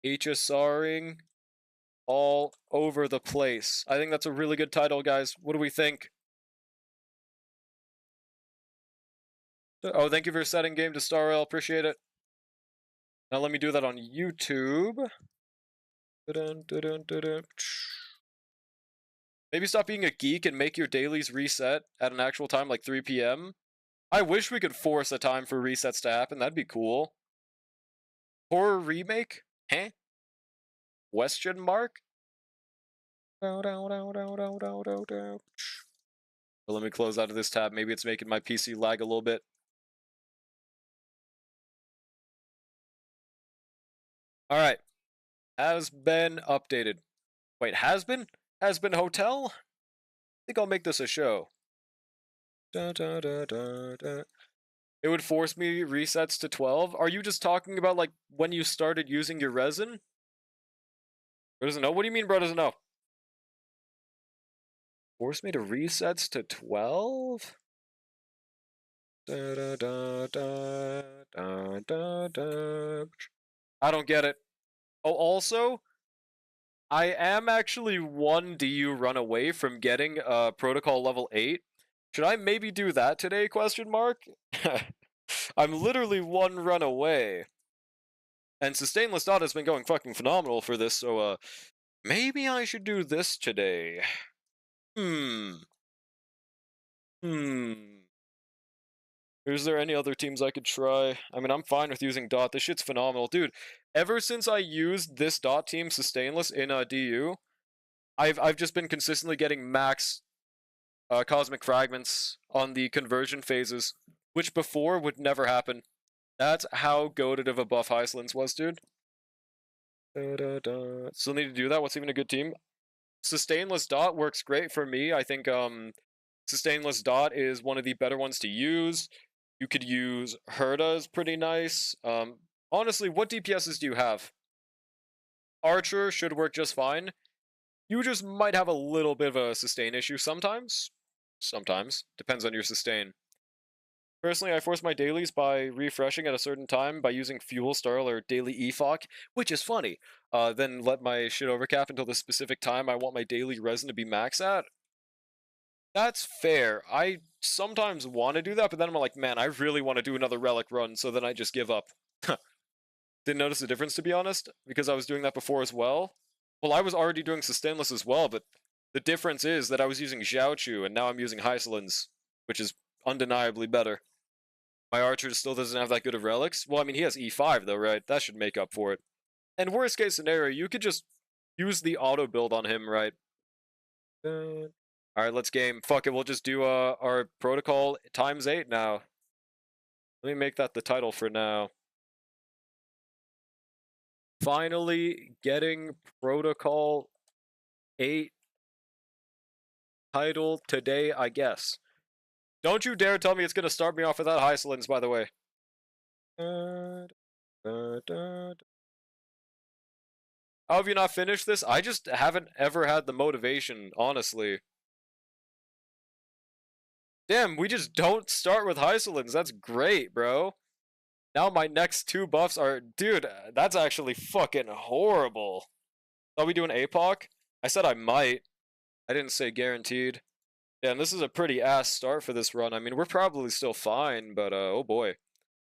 Speaker 1: Hsr'Ing all over the place. I think that's a really good title, guys. What do we think? Oh, thank you for setting game to Star Rail. Appreciate it. Now let me do that on YouTube. Maybe stop being a geek and make your dailies reset at an actual time, like 3 p.m. I wish we could force a time for resets to happen. That'd be cool. Horror remake? Huh? Question mark? Let me close out of this tab. Maybe it's making my PC lag a little bit. Alright. Has been updated. Wait, has been? Has been hotel? I think I'll make this a show. It would force me resets to 12? Are you just talking about, like, when you started using your resin? Bro doesn't know? What do you mean, bro doesn't know? Force me to resets to 12? I don't get it. Oh, also, I am actually 1 DU run away from getting protocol level 8. Should I maybe do that today, question mark? I'm literally 1 run away. And Sustainless Dot has been going fucking phenomenal for this, so maybe I should do this today. Is there any other teams I could try? I mean, I'm fine with using Dot. This shit's phenomenal. Dude, ever since I used this Dot team, Sustainless, in DU, I've just been consistently getting max cosmic fragments on the conversion phases, which before would never happen. That's how goated of a buff Iceland's was, dude. Still need to do that. What's even a good team? Sustainless Dot works great for me. I think Sustainless Dot is one of the better ones to use. You could use Herda is pretty nice. Honestly, what DPSs do you have? Archer should work just fine. You just might have a little bit of a sustain issue sometimes. Sometimes. Depends on your sustain. Personally, I force my dailies by refreshing at a certain time by using Fuel Starl or Daily EFOC, which is funny. Then let my shit overcap until the specific time I want my daily resin to be max at. That's fair. I sometimes want to do that, but then I'm like, man, I really want to do another relic run, so then I just give up. Didn't notice the difference, to be honest, because I was doing that before as well. Well, I was already doing Sustainless as well, but the difference is that I was using Xiaochu, and now I'm using Hyceland's, which is undeniably better. My Archer still doesn't have that good of relics. Well, I mean, he has E5, though, right? That should make up for it. And worst case scenario, you could just use the auto build on him, right? Alright, let's game. Fuck it, we'll just do our protocol times 8 now. Let me make that the title for now. Finally getting protocol 8 title today, I guess. Don't you dare tell me it's gonna start me off without Hsr'Ings, by the way. How have you not finished this? I just haven't ever had the motivation, honestly. Damn, we just don't start with Hsr'Ings. That's great, bro. Now my next 2 buffs are... Dude, that's actually fucking horrible. Are we doing APOC? I said I might. I didn't say guaranteed. Yeah, and this is a pretty ass start for this run. I mean, we're probably still fine, but oh boy.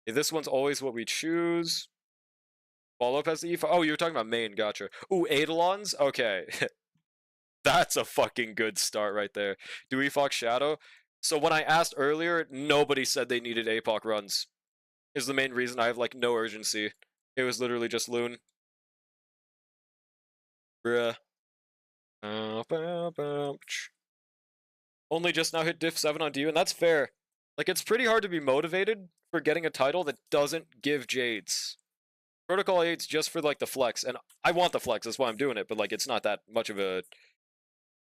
Speaker 1: Yeah, this one's always what we choose. Follow up as the E5. Oh, you were talking about main, gotcha. Ooh, Eidolons? Okay. That's a fucking good start right there. Do EFOC Shadow? So when I asked earlier, nobody said they needed APOC runs. Is the main reason I have, like, no urgency. It was literally just Loon. Bruh. Only just now hit diff 7 on DU, and that's fair. Like, it's pretty hard to be motivated for getting a title that doesn't give Jades. Protocol 8's just for, like, the flex, and I want the flex, that's why I'm doing it, but, like, it's not that much of a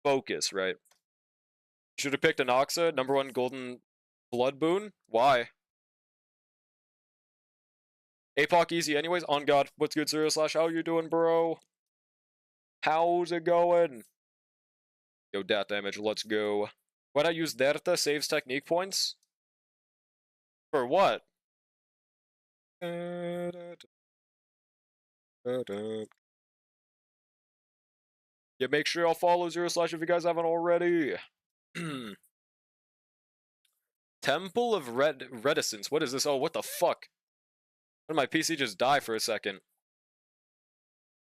Speaker 1: focus, right? Should have picked Anoxa, #1 golden blood boon. Why? APOC easy anyways. On God. What's good, Zero Slash? How you doing, bro? How's it going? Yo, dat damage. Let's go. Why'd I use Derta? Saves technique points? For what? Yeah, make sure y'all follow Zero Slash if you guys haven't already. Temple of Reticence. What is this? Oh, what the fuck? When did my PC just die for a second?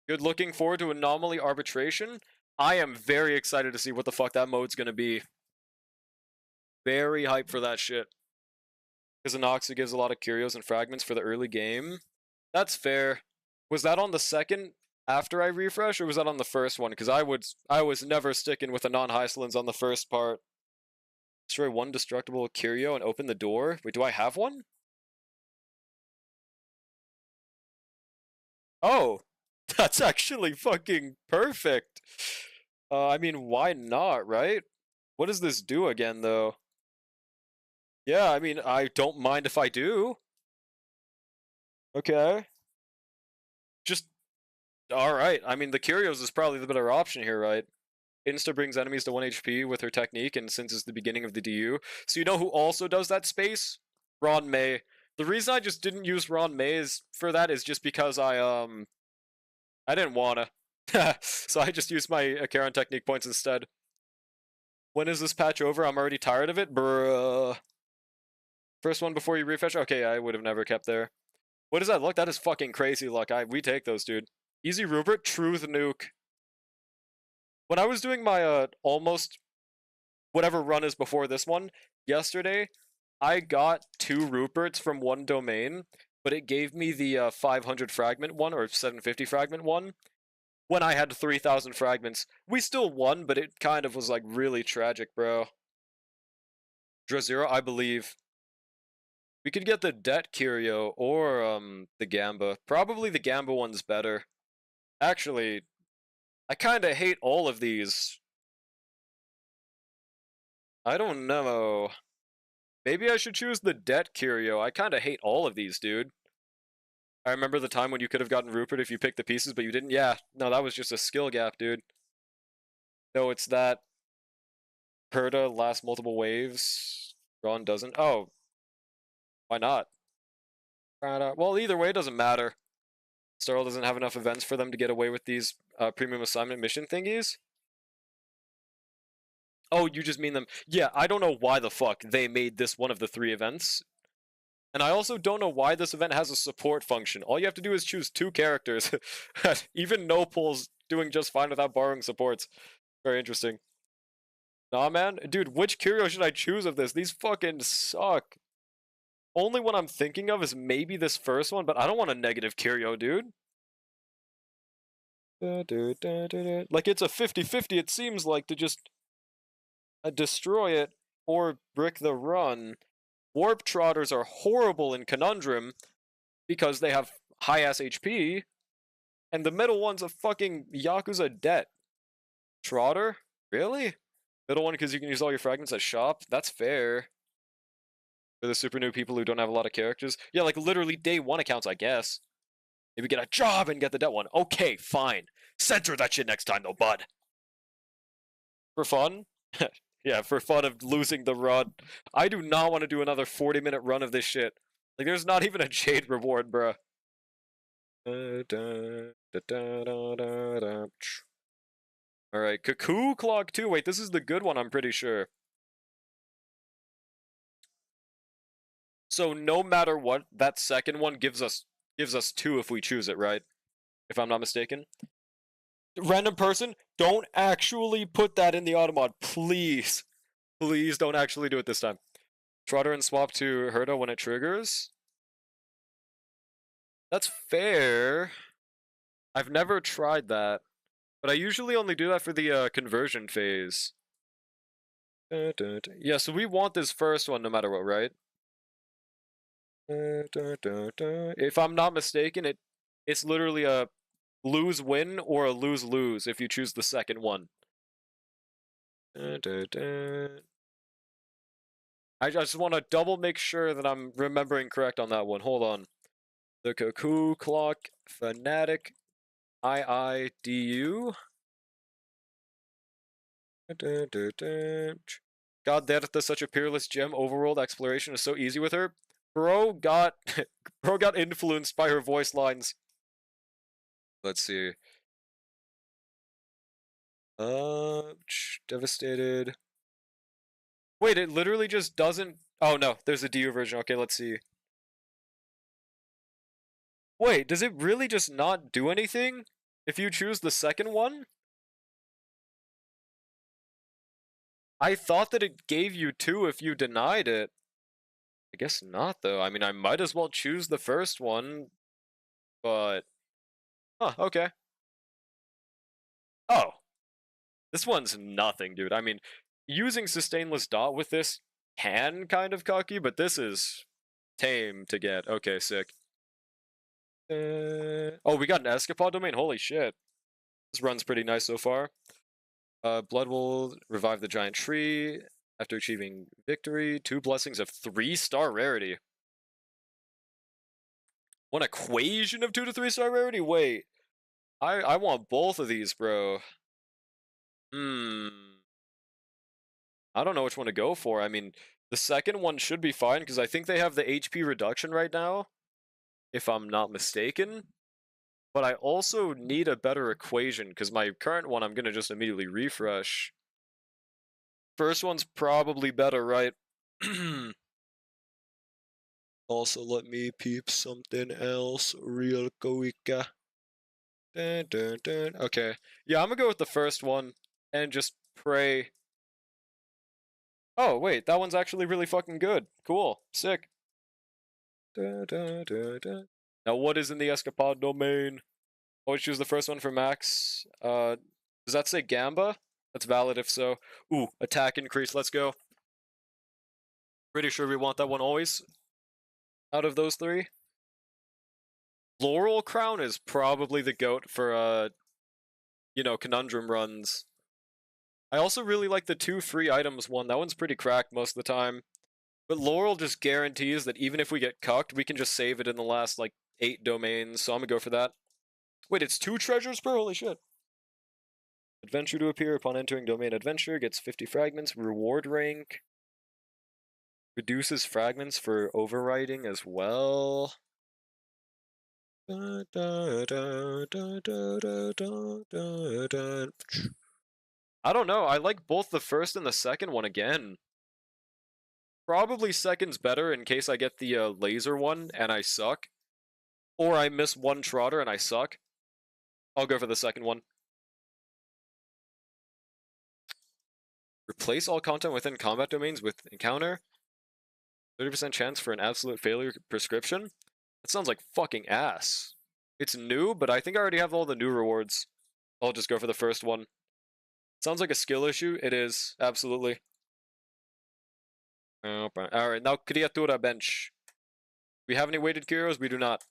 Speaker 1: Good, looking forward to Anomaly Arbitration. I am very excited to see what the fuck that mode's gonna be. Very hyped for that shit. Because Anoxa gives a lot of curios and fragments for the early game. That's fair. Was that on the second after I refresh, or was that on the first one? Because I was never sticking with the non-Hsr'Ings on the first part. Destroy 1 destructible curio and open the door. Wait, do I have one? Oh, that's actually fucking perfect. I mean, why not, right? What does this do again, though? Yeah, I mean, I don't mind if I do. Okay. Just, alright. I mean, the Curios is probably the better option here, right? Insta brings enemies to 1 HP with her technique, and since it's the beginning of the DU. So you know who also does that space? Ron May. The reason I just didn't use Ron May for that is just because I didn't wanna. So I just used my Charon technique points instead. When is this patch over? I'm already tired of it? Bruh. First one before you refresh? Okay, I would have never kept there. What is that luck? That is fucking crazy luck. We take those, dude. Easy Rupert, Truth Nuke. When I was doing my almost whatever run is before this one, yesterday, I got 2 Ruperts from 1 domain, but it gave me the 500 fragment one, or 750 fragment one, when I had 3,000 fragments. We still won, but it kind of was, like, really tragic, bro. Drazero, I believe. We could get the Det Curio, or, the Gamba. Probably the Gamba one's better. Actually, I kinda hate all of these. I don't know. Maybe I should choose the Det Curio. I kinda hate all of these, dude. I remember the time when you could have gotten Rupert if you picked the pieces, but you didn't. Yeah, no, that was just a skill gap, dude. No, it's that Herta lasts multiple waves. Ron doesn't. Oh. Why not? Well, either way, it doesn't matter. Starl doesn't have enough events for them to get away with these premium assignment mission thingies. Oh, you just mean them. Yeah, I don't know why the fuck they made this one of the 3 events. And I also don't know why this event has a support function. All you have to do is choose 2 characters. Even no pulls doing just fine without borrowing supports. Very interesting. Nah, man. Dude, which curio should I choose of this? These fucking suck. Only one I'm thinking of is maybe this first one, but I don't want a negative curio, dude. Like, it's a 50-50, it seems like, to just destroy it or brick the run. Warp Trotters are horrible in Conundrum because they have high-ass HP, and the middle one's a fucking Yakuza debt. Trotter? Really? Middle one because you can use all your fragments at shop? That's fair. For the super new people who don't have a lot of characters. Yeah, like literally day one accounts, I guess. Maybe get a job and get the debt one. Okay, fine. Censor that shit next time though, bud. For fun? Yeah, for fun of losing the run. I do not want to do another 40-minute run of this shit. Like, there's not even a Jade reward, bruh. Alright, Cuckoo Clock 2. Wait, this is the good one, I'm pretty sure. So no matter what, that second one gives us 2 if we choose it, right? If I'm not mistaken. Random person, don't actually put that in the automod, please. Please don't actually do it this time. Trotter and swap to Herda when it triggers. That's fair. I've never tried that, but I usually only do that for the conversion phase. Yeah, so we want this first one no matter what, right? If I'm not mistaken, it's literally a lose-win or a lose-lose if you choose the second one. I just want to double make sure that I'm remembering correct on that one. Hold on. The Cuckoo Clock Fanatic IIDU. God, that's such a peerless gem. Overworld exploration is so easy with her. Bro got bro got influenced by her voice lines. Let's see. Devastated. Wait, it literally just doesn't. Oh no, there's a DU version. Okay, let's see. Wait, does it really just not do anything if you choose the second one? I thought that it gave you 2 if you denied it. I guess not, though. I mean, I might as well choose the first one, but... Huh, okay. Oh. This one's nothing, dude. I mean, using Sustainless Dot with this can kind of cocky, but this is tame to get. Okay, sick. Oh, we got an Escapade domain? Holy shit. This run's pretty nice so far. Blood will revive the giant tree after achieving victory. 2 blessings of 3-star rarity. One equation of 2 to 3-star rarity? Wait. I want both of these, bro. I don't know which one to go for. I mean, the second one should be fine, because I think they have the HP reduction right now, if I'm not mistaken. But I also need a better equation, because my current one I'm going to just immediately refresh. First one's probably better, right? Also, let me peep something else real quick. Okay. Yeah, I'm gonna go with the first one and just pray. Oh, wait, that one's actually really fucking good. Cool. Sick. Now, what is in the Escapade domain? Always choose the first one for max. Does that say Gamba? That's valid if so. Ooh, attack increase. Let's go. Pretty sure we want that one always. Out of those 3. Laurel Crown is probably the GOAT for, conundrum runs. I also really like the 2 free items one. That one's pretty cracked most of the time. But Laurel just guarantees that even if we get cucked, we can just save it in the last, 8 domains, so I'm gonna go for that. Wait, it's 2 treasures per? Holy shit. Adventure to appear upon entering domain adventure, gets 50 fragments, reward rank. Reduces fragments for overwriting as well. I don't know, I like both the first and the second one again. Probably second's better in case I get the laser one and I suck. Or I miss one Trotter and I suck. I'll go for the second one. Replace all content within combat domains with encounter. 30% chance for an absolute failure prescription? That sounds like fucking ass. It's new, but I think I already have all the new rewards. I'll just go for the first one. Sounds like a skill issue. It is, absolutely. Alright, now Criatura bench. We have any weighted Kyrios? We do not.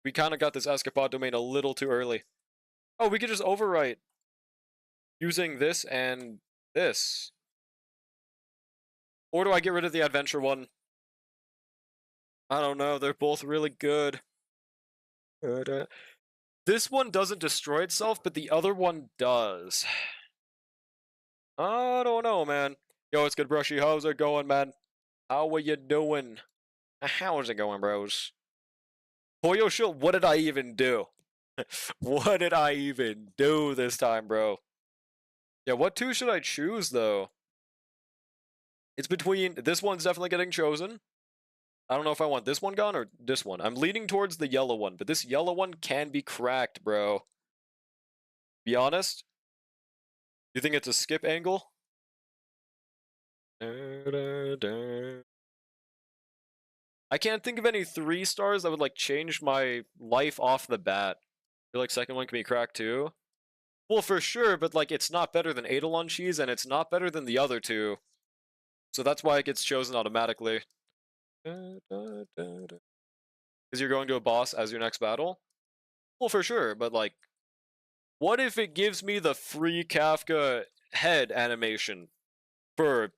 Speaker 1: We kind of got this Escapade domain a little too early. Oh, we could just overwrite using this and this. Or do I get rid of the adventure one? I don't know. They're both really good. This one doesn't destroy itself, but the other one does. I don't know, man. Yo, it's good, Brushy. How's it going, man? How are you doing? How's it going, bros? Pollo Shield, what did I even do? What did I even do this time, bro? Yeah, what two should I choose, though? It's between... This one's definitely getting chosen. I don't know if I want this one gone or this one. I'm leaning towards the yellow one, but this yellow one can be cracked, bro. Be honest? You think it's a skip angle? I can't think of any 3 stars that would, like, change my life off the bat. I feel like second one can be cracked, too. Well, for sure, but, like, it's not better than Eidolon Cheese, and it's not better than the other two. So that's why it gets chosen automatically. Because you're going to a boss as your next battle? Well, for sure, but, like, what if it gives me the free Kafka head animation for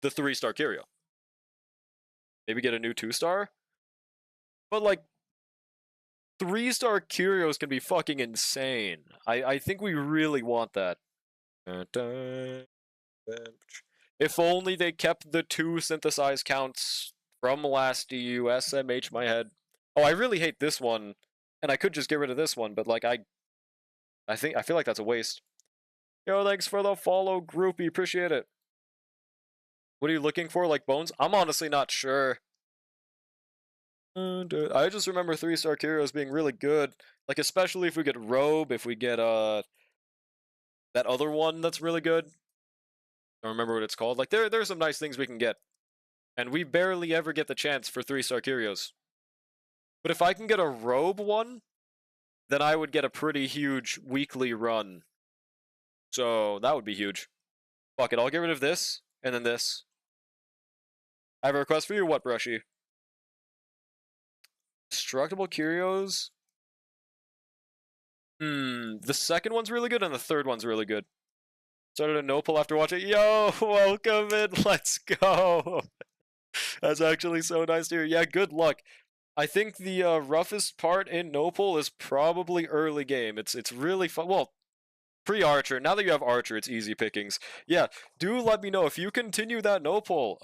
Speaker 1: the 3-star Curio? Maybe get a new 2-star? But, like, 3-star Curios can be fucking insane. I think we really want that. If only they kept the 2 synthesized counts from last DU, SMH my head. Oh, I really hate this one. And I could just get rid of this one, but, like, I feel like that's a waste. Yo, thanks for the follow, groupie. Appreciate it. What are you looking for, like bones? I'm honestly not sure. I just remember 3-star Curios being really good. Like, especially if we get Robe, if we get, that other one that's really good. I don't remember what it's called. Like, there's some nice things we can get. And we barely ever get the chance for 3-star Curios. But if I can get a Robe one, then I would get a pretty huge weekly run. So, that would be huge. Fuck it, I'll get rid of this, and then this. I have a request for you, what, Brushy? Destructible Curios? The second one's really good, and the third one's really good. Started a no-pull after watching. Yo, welcome in, let's go! That's actually so nice to hear. Yeah, good luck. I think the roughest part in no-pull is probably early game. It's really fun. Well, pre-Archer. Now that you have Archer, it's easy pickings. Yeah, do let me know if you continue that no-pull.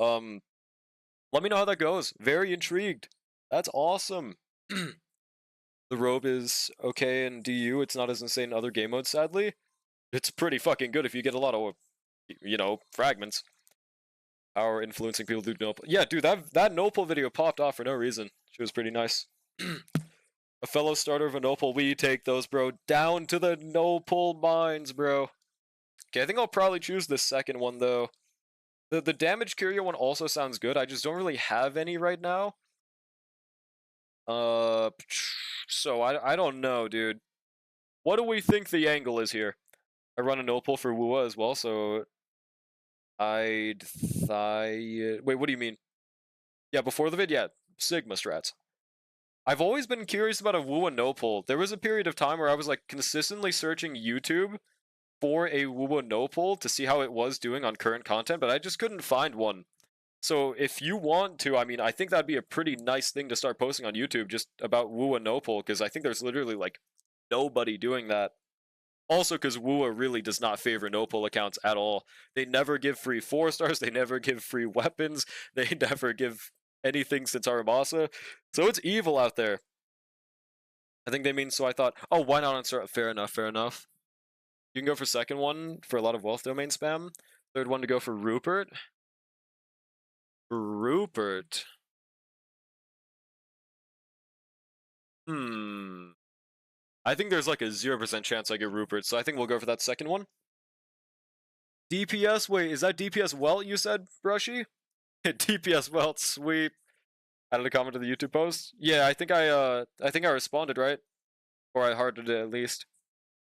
Speaker 1: Let me know how that goes. Very intrigued. That's awesome. The Robe is okay in DU. It's not as insane in other game modes, sadly. It's pretty fucking good if you get a lot of, you know, fragments. Power influencing people to do no-pull. Yeah, dude, that no-pull video popped off for no reason. She was pretty nice. A fellow starter of a no-pull, we take those, bro. Down to the no-pull mines, bro. Okay, I think I'll probably choose the second one, though. The damage Curio one also sounds good. I just don't really have any right now. So I don't know, dude. What do we think the angle is here? I run a no-pull for Wua as well, so wait, what do you mean? Yeah, before the vid, yeah, Sigma strats. I've always been curious about a Wua no-pull. There was a period of time where I was, like, consistently searching YouTube for a Wua no-pull to see how it was doing on current content, but I just couldn't find one. So if you want to, I mean, I think that'd be a pretty nice thing to start posting on YouTube just about Wua no-pull, because I think there's literally, like, nobody doing that. Also, because Wua really does not favor no-pull accounts at all. They never give free 4-stars, they never give free weapons, they never give anything since Arabasa. So it's evil out there. I think they mean, so I thought, oh, why not start? Fair enough, fair enough. You can go for second one for a lot of wealth domain spam. Third one to go for Rupert. Rupert. I think there's like a 0% chance I get Rupert, so I think we'll go for that second one. DPS, wait, is that DPS Welt you said, Brushy? DPS Welt, sweet. Added a comment to the YouTube post. Yeah, I think I responded, right? Or I hearted it at least.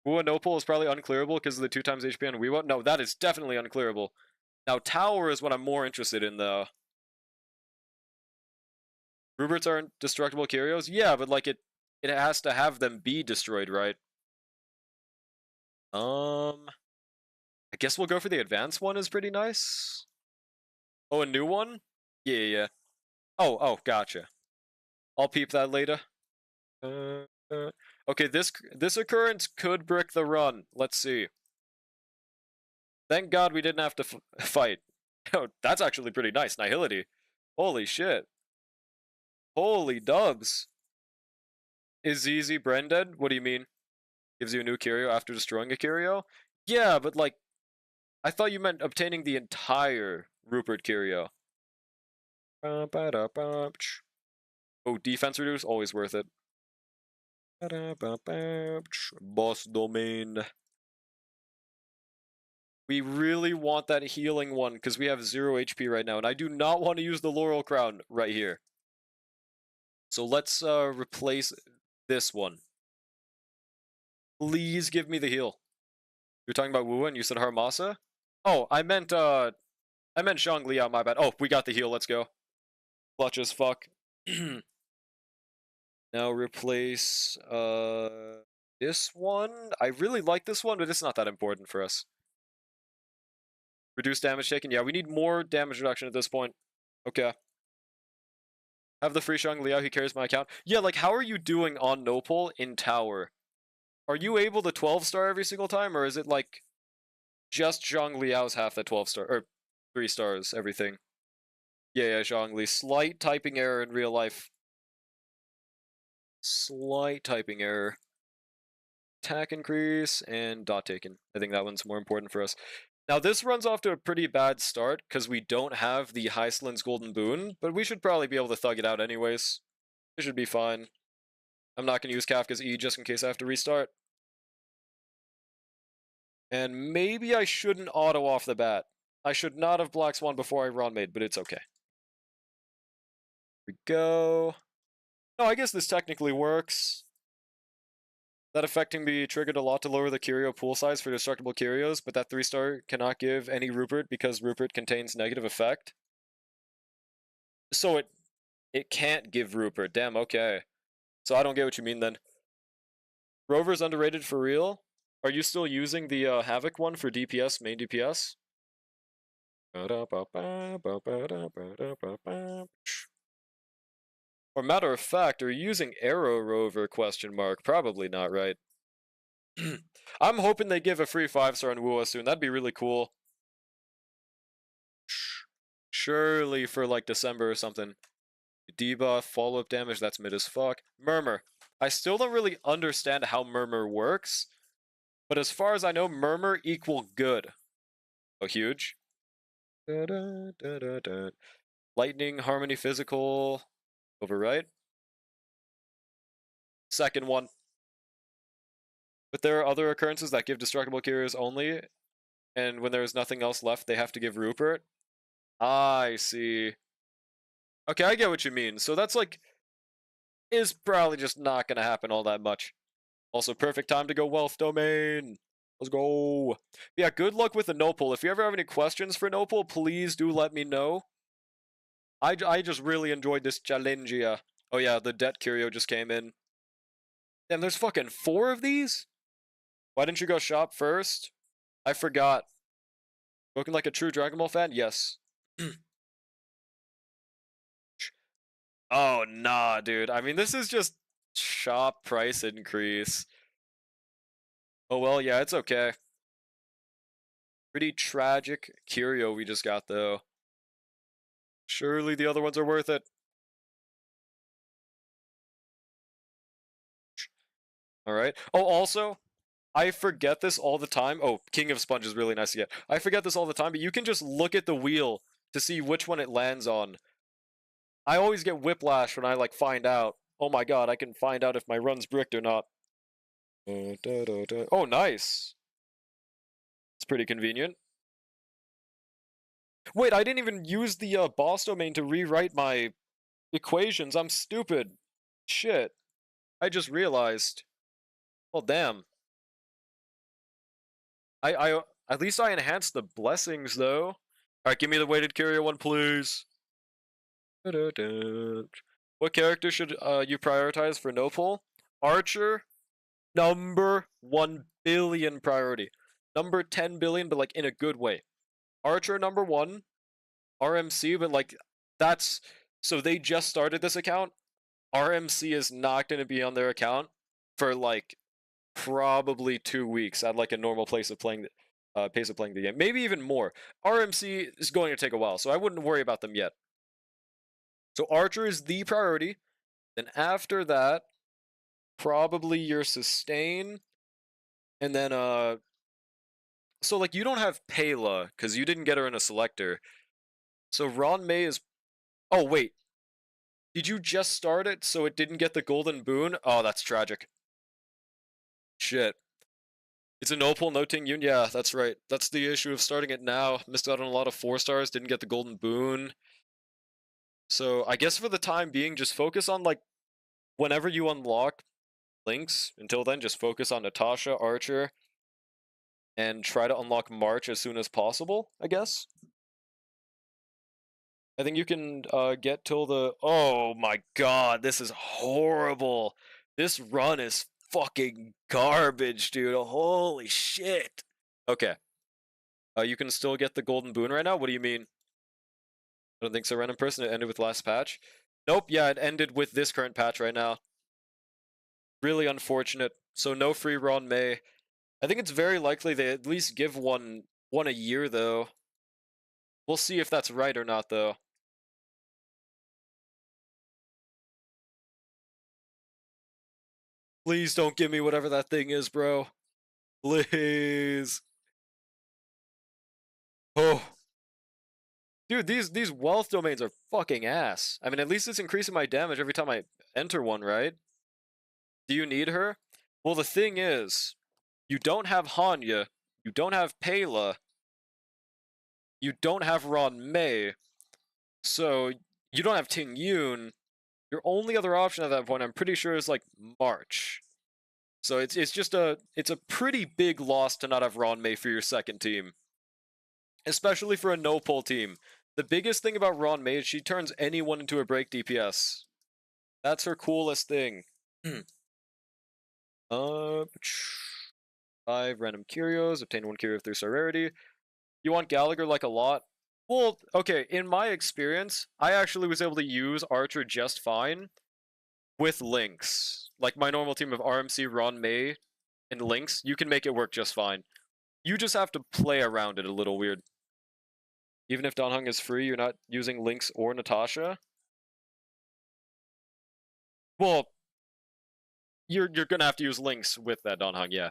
Speaker 1: Wua Nopal is probably unclearable because of the 2 times HP on Weewa. No, that is definitely unclearable. Now, Tower is what I'm more interested in, though. Ruberts aren't destructible curios? Yeah, but like it has to have them be destroyed, right? I guess we'll go for the advanced one is pretty nice. Oh, a new one? Yeah. Oh, gotcha. I'll peep that later. Okay, this occurrence could brick the run. Let's see. Thank God we didn't have to fight. Oh, that's actually pretty nice. Nihility. Holy shit. Holy dubs. Is easy Brended? What do you mean? Gives you a new curio after destroying a curio? Yeah, but like, I thought you meant obtaining the entire Rupert curio. Oh, defense reduce, always worth it. Boss domain. We really want that healing one because we have 0 HP right now, and I do not want to use the Laurel Crown right here. So let's replace this one. Please give me the heal. You're talking about Wu and you said Harmasa? Oh, I meant Zhongli, my bad. Oh, we got the heal, let's go. Clutch as fuck. Now replace this one. I really like this one, but it's not that important for us. Reduce damage taken. Yeah, we need more damage reduction at this point. Okay. Have the free Shang Liao, he carries my account. Yeah, like how are you doing on Nopal in Tower? Are you able to 12-star every single time, or is it like just Zhang Liao's half that 12-star, or 3 stars, everything? Yeah, Zhang Li. Slight typing error in real life. Slight typing error. Attack increase and dot taken. I think that one's more important for us. Now this runs off to a pretty bad start because we don't have the Heislin's Golden Boon, but we should probably be able to thug it out anyways. It should be fine. I'm not going to use Kafka's E just in case I have to restart. And maybe I shouldn't auto off the bat. I should not have Black Swan before I Ron made, but it's okay. Here we go. No, I guess this technically works. That affecting be triggered a lot to lower the curio pool size for destructible curios, but that 3-star cannot give any Rupert because Rupert contains negative effect. So it can't give Rupert. Damn, okay. So I don't get what you mean then. Rover's underrated for real? Are you still using the Havoc one for DPS, main DPS? Or matter of fact, are you using Arrow Rover, question mark? Probably not, right? I'm hoping they give a free 5-star on Wua soon. That'd be really cool. Surely for like December or something. Debuff, follow-up damage, that's mid as fuck. Murmur. I still don't really understand how Murmur works, but as far as I know, Murmur equal good. Oh, huge. Lightning, Harmony, Physical, overwrite. Second one. But there are other occurrences that give destructible curios only, and when there is nothing else left, they have to give Rupert. I see. Okay, I get what you mean. So that's like, is probably just not gonna happen all that much. Also, perfect time to go Wealth Domain. Let's go. Yeah, good luck with the Nopal. If you ever have any questions for Nopal, please do let me know. I just really enjoyed this challenge. Oh yeah, the Debt Curio just came in. Damn, there's fucking 4 of these? Why didn't you go shop first? I forgot. Looking like a true Dragon Ball fan? Yes. Oh, nah, dude. I mean, this is just shop price increase. Oh, well, yeah, it's okay. Pretty tragic curio we just got, though. Surely the other ones are worth it. Alright. Oh, also, I forget this all the time. Oh, King of Sponge is really nice to get. I forget this all the time, but you can just look at the wheel to see which one it lands on. I always get whiplash when I, like, find out. Oh my god, I can find out if my run's bricked or not. Oh, nice. It's pretty convenient. Wait, I didn't even use the boss domain to rewrite my equations. I'm stupid. Shit. I just realized. Well, damn. At least I enhanced the blessings though. Alright, give me the weighted carrier one, please. What character should you prioritize for no pull? Archer, number 1 billion priority. Number 10 billion, but like in a good way. Archer number 1, RMC, but like that's so they just started this account. RMC is not going to be on their account for like probably 2 weeks at like a normal pace of playing the game, maybe even more. RMC is going to take a while, so I wouldn't worry about them yet. So Archer is the priority. Then after that, probably your sustain, and then so like you don't have Pela because you didn't get her in a selector. So Ron May is. Oh wait, did you just start it so it didn't get the golden boon? Oh, that's tragic. Shit. It's a no pull, no Ting Yun. Yeah, that's right. That's the issue of starting it now. Missed out on a lot of 4-stars, didn't get the golden boon. So I guess for the time being, just focus on like whenever you unlock links. Until then, just focus on Natasha, Archer, and try to unlock March as soon as possible, I guess. I think you can get till the. Oh my god, this is horrible. This run is fucking garbage, dude. Holy shit. Okay. You can still get the golden boon right now? What do you mean? I don't think so. Random person, it ended with last patch. Nope, yeah, it ended with this current patch right now. Really unfortunate. So no free Ron May. I think it's very likely they at least give one a year, though. We'll see if that's right or not, though. Please don't give me whatever that thing is, bro. Please. Oh. Dude, these wealth domains are fucking ass. I mean, at least it's increasing my damage every time I enter one, right? Do you need her? Well, the thing is, you don't have Hanya, you don't have Pela, you don't have Ron May, so you don't have Ting Yun. Your only other option at that point, I'm pretty sure, is like March. So it's just a pretty big loss to not have Ron May for your second team, especially for a no pull team. The biggest thing about Ron May is she turns anyone into a break DPS. That's her coolest thing. 5 random curios, obtain 1 curio of 3-star rarity. You want Gallagher like a lot? Well, okay, in my experience, I actually was able to use Archer just fine with Lynx. Like my normal team of RMC, Ron May, and Lynx, you can make it work just fine. You just have to play around it a little weird. Even if Dan Heng is free, you're not using Lynx or Natasha? Well, you're gonna have to use Lynx with that Dan Heng, yeah.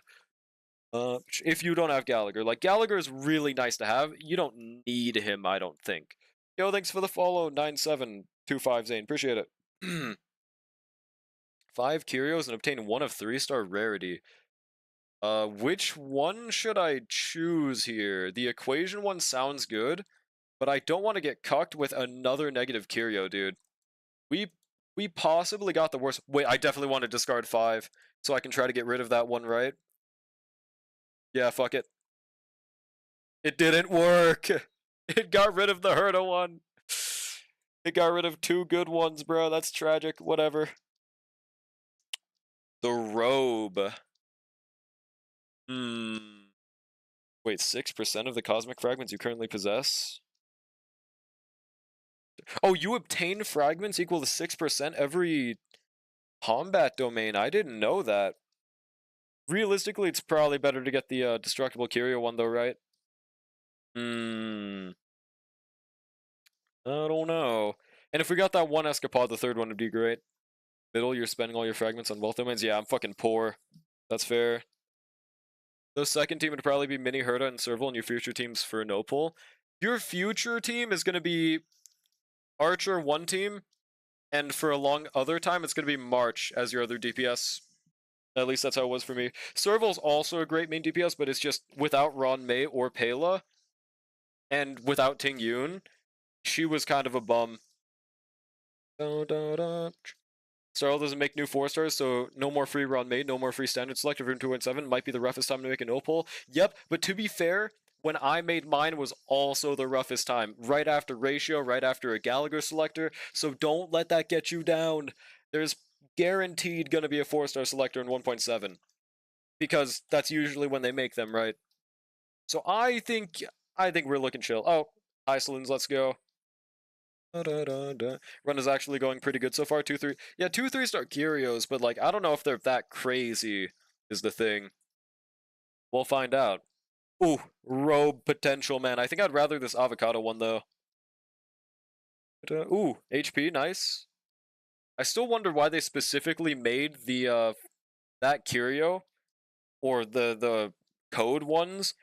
Speaker 1: If you don't have Gallagher. Like, Gallagher is really nice to have. You don't need him, I don't think. Yo, thanks for the follow, 9725 Zane. Appreciate it. 5 curios and obtain 1 of 3-star rarity. Which one should I choose here? The equation one sounds good, but I don't want to get cucked with another negative curio, dude. We possibly got the worst. Wait, I definitely want to discard 5, so I can try to get rid of that one, right? Yeah, fuck it. It didn't work. It got rid of the Herta one. It got rid of 2 good ones, bro. That's tragic. Whatever. The robe. Wait, 6% of the cosmic fragments you currently possess? Oh, you obtain fragments equal to 6% every combat domain. I didn't know that. Realistically, it's probably better to get the destructible curio one, though, right? I don't know. And if we got that one escapade, the third one would be great. Middle, you're spending all your fragments on wealth domains? Yeah, I'm fucking poor. That's fair. The second team would probably be Mini, Herta, and Serval, and your future teams for no pull. Your future team is going to be Archer, one team, and for a long other time, it's going to be March as your other DPS. At least that's how it was for me. Serval's also a great main DPS, but it's just without Ron May or Pela, and without Ting Yun, she was kind of a bum. Starl doesn't make new 4-stars, so no more free run made, no more free standard select of room 2.7. Might be the roughest time to make a no pull. Yep, but to be fair, when I made mine was also the roughest time. Right after ratio, right after a Gallagher selector, so don't let that get you down. There's guaranteed gonna be a 4-star selector in 1.7. Because that's usually when they make them, right? So I think we're looking chill. Oh, Iceland's, let's go. Run is actually going pretty good so far. 2-3. Yeah, 2-3-star Curios, but like I don't know if they're that crazy is the thing. We'll find out. Ooh, robe potential, man. I think I'd rather this avocado one though. Ooh, HP, nice. I still wonder why they specifically made the that curio or the code ones.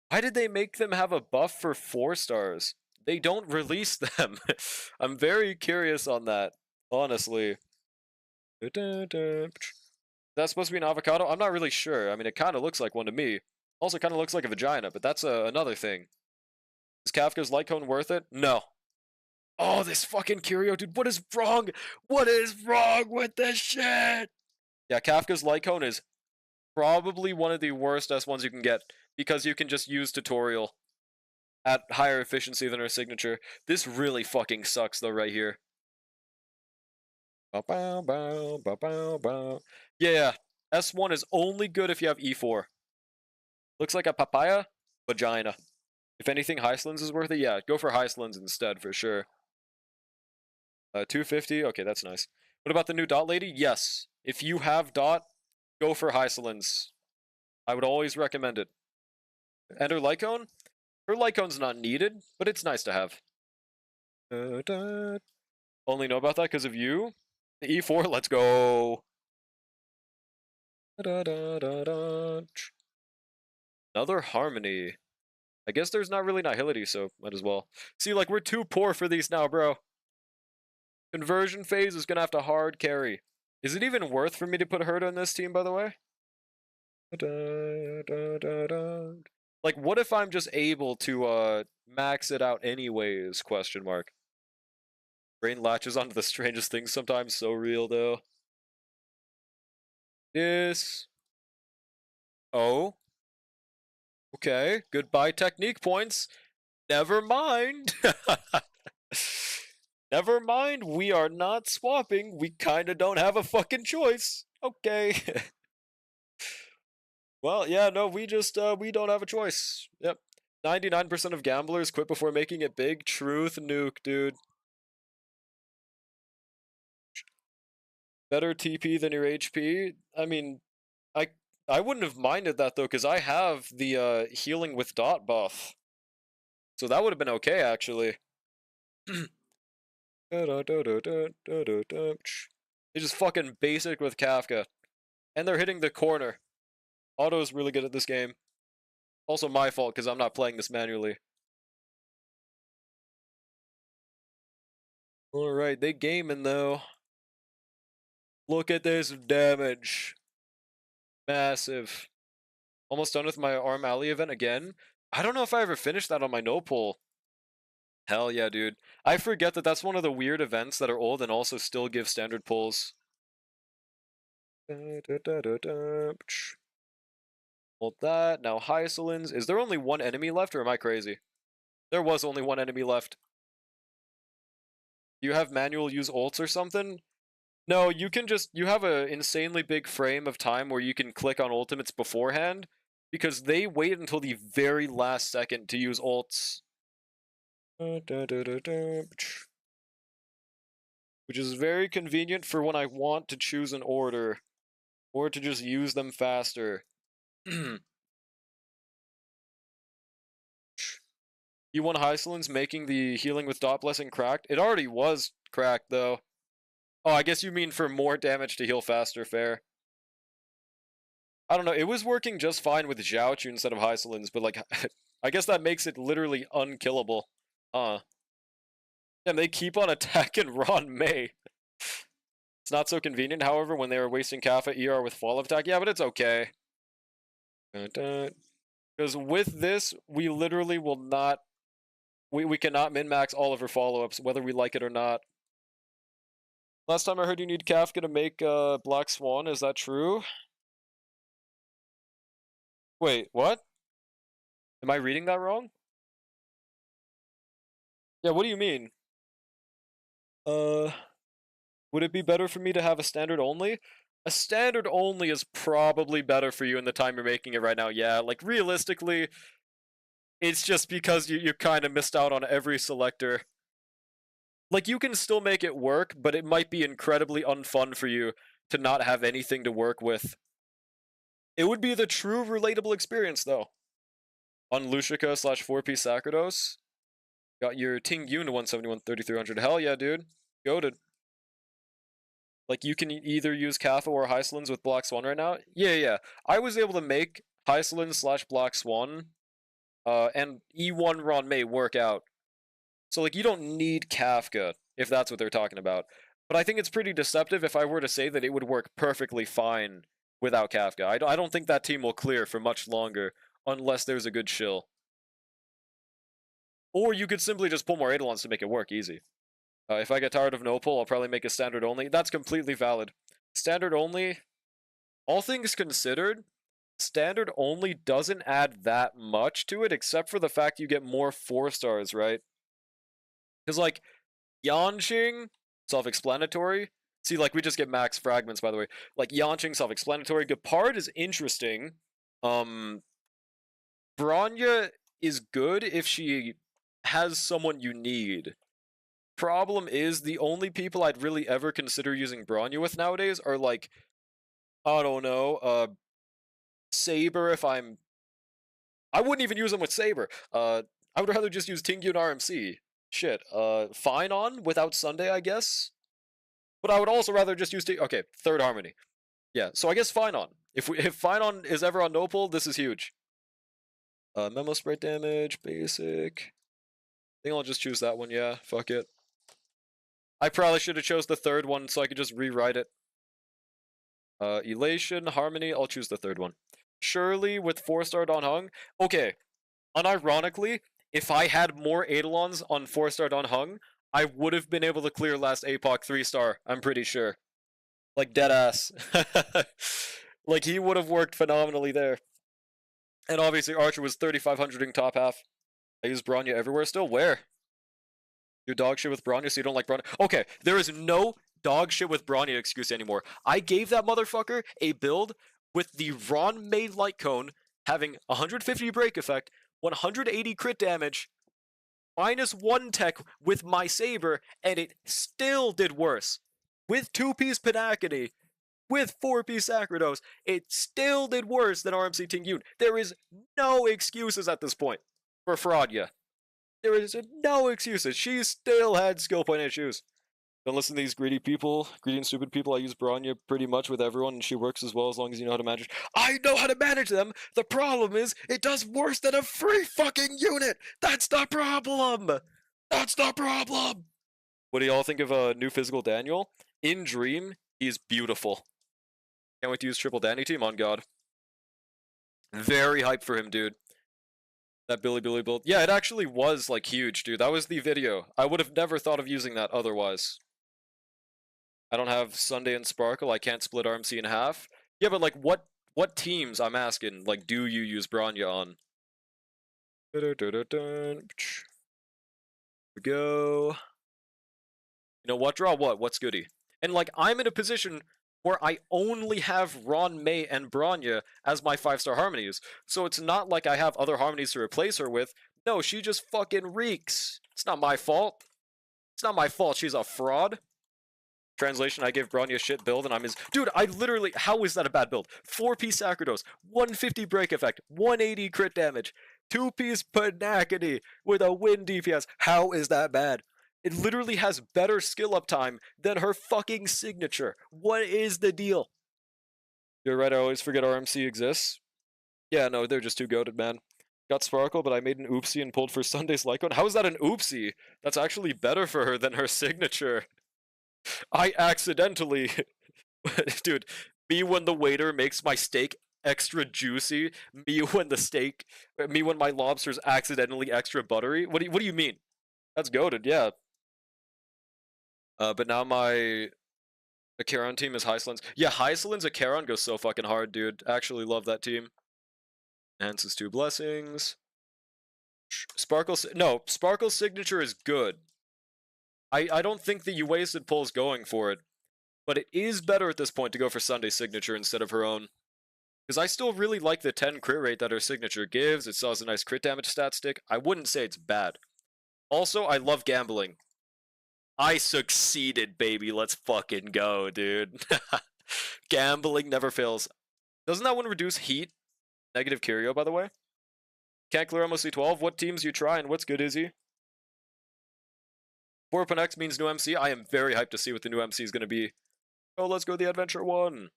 Speaker 1: Why did they make them have a buff for 4-stars? They don't release them. I'm very curious on that, honestly. That's supposed to be an avocado? I'm not really sure. I mean, it kind of looks like one to me. Also kind of looks like a vagina, but that's another thing. Is Kafka's light cone worth it? No. Oh, this fucking curio, dude. What is wrong? What is wrong with this shit? Yeah, Kafka's light cone is probably one of the worst S1s you can get because you can just use tutorial at higher efficiency than her signature. This really fucking sucks though right here. Yeah, S1 is only good if you have E4. Looks like a papaya, vagina. If anything, Heislands is worth it. Yeah, go for Heislands instead for sure. 250. Okay, that's nice. What about the new dot lady? Yes. If you have dot, go for Heislands. I would always recommend it. And her Lycone? Her Lycone's not needed, but it's nice to have. Only know about that because of you? The E4, let's go. Another Harmony. I guess there's not really Nihility, so might as well. See, like, we're too poor for these now, bro. Conversion phase is gonna have to hard carry. Is it even worth for me to put Herta on this team, by the way? Like, what if I'm just able to, max it out anyways, question mark. Brain latches onto the strangest things sometimes, so real, though. This. Oh. Okay, goodbye technique points. Never mind. Never mind, we are not swapping. We kinda don't have a fucking choice. Okay. Well, yeah, no, we just, we don't have a choice. Yep. 99% of gamblers quit before making it big. Truth nuke, dude. Better TP than your HP? I mean, I wouldn't have minded that, though, because I have the, healing with dot buff. So that would have been okay, actually. They just fucking basic with Kafka. And they're hitting the corner. Auto is really good at this game. Also my fault, because I'm not playing this manually. Alright, they gaming, though. Look at this damage. Massive. Almost done with my Arm Alley event again. I don't know if I ever finished that on my no pull. Hell yeah, dude. I forget that that's one of the weird events that are old and also still give standard pulls. Hold that. Now Hyacinths. Is there only one enemy left, or am I crazy? There was only one enemy left. You have manual use ults or something? No, you can just, you have an insanely big frame of time where you can click on ultimates beforehand, because they wait until the very last second to use ults. Which is very convenient for when I want to choose an order, or to just use them faster. You want Hycelin's making the healing with dot blessing cracked? It already was cracked, though. Oh, I guess you mean for more damage to heal faster, fair. I don't know, it was working just fine with Zhaochu instead of Hycelin's, but like, I guess that makes it literally unkillable. And they keep on attacking Ron May. It's not so convenient, however, when they were wasting Kappa ER with fall attack. Yeah, but it's okay. Because with this, we literally will not... We cannot min-max all of her follow-ups, whether we like it or not. Last time I heard you need Kafka to make Black Swan. Is that true? Wait, what? Am I reading that wrong? Yeah, what do you mean? Uh, would it be better for me to have a standard only? A standard only is probably better for you in the time you're making it right now. Yeah, like realistically, it's just because you kind of missed out on every selector. Like you can still make it work, but it might be incredibly unfun for you to not have anything to work with. It would be the true relatable experience though. On Lushika slash 4P Sakrados. Got your Ting Yun to 171 3300. Hell yeah, dude. Goated. Like you can either use Kappa or Hyslins with Black Swan right now. Yeah. I was able to make Hyslin slash Black Swan and E1 Ron May work out. So like you don't need Kafka if that's what they're talking about. But I think it's pretty deceptive if I were to say that it would work perfectly fine without Kafka. I don't think that team will clear for much longer unless there's a good shill. Or you could simply just pull more Eidolons to make it work easy. If I get tired of no pull, I'll probably make a standard only. That's completely valid. Standard only, all things considered, standard only doesn't add that much to it, except for the fact you get more 4-stars, right? Because, like, Yanqing, self-explanatory. See, like, we just get max fragments, by the way. Like, Yanqing, self-explanatory. Gepard is interesting. Bronya is good if she has someone you need. Problem is, the only people I'd really ever consider using Bronya with nowadays are, like, I don't know, Saber if I'm... I wouldn't even use them with Saber. I would rather just use Tingyu and RMC. Shit, Finon without Sunday, I guess? But I would also rather just use okay, third Harmony. Yeah, so I guess Finon. If Finon is ever on no pull, this is huge. Memo Sprite damage, basic. I think I'll just choose that one, yeah, fuck it. I probably should have chose the third one so I could just rewrite it. Elation, Harmony, I'll choose the third one. Shirley with 4-star Don Hung. Okay, unironically, if I had more Eidolons on 4-star Don Hung, I would have been able to clear last APOC 3-star, I'm pretty sure. Like, deadass. Like, he would have worked phenomenally there. And obviously, Archer was 3,500 in top half. I use Bronya everywhere still. Where? You dog shit with Bronya so you don't like Bronya? Okay, there is no dog shit with Bronya excuse anymore. I gave that motherfucker a build with the Ron made light cone having 150 break effect, 180 crit damage, -1 tech with my Saber, and it still did worse. With 2-piece Panacity, with 4-piece Sakrados, it still did worse than RMC Ting Yun. There is no excuses at this point for Fraudya. There is no excuses. She still had skill point issues. Don't listen to these greedy people, greedy and stupid people. I use Bronya pretty much with everyone, and she works as well as long as you know how to manage. I know how to manage them! The problem is, it does worse than a free fucking unit! That's the problem! That's the problem! What do y'all think of new physical Daniel? In Dream, he's beautiful. Can't wait to use triple Danny team on God. Very hyped for him, dude. That Billy build. Yeah, it actually was, like, huge, dude. That was the video. I would have never thought of using that otherwise. I don't have Sunday and Sparkle. I can't split RMC in half. Yeah, but, like, what teams, I'm asking, like, do you use Bronya on? Here we go. You know what? Draw what? What's goody? And, like, I'm in a position where I only have Ron May and Bronya as my 5-star harmonies. So it's not like I have other harmonies to replace her with. No, she just fucking reeks. It's not my fault. It's not my fault she's a fraud. Translation, I gave Bronya a shit build and I'm his... Dude, I literally... How is that a bad build? 4-piece Sakrados, 150 break effect, 180 crit damage, 2-piece Panacity with a win DPS. How is that bad? It literally has better skill uptime than her fucking signature. What is the deal? You're right, I always forget RMC exists. Yeah, no, they're just too goated, man. Got Sparkle, but I made an oopsie and pulled for Sunday's Lycon. How is that an oopsie? That's actually better for her than her signature. I accidentally... Dude, me when the waiter makes my steak extra juicy, me when my lobster's accidentally extra buttery. What do you mean? That's goated, yeah. But now my The Charon team is Hycelin's. Yeah, Hycelin's a Charon goes so fucking hard, dude. Actually love that team. Enhances 2 blessings. No, Sparkle's signature is good. I don't think that you wasted pulls going for it, but it is better at this point to go for Sunday's signature instead of her own. Because I still really like the 10 crit rate that her signature gives. It still has a nice crit damage stat stick. I wouldn't say it's bad. Also, I love gambling. I succeeded, baby. Let's fucking go, dude. Gambling never fails. Doesn't that one reduce heat? Negative Curio, by the way. Can't clear MOC 12. What teams you try and what's good, Izzy? 4.x means new MC. I am very hyped to see what the new MC is going to be. Oh, let's go the Adventure one.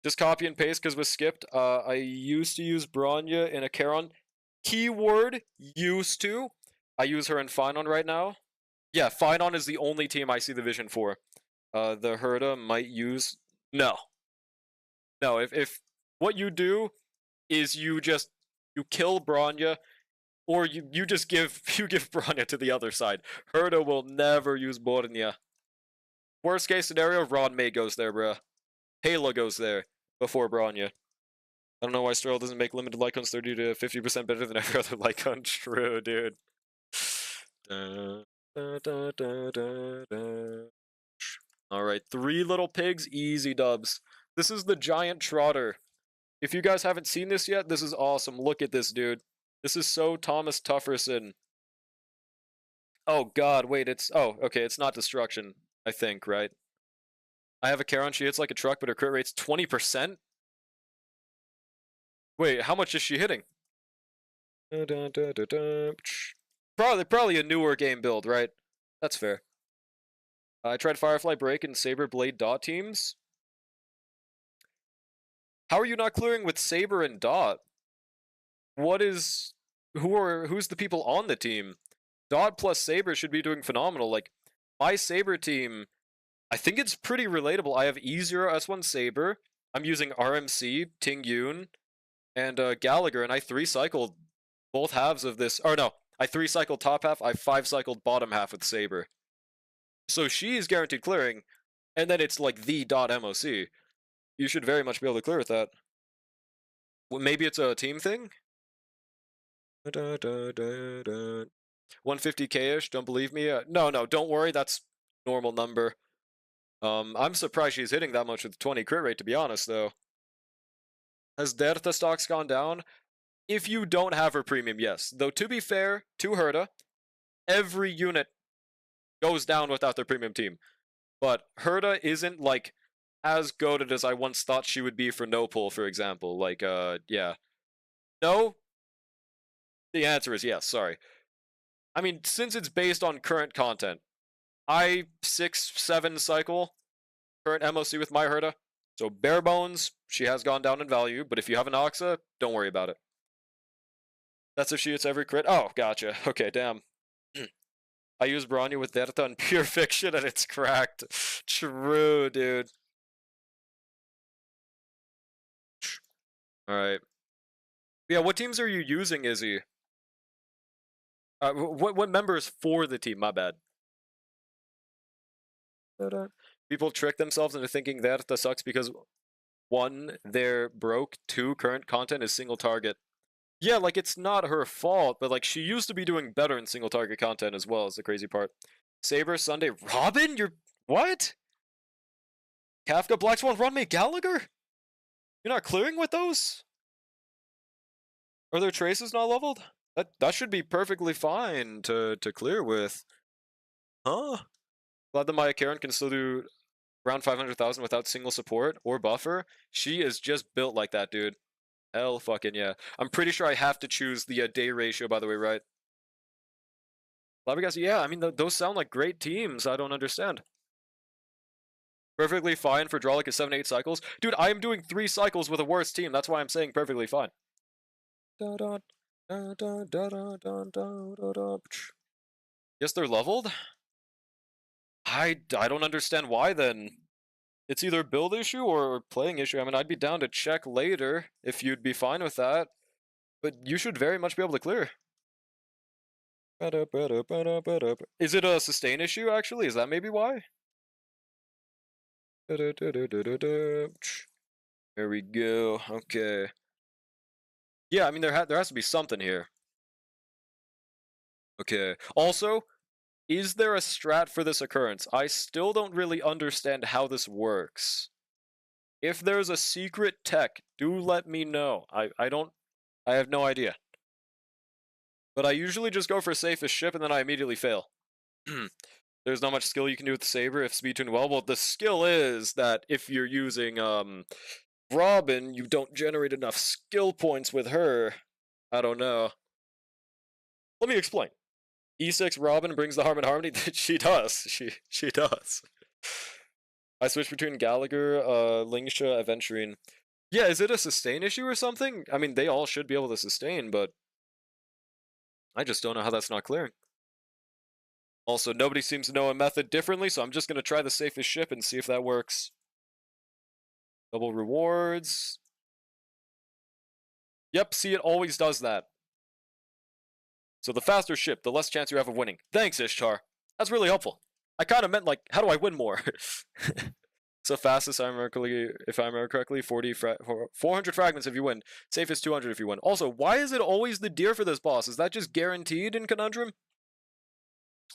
Speaker 1: Just copy and paste because was skipped. I used to use Bronya in a Charon. Keyword, used to. I use her in Finon right now. Yeah, Finon is the only team I see the vision for. The Herda might use... No. No, if what you do is you kill Bronya, or you just give Bronya to the other side. Herda will never use Bronya. Worst case scenario, Ron May goes there, bruh. Halo goes there before Bronya. I don't know why Sterile doesn't make limited Lycons 30 to 50% better than every other Lycon. True, dude. Alright, 3 little pigs, easy dubs. This is the giant trotter. If you guys haven't seen this yet, this is awesome. Look at this, dude. This is so Thomas Tufferson. Oh god, wait, it's... Oh, okay, it's not destruction, I think, right? I have a Charon, she hits like a truck, but her crit rate's 20%? Wait, how much is she hitting? Probably a newer game build, right? That's fair. I tried Firefly Break and Saber Blade Dot teams. How are you not clearing with Saber and Dot? Who's the people on the team? Dot plus Saber should be doing phenomenal. Like, my Saber team, I think it's pretty relatable. I have E0 S1 Saber. I'm using RMC, Ting Yun, and Gallagher, and I 3-cycled both halves of this. Or no, I 3-cycled top half, I 5-cycled bottom half with Saber. So she's guaranteed clearing, and then it's like the dot MOC. You should very much be able to clear with that. Well, maybe it's a team thing? 150k-ish, don't believe me? No, don't worry, that's normal number. I'm surprised she's hitting that much with 20 crit rate, to be honest, though. Has Derta stocks gone down? If you don't have her premium, yes. Though, to be fair to Herda, every unit goes down without their premium team. But Herda isn't, like, as goated as I once thought she would be for no pull, for example. Like, yeah. No? The answer is yes, sorry. I mean, since it's based on current content, I 6-7 cycle current MOC with my Herda. So bare bones, she has gone down in value, but if you have an Oxa, don't worry about it. That's if she hits every crit. Oh, gotcha. Okay, damn. I use Bronya with Derta in Pure Fiction and it's cracked. True, dude. Alright. Yeah, what teams are you using, Izzy? What members for the team? My bad. People trick themselves into thinking that sucks because 1, they're broke, 2, current content is single target. Yeah, like, it's not her fault, but, like, she used to be doing better in single target content as well, is the crazy part. Saber, Sunday, Robin? You're... What? Kafka, Black Swan, Ron May, Gallagher? You're not clearing with those? Are their traces not leveled? That should be perfectly fine to clear with. Huh? Glad that Maya Karen can still do around 500,000 without single support or buffer. She is just built like that, dude. Hell fucking yeah. I'm pretty sure I have to choose the day ratio, by the way, right? Flabbergasted, yeah, I mean, those sound like great teams. I don't understand. Perfectly fine for draw like a 7-8 cycles. Dude, I am doing 3 cycles with a worse team. That's why I'm saying perfectly fine. Yes, they're leveled? I don't understand why then. It's either build issue or playing issue. I mean, I'd be down to check later if you'd be fine with that. But you should very much be able to clear. Is it a sustain issue, actually? Is that maybe why? There we go. Okay. Yeah, I mean there has to be something here. Okay. Also, is there a strat for this occurrence? I still don't really understand how this works. If there's a secret tech, do let me know. I have no idea. But I usually just go for safest ship and then I immediately fail. There's not much skill you can do with the saber if speed tuned well. Well, the skill is that if you're using Robin, you don't generate enough skill points with her. I don't know. Let me explain. E6 Robin brings the harm and harmony. She does. She does. I switch between Gallagher, Lingsha, Aventurine. Yeah, is it a sustain issue or something? I mean, they all should be able to sustain, but I just don't know how that's not clearing. Also, nobody seems to know a method differently, so I'm just going to try the safest ship and see if that works. Double rewards. Yep, see, it always does that. So the faster ship, the less chance you have of winning. Thanks, Ishtar. That's really helpful. I kind of meant, like, how do I win more? So fastest, if I remember correctly, 400 fragments if you win. Safest 200 if you win. Also, why is it always the deer for this boss? Is that just guaranteed in Conundrum?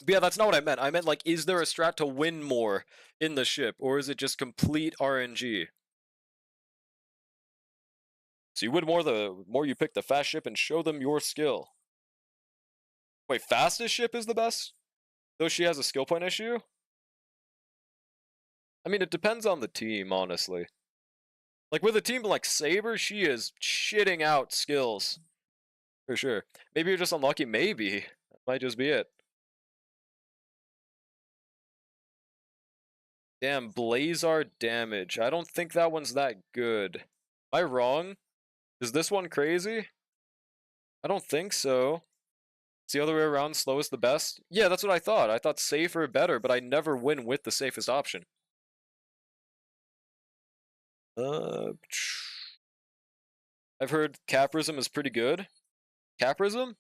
Speaker 1: But yeah, that's not what I meant. I meant, like, is there a strat to win more in the ship? Or is it just complete RNG? So you win more the more you pick the fast ship and show them your skill. Wait, fastest ship is the best? Though she has a skill point issue? I mean, it depends on the team, honestly. Like, with a team like Saber, she is shitting out skills. For sure. Maybe you're just unlucky. Maybe. That might just be it. Damn, Blazar damage. I don't think that one's that good. Am I wrong? Is this one crazy? I don't think so. It's the other way around, slowest the best? Yeah, that's what I thought. I thought safer better, but I never win with the safest option. I've heard Caprism is pretty good. Caprism?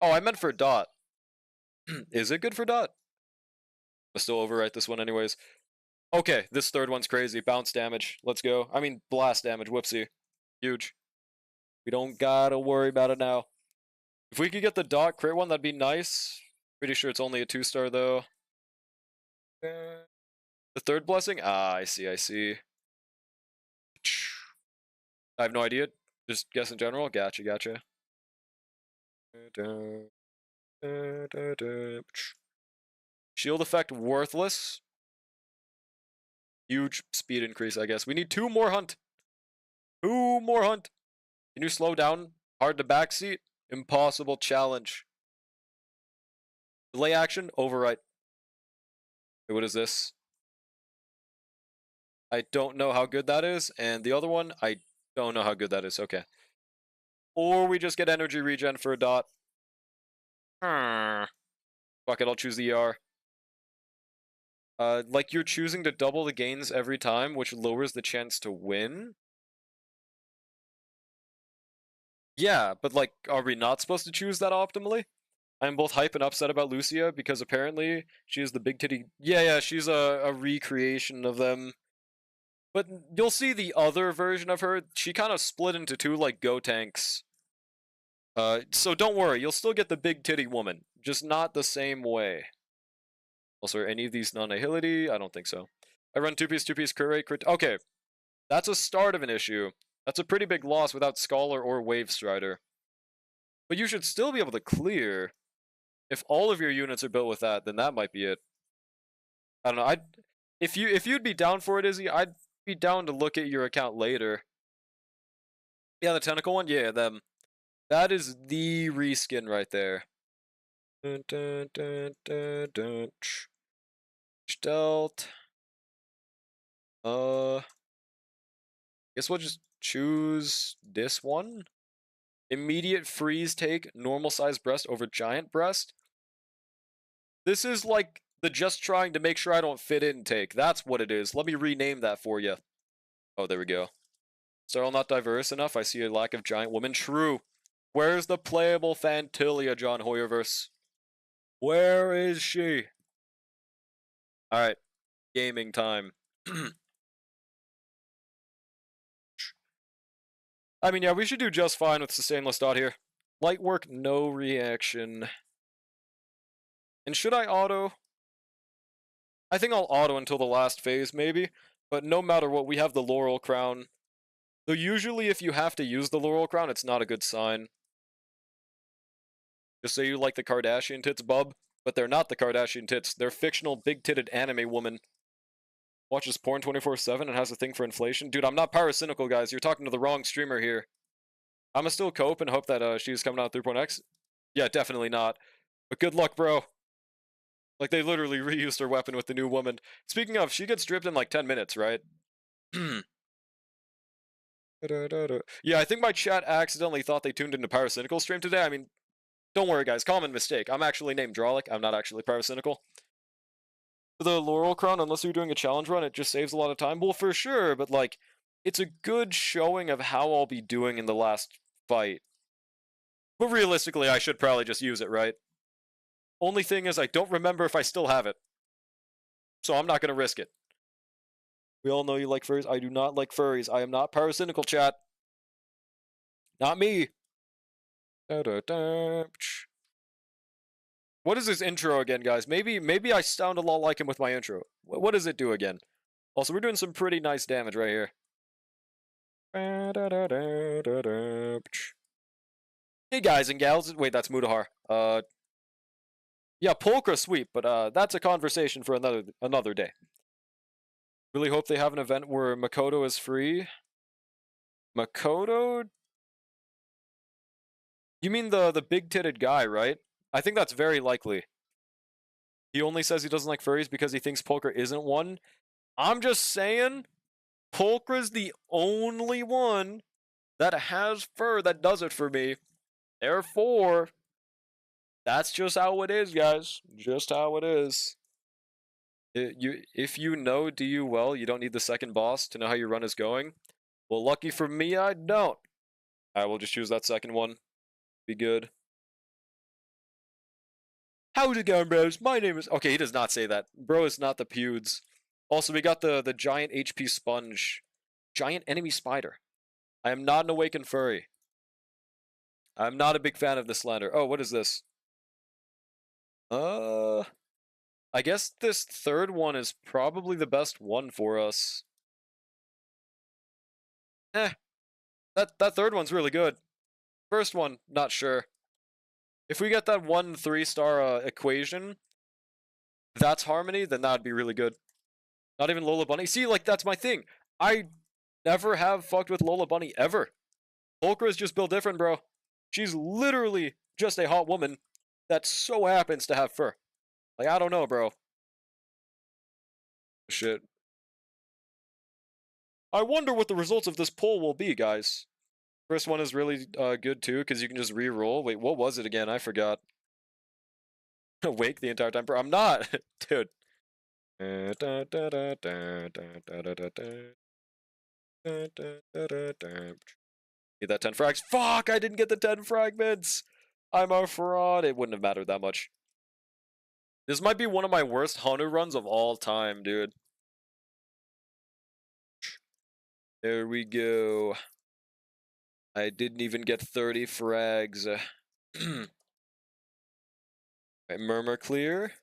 Speaker 1: Oh, I meant for Dot. Is it good for Dot? I'll still overwrite this one anyways. Okay, this third one's crazy. Bounce damage. Let's go. I mean, blast damage. Whoopsie. Huge. We don't gotta worry about it now. If we could get the Dot crit one, that'd be nice. Pretty sure it's only a 2-star, though. The third blessing? Ah, I see, I see. I have no idea. Just guess in general. Gotcha, gotcha. Shield effect worthless. Huge speed increase, I guess. We need 2 more hunt. 2 more hunt. Can you slow down? Hard to backseat? Impossible challenge. Delay action, overwrite. Wait, what is this? I don't know how good that is. And the other one, I don't know how good that is. Okay. Or we just get energy regen for a Dot. Fuck it, I'll choose the ER. Like you're choosing to double the gains every time, which lowers the chance to win? Yeah, but like, are we not supposed to choose that optimally? I'm both hype and upset about Lucia, because apparently she is the big titty... Yeah, she's a recreation of them. But you'll see the other version of her, she kind of split into 2, like, Go tanks. So don't worry, you'll still get the big titty woman, just not the same way. Also, are any of these non-nihility? I don't think so. I run 2-piece, crit. Okay, that's a start of an issue. That's a pretty big loss without Scholar or Wave Strider. But you should still be able to clear. If all of your units are built with that, then that might be it. I don't know. If you'd be down for it, Izzy, I'd be down to look at your account later. Yeah, the tentacle one? Yeah, them. That is the reskin right there. Stealth. Guess we'll just choose this one. Immediate freeze take, normal size breast over giant breast. This is like the just trying to make sure I don't fit in take. That's what it is. Let me rename that for you. Oh, there we go. Starl not diverse enough. I see a lack of giant woman. True. Where's the playable Fantilia, John Hoyerverse? Where is she? Alright. gaming time. I mean, yeah, we should do just fine with sustainless dot here. Light work, no reaction. And should I auto? I think I'll auto until the last phase, maybe. But no matter what, we have the Laurel Crown. Though usually if you have to use the Laurel Crown, it's not a good sign. Just say you like the Kardashian tits, bub. But they're not the Kardashian tits. They're fictional, big-titted anime woman. Watches porn 24/7 and has a thing for inflation. Dude, I'm not paracynical, guys. You're talking to the wrong streamer here. I'ma still cope and hope that she's coming out 3.x. Yeah, definitely not. But good luck, bro. Like, they literally reused her weapon with the new woman. Speaking of, she gets stripped in like 10 minutes, right? Yeah, I think my chat accidentally thought they tuned into Paracynical stream today. I mean, don't worry, guys. Common mistake. I'm actually named Drolic. I'm not actually Paracynical. For the Laurel Crown, unless you're doing a challenge run, it just saves a lot of time. Well, for sure, but like, it's a good showing of how I'll be doing in the last fight. But realistically, I should probably just use it, right? Only thing is, I don't remember if I still have it. So I'm not going to risk it. We all know you like furries. I do not like furries. I am not paracynical, chat. Not me. What is this intro again, guys? Maybe I sound a lot like him with my intro. What does it do again? Also, we're doing some pretty nice damage right here. Hey guys and gals. Wait, that's Mudahar. Yeah, Polka sweep, but that's a conversation for another day. Really hope they have an event where Makoto is free. Makoto? You mean the big-titted guy, right? I think that's very likely. He only says he doesn't like furries because he thinks Polka isn't one. I'm just saying, Polka's the only one that has fur that does it for me. Therefore, that's just how it is, guys. Just how it is. If you know do you well, you don't need the second boss to know how your run is going. Well, lucky for me, I don't. I will just choose that second one. Be good. How's it going, bros? My name is... Okay, he does not say that. Bro is not the Pewds. Also, we got the giant HP sponge. Giant enemy spider. I am not an awakened furry. I'm not a big fan of this slander. Oh, what is this? I guess this third one is probably the best one for us. That third one's really good. First one, not sure. If we get that 1 3-star equation, that's Harmony, then that'd be really good. Not even Lola Bunny. See, like, that's my thing. I never have fucked with Lola Bunny, ever. Polka is just built different, bro. She's literally just a hot woman that so happens to have fur. Like, I don't know, bro. Shit. I wonder what the results of this poll will be, guys. First one is really good, too, because you can just re-roll. Wait, what was it again? I forgot. Awake the entire time, bro. I'm not, dude. Need that 10 frags. Fuck, I didn't get the 10 fragments. I'm a fraud. It wouldn't have mattered that much. This might be one of my worst Hanu runs of all time, dude. There we go. I didn't even get 30 frags. Right, murmur clear.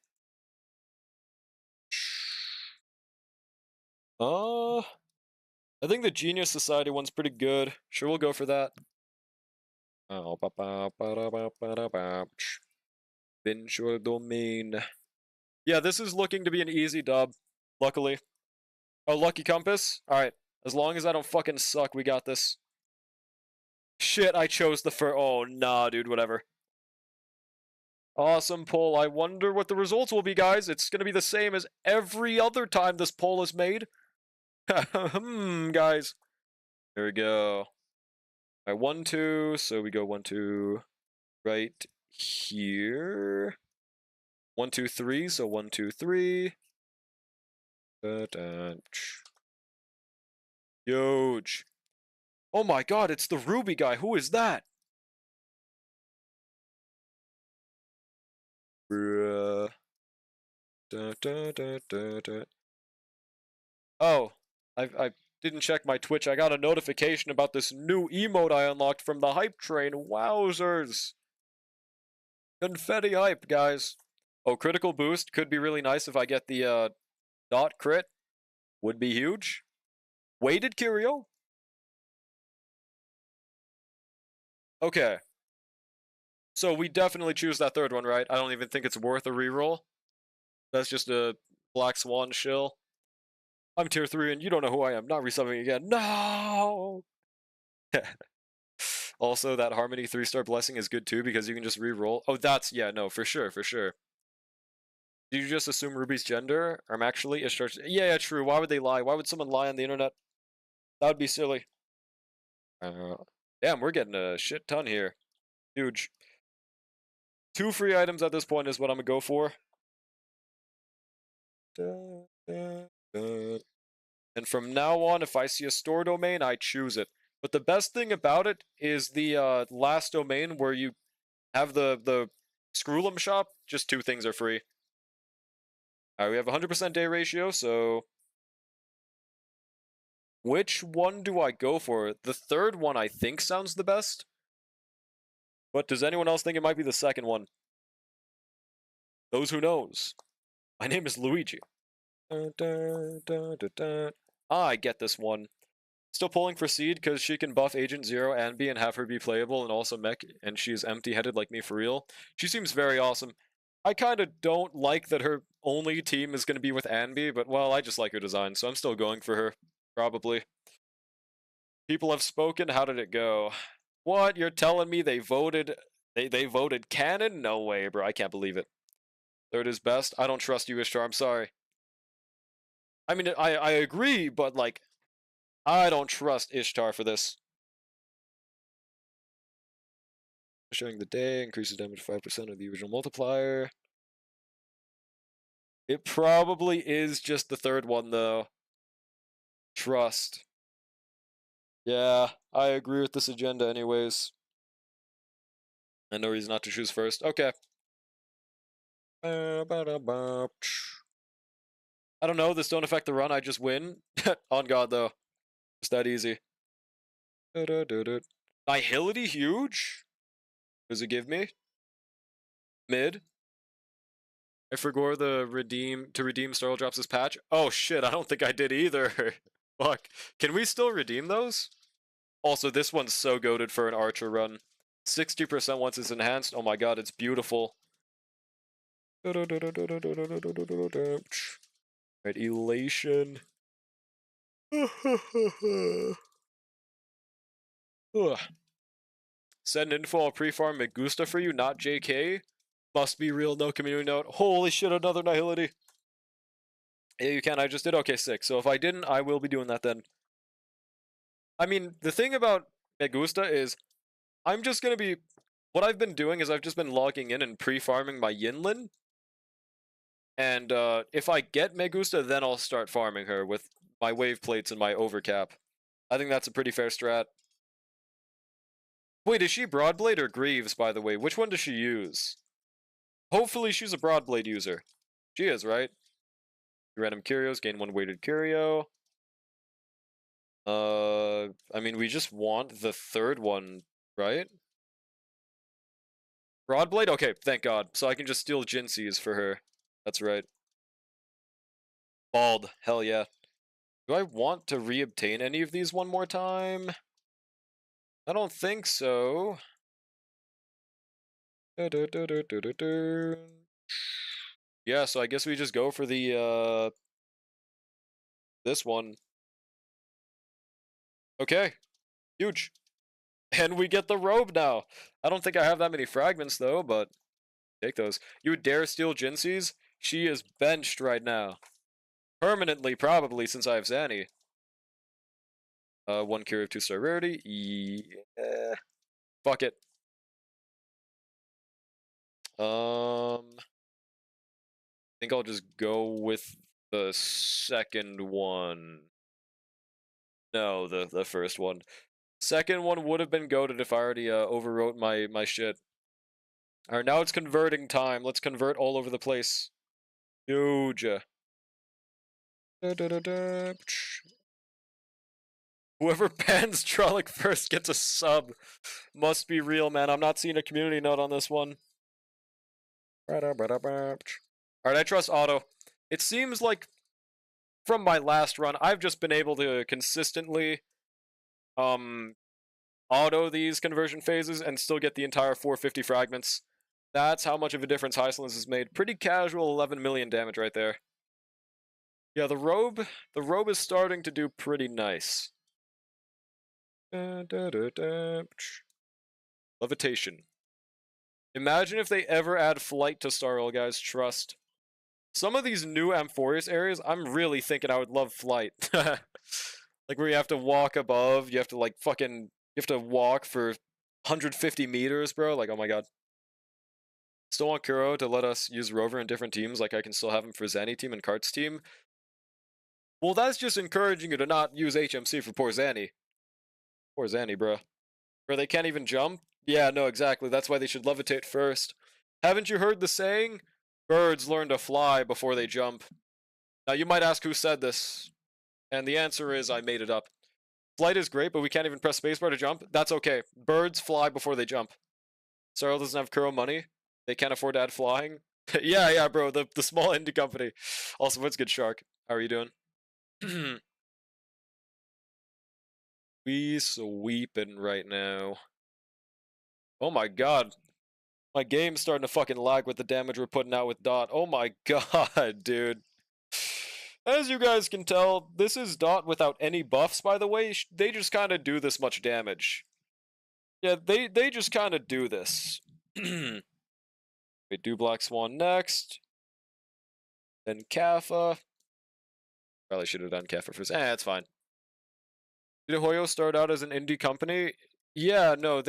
Speaker 1: I think the Genius Society one's pretty good. Sure, we'll go for that. Visual domain. Yeah, this is looking to be an easy dub, luckily. Oh, Lucky Compass? Alright. As long as I don't fucking suck, we got this. Shit, I chose the fur. Oh, nah, dude, whatever. Awesome poll. I wonder what the results will be, guys. It's gonna be the same as every other time this poll is made. Guys. There we go. Alright, 1, 2. So we go 1, 2 right here. 1, 2, 3. So 1, 2, 3. Huge. Oh my god, it's the Ruby guy. Who is that? Bruh. Oh, I didn't check my Twitch. I got a notification about this new emote I unlocked from the hype train. Wowzers! Confetti hype, guys. Oh, critical boost could be really nice if I get the dot crit. Would be huge. Weighted curio? Okay. So we definitely choose that third one, right? I don't even think it's worth a reroll. That's just a Black Swan shill. I'm tier 3 and you don't know who I am. Not resubbing again. No! Also, that Harmony 3-star blessing is good too because you can just reroll. Oh, that's, yeah, no, for sure, for sure. Did you just assume Ruby's gender? I'm actually Ishtar. Yeah, yeah, true. Why would they lie? Why would someone lie on the internet? That would be silly. Uh, Damn, we're getting a shit ton here. Huge. 2 free items at this point is what I'm gonna go for. And from now on, if I see a store domain, I choose it. But the best thing about it is the last domain where you have the Scroolum shop. Just 2 things are free. Alright, we have 100% day ratio, so which one do I go for? The third one I think sounds the best. But does anyone else think it might be the second one? Those who knows. My name is Luigi. I get this one. Still pulling for Seed because she can buff Agent Zero Anby and have her be playable and also mech, and she's empty-headed like me for real. She seems very awesome. I kind of don't like that her only team is going to be with Anby, but well, I just like her design, so I'm still going for her. Probably. People have spoken. How did it go? What? You're telling me they voted? They voted Cannon? No way, bro. I can't believe it. Third is best. I don't trust you, Ishtar. I'm sorry. I mean, I agree, but like, I don't trust Ishtar for this. Showing the day increases damage 5% of the original multiplier. It probably is just the third one, though. Trust. Yeah, I agree with this agenda anyways. And no reason not to choose first. Okay. I don't know, this don't affect the run, I just win. On God, though. It's that easy. Nihility huge? Does it give me? Mid? I forgot the redeem Starl drops this patch. Oh shit, I don't think I did either. Fuck. Can we still redeem those? Also, this one's so goated for an archer run. 60% once it's enhanced. Oh my god, it's beautiful. Right, elation. Send info on pre-farm Megusta for you, not JK. Must be real, no community note. Holy shit, another Nihility. Yeah, you can, I just did. Okay, sick. So if I didn't, I will be doing that then. I mean, the thing about Megusta is, I'm just gonna be... What I've been doing is I've just been logging in and pre-farming my Yinlin. And if I get Megusta, then I'll start farming her with my wave plates and my overcap. I think that's a pretty fair strat. Wait, is she Broadblade or Greaves, by the way? Which one does she use? Hopefully she's a Broadblade user. She is, right? Random curios, gain 1 weighted curio. I mean, we just want the third one, right? Broadblade? Okay, thank God. So I can just steal Jinxies for her. That's right. Bald. Hell yeah. Do I want to reobtain any of these one more time? I don't think so. Yeah, so I guess we just go for the, this one. Okay. Huge. And we get the robe now. I don't think I have that many fragments, though, but take those. You would dare steal Jinxies? She is benched right now. Permanently, probably, since I have Zanny. 1 cure of 2-star rarity. Yeah. Fuck it. I think I'll just go with the second one. No, the first one. Second one would have been goated if I already overwrote my shit. Alright, now it's converting time. Let's convert all over the place. Huge. Whoever bans Trolloc first gets a sub. Must be real, man. I'm not seeing a community note on this one. Alright, I trust Auto. It seems like from my last run, I've just been able to consistently auto these conversion phases and still get the entire 450 fragments. That's how much of a difference Hysolence has made. Pretty casual 11 million damage right there. Yeah, the robe is starting to do pretty nice. Levitation. Imagine if they ever add flight to Star Rail, guys. Trust. Some of these new Amphorius areas, I'm really thinking I would love flight. Like where you have to walk above, you have to like you have to walk for 150 meters, bro. Like, oh my god. Still want Kuro to let us use Rover in different teams, like I can still have him for Zanny team and Kart's team. Well, that's just encouraging you to not use HMC for poor Zanny. Poor Zanny, bro. Bro, they can't even jump? Yeah, no, exactly. That's why they should levitate first. Haven't you heard the saying? Birds learn to fly before they jump. Now, you might ask who said this. And the answer is I made it up. Flight is great, but we can't even press spacebar to jump. That's okay. Birds fly before they jump. Sorrel doesn't have Kuro money. They can't afford to add flying. yeah, bro. The small indie company. Also, what's good, Shark? How are you doing? We sweeping right now. Oh my god. My game's starting to fucking lag with the damage we're putting out with Dot. Oh my god, dude. As you guys can tell, this is Dot without any buffs, by the way. They just kind of do this much damage. Yeah, they just kind of do this. We do Black Swan next. Then Kappa. Probably should have done Kappa first. It's fine. Did Hoyo start out as an indie company? Yeah, no,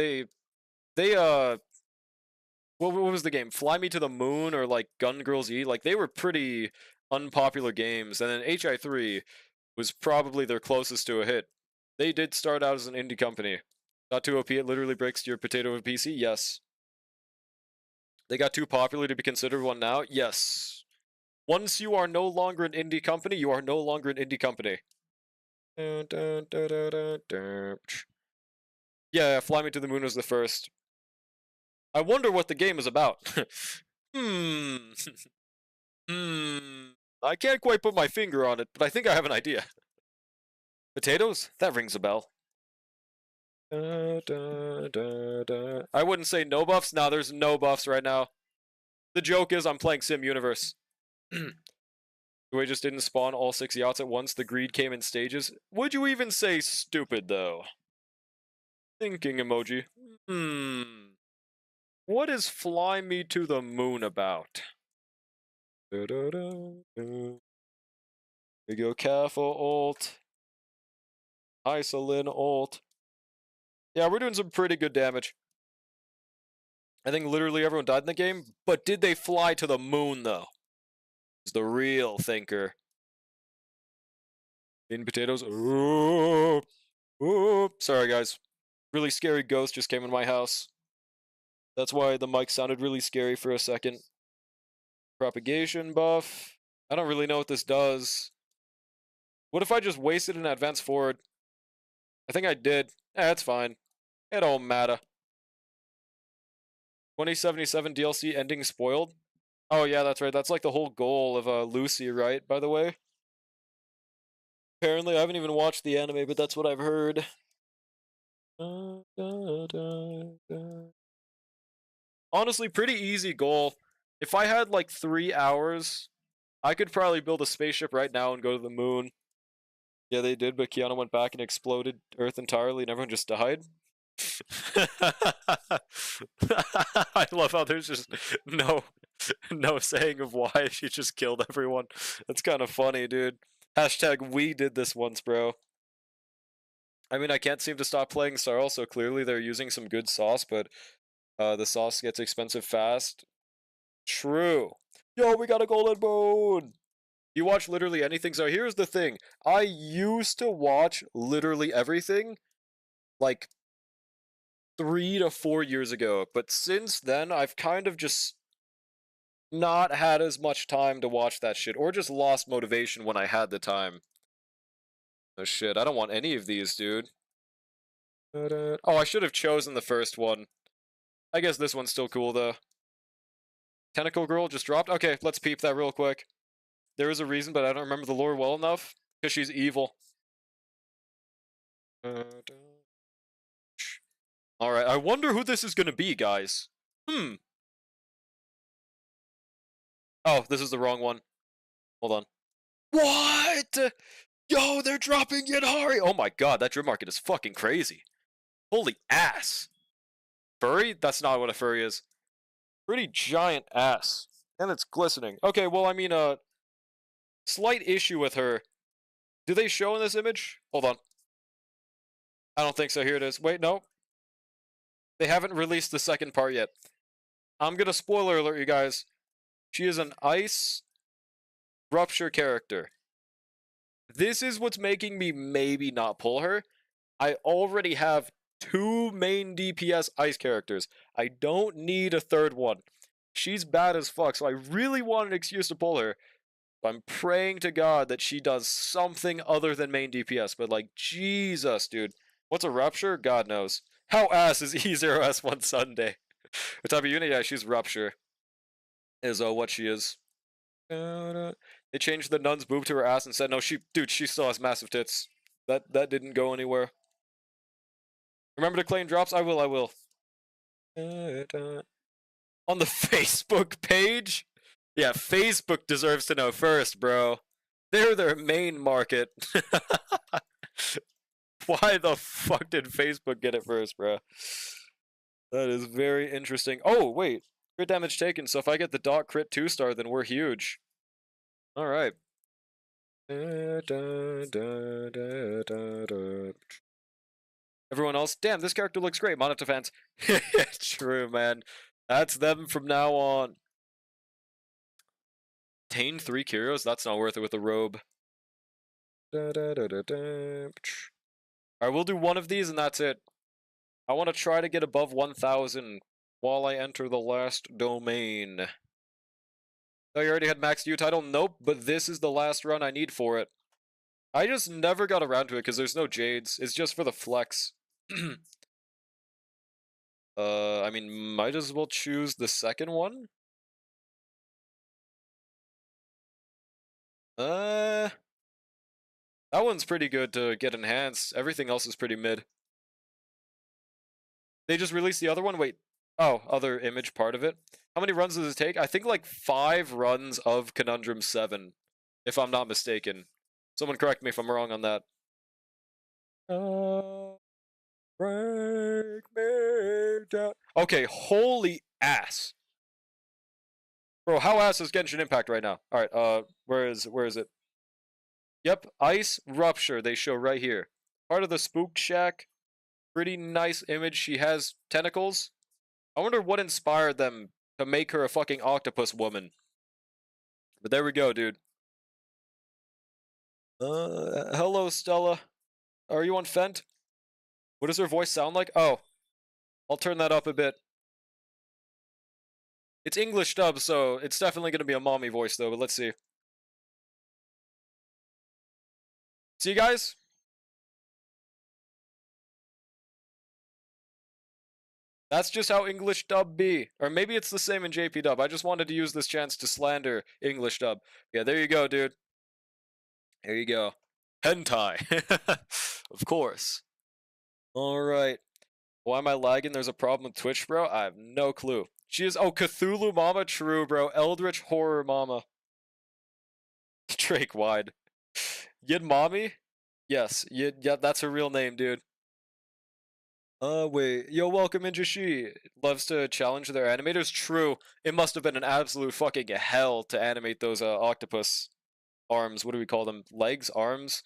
Speaker 1: what was the game? Fly Me to the Moon or like Gun Girls E? Like they were pretty unpopular games, and then HI3 was probably their closest to a hit. They did start out as an indie company. Not too OP, it literally breaks your potato of PC? Yes. They got too popular to be considered one now? Yes. Once you are no longer an indie company, you are no longer an indie company. Yeah, Fly Me to the Moon was the first. I wonder what the game is about. I can't quite put my finger on it, but I think I have an idea. Potatoes? That rings a bell. I wouldn't say no buffs. Nah, there's no buffs right now. The joke is I'm playing Sim Universe. We just didn't spawn all 6 yachts at once. The greed came in stages. Would you even say stupid, though? Thinking emoji. What is Fly Me to the Moon about? We go Careful ult. Isolin ult. Yeah, we're doing some pretty good damage. I think literally everyone died in the game, but did they fly to the moon, though? Is the real thinker. Eating potatoes. Ooh. Ooh. Sorry, guys. Really scary ghost just came in my house. That's why the mic sounded really scary for a second. Propagation buff. I don't really know what this does. What if I just wasted an advance forward? I think I did. That's fine. It don't matter. 2077 DLC ending spoiled? Oh yeah, that's right. That's like the whole goal of Lucy, right? By the way. Apparently, I haven't even watched the anime, but that's what I've heard. Honestly, pretty easy goal. If I had like 3 hours, I could probably build a spaceship right now and go to the moon. Yeah, they did, but Keanu went back and exploded Earth entirely and everyone just died. I love how there's just no saying of why she just killed everyone. That's kind of funny, dude. Hashtag we did this once, bro. I mean, I can't seem to stop playing Sarl, so clearly they're using some good sauce, but the sauce gets expensive fast. True. Yo, we got a golden bone! You watch literally anything, so here's the thing. I used to watch literally everything, like 3 to 4 years ago, but since then, I've kind of just not had as much time to watch that shit, or just lost motivation when I had the time. Oh shit, I don't want any of these, dude. Oh, I should have chosen the first one. I guess this one's still cool, though. Tentacle Girl just dropped? Okay, let's peep that real quick. There is a reason, but I don't remember the lore well enough. Because she's evil. Alright, I wonder who this is gonna be, guys. Oh, this is the wrong one. Hold on. What? Yo, they're dropping Yidhari! Oh my god, that drip market is fucking crazy. Holy ass. Furry? That's not what a furry is. Pretty giant ass. And it's glistening. Okay, well, I mean, slight issue with her. Do they show in this image? Hold on. I don't think so. Here it is. Wait, no. They haven't released the second part yet. I'm gonna spoiler alert you guys. She is an ice rupture character. This is what's making me maybe not pull her. I already have 2 main DPS ice characters. I don't need a third one. She's bad as fuck, so I really want an excuse to pull her. I'm praying to God that she does something other than main DPS, but like, Jesus, dude. What's a rupture? God knows. How ass is E0S1 Sunday? What type of unit? Yeah, she's rupture. Is what she is. They changed the nun's boob to her ass and said, no, dude, she still has massive tits. That didn't go anywhere. Remember to claim drops? I will. On the Facebook page? Yeah, Facebook deserves to know first, bro. They're their main market. Why the fuck did Facebook get it first, bro? That is very interesting. Oh, wait. Crit damage taken, so if I get the dot crit 2-star, then we're huge. Alright. Everyone else, damn, this character looks great. Monota fans. True, man. That's them from now on. Tane 3 Kyrios? That's not worth it with a robe. Alright, we'll do one of these and that's it. I want to try to get above 1,000 while I enter the last domain. Oh, you already had max U title? Nope, but this is the last run I need for it. I just never got around to it because there's no Jades. It's just for the flex. I mean, might as well choose the second one? That one's pretty good to get enhanced. Everything else is pretty mid. They just released the other one? Wait. Oh, other image part of it. How many runs does it take? I think like 5 runs of Conundrum 7, if I'm not mistaken. Someone correct me if I'm wrong on that. Break me down. Okay, holy ass. Bro, how ass is Genshin Impact right now? Alright, where is it? Yep, Ice Rupture, they show right here. Part of the Spook Shack. Pretty nice image. She has tentacles. I wonder what inspired them to make her a fucking octopus woman. But there we go, dude. Hello, Stella. Are you on Fent? What does her voice sound like? Oh, I'll turn that up a bit. It's English dub, so it's definitely going to be a mommy voice, though, but let's see. See you guys? That's just how English dub be. Or maybe it's the same in JP dub. I just wanted to use this chance to slander English dub. Yeah, there you go, dude. There you go. Hentai. Of course. Alright. Why am I lagging? There's a problem with Twitch, bro? I have no clue. She is... Oh, Cthulhu Mama? True, bro. Eldritch Horror Mama. Drake Wide. Yid Mommy? Yes. Yeah, that's her real name, dude. Wait. Yo, welcome Injashi. Loves to challenge their animators. True. It must have been an absolute fucking hell to animate those, octopus arms. What do we call them? Legs? Arms?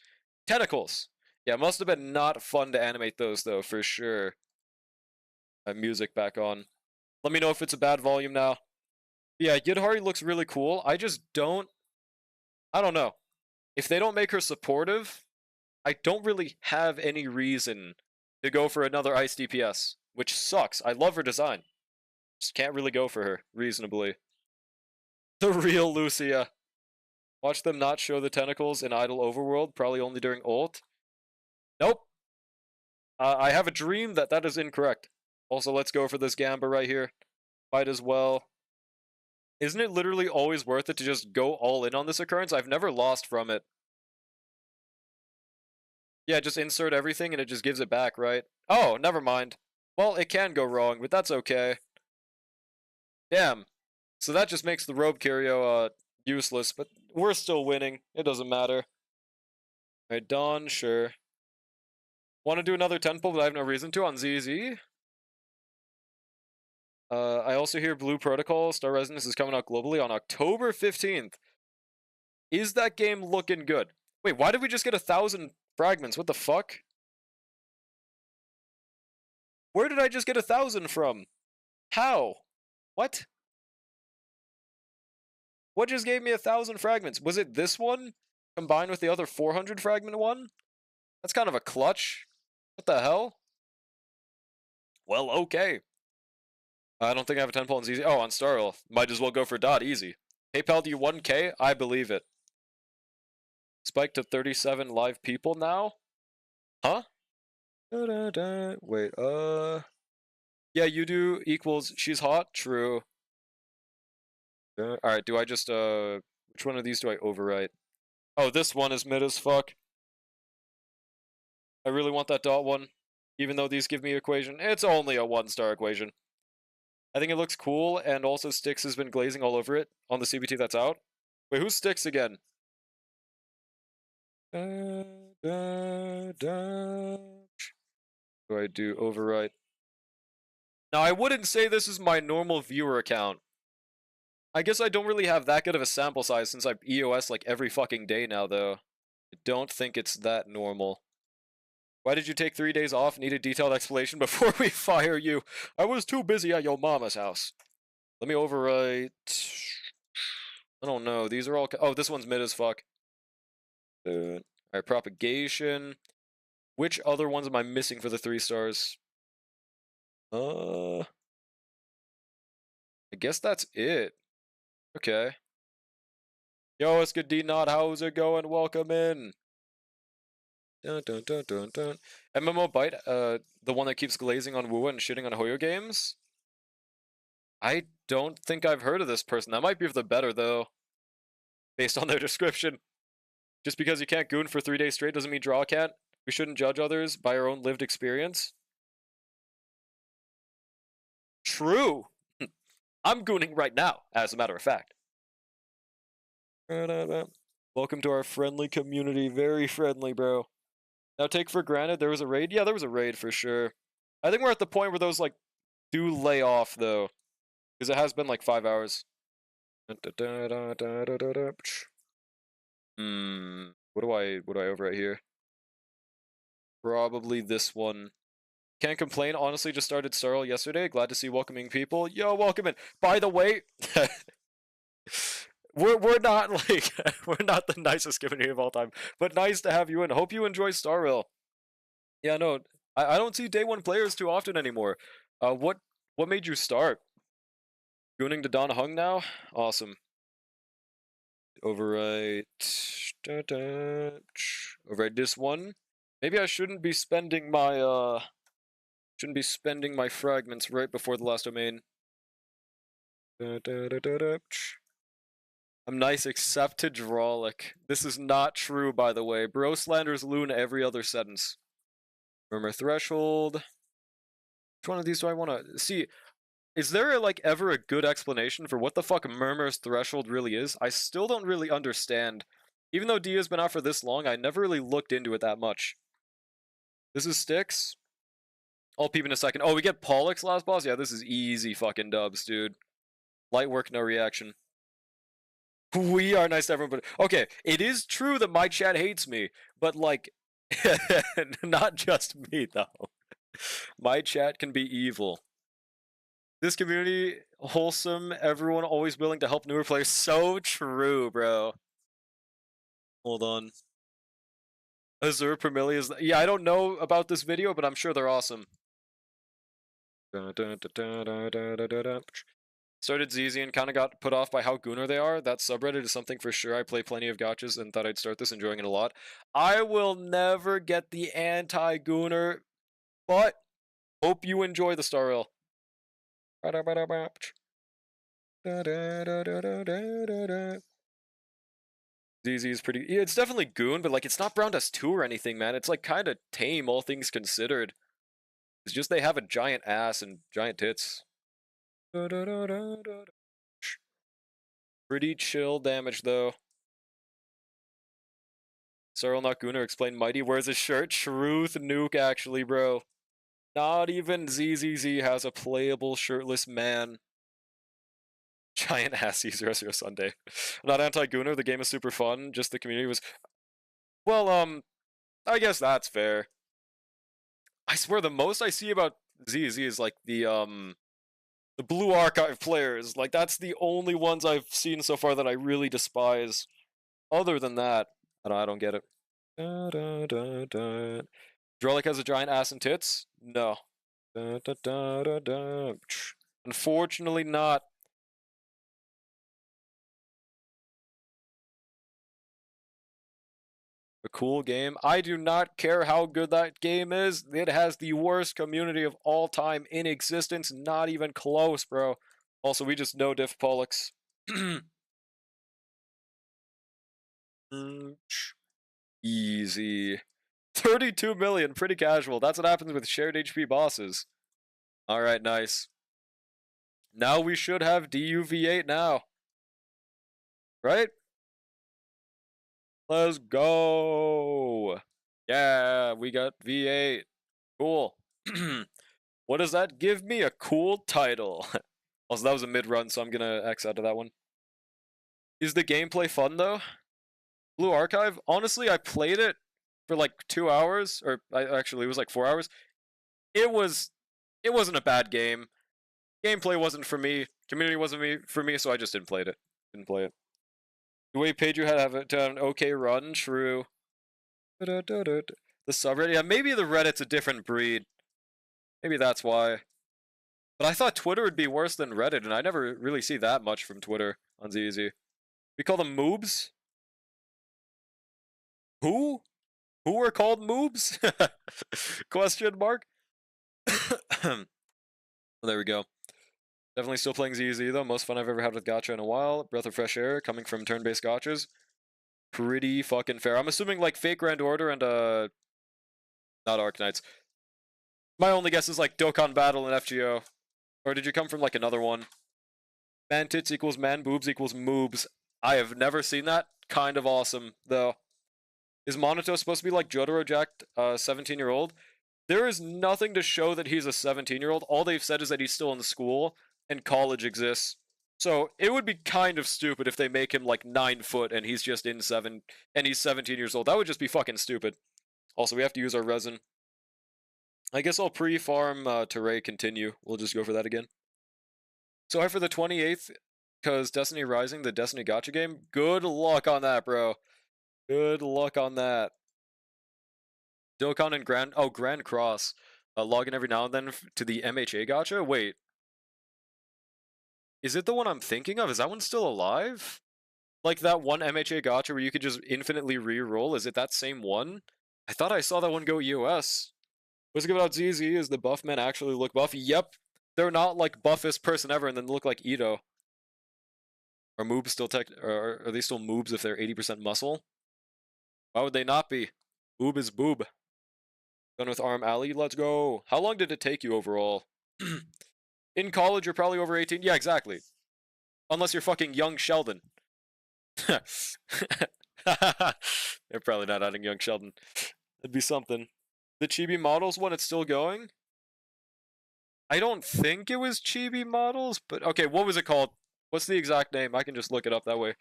Speaker 1: Tentacles. Yeah, it must have been not fun to animate those, though, for sure. Music back on. Let me know if it's a bad volume now. Yeah, Yidhari looks really cool. I just don't... I don't know. If they don't make her supportive, I don't really have any reason to go for another Ice DPS, which sucks. I love her design. Just can't really go for her reasonably. The real Lucia. Watch them not show the tentacles in Idle Overworld, probably only during ult. Nope. I have a dream that that is incorrect. Also, let's go for this Gamba right here. Might as well. Isn't it literally always worth it to just go all in on this occurrence? I've never lost from it. Yeah, just insert everything and it just gives it back, right? Oh, never mind. Well, it can go wrong, but that's okay. Damn. So that just makes the Robe Curio, useless, but we're still winning. It doesn't matter. Alright, Dawn, sure. Want to do another 10 pull, but I have no reason to on ZZ. I also hear Blue Protocol Star Resonance is coming out globally on October 15th. Is that game looking good? Wait, why did we just get 1,000 fragments? What the fuck? Where did I just get 1,000 from? How? What? What just gave me 1,000 fragments? Was it this one combined with the other 400 fragment one? That's kind of a clutch. What the hell? Well, okay. I don't think I have a 10 pull on ZZ. Oh, on Starl. Might as well go for dot easy. PayPal you 1K? I believe it. Spike to 37 live people now? Huh? Wait, yeah, you do equals she's hot? True. Alright, do I just, which one of these do I overwrite? Oh, this one is mid as fuck. I really want that dot one, even though these give me equation. It's only a 1-star equation. I think it looks cool, and also Styx has been glazing all over it on the CBT that's out. Wait, who's Styx again? Do I do overwrite? Now, I wouldn't say this is my normal viewer account. I guess I don't really have that good of a sample size since I EOS like every fucking day now, though. I don't think it's that normal. Why did you take 3 days off? Need a detailed explanation before we fire you. I was too busy at your mama's house. Let me overwrite. I don't know. These are all. Oh, this one's mid as fuck. Alright, propagation. Which other ones am I missing for the 3 stars? I guess that's it. Okay. Yo, it's good D-Not. How's it going? Welcome in. Dun, dun, dun, dun, dun. MMO Bite, the one that keeps glazing on Wua and shitting on Hoyo games? I don't think I've heard of this person. That might be for the better, though. Based on their description. Just because you can't goon for 3 days straight doesn't mean draw can't. We shouldn't judge others by our own lived experience. True! I'm gooning right now, as a matter of fact. Welcome to our friendly community. Very friendly, bro. Now take for granted there was a raid? Yeah, there was a raid for sure. I think we're at the point where those, like, do lay off, though. Because it has been, like, 5 hours. What do I overwrite here? Probably this one. Can't complain, honestly, just started Starl yesterday. Glad to see welcoming people. Yo, welcome in. By the way, we're not like we're not the nicest community of all time, but nice to have you in. Hope you enjoy Starl. Yeah, no, I don't see day one players too often anymore. What made you start? Gooning to Don Hung now? Awesome. Overwrite. Overwrite this one. Maybe I shouldn't be spending my fragments right before the last domain. I'm nice except to Drawlick. This is not true, by the way. Bro slanders Loon every other sentence. Murmur Threshold. Which one of these do I want to see? Is there like ever a good explanation for what the fuck Murmur's Threshold really is? I still don't really understand. Even though Dia's been out for this long, I never really looked into it that much. This is Styx. I'll peep in a second. Oh, we get Pollux last boss? Yeah, this is easy fucking dubs, dude. Light work, no reaction. We are nice to everyone, but okay, it is true that my chat hates me, but like, not just me though. My chat can be evil. This community, wholesome, everyone always willing to help newer players. So true, bro. Hold on. Azure Permilli is... Yeah, I don't know about this video, but I'm sure they're awesome. Started ZZ and kind of got put off by how gooner they are. That subreddit is something for sure. I play plenty of gachas and thought I'd start this, enjoying it a lot. I will never get the anti-gooner, but hope you enjoy the Star Rail. ZZ is pretty. Yeah, it's definitely goon, but like it's not Brown Dust 2 or anything, man. It's like kind of tame, all things considered. It's just they have a giant ass and giant tits. Pretty chill damage though. Sorrel not Gooner explained Mighty wears a shirt. Truth nuke actually, bro. Not even ZZZ has a playable shirtless man. Giant ass Hsr'Ing Sunday. Not anti-Gooner, the game is super fun, just the community was... Well, I guess that's fair. I swear the most I see about ZZ is like the Blue Archive players. Like that's the only ones I've seen so far that I really despise. Other than that, I don't get it. Drolic has a giant ass and tits? No. Unfortunately not. A cool game. I do not care how good that game is. It has the worst community of all time in existence. Not even close, bro. Also, we just know Diff Pollux. Easy. 32 million, pretty casual. That's what happens with shared HP bosses. Alright, nice. Now we should have DUV8 now. Right? Let's go. Yeah, we got V8. Cool. What does that give me? A cool title. Also, that was a mid-run, so I'm gonna X out of that one. Is the gameplay fun, though? Blue Archive? Honestly, I played it for like 2 hours, or actually, it was like 4 hours. It wasn't a bad game. Gameplay wasn't for me. Community wasn't for me, so I just didn't play it. The way Pedro had to have an okay run, true. The subreddit, yeah, maybe the Reddit's a different breed. Maybe that's why. But I thought Twitter would be worse than Reddit, and I never really see that much from Twitter on ZZ. We call them moobs? Who? Who are called moobs? Question mark? Well, there we go. Definitely still playing ZZ though. Most fun I've ever had with gacha in a while. Breath of fresh air coming from turn-based gachas. Pretty fucking fair. I'm assuming like Fake Grand Order and not Arknights. My only guess is like Dokkan Battle and FGO. Or did you come from like another one? Man tits equals man boobs equals moobs. I have never seen that. Kind of awesome though. Is Monato supposed to be like Jotaro Jacked 17-year-old? There is nothing to show that he's a 17-year-old. All they've said is that he's still in school and college exists. So it would be kind of stupid if they make him like 9 foot and he's just in 7 and he's 17 years old. That would just be fucking stupid. Also, we have to use our resin. I guess I'll pre-farm Teray continue. We'll just go for that again. So I for the 28th, because Destiny Rising, the Destiny gacha game. Good luck on that, bro. Good luck on that. Dokkan and Grand Cross. Log in every now and then to the MHA gacha? Wait. Is it the one I'm thinking of? Is that one still alive? Like that one MHA gacha where you could just infinitely re-roll? Is it that same one? I thought I saw that one go EOS. What's good about ZZ is the buff men actually look buff. Yep. They're not like buffest person ever and then look like Ito. Are moobs still are they still moobs if they're 80% muscle? Why would they not be? Boob is boob. Done with Arm Alley, let's go. How long did it take you overall? In college, you're probably over 18. Yeah, exactly. Unless you're fucking young Sheldon. They're probably not adding young Sheldon. It'd be something. The Chibi Models one, it's still going? I don't think it was Chibi Models, but okay, what was it called? What's the exact name? I can just look it up that way.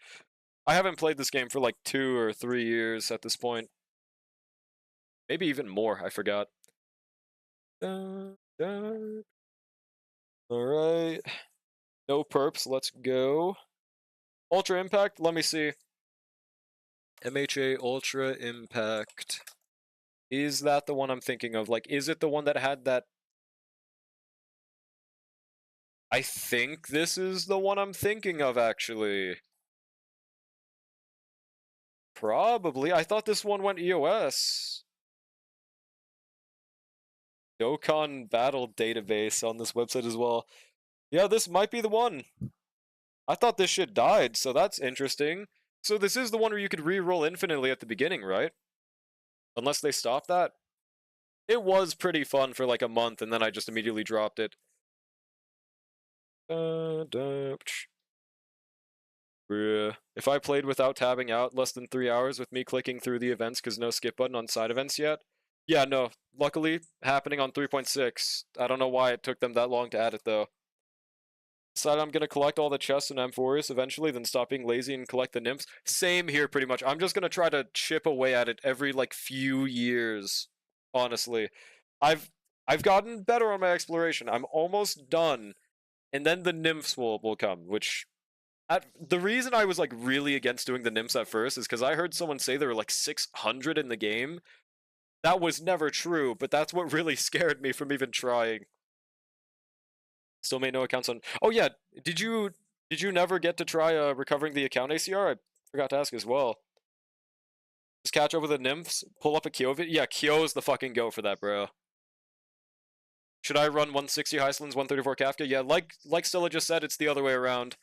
Speaker 1: I haven't played this game for like 2 or 3 years at this point. Maybe even more, I forgot. Alright. No perps, let's go. Ultra Impact, let me see. MHA Ultra Impact. Is that the one I'm thinking of? Like, is it the one that had that... I think this is the one I'm thinking of, actually. Probably. I thought this one went EOS. Dokkan Battle Database on this website as well. Yeah, this might be the one. I thought this shit died, so that's interesting. So this is the one where you could re-roll infinitely at the beginning, right? Unless they stop that. It was pretty fun for like a month, and then I just immediately dropped it. If I played without tabbing out less than 3 hours with me clicking through the events because no skip button on side events yet. Yeah, no. Luckily, happening on 3.6. I don't know why it took them that long to add it, though. Decided I'm gonna collect all the chests in Amphoreus eventually, then stop being lazy and collect the nymphs. Same here, pretty much. I'm just gonna try to chip away at it every, like, few years, honestly. I've gotten better on my exploration. I'm almost done, and then the nymphs will come, which... the reason I was, like, really against doing the nymphs at first is because I heard someone say there were, like, 600 in the game. That was never true, but that's what really scared me from even trying. Still made no accounts on... Oh yeah, did you never get to try recovering the account ACR? I forgot to ask as well. Just catch over the nymphs, pull up a Kyo vid... Yeah, Kyo is the fucking go for that, bro. Should I run 160 Hysolins, 134 Kafka? Yeah, like Stella just said, it's the other way around.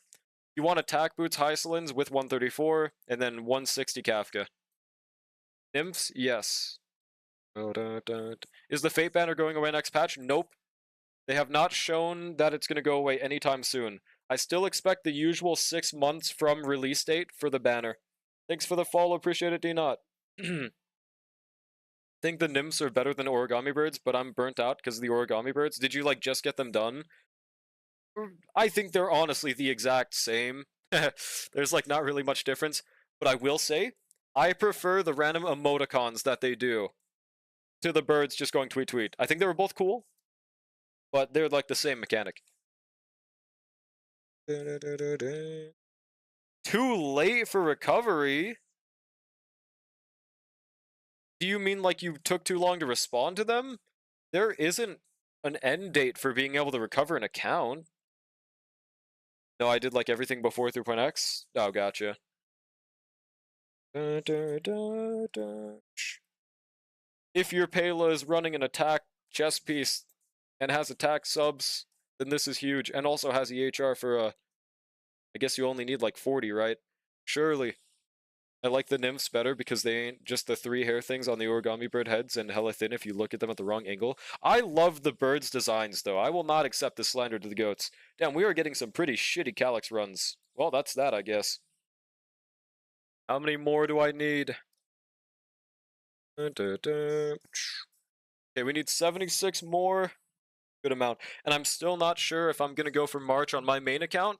Speaker 1: You want attack boots Hysolins with 134, and then 160 Kafka. Nymphs? Yes. Is the Fate banner going away next patch? Nope. They have not shown that it's going to go away anytime soon. I still expect the usual 6 months from release date for the banner. Thanks for the follow, appreciate it, D-Not. Think the nymphs are better than origami birds, but I'm burnt out because of the origami birds. Did you, like, just get them done? I think they're honestly the exact same. There's, like, not really much difference. But I will say, I prefer the random emoticons that they do to the birds just going tweet tweet. I think they were both cool, but they're, like, the same mechanic. Too late for recovery? Do you mean like you took too long to respond to them? There isn't an end date for being able to recover an account. No, I did like everything before 3.x. Oh, gotcha. If your Pela is running an attack chess piece and has attack subs, then this is huge. And also has EHR for, I guess you only need like 40, right? Surely. I like the nymphs better because they ain't just the 3 hair things on the origami bird heads and hella thin if you look at them at the wrong angle. I love the birds' designs, though. I will not accept this slander to the goats. Damn, we are getting some pretty shitty Calyx runs. Well, that's that, I guess. How many more do I need? Okay, we need 76 more. Good amount. And I'm still not sure if I'm going to go for March on my main account.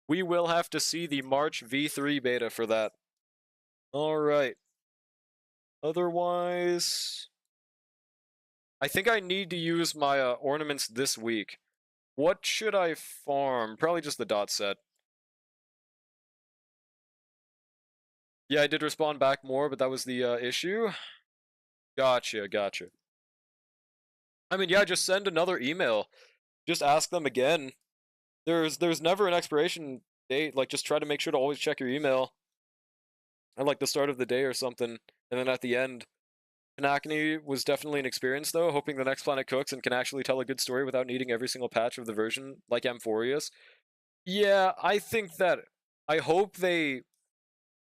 Speaker 1: We will have to see the March V3 beta for that. Alright. Otherwise... I think I need to use my ornaments this week. What should I farm? Probably just the dot set. Yeah, I did respond back more, but that was the issue. Gotcha, gotcha. I mean, yeah, just send another email. Just ask them again. There's never an expiration date. Like, just try to make sure to always check your email at like the start of the day or something, and then at the end. Pinacony was definitely an experience, though, hoping the next planet cooks and can actually tell a good story without needing every single patch of the version, like Amphoreus. Yeah, I think that... I hope they...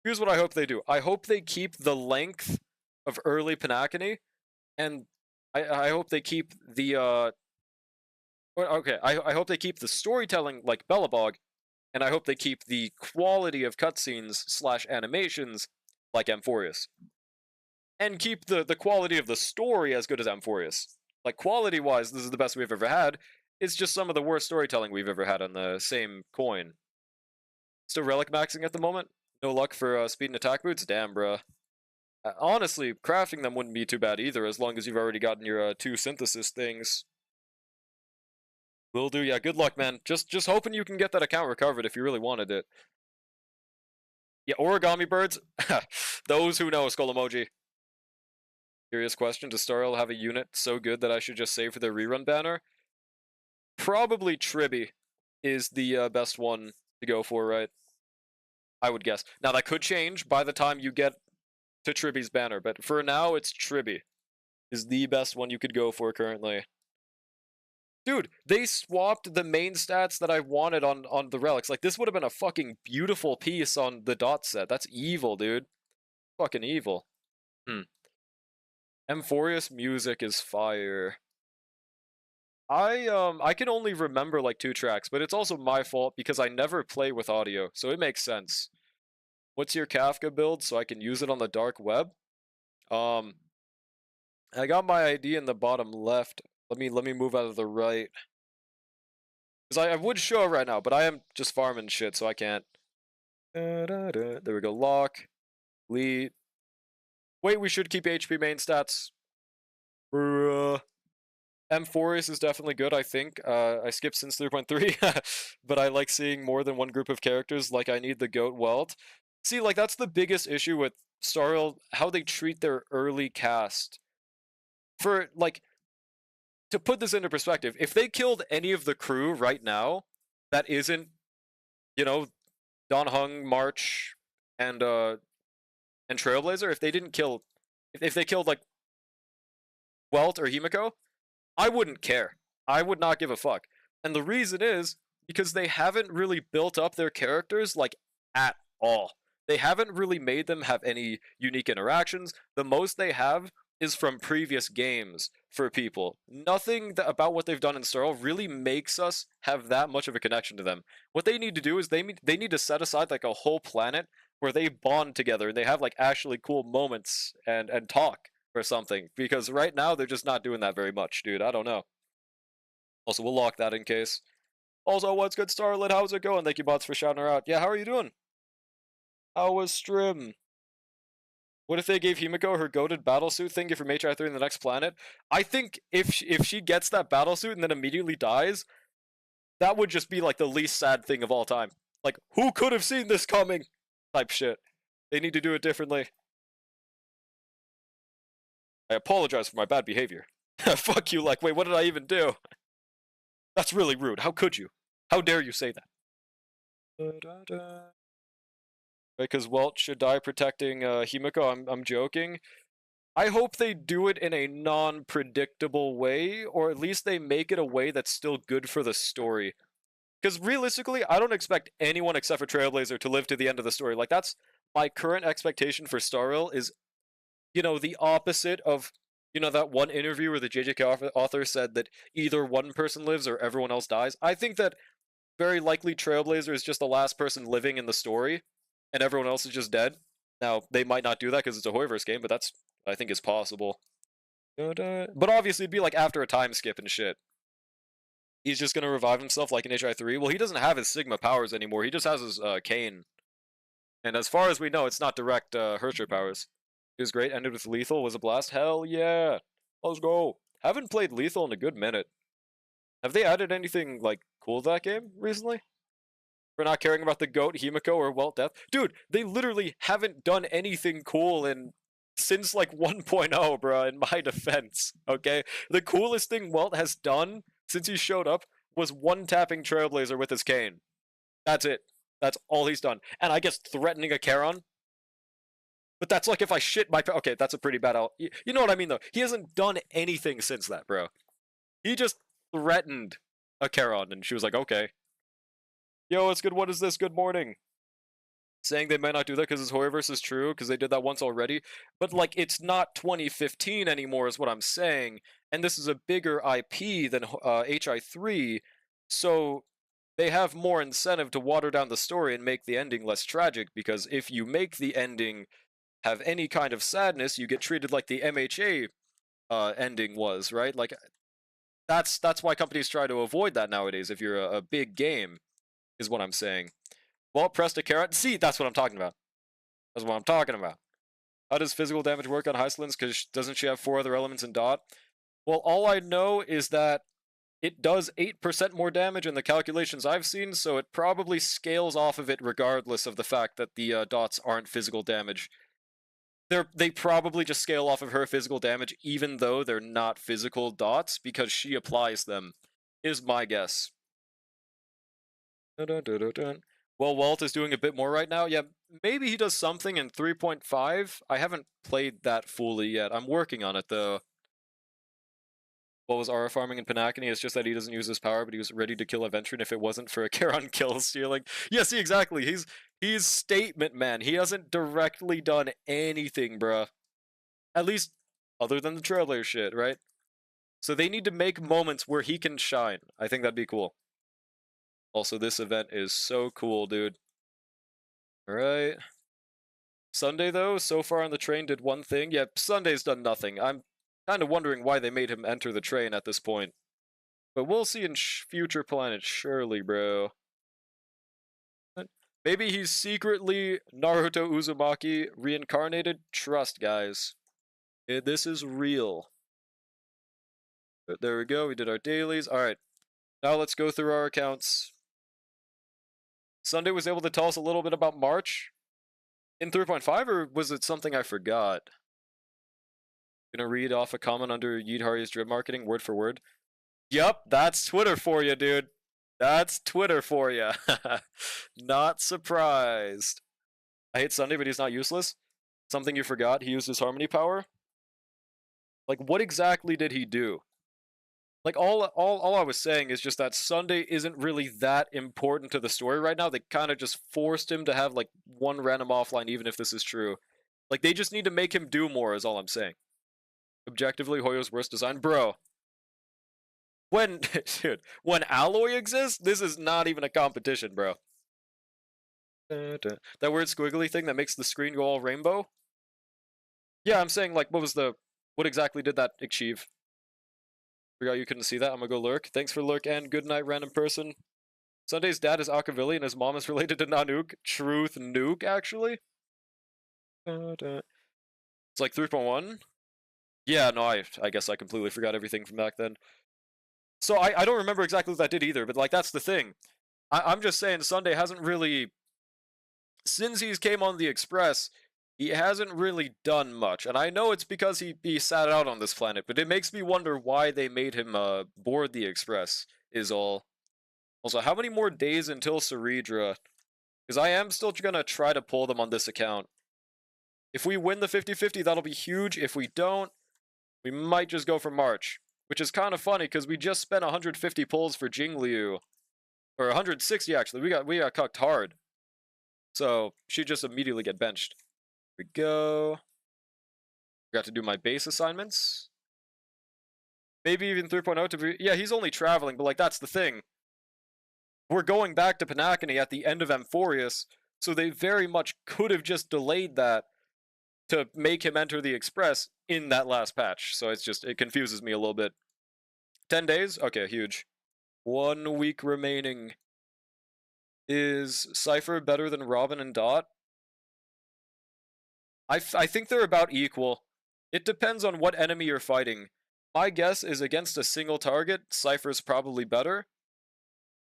Speaker 1: Here's what I hope they do. I hope they keep the length of early Pinacony, and I hope they keep the, Okay, I hope they keep the storytelling like Bellabog, and I hope they keep the quality of cutscenes / animations like Amphoreus. And keep the quality of the story as good as Amphoreus. Like, quality-wise, this is the best we've ever had. It's just some of the worst storytelling we've ever had on the same coin. Still relic maxing at the moment? No luck for speed and attack boots? Damn, bruh. Honestly, crafting them wouldn't be too bad either, as long as you've already gotten your 2 synthesis things. Will do, yeah, good luck, man. Just hoping you can get that account recovered if you really wanted it. Yeah, origami birds? Those who know, skull emoji. Curious question, does Starl have a unit so good that I should just save for their rerun banner? Probably Tribby. is the best one to go for, right? I would guess. Now that could change by the time you get to Tribby's banner, but for now it's Tribby is the best one you could go for currently. Dude, they swapped the main stats that I wanted on the relics. Like, this would have been a fucking beautiful piece on the dot set. That's evil, dude. Fucking evil. Amphorius music is fire. I can only remember like 2 tracks, but it's also my fault because I never play with audio, so it makes sense. What's your Kafka build so I can use it on the dark web? Um, I got my ID in the bottom left. Let me move out of the right. Because I would show it right now, but I am just farming shit, so I can't. There we go. Lock. Lead. Wait, we should keep HP main stats. Amphorius is definitely good, I think. I skipped since 3.3, but I like seeing more than one group of characters, like I need the Goat Welt. See, like, that's the biggest issue with Star Rail, how they treat their early cast. For, like, to put this into perspective, if they killed any of the crew right now, that isn't, you know, Don Hung, March, and Trailblazer, if they didn't kill, if they killed, like, Welt or Himiko, I wouldn't care. I would not give a fuck. And the reason is because they haven't really built up their characters, like, at all. They haven't really made them have any unique interactions. The most they have is from previous games for people. Nothing about what they've done in Star Rail really makes us have that much of a connection to them. What they need to do is they need to set aside like a whole planet where they bond together and they have like actually cool moments and talk or something. Because right now they're just not doing that very much, dude. I don't know. Also, we'll lock that in case. Also, what's good, Starlit? How's it going? Thank you, bots, for shouting her out. Yeah, how are you doing? How was Strim? What if they gave Himiko her goated battlesuit thing, give her Matriarch 3 in the next planet? I think if she gets that battlesuit and then immediately dies, that would just be like the least sad thing of all time. Like, who could have seen this coming? Type shit. They need to do it differently. I apologize for my bad behavior. Fuck you, like, wait, what did I even do? That's really rude. How could you? How dare you say that? Because Welt should die protecting Himiko. I'm joking. I hope they do it in a non-predictable way, or at least they make it a way that's still good for the story. Because realistically, I don't expect anyone except for Trailblazer to live to the end of the story. Like, that's my current expectation for Star Rail is, you know, the opposite of, you know, that one interview where the JJK author said that either one person lives or everyone else dies. I think that very likely Trailblazer is just the last person living in the story, and everyone else is just dead. Now, they might not do that because it's a Hoyoverse game, but that's, I think, is possible. But obviously, it'd be like after a time skip and shit. He's just gonna revive himself like in HI3. Well, he doesn't have his Sigma powers anymore. He just has his Kane. And as far as we know, it's not direct Hsr'Ing powers. It was great. Ended with Lethal. Was a blast. Hell yeah. Let's go. Haven't played Lethal in a good minute. Have they added anything, like, cool to that game recently? For not caring about the GOAT, Himiko, or Welt Death? Dude, they literally haven't done anything cool since, like, 1.0, bro, in my defense, okay? The coolest thing Welt has done since he showed up was one-tapping Trailblazer with his cane. That's it. That's all he's done. And I guess threatening a Charon? But that's like if I shit my... Okay, that's a pretty bad... You know what I mean, though? He hasn't done anything since that, bro. He just threatened a Charon, and she was like, okay. Yo, it's good. What is this? Good morning. Saying they might not do that because his Hoyoverse is true, because they did that once already. But, like, it's not 2015 anymore is what I'm saying. And this is a bigger IP than HI3, so they have more incentive to water down the story and make the ending less tragic, because if you make the ending have any kind of sadness, you get treated like the MHA ending was, right? Like, that's why companies try to avoid that nowadays if you're a big game, is what I'm saying. Well, pressed a carrot. See, that's what I'm talking about. That's what I'm talking about. How does physical damage work on Hyslin's? Because doesn't she have 4 other elements in dot? Well, all I know is that it does 8% more damage in the calculations I've seen, so it probably scales off of it regardless of the fact that the dots aren't physical damage. They probably just scale off of her physical damage even though they're not physical dots because she applies them, is my guess. Dun, dun, dun, dun, dun. Well, Walt is doing a bit more right now. Yeah, maybe he does something in 3.5. I haven't played that fully yet. I'm working on it, though. What was Aura farming in Panacony? It's just that he doesn't use his power, but he was ready to kill Aventrian if it wasn't for a Charon kill stealing. Yeah, see, exactly. He's statement man. He hasn't directly done anything, bruh. At least other than the Trailblazer shit, right? So they need to make moments where he can shine. I think that'd be cool. Also, this event is so cool, dude. Alright. Sunday, though, so far on the train did one thing. Yeah, Sunday's done nothing. I'm kind of wondering why they made him enter the train at this point. But we'll see in future planets, surely, bro. Maybe he's secretly Naruto Uzumaki reincarnated? Trust, guys. This is real. But there we go, we did our dailies. Alright, now let's go through our accounts. Sunday was able to tell us a little bit about March in 3.5, or was it something I forgot? Gonna read off a comment under Yidhari's drip marketing, word for word. Yup, that's Twitter for you, dude. That's Twitter for you. Not surprised. I hate Sunday, but he's not useless. Something you forgot, he used his harmony power. Like, what exactly did he do? Like, all I was saying is just that Sunday isn't really that important to the story right now. They kind of just forced him to have, like, one random offline, even if this is true. Like, they just need to make him do more, is all I'm saying. Objectively, Hoyo's worst design. Bro. When, dude, when Alloy exists, this is not even a competition, bro. That weird squiggly thing that makes the screen go all rainbow? Yeah, I'm saying, like, what exactly did that achieve? Forgot you couldn't see that. I'm gonna go lurk. Thanks for lurk and good night, random person. Sunday's dad is Akavilli and his mom is related to Nanook. Truth Nuke, actually? It's like 3.1? Yeah, no, I guess I completely forgot everything from back then. So I don't remember exactly what that did either, but like that's the thing. I'm just saying Sunday hasn't really, since he's came on the Express, he hasn't really done much. And I know it's because he sat out on this planet, but it makes me wonder why they made him board the Express, is all. Also, how many more days until Hsr'Ing? Because I am still gonna try to pull them on this account. If we win the 50-50, that'll be huge. If we don't, we might just go for March. Which is kind of funny, because we just spent 150 pulls for Jingliu. Or 160, actually. We got cucked hard. So, she'd just immediately get benched. Here we go. Got to do my base assignments. Maybe even 3.0 to be... Yeah, he's only traveling, but like, that's the thing. We're going back to Panacony at the end of Amphorius, so they very much could have just delayed that to make him enter the Express in that last patch. So it confuses me a little bit. 10 days? Okay, huge. 1 week remaining. Is Cypher better than Robin and Dot? I think they're about equal. It depends on what enemy you're fighting. My guess is against a single target, Cypher's probably better.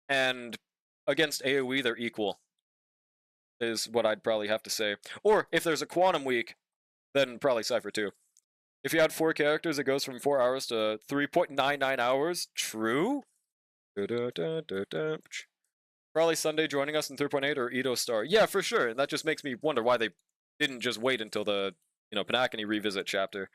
Speaker 1: And against AoE, they're equal. Is what I'd probably have to say. Or, if there's a Quantum week, then probably Cypher too. If you had 4 characters, it goes from 4 hours to 3.99 hours. True? Probably Sunday joining us in 3.8 or Ito Star. Yeah, for sure. And that just makes me wonder why they didn't just wait until the, Panacony revisit chapter.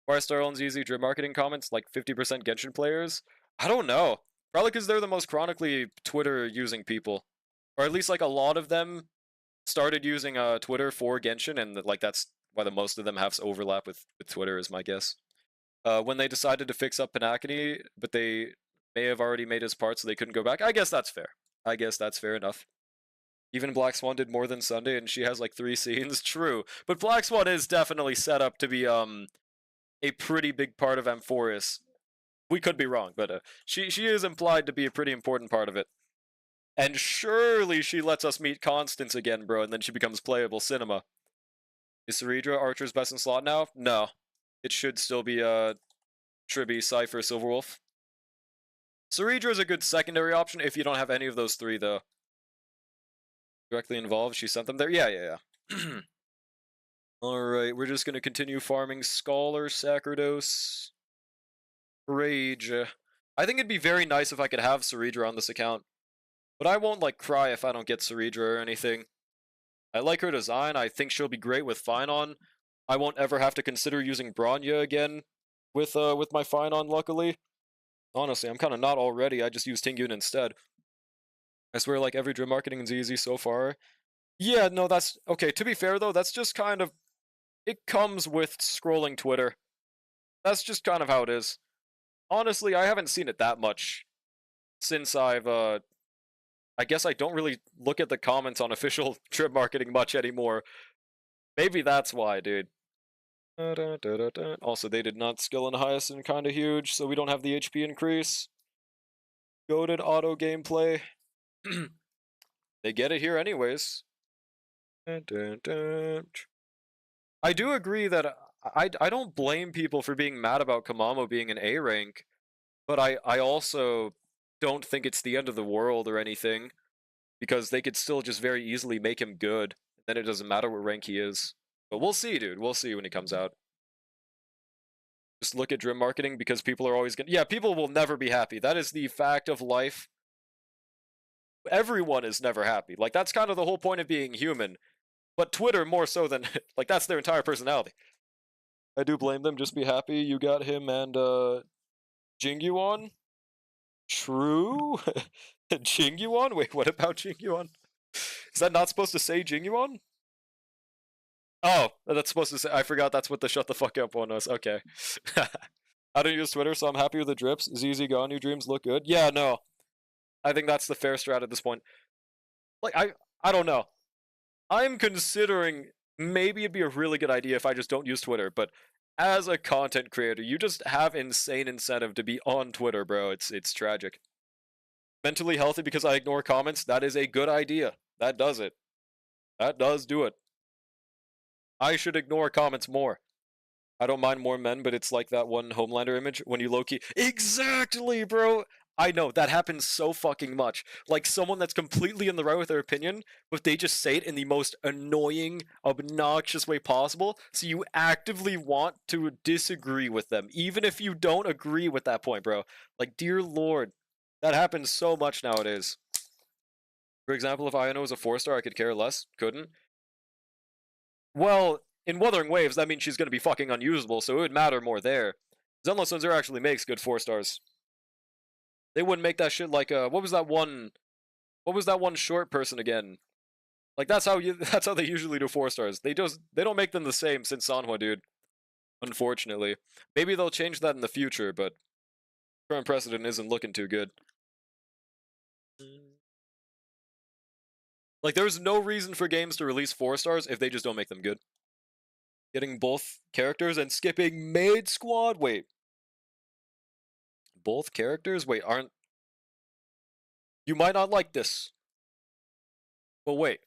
Speaker 1: Firestar owns easy drip marketing comments, like 50% Genshin players. I don't know. Probably because they're the most chronically Twitter using people. Or at least like a lot of them started using Twitter for Genshin, and like that's why the most of them have overlap with Twitter, is my guess. When they decided to fix up Panacony, but they may have already made his part so they couldn't go back. I guess that's fair. I guess that's fair enough. Even Black Swan did more than Sunday, and she has like 3 scenes. True. But Black Swan is definitely set up to be a pretty big part of Amphorius. We could be wrong, but she is implied to be a pretty important part of it. And surely she lets us meet Constance again, bro, and then she becomes playable cinema. Is Hsr'Ing Archer's best in slot now? No. It should still be Tribby, Cypher, Silverwolf. Hsr'Ing is a good secondary option if you don't have any of those 3, though. Directly involved, she sent them there? Yeah. Alright, we're just gonna continue farming Scholar, Sacerdos, Rage. I think it'd be very nice if I could have Hsr'Ing on this account. But I won't, like, cry if I don't get Hsr'Ing or anything. I like her design, I think she'll be great with Finon. I won't ever have to consider using Bronya again with my Finon, luckily. Honestly, I'm kinda not already, I just use Tingyun instead. I swear, like, every Dream Marketing is easy so far. Yeah, no, that's okay, to be fair, though, that's just kind of it comes with scrolling Twitter. That's just kind of how it is. Honestly, I haven't seen it that much since I guess I don't really look at the comments on official Trip Marketing much anymore. Maybe that's why, dude. Also, they did not skill in highest and kinda huge, so we don't have the HP increase. Goated auto gameplay. They get it here anyways. I do agree that I don't blame people for being mad about Kamamo being an A rank, but I also don't think it's the end of the world or anything, because they could still just very easily make him good. Then it doesn't matter what rank he is. But we'll see, dude. We'll see when he comes out. Just look at Dream Marketing because people are always gonna. Yeah, people will never be happy. That is the fact of life. Everyone is never happy. Like, that's kind of the whole point of being human. But Twitter more so than. Like, that's their entire personality. I do blame them. Just be happy you got him and Jingyuan. True. Jingyuan? Wait, what about Jingyuan? Is that not supposed to say Jingyuan? Oh, that's supposed to say. I forgot that's what the shut the fuck up one was. Okay. I don't use Twitter, so I'm happy with the drips. ZZ gone, new dreams look good. Yeah, no. I think that's the fair strat at this point. Like, I don't know. I'm considering maybe it'd be a really good idea if I just don't use Twitter, but as a content creator, you just have insane incentive to be on Twitter, bro. It's tragic. Mentally healthy because I ignore comments, that is a good idea. That does it. That does do it. I should ignore comments more. I don't mind more men, but it's like that one Homelander image when you low-key. Exactly, bro! I know, that happens so fucking much. Like, someone that's completely in the right with their opinion, but they just say it in the most annoying, obnoxious way possible, so you actively want to disagree with them, even if you don't agree with that point, bro. Like, dear lord. That happens so much nowadays. For example, if Ayano was a 4-star, I could care less. Couldn't. Well, in Wuthering Waves, that means she's going to be fucking unusable, so it would matter more there. Zenless Sunzer actually makes good 4-stars. They wouldn't make that shit like, what was that one short person again? Like, that's how they usually do 4-stars. They don't make them the same since Sanhua, dude. Unfortunately. Maybe they'll change that in the future, but current precedent isn't looking too good. Like, there's no reason for games to release 4-stars if they just don't make them good. Getting both characters and skipping maid squad? Wait. Both characters? Wait, aren't... You might not like this. Well, wait.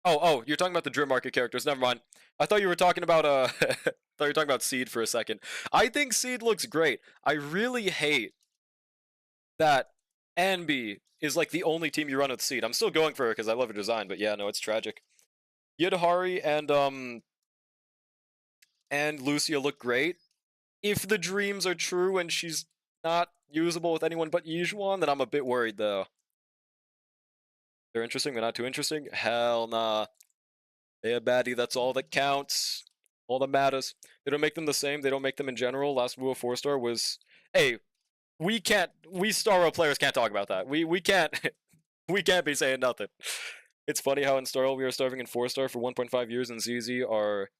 Speaker 1: Oh, you're talking about the Dream Market characters. Never mind. I thought you were talking about, I thought you were talking about Seed for a second. I think Seed looks great. I really hate that Anby is like the only team you run with Seed. I'm still going for her because I love her design, but yeah, no, it's tragic. Yidhari and Lucia look great. If the dreams are true and she's not usable with anyone but Yijuan, then I'm a bit worried, though. They're interesting, but not too interesting? Hell nah. They a baddie, that's all that counts. All that matters. They don't make them the same, they don't make them in general. Last Wu 4-star was... Hey, we Star Rail players can't talk about that. We can't... we can't be saying nothing. It's funny how in Star Rail we are starving in 4-star for 1.5 years and ZZ are...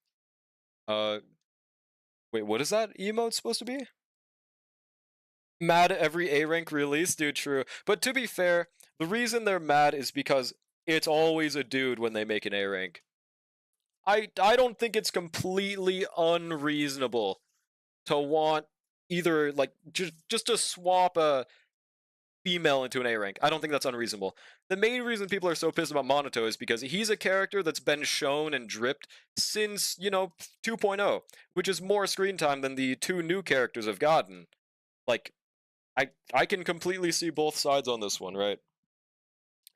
Speaker 1: Wait, what is that emote supposed to be? Mad at every A rank release, dude, true. But to be fair, the reason they're mad is because it's always a dude when they make an A rank. I don't think it's completely unreasonable to want either, like, just to swap a female into an A rank. I don't think that's unreasonable. The main reason people are so pissed about Monato is because he's a character that's been shown and dripped since, 2.0, which is more screen time than the 2 new characters have gotten. Like, I can completely see both sides on this one, right?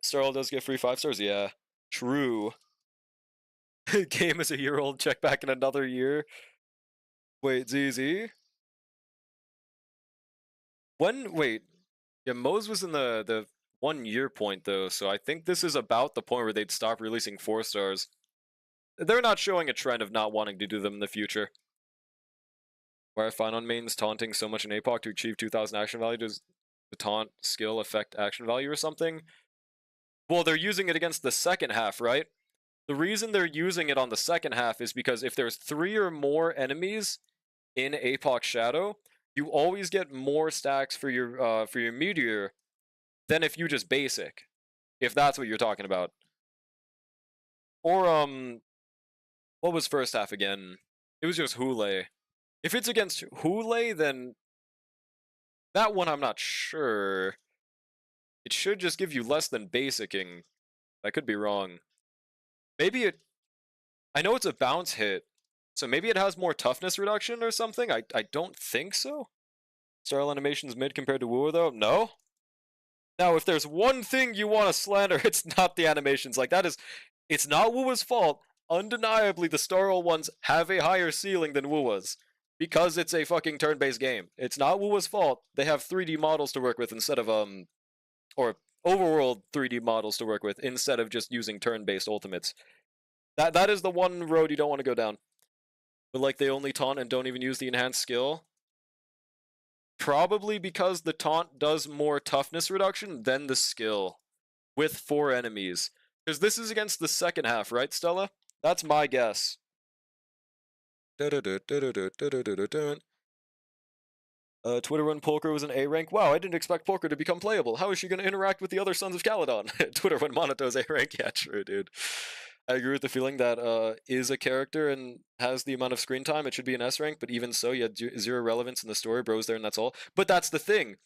Speaker 1: Starl does get free 5-stars? Yeah. True. Game is a year old, check back in another year. Wait, ZZ? Wait. Yeah, Mose was in the 1 year point though, so I think this is about the point where they'd stop releasing 4 stars. They're not showing a trend of not wanting to do them in the future. Where I find on mains taunting so much in APOC to achieve 2000 action value, does the taunt skill affect action value or something? Well, they're using it against the second half, right? The reason they're using it on the second half is because if there's 3 or more enemies in APOC Shadow, you always get more stacks for your meteor than if you just basic. If that's what you're talking about. Or what was first half again? It was just Hule. If it's against Hule, then that one I'm not sure. It should just give you less than basicing. I could be wrong. Maybe it... I know it's a bounce hit, so maybe it has more toughness reduction or something? I don't think so. Style animation's mid compared to Woo though? No? Now, if there's one thing you want to slander, it's not the animations. Like, that is... It's not Woowa's fault. Undeniably, the Starl ones have a higher ceiling than Woowa's. Because it's a fucking turn-based game. It's not Woowa's fault. They have 3D models to work with instead of, or overworld 3D models to work with instead of just using turn-based ultimates. That is the one road you don't want to go down. But like they only taunt and don't even use the enhanced skill. Probably because the taunt does more toughness reduction than the skill with 4 enemies. Because this is against the second half, right, Stella? That's my guess. Twitter when Polker was an A rank. Wow, I didn't expect Polker to become playable. How is she going to interact with the other Sons of Caledon? Twitter when Monato's A rank. Yeah, true, dude. I agree with the feeling that is a character and has the amount of screen time, it should be an S rank, but even so, you had 0 relevance in the story, bro's there and that's all. But that's the thing.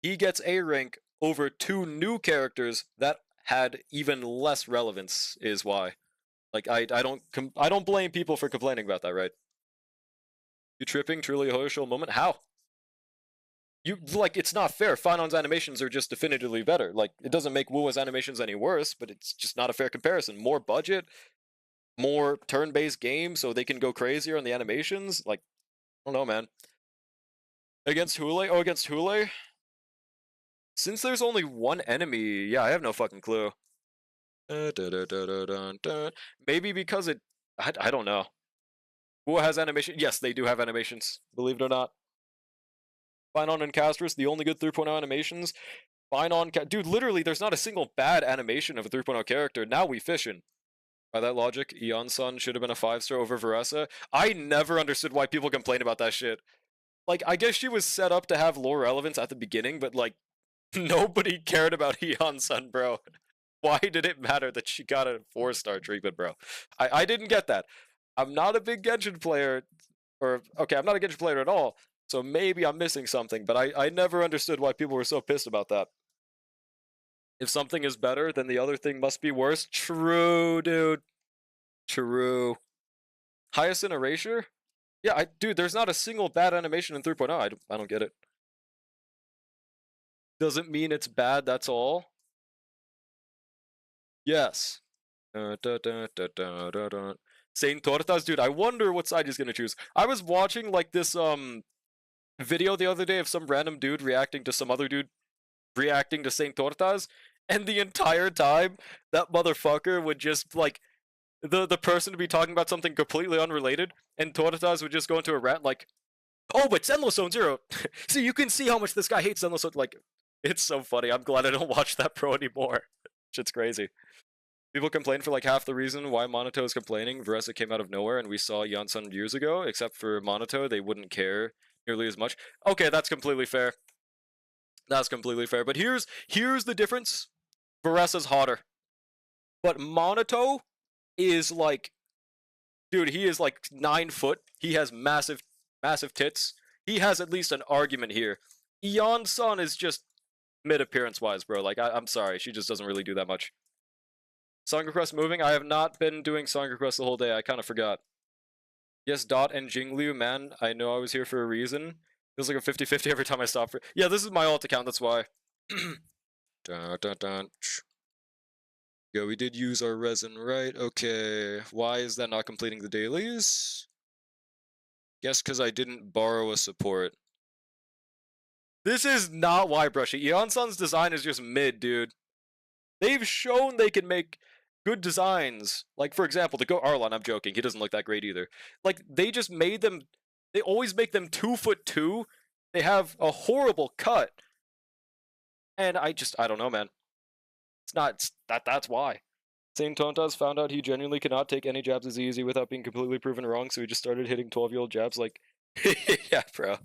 Speaker 1: He gets A rank over 2 new characters that had even less relevance, is why. Like, I don't blame people for complaining about that, right? You tripping? Truly a Hoyoshow moment? How? You, like, it's not fair. Finon's animations are just definitively better. Like, it doesn't make Wua's animations any worse, but it's just not a fair comparison. More budget, more turn-based game, so they can go crazier on the animations. Like, I don't know, man. Against Hule? Oh, against Hule? Since there's only one enemy, yeah, I have no fucking clue. Maybe because it... I don't know. Who has animation? Yes, they do have animations, believe it or not. Finon and Castris, the only good 3.0 animations. Finon, dude, literally, there's not a single bad animation of a 3.0 character. Now we fishin'. By that logic, Eon-Sun should have been a 5-star over Veressa. I never understood why people complain about that shit. Like, I guess she was set up to have lore relevance at the beginning, but, like, nobody cared about Eon-Sun, bro. Why did it matter that she got a 4-star treatment, bro? I didn't get that. I'm not a big Genshin player, or, okay, I'm not a Genshin player at all, so maybe I'm missing something, but I never understood why people were so pissed about that. If something is better, then the other thing must be worse. True, dude. True. Highest in erasure? Yeah, dude, there's not a single bad animation in 3.0. I don't get it. Doesn't mean it's bad, that's all. Yes. Saint Tortas, dude, I wonder what side he's gonna choose. I was watching, like, this, video the other day of some random dude reacting to some other dude reacting to Saint Tortas, and the entire time, that motherfucker would just, like, the person would be talking about something completely unrelated, and Tortas would just go into a rant like, oh, but Zenless Zone Zero! So you can see how much this guy hates Zenless Zone. Like, it's so funny. I'm glad I don't watch that pro anymore. Shit's crazy. People complain for like half the reason why Monato is complaining. Veressa came out of nowhere, and we saw Yansun years ago. Except for Monato, they wouldn't care nearly as much. Okay, that's completely fair. That's completely fair. But here's the difference. Veressa's hotter. But Monato is like, dude, he is like 9 foot. He has massive tits. He has at least an argument here. Eon Sun is just mid appearance wise, bro. Like, I'm sorry, she just doesn't really do that much. Song request moving? I have not been doing song requests the whole day. I kind of forgot. Yes, Dot and Jingliu, man. I know I was here for a reason. Feels like a 50-50 every time I stop for... Yeah, this is my alt account, that's why. Dun, dun, dun. Yeah, we did use our resin, right? Okay. Why is that not completing the dailies? Guess because I didn't borrow a support. This is not Y-brushing. Eon-Sun's design is just mid, dude. They've shown they can make good designs. Like, for example, the Go Arlon, I'm joking. He doesn't look that great either. Like, they just made them... They always make them 2'2". They have a horrible cut. And I don't know, man. It's not... That's why. Saint Tontas found out he genuinely cannot take any jabs as easy without being completely proven wrong, so he just started hitting 12-year-old jabs like... Yeah, bro.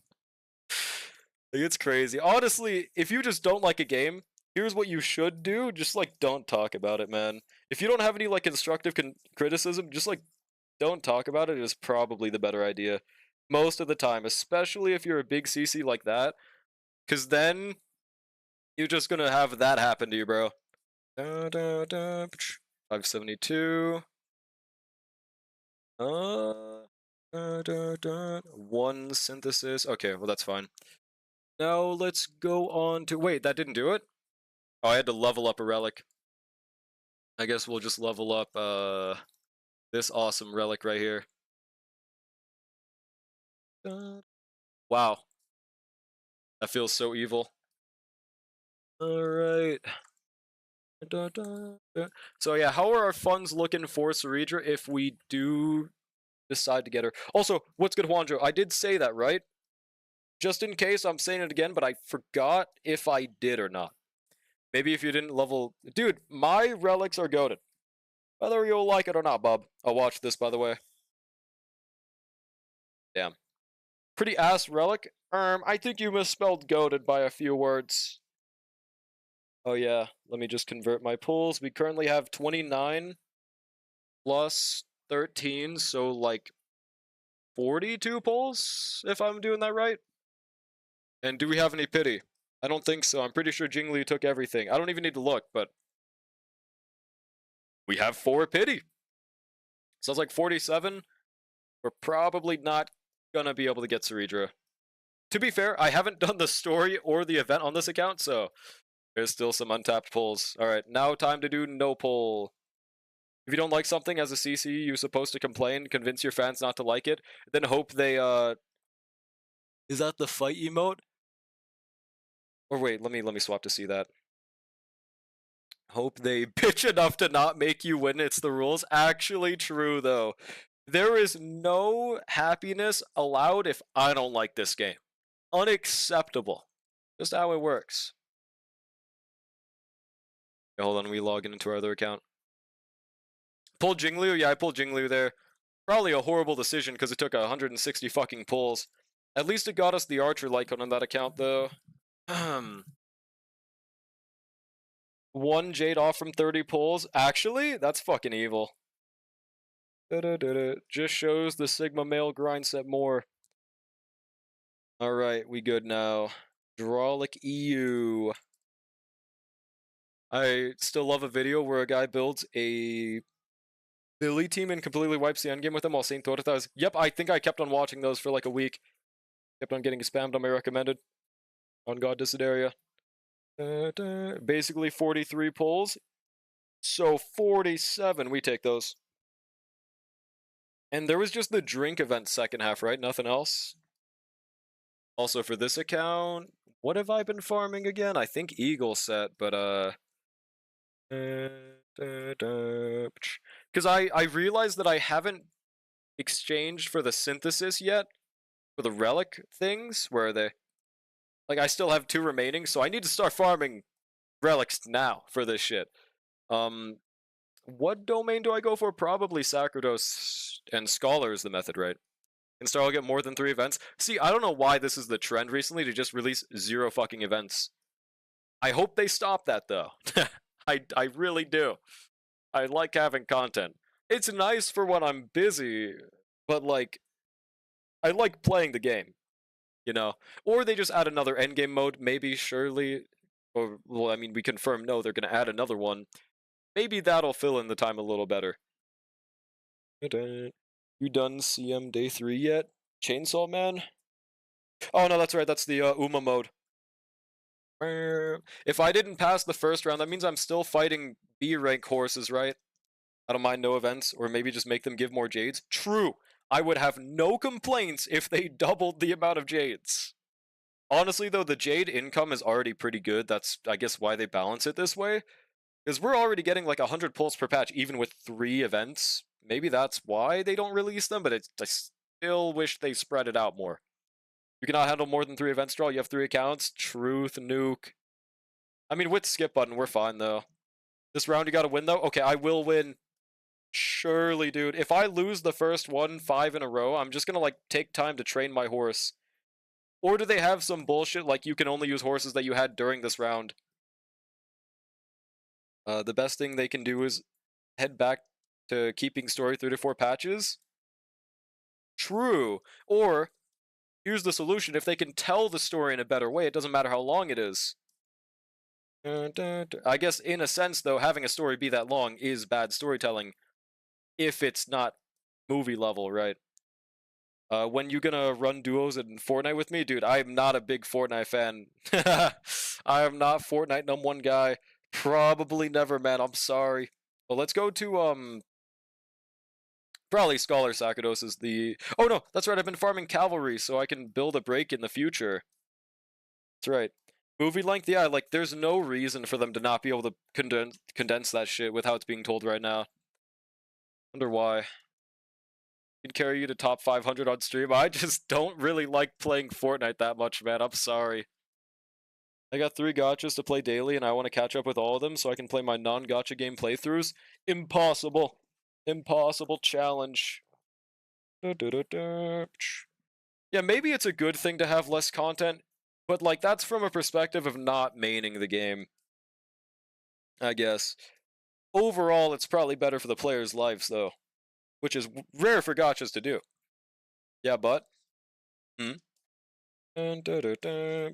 Speaker 1: Like, it's crazy. Honestly, if you just don't like a game, here's what you should do. Just, like, don't talk about it, man. If you don't have any, like, constructive criticism, just, like, don't talk about it is probably the better idea. Most of the time, especially if you're a big CC like that. Because then, you're just gonna have that happen to you, bro. 572. One synthesis. Okay, well, that's fine. Now let's go on to... Wait, that didn't do it? Oh, I had to level up a relic. I guess we'll just level up this awesome relic right here. Wow. That feels so evil. Alright. So yeah, how are our funds looking for Hsr'Ing if we do decide to get her? Also, what's good, Juanjo? I did say that, right? Just in case, I'm saying it again, but I forgot if I did or not. Maybe if you didn't level... Dude, my relics are goated. Whether you'll like it or not, Bob. I'll watch this, by the way. Damn. Pretty ass relic. I think you misspelled goated by a few words. Oh yeah, let me just convert my pulls. We currently have 29 plus 13, so like 42 pulls, if I'm doing that right. And do we have any pity? I don't think so. I'm pretty sure Jingli took everything. I don't even need to look, but we have 4 pity. Sounds like 47. We're probably not gonna be able to get Hsr'Ing. To be fair, I haven't done the story or the event on this account, so there's still some untapped pulls. Alright, now time to do no pull. If you don't like something as a CC, you're supposed to complain, convince your fans not to like it, then hope they, Is that the fight emote? Or wait, let me swap to see that. Hope they bitch enough to not make you win, it's the rules. Actually true, though. There is no happiness allowed if I don't like this game. Unacceptable. Just how it works. Okay, hold on, we log into our other account. Pull Jingliu? Yeah, I pulled Jingliu there. Probably a horrible decision because it took 160 fucking pulls. At least it got us the Archer Lycon on that account, though. 1 Jade off from 30 pulls. Actually, that's fucking evil. Just shows the Sigma male grind set more. Alright, we good now. Draulic EU. I still love a video where a guy builds a Billy team and completely wipes the endgame with them while Saint Tortas. Yep, I think I kept on watching those for like a week. Kept on getting spammed on my recommended. On God Dissideria. Basically 43 pulls. So 47, we take those. And there was just the drink event second half, right? Nothing else? Also for this account, what have I been farming again? I think Eagle set, but because I realized that I haven't exchanged for the synthesis yet, for the relic things. Where are they? Like, I still have 2 remaining, so I need to start farming relics now for this shit. What domain do I go for? Probably Sacerdos and Scholar is the method, right? And Star will get more than 3 events. See, I don't know why this is the trend recently to just release 0 fucking events. I hope they stop that, though. I really do. I like having content. It's nice for when I'm busy, but, like, I like playing the game, you know? Or they just add another endgame mode, maybe, surely. Or, well, I mean, we confirm no, they're gonna add another one. Maybe that'll fill in the time a little better. You done CM day 3 yet? Chainsaw Man? Oh, no, that's right, that's the Uma mode. If I didn't pass the first round, that means I'm still fighting B rank horses, right? I don't mind no events, or maybe just make them give more Jades. True, I would have no complaints if they doubled the amount of Jades. Honestly, though, the Jade income is already pretty good. That's, I guess, why they balance it this way. Because we're already getting like 100 pulls per patch, even with 3 events. Maybe that's why they don't release them, but I still wish they spread it out more. You cannot handle more than 3 events draw. You have 3 accounts. Truth, nuke. I mean, with skip button, we're fine, though. This round you gotta win, though? Okay, I will win. Surely, dude. If I lose the first 5 in a row, I'm just gonna, like, take time to train my horse. Or do they have some bullshit like you can only use horses that you had during this round? The best thing they can do is head back to keeping story 3 to 4 patches. True. Or, here's the solution. If they can tell the story in a better way, it doesn't matter how long it is. I guess, in a sense, though, having a story be that long is bad storytelling. If it's not movie level, right? When you gonna run duos in Fortnite with me? Dude, I am not a big Fortnite fan. I am not Fortnite #1 guy. Probably never, man. I'm sorry. But let's go to, probably Scholar Sakados is the... Oh no, that's right, I've been farming cavalry so I can build a break in the future. That's right. Movie length, yeah, like, there's no reason for them to not be able to condense that shit with how it's being told right now. Wonder why. Could carry you to top 500 on stream. I just don't really like playing Fortnite that much, man. I'm sorry. I got 3 gotchas to play daily, and I want to catch up with all of them so I can play my non-gotcha game playthroughs. Impossible. Impossible challenge. Yeah, maybe it's a good thing to have less content, but, like, that's from a perspective of not maining the game, I guess. Overall, it's probably better for the players' lives, though, which is rare for gotchas to do. Yeah, but... Hmm? That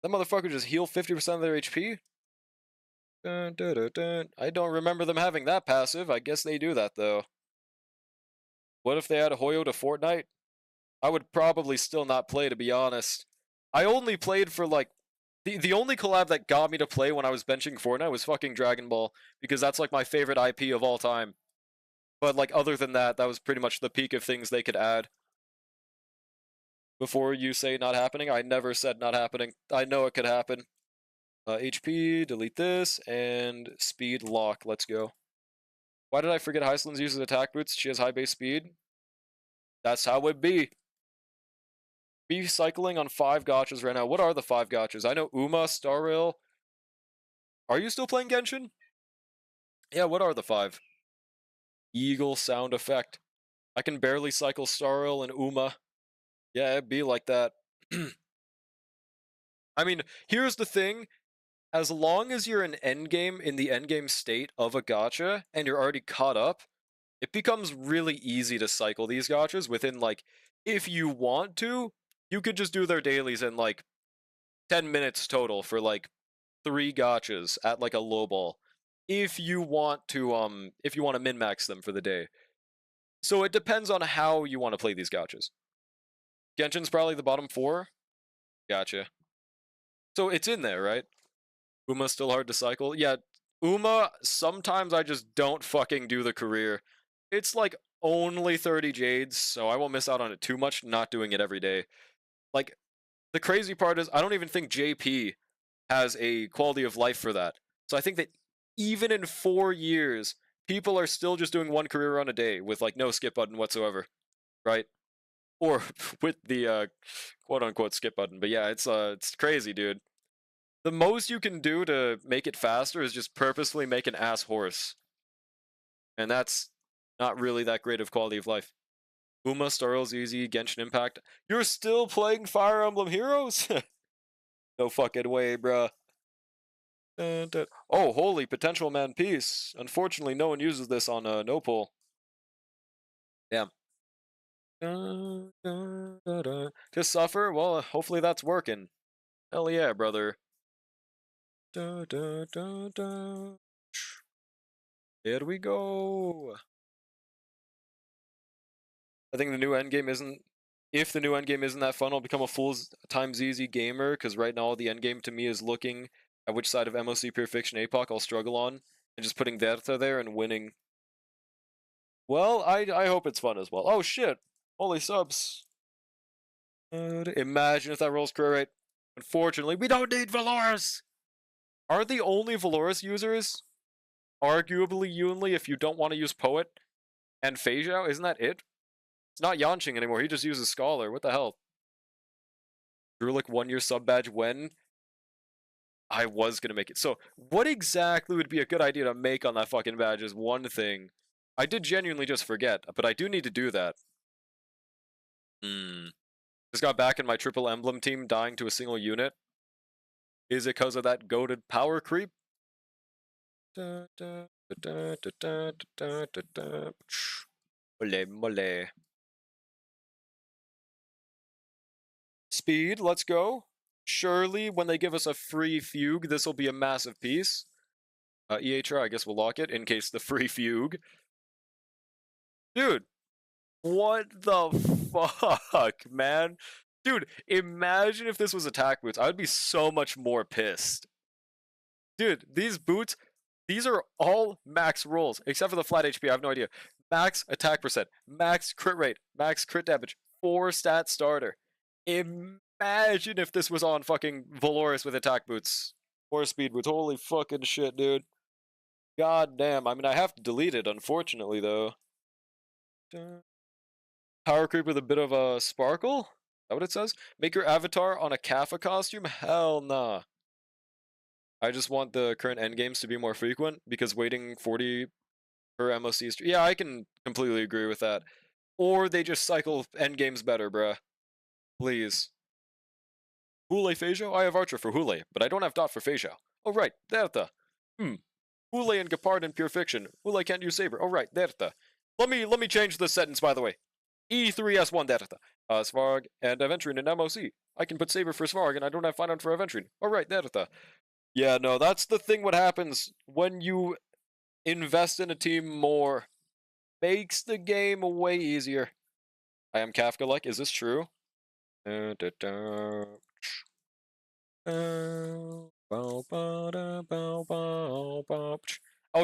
Speaker 1: motherfucker just heal 50% of their HP? I don't remember them having that passive. I guess they do that, though. What if they had Hoyo to Fortnite? I would probably still not play, to be honest. I only played for, like... The only collab that got me to play when I was benching Fortnite was fucking Dragon Ball, because that's, like, my favorite IP of all time. But, like, other than that, that was pretty much the peak of things they could add. Before you say not happening, I never said not happening. I know it could happen. HP, delete this, and speed lock. Let's go. Why did I forget Heislin's uses attack boots? She has high base speed. That's how it be. Be cycling on 5 gotchas right now. What are the 5 gotchas? I know Uma, Star Rail. Are you still playing Genshin? Yeah, what are the 5? Eagle sound effect. I can barely cycle Star Rail and Uma. Yeah, it'd be like that. I mean, here's the thing. As long as you're in the endgame state of a gacha, and you're already caught up, it becomes really easy to cycle these gachas within, like, if you want to, you could just do their dailies in, like, 10 minutes total for, like, 3 gachas at, like, a low ball. If you want to min-max them for the day. So it depends on how you want to play these gachas. Genshin's probably the bottom 4? Gotcha. So it's in there, right? Uma's still hard to cycle. Yeah, Uma, sometimes I just don't fucking do the career. It's like only 30 jades, so I won't miss out on it too much, not doing it every day. Like, the crazy part is, I don't even think JP has a quality of life for that. So I think that even in 4 years, people are still just doing 1 career run a day with, like, no skip button whatsoever, right? Or with the quote-unquote skip button. But yeah, it's crazy, dude. The most you can do to make it faster is just purposefully make an ass horse. And that's not really that great of quality of life. Uma, Star Rail's easy, Genshin Impact. You're still playing Fire Emblem Heroes? No fucking way, bruh. Oh, holy potential man piece. Unfortunately, no one uses this on no pull. Damn. To suffer? Well, hopefully that's working. Hell yeah, brother. Here we go. I think the new endgame isn't... If the new endgame isn't that fun, I'll become a full times easy gamer, because right now the endgame to me is looking at which side of MOC Pure Fiction APOC I'll struggle on, and just putting Verta there and winning. Well, I hope it's fun as well. Oh shit! Holy subs! Imagine if that rolls crit rate. Unfortunately, we don't need Valorous! Aren't the only Valorous users arguably Yunli if you don't want to use Poet and Fei Zhao? Isn't that it? It's not Yanqing anymore, he just uses Scholar. What the hell? Drulik 1-year sub badge when? I was gonna make it. So, what exactly would be a good idea to make on that fucking badge is one thing. I did genuinely just forget, but I do need to do that. Just got back in my triple emblem team dying to a single unit. Is it because of that goated power creep? Mole, mole. Speed, let's go. Surely, when they give us a free fugue, this will be a massive piece. EHR, I guess we'll lock it in case the free fugue. Dude, what the fuck, man? Dude, imagine if this was attack boots. I would be so much more pissed. Dude, these boots, these are all max rolls, except for the flat HP, I have no idea. Max attack percent, max crit rate, max crit damage, 4 stat starter. Imagine if this was on fucking Valorous with attack boots. Or speed boots, holy fucking shit, dude. God damn, I mean, I have to delete it, unfortunately, though. Power creep with a bit of a sparkle? Is that what it says? Make your avatar on a Kappa costume? Hell nah. I just want the current endgames to be more frequent, because waiting 40 per MOC is... Yeah, I can completely agree with that. Or they just cycle endgames better, bruh. Please. Hule Fei Zhao? I have Archer for Hule, but I don't have Dot for Fei Zhao. Oh right, Derta. Hule and Gepard in Pure Fiction. Hule can't use Saber. Oh right, Derta. Let me change this sentence, by the way. E3S1 Derta. Svarg and Aventurine in MOC. I can put Saber for Svarg, and I don't have Finance for Aventurine. Oh right, Derta. Yeah, no, that's the thing what happens when you invest in a team more. Makes the game way easier. I am Kafka-like, is this true? Oh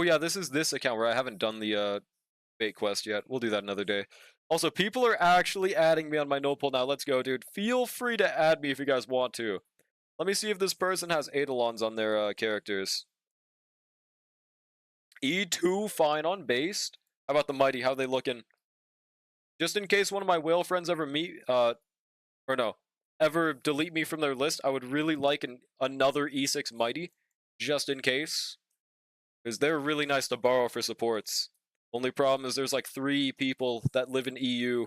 Speaker 1: yeah, this is this account where I haven't done the bait quest yet. We'll do that another day. Also, people are actually adding me on my no-pull now. Let's go, dude. Feel free to add me if you guys want to. Let me see if this person has Eidolons on their characters. E2 fine on based. How about the Mighty? How they looking? Just in case one of my whale friends ever meet, ever delete me from their list, I would really like another E6 Mighty, just in case. Because they're really nice to borrow for supports. Only problem is there's like 3 people that live in EU.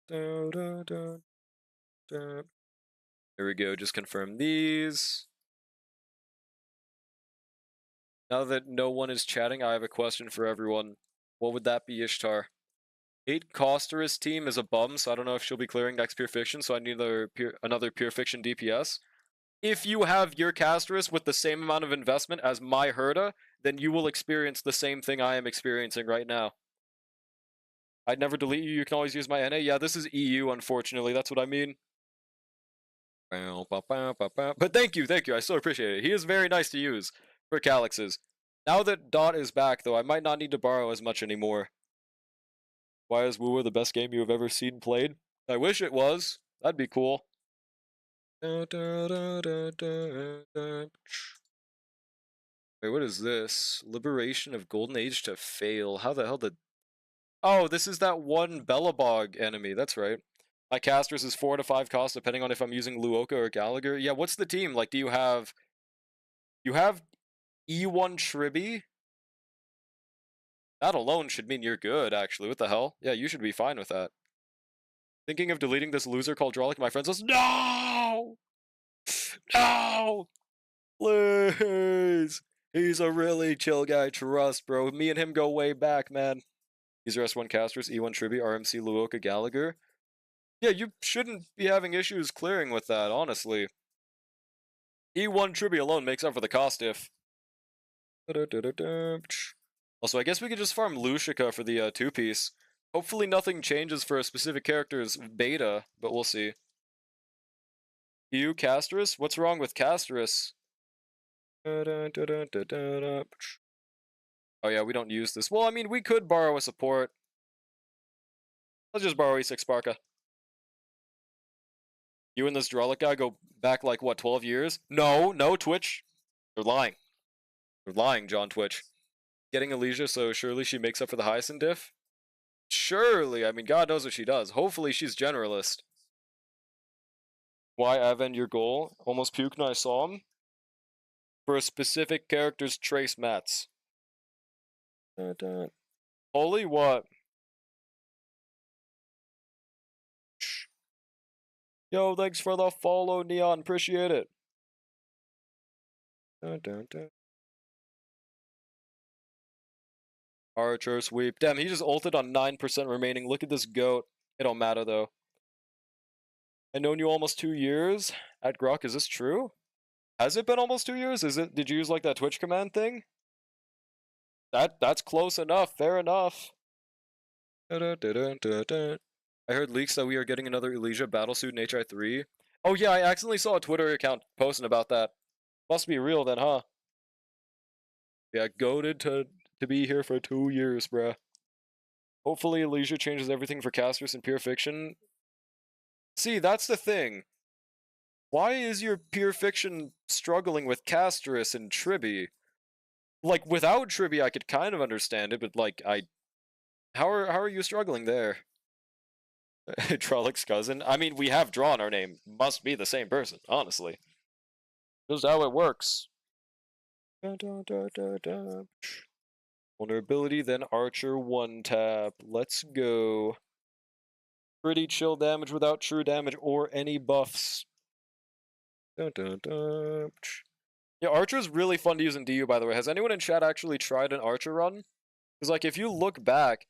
Speaker 1: There we go, just confirm these. Now that no one is chatting, I have a question for everyone. What would that be, Ishtar? 8 Coster's team is a bum, so I don't know if she'll be clearing next Pure Fiction, so I need another Pure Fiction DPS. If you have your Casterus with the same amount of investment as my Herda, then you will experience the same thing I am experiencing right now. I'd never delete you, you can always use my NA. Yeah, this is EU, unfortunately, that's what I mean. But thank you, I so appreciate it. He is very nice to use for Calyxes. Now that Dot is back, though, I might not need to borrow as much anymore. Why is Woowa the best game you have ever seen played? I wish it was. That'd be cool. Wait, what is this? Liberation of Golden Age to fail. How the hell did... Oh, this is that one Bellabog enemy. That's right. My casters is 4 to 5 cost, depending on if I'm using Luoka or Gallagher. Yeah, what's the team? Like, do you have... You have E1 Tribby? That alone should mean you're good, actually. What the hell? Yeah, you should be fine with that. Thinking of deleting this loser called Drolic. My friend says, no! No! Please! He's a really chill guy, trust, bro. Me and him go way back, man. These are S1 casters, E1 Tribby, RMC, Luoka, Gallagher. Yeah, you shouldn't be having issues clearing with that, honestly. E1 Tribby alone makes up for the cost if. Also, I guess we could just farm Lushika for the 2-piece. Hopefully nothing changes for a specific character's beta, but we'll see. EU Casterus? What's wrong with Casterus? Oh yeah, we don't use this. Well, I mean, we could borrow a support. Let's just borrow E6 Sparka. You and this Drolic guy go back like what, 12 years? No, Twitch. They're lying. They're lying, John Twitch. Getting Elysia, so surely she makes up for the Hyacinth diff? Surely, I mean, God knows what she does. Hopefully she's generalist. Why Avend your goal? Almost puked when I saw him. For a specific character's trace mats. Holy what? Yo, thanks for the follow, Neon. Appreciate it. Archer sweep. Damn, he just ulted on 9% remaining. Look at this goat. It don't matter, though. I've known you almost 2 years. At Grok, is this true? Has it been almost 2 years? Did you use, like, that Twitch command thing? That's close enough. Fair enough. I heard leaks that we are getting another Elysia battlesuit in HI3. Oh yeah, I accidentally saw a Twitter account posting about that. Must be real then, huh? Yeah, goated to be here for 2 years, bruh. Hopefully Elysia changes everything for casters in Pure Fiction. See, that's the thing. Why is your Pure Fiction struggling with Casterus and Tribby? Like, without Tribby, I could kind of understand it, but, like, how are you struggling there? Trolic's cousin? I mean, we have drawn our name. Must be the same person, honestly. Just how it works. Vulnerability, then Archer 1-tap. Let's go. Pretty chill damage without true damage or any buffs. Yeah, Archer's really fun to use in DU, by the way. Has anyone in chat actually tried an Archer run? Because, like, if you look back,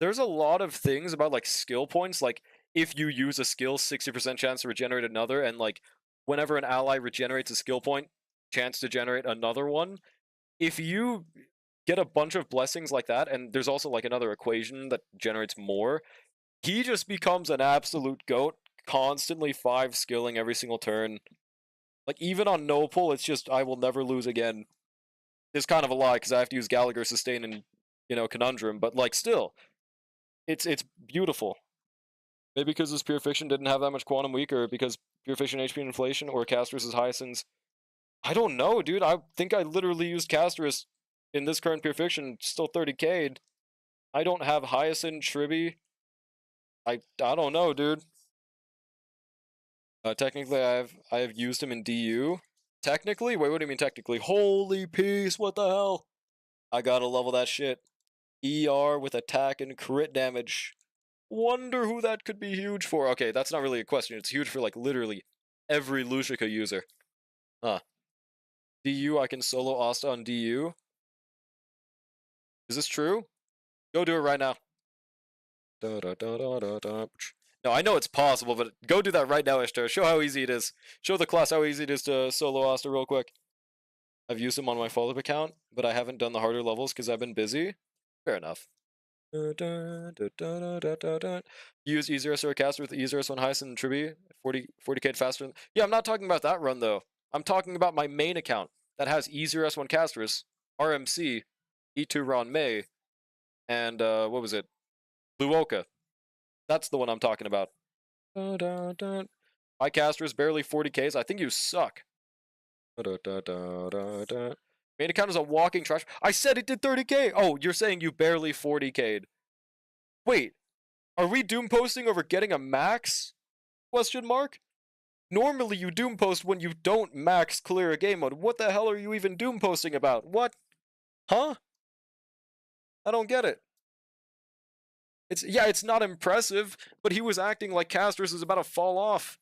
Speaker 1: there's a lot of things about, like, skill points. Like, if you use a skill, 60% chance to regenerate another, and, like, whenever an ally regenerates a skill point, chance to generate another one. If you get a bunch of blessings like that, and there's also, like, another equation that generates more, he just becomes an absolute goat, constantly 5-skilling every single turn. Like, even on no pull, it's just, I will never lose again. It's kind of a lie, because I have to use Gallagher, Sustain, and, you know, Conundrum, but, like, still, it's beautiful. Maybe because this Pure Fiction didn't have that much Quantum Weak, or because Pure Fiction HP inflation, or Casterus' Hyacinths. I don't know, dude. I think I literally used Casterus in this current Pure Fiction, still 30k'd. I don't have Hyacinth, Tribby. I don't know, dude. Technically, I have used him in DU. Technically? Wait, what do you mean technically? Holy peace, what the hell? I gotta level that shit. ER with attack and crit damage. Wonder who that could be huge for. Okay, that's not really a question. It's huge for, like, literally every Lucica user. Huh. DU, I can solo Asta on DU. Is this true? Go do it right now. No, I know it's possible, but go do that right now, Ishtar. Show how easy it is. Show the class how easy it is to solo Asta real quick. I've used him on my follow-up account, but I haven't done the harder levels because I've been busy. Fair enough. Use Ezreus or a caster with Ezreus on Hyacinth and Tribby, 40k faster. Yeah, I'm not talking about that run, though. I'm talking about my main account that has Ezreus 1 Casterus, RMC, E2 Ron May, and, what was it? Luoka. That's the one I'm talking about. My caster is barely 40k's. I think you suck. Main account is a walking trash. I said it did 30k. Oh, you're saying you barely 40k'd. Wait, are we doom posting over getting a max? Question mark? Normally you doom post when you don't max clear a game mode. What the hell are you even doom posting about? What? Huh? I don't get it. It's not impressive, but he was acting like Casterus is about to fall off.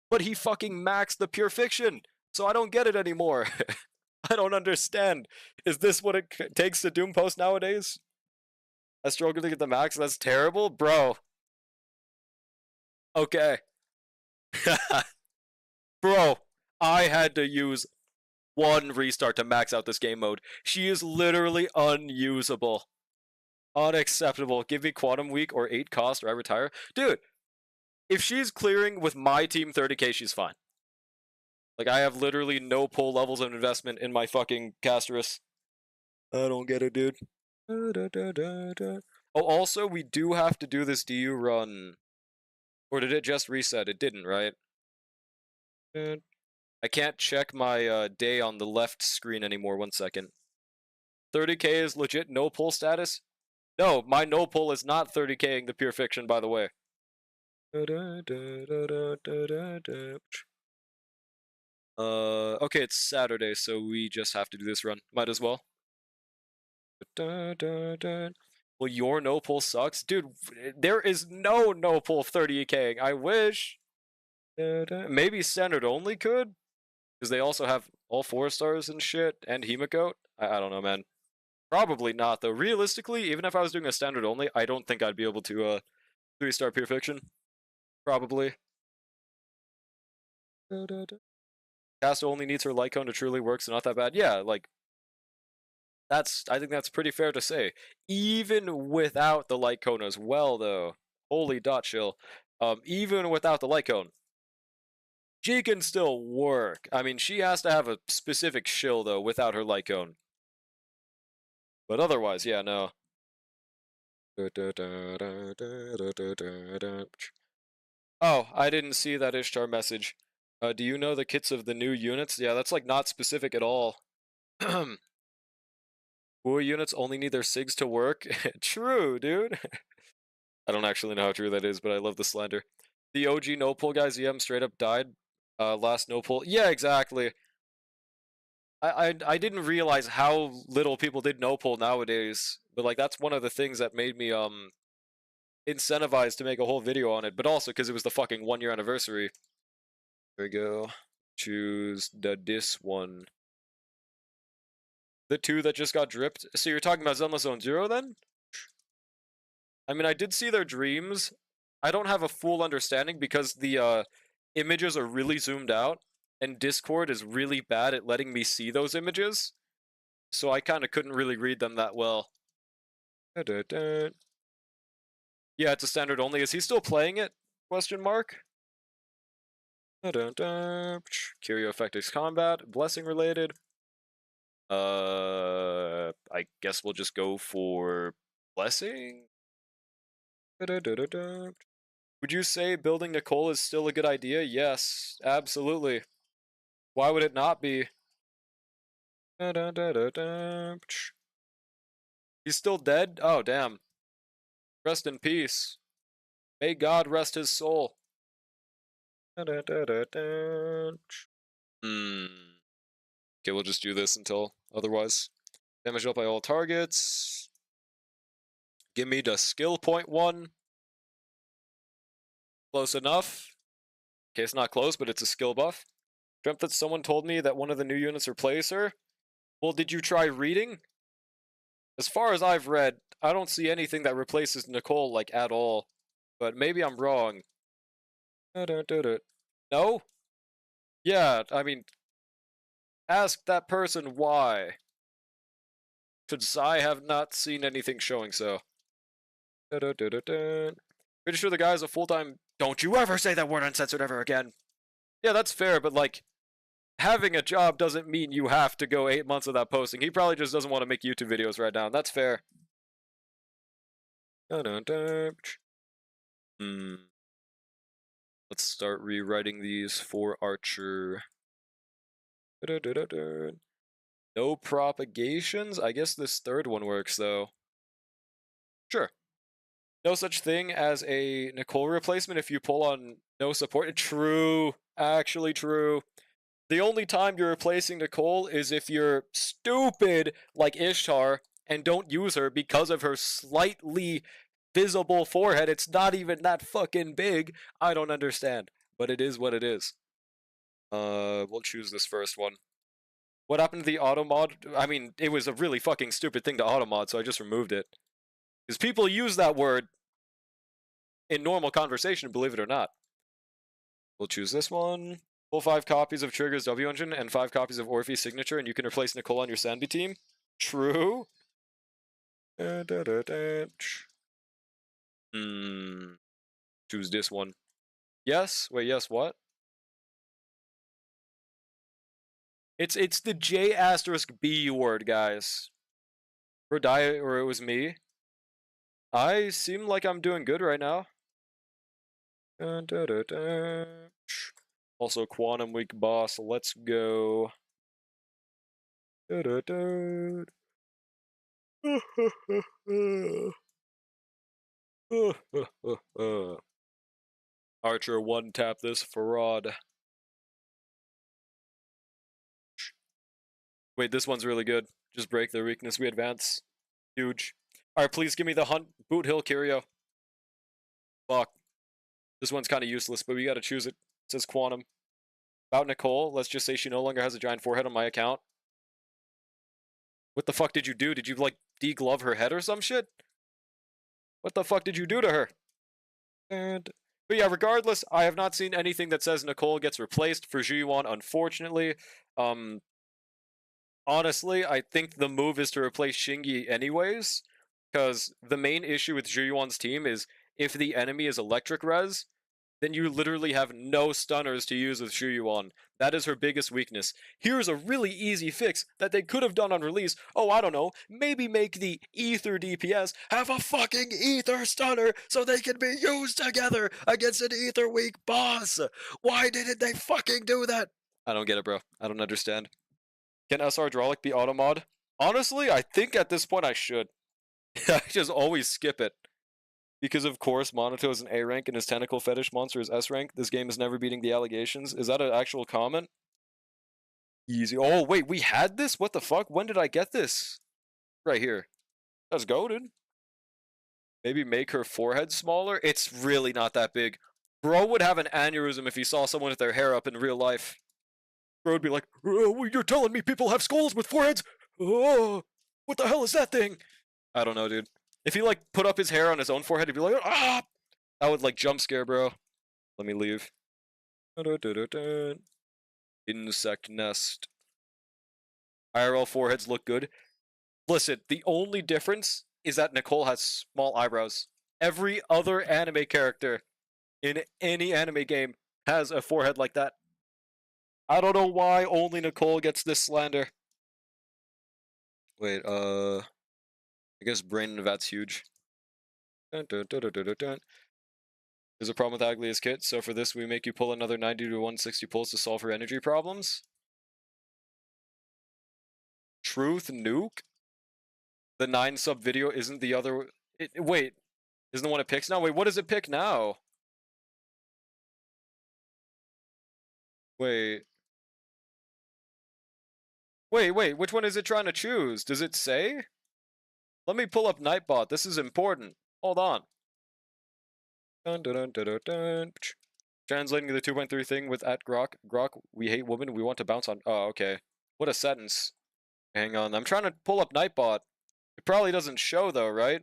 Speaker 1: But he fucking maxed the Pure Fiction, so I don't get it anymore. I don't understand. Is this what it takes to doom post nowadays? I struggle to get the max, that's terrible? Bro. Okay. Bro, I had to use 1 restart to max out this game mode. She is literally unusable. Unacceptable. Give me Quantum Weak or 8 cost or I retire. Dude, if she's clearing with my team 30k, she's fine. Like, I have literally no pull levels of investment in my fucking Casterus. I don't get it, dude. Oh, also, we do have to do this DU run. Or did it just reset? It didn't, right? I can't check my day on the left screen anymore. 1 second. 30k is legit no pull status? No, my no pull is not 30k'ing the pure fiction, by the way. Okay, it's Saturday, so we just have to do this run. Might as well. Well, your no pull sucks? Dude, there is no pull 30k'ing. I wish. Maybe standard only could? Because they also have all 4-stars and shit, and Hemacoat? I don't know, man. Probably not, though. Realistically, even if I was doing a standard only, I don't think I'd be able to 3-star pure fiction. Probably. Cast only needs her light cone to truly work, so not that bad. Yeah, like, I think that's pretty fair to say. Even without the light cone as well, though. Holy dot chill. Even without the light cone, she can still work. I mean, she has to have a specific shill, though, without her light cone. But otherwise, yeah, no. Oh, I didn't see that Ishtar message. Do you know the kits of the new units? Yeah, that's like not specific at all. War units only need their SIGs to work. True, dude. I don't actually know how true that is, but I love the slander. The OG no pull guys, EM straight up died. Last no pull. Yeah, exactly. I didn't realize how little people did no pull nowadays, but like that's one of the things that made me incentivized to make a whole video on it, but also because it was the fucking 1-year anniversary. There we go. Choose this one. The 2 that just got dripped. So you're talking about Zenless Zone 0 then? I mean, I did see their dreams. I don't have a full understanding because the images are really zoomed out, and Discord is really bad at letting me see those images. So I kind of couldn't really read them that well. Yeah, it's a standard only. Is he still playing it? Question mark. Curio Effects Combat, Blessing related. I guess we'll just go for Blessing. Would you say building Nicole is still a good idea? Yes, absolutely. Why would it not be? He's still dead? Oh, damn. Rest in peace. May God rest his soul. Okay, we'll just do this until otherwise. Damage up by all targets. Give me the skill point 1. Close enough. Okay, it's not close, but it's a skill buff. Dreamt that someone told me that one of the new units replaced her. Well, did you try reading? As far as I've read, I don't see anything that replaces Nicole, like, at all. But maybe I'm wrong. No? Yeah, I mean, ask that person why. Because I have not seen anything showing so. Pretty sure the guy's a full-time... Don't you ever say that word uncensored ever again! Yeah, that's fair, but, like, having a job doesn't mean you have to go 8 months without posting. He probably just doesn't want to make YouTube videos right now, and that's fair. Let's start rewriting these for Archer. No propagations? I guess this third one works, though. Sure. No such thing as a Nicole replacement if you pull on no support. True. Actually true. The only time you're replacing Nicole is if you're stupid like Ishtar and don't use her because of her slightly visible forehead. It's not even that fucking big. I don't understand. But it is what it is. We'll choose this first one. What happened to the auto mod? I mean, it was a really fucking stupid thing to auto mod, so I just removed it. Because people use that word in normal conversation, believe it or not. We'll choose this one. Pull 5 copies of Trigger's W engine and 5 copies of Orphe's signature, and you can replace Nicole on your Sandy team. True. Choose this one. Yes? Wait, yes, what? It's the J asterisk B word, guys. Or it was me. I seem like I'm doing good right now. Also, Quantum Week boss. Let's go. Archer, one tap this fraud. Wait, this one's really good. Just break their weakness. We advance. Huge. Alright, please give me the hunt. Boot Hill Curio. Fuck. This one's kind of useless, but we gotta choose it. It says Quantum. About Nicole, let's just say she no longer has a giant forehead on my account. What the fuck did you do? Did you, like, de-glove her head or some shit? What the fuck did you do to her? But yeah, regardless, I have not seen anything that says Nicole gets replaced for Zhiyuan, unfortunately. Honestly, I think the move is to replace Shingi anyways, because the main issue with Zhiyuan's team is if the enemy is electric res, then you literally have no stunners to use with Zhiyuan. That is her biggest weakness. Here's a really easy fix that they could have done on release. Oh, I don't know, maybe make the Ether DPS have a fucking Ether stunner so they can be used together against an Ether weak boss. Why didn't they fucking do that? I don't get it, bro. I don't understand. Can SR Hydraulic be automod? Honestly, I think at this point I should. I just always skip it. Because of course, Monato is an A rank and his tentacle fetish monster is S rank. This game is never beating the allegations. Is that an actual comment? Easy. Oh, wait, we had this? What the fuck? When did I get this? Right here. That's goated. Maybe make her forehead smaller? It's really not that big. Bro would have an aneurysm if he saw someone with their hair up in real life. Bro would be like, oh, you're telling me people have skulls with foreheads? Oh, what the hell is that thing? I don't know, dude. If he, like, put up his hair on his own forehead, he'd be like, ah! I would, like, jump scare, bro. Let me leave. Insect nest. IRL foreheads look good. Listen, the only difference is that Nicole has small eyebrows. Every other anime character in any anime game has a forehead like that. I don't know why only Nicole gets this slander. Wait, I guess Brain and Vat's huge. There's a problem with Aglia's kit, so for this we make you pull another 90 to 160 pulls to solve her energy problems. Truth nuke? The 9 sub video isn't the other... wait, isn't the one it picks now? Wait, what does it pick now? Wait. Wait, which one is it trying to choose? Does it say? Let me pull up Nightbot, this is important. Hold on. Translating the 2.3 thing with at Grok. Grok, we hate women, we want to bounce on... Oh, okay. What a sentence. Hang on, I'm trying to pull up Nightbot. It probably doesn't show though, right?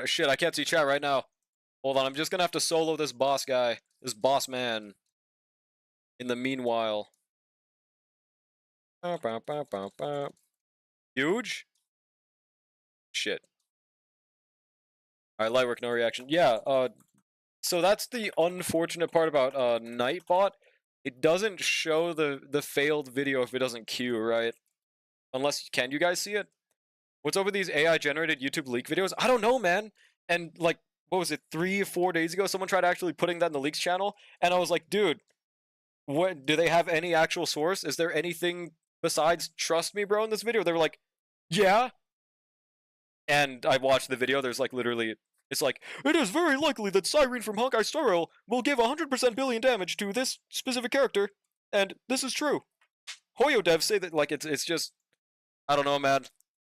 Speaker 1: Shit, I can't see chat right now. Hold on, I'm just gonna have to solo this boss guy. This boss man. In the meanwhile. Huge? Shit. Alright, Lightwork, no reaction. Yeah, so that's the unfortunate part about Nightbot. It doesn't show the failed video if it doesn't queue, right? Unless, can you guys see it? What's over these AI-generated YouTube leak videos? I don't know, man. And, like, what was it, 3 or 4 days ago, someone tried actually putting that in the leaks channel, and I was like, dude, what, do they have any actual source? Is there anything besides trust me, bro, in this video? They were like, yeah. And I watched the video, there's, like, literally, it's like, it is very likely that Hsr'Ing from Honkai Star Rail will give 100% billion damage to this specific character, and this is true. Hoyo devs say that, like, it's just, I don't know, man.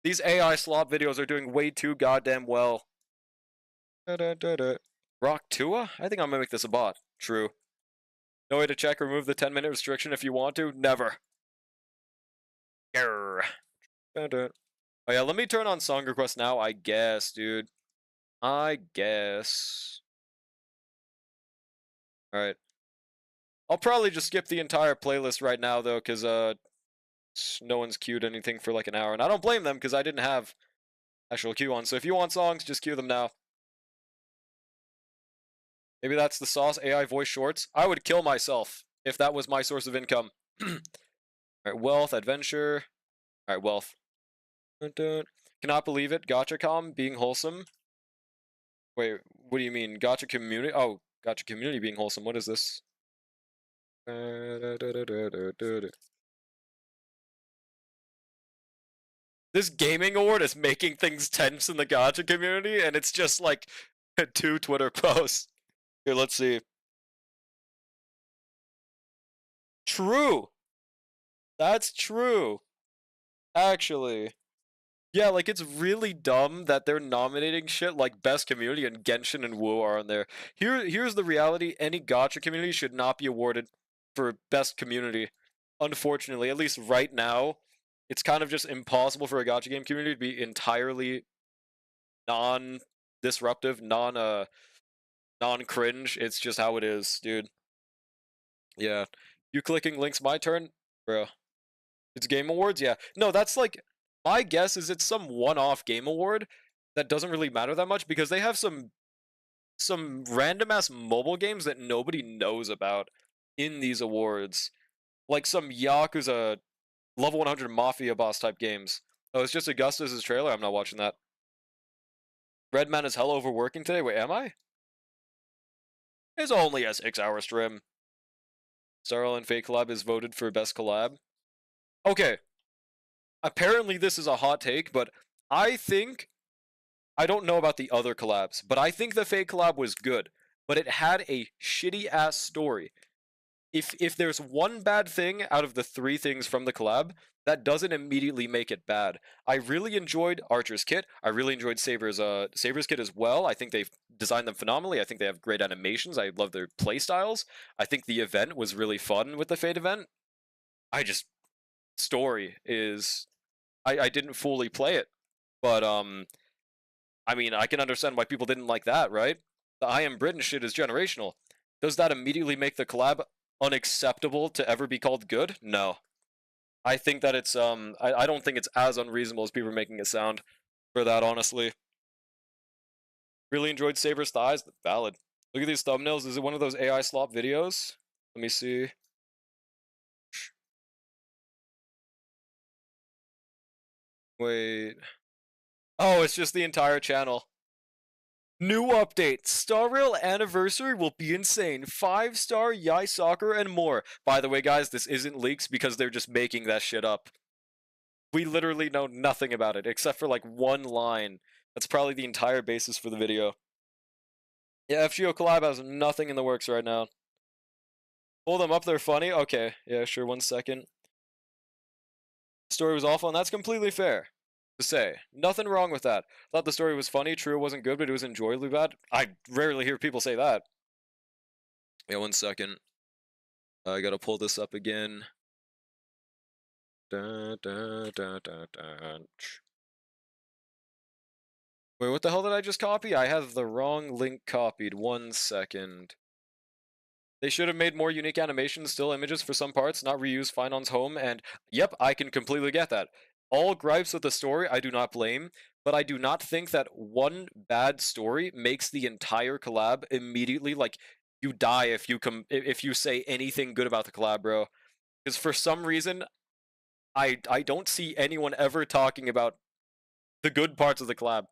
Speaker 1: These AI slop videos are doing way too goddamn well. Rock Tua? I think I'm gonna make this a bot. True. No way to check or remove the 10-minute restriction if you want to? Never. Grr. Oh yeah, let me turn on song requests now, I guess, dude. I guess. Alright. I'll probably just skip the entire playlist right now, though, because, no one's queued anything for like an hour. And I don't blame them, because I didn't have actual queue on. So if you want songs, just queue them now. Maybe that's the sauce, AI voice shorts. I would kill myself if that was my source of income. Alright, wealth, adventure. Alright, wealth. Cannot believe it. Gotcha.com being wholesome. Wait, what do you mean? Gotcha community? Oh, Gotcha community being wholesome. What is this? This gaming award is making things tense in the gacha community, and it's just like 2 Twitter posts. Here, let's see. True. That's true. Actually. Yeah, like, it's really dumb that they're nominating shit like Best Community and Genshin and WoW are on there. Here's the reality. Any gacha community should not be awarded for Best Community. Unfortunately, at least right now, it's kind of just impossible for a gacha game community to be entirely non-disruptive, non-cringe. It's just how it is, dude. Yeah. You clicking links my turn? Bro. It's Game Awards? Yeah. No, that's like... My guess is it's some one-off game award that doesn't really matter that much because they have some random-ass mobile games that nobody knows about in these awards. Like some Yakuza level 100 Mafia boss type games. Oh, it's just Augustus's trailer? I'm not watching that. Redman is hell overworking today? Wait, am I? It's only a 6-hour stream. Starl Fake Collab is voted for best collab. Okay. Apparently this is a hot take, but I think... I don't know about the other collabs, but I think the Fake collab was good. But it had a shitty-ass story. If there's one bad thing out of the 3 things from the collab, that doesn't immediately make it bad. I really enjoyed Archer's kit. I really enjoyed Saber's kit as well. I think they've designed them phenomenally. I think they have great animations. I love their playstyles. I think the event was really fun with the Fate event. Story is... I didn't fully play it, but, I mean, I can understand why people didn't like that, right? The I Am Britain shit is generational. Does that immediately make the collab unacceptable to ever be called good? No. I think that it's, I don't think it's as unreasonable as people are making it sound for that, honestly. Really enjoyed Saber's thighs? Valid. Look at these thumbnails. Is it one of those AI slop videos? Let me see. Wait. Oh, it's just the entire channel. New update. Star Rail anniversary will be insane. 5-star Yai Soccer and more. By the way, guys, this isn't leaks because they're just making that shit up. We literally know nothing about it, except for like one line. That's probably the entire basis for the video. Yeah, FGO collab has nothing in the works right now. Pull them up, they're funny? Okay, yeah, sure, 1 second. Story was awful, and that's completely fair to say. Nothing wrong with that. Thought the story was funny, true, it wasn't good, but it was enjoyably bad. I rarely hear people say that. Yeah, 1 second. I gotta pull this up again. Wait, what the hell did I just copy? I have the wrong link copied. 1 second. They should have made more unique animations, still images for some parts, not reuse Finon's home, and yep, I can completely get that. All gripes with the story, I do not blame, but I do not think that one bad story makes the entire collab immediately, like, you die if you say anything good about the collab, bro. Because for some reason, I don't see anyone ever talking about the good parts of the collab.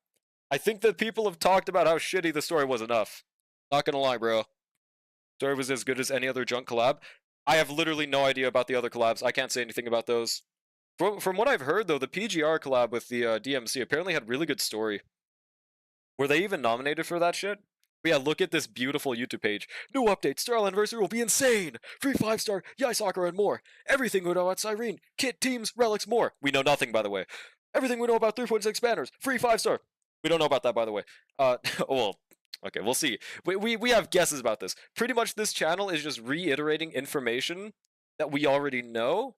Speaker 1: I think that people have talked about how shitty the story was enough. Not gonna lie, bro. Story was as good as any other junk collab. I have literally no idea about the other collabs. I can't say anything about those. From what I've heard, though, the PGR collab with the DMC apparently had really good story. Were they even nominated for that shit? But yeah, look at this beautiful YouTube page. New update, Starl Anniversary will be insane! Free 5-star, Yai Soccer and more. Everything we know about Hsr'Ing, kit, teams, relics, more. We know nothing, by the way. Everything we know about 3.6 banners, free 5-star. We don't know about that, by the way. Well, okay, we'll see. We have guesses about this. Pretty much this channel is just reiterating information that we already know,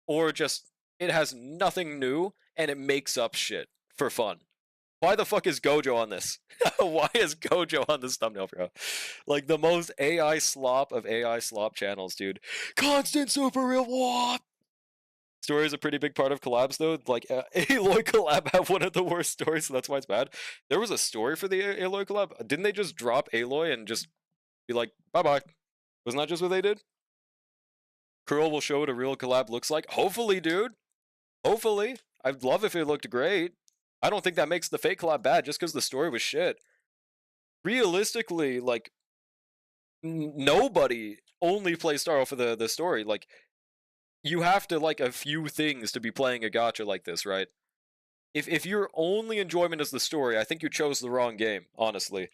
Speaker 1: or just, it has nothing new, and it makes up shit for fun. Why the fuck is Gojo on this? Why is Gojo on this thumbnail, bro? Like, the most AI slop of AI slop channels, dude. Constant super real wop! Story is a pretty big part of collabs, though. Like, Aloy collab have one of the worst stories, so that's why it's bad. There was a story for the Aloy collab. Didn't they just drop Aloy and just be like, bye-bye? Wasn't that just what they did? Curl will show what a real collab looks like. Hopefully, dude. Hopefully. I'd love if it looked great. I don't think that makes the fake collab bad just because the story was shit. Realistically, like, Nobody only plays Starro for the story. Like, you have to like a few things to be playing a gacha like this, right? If your only enjoyment is the story, I think you chose the wrong game, honestly.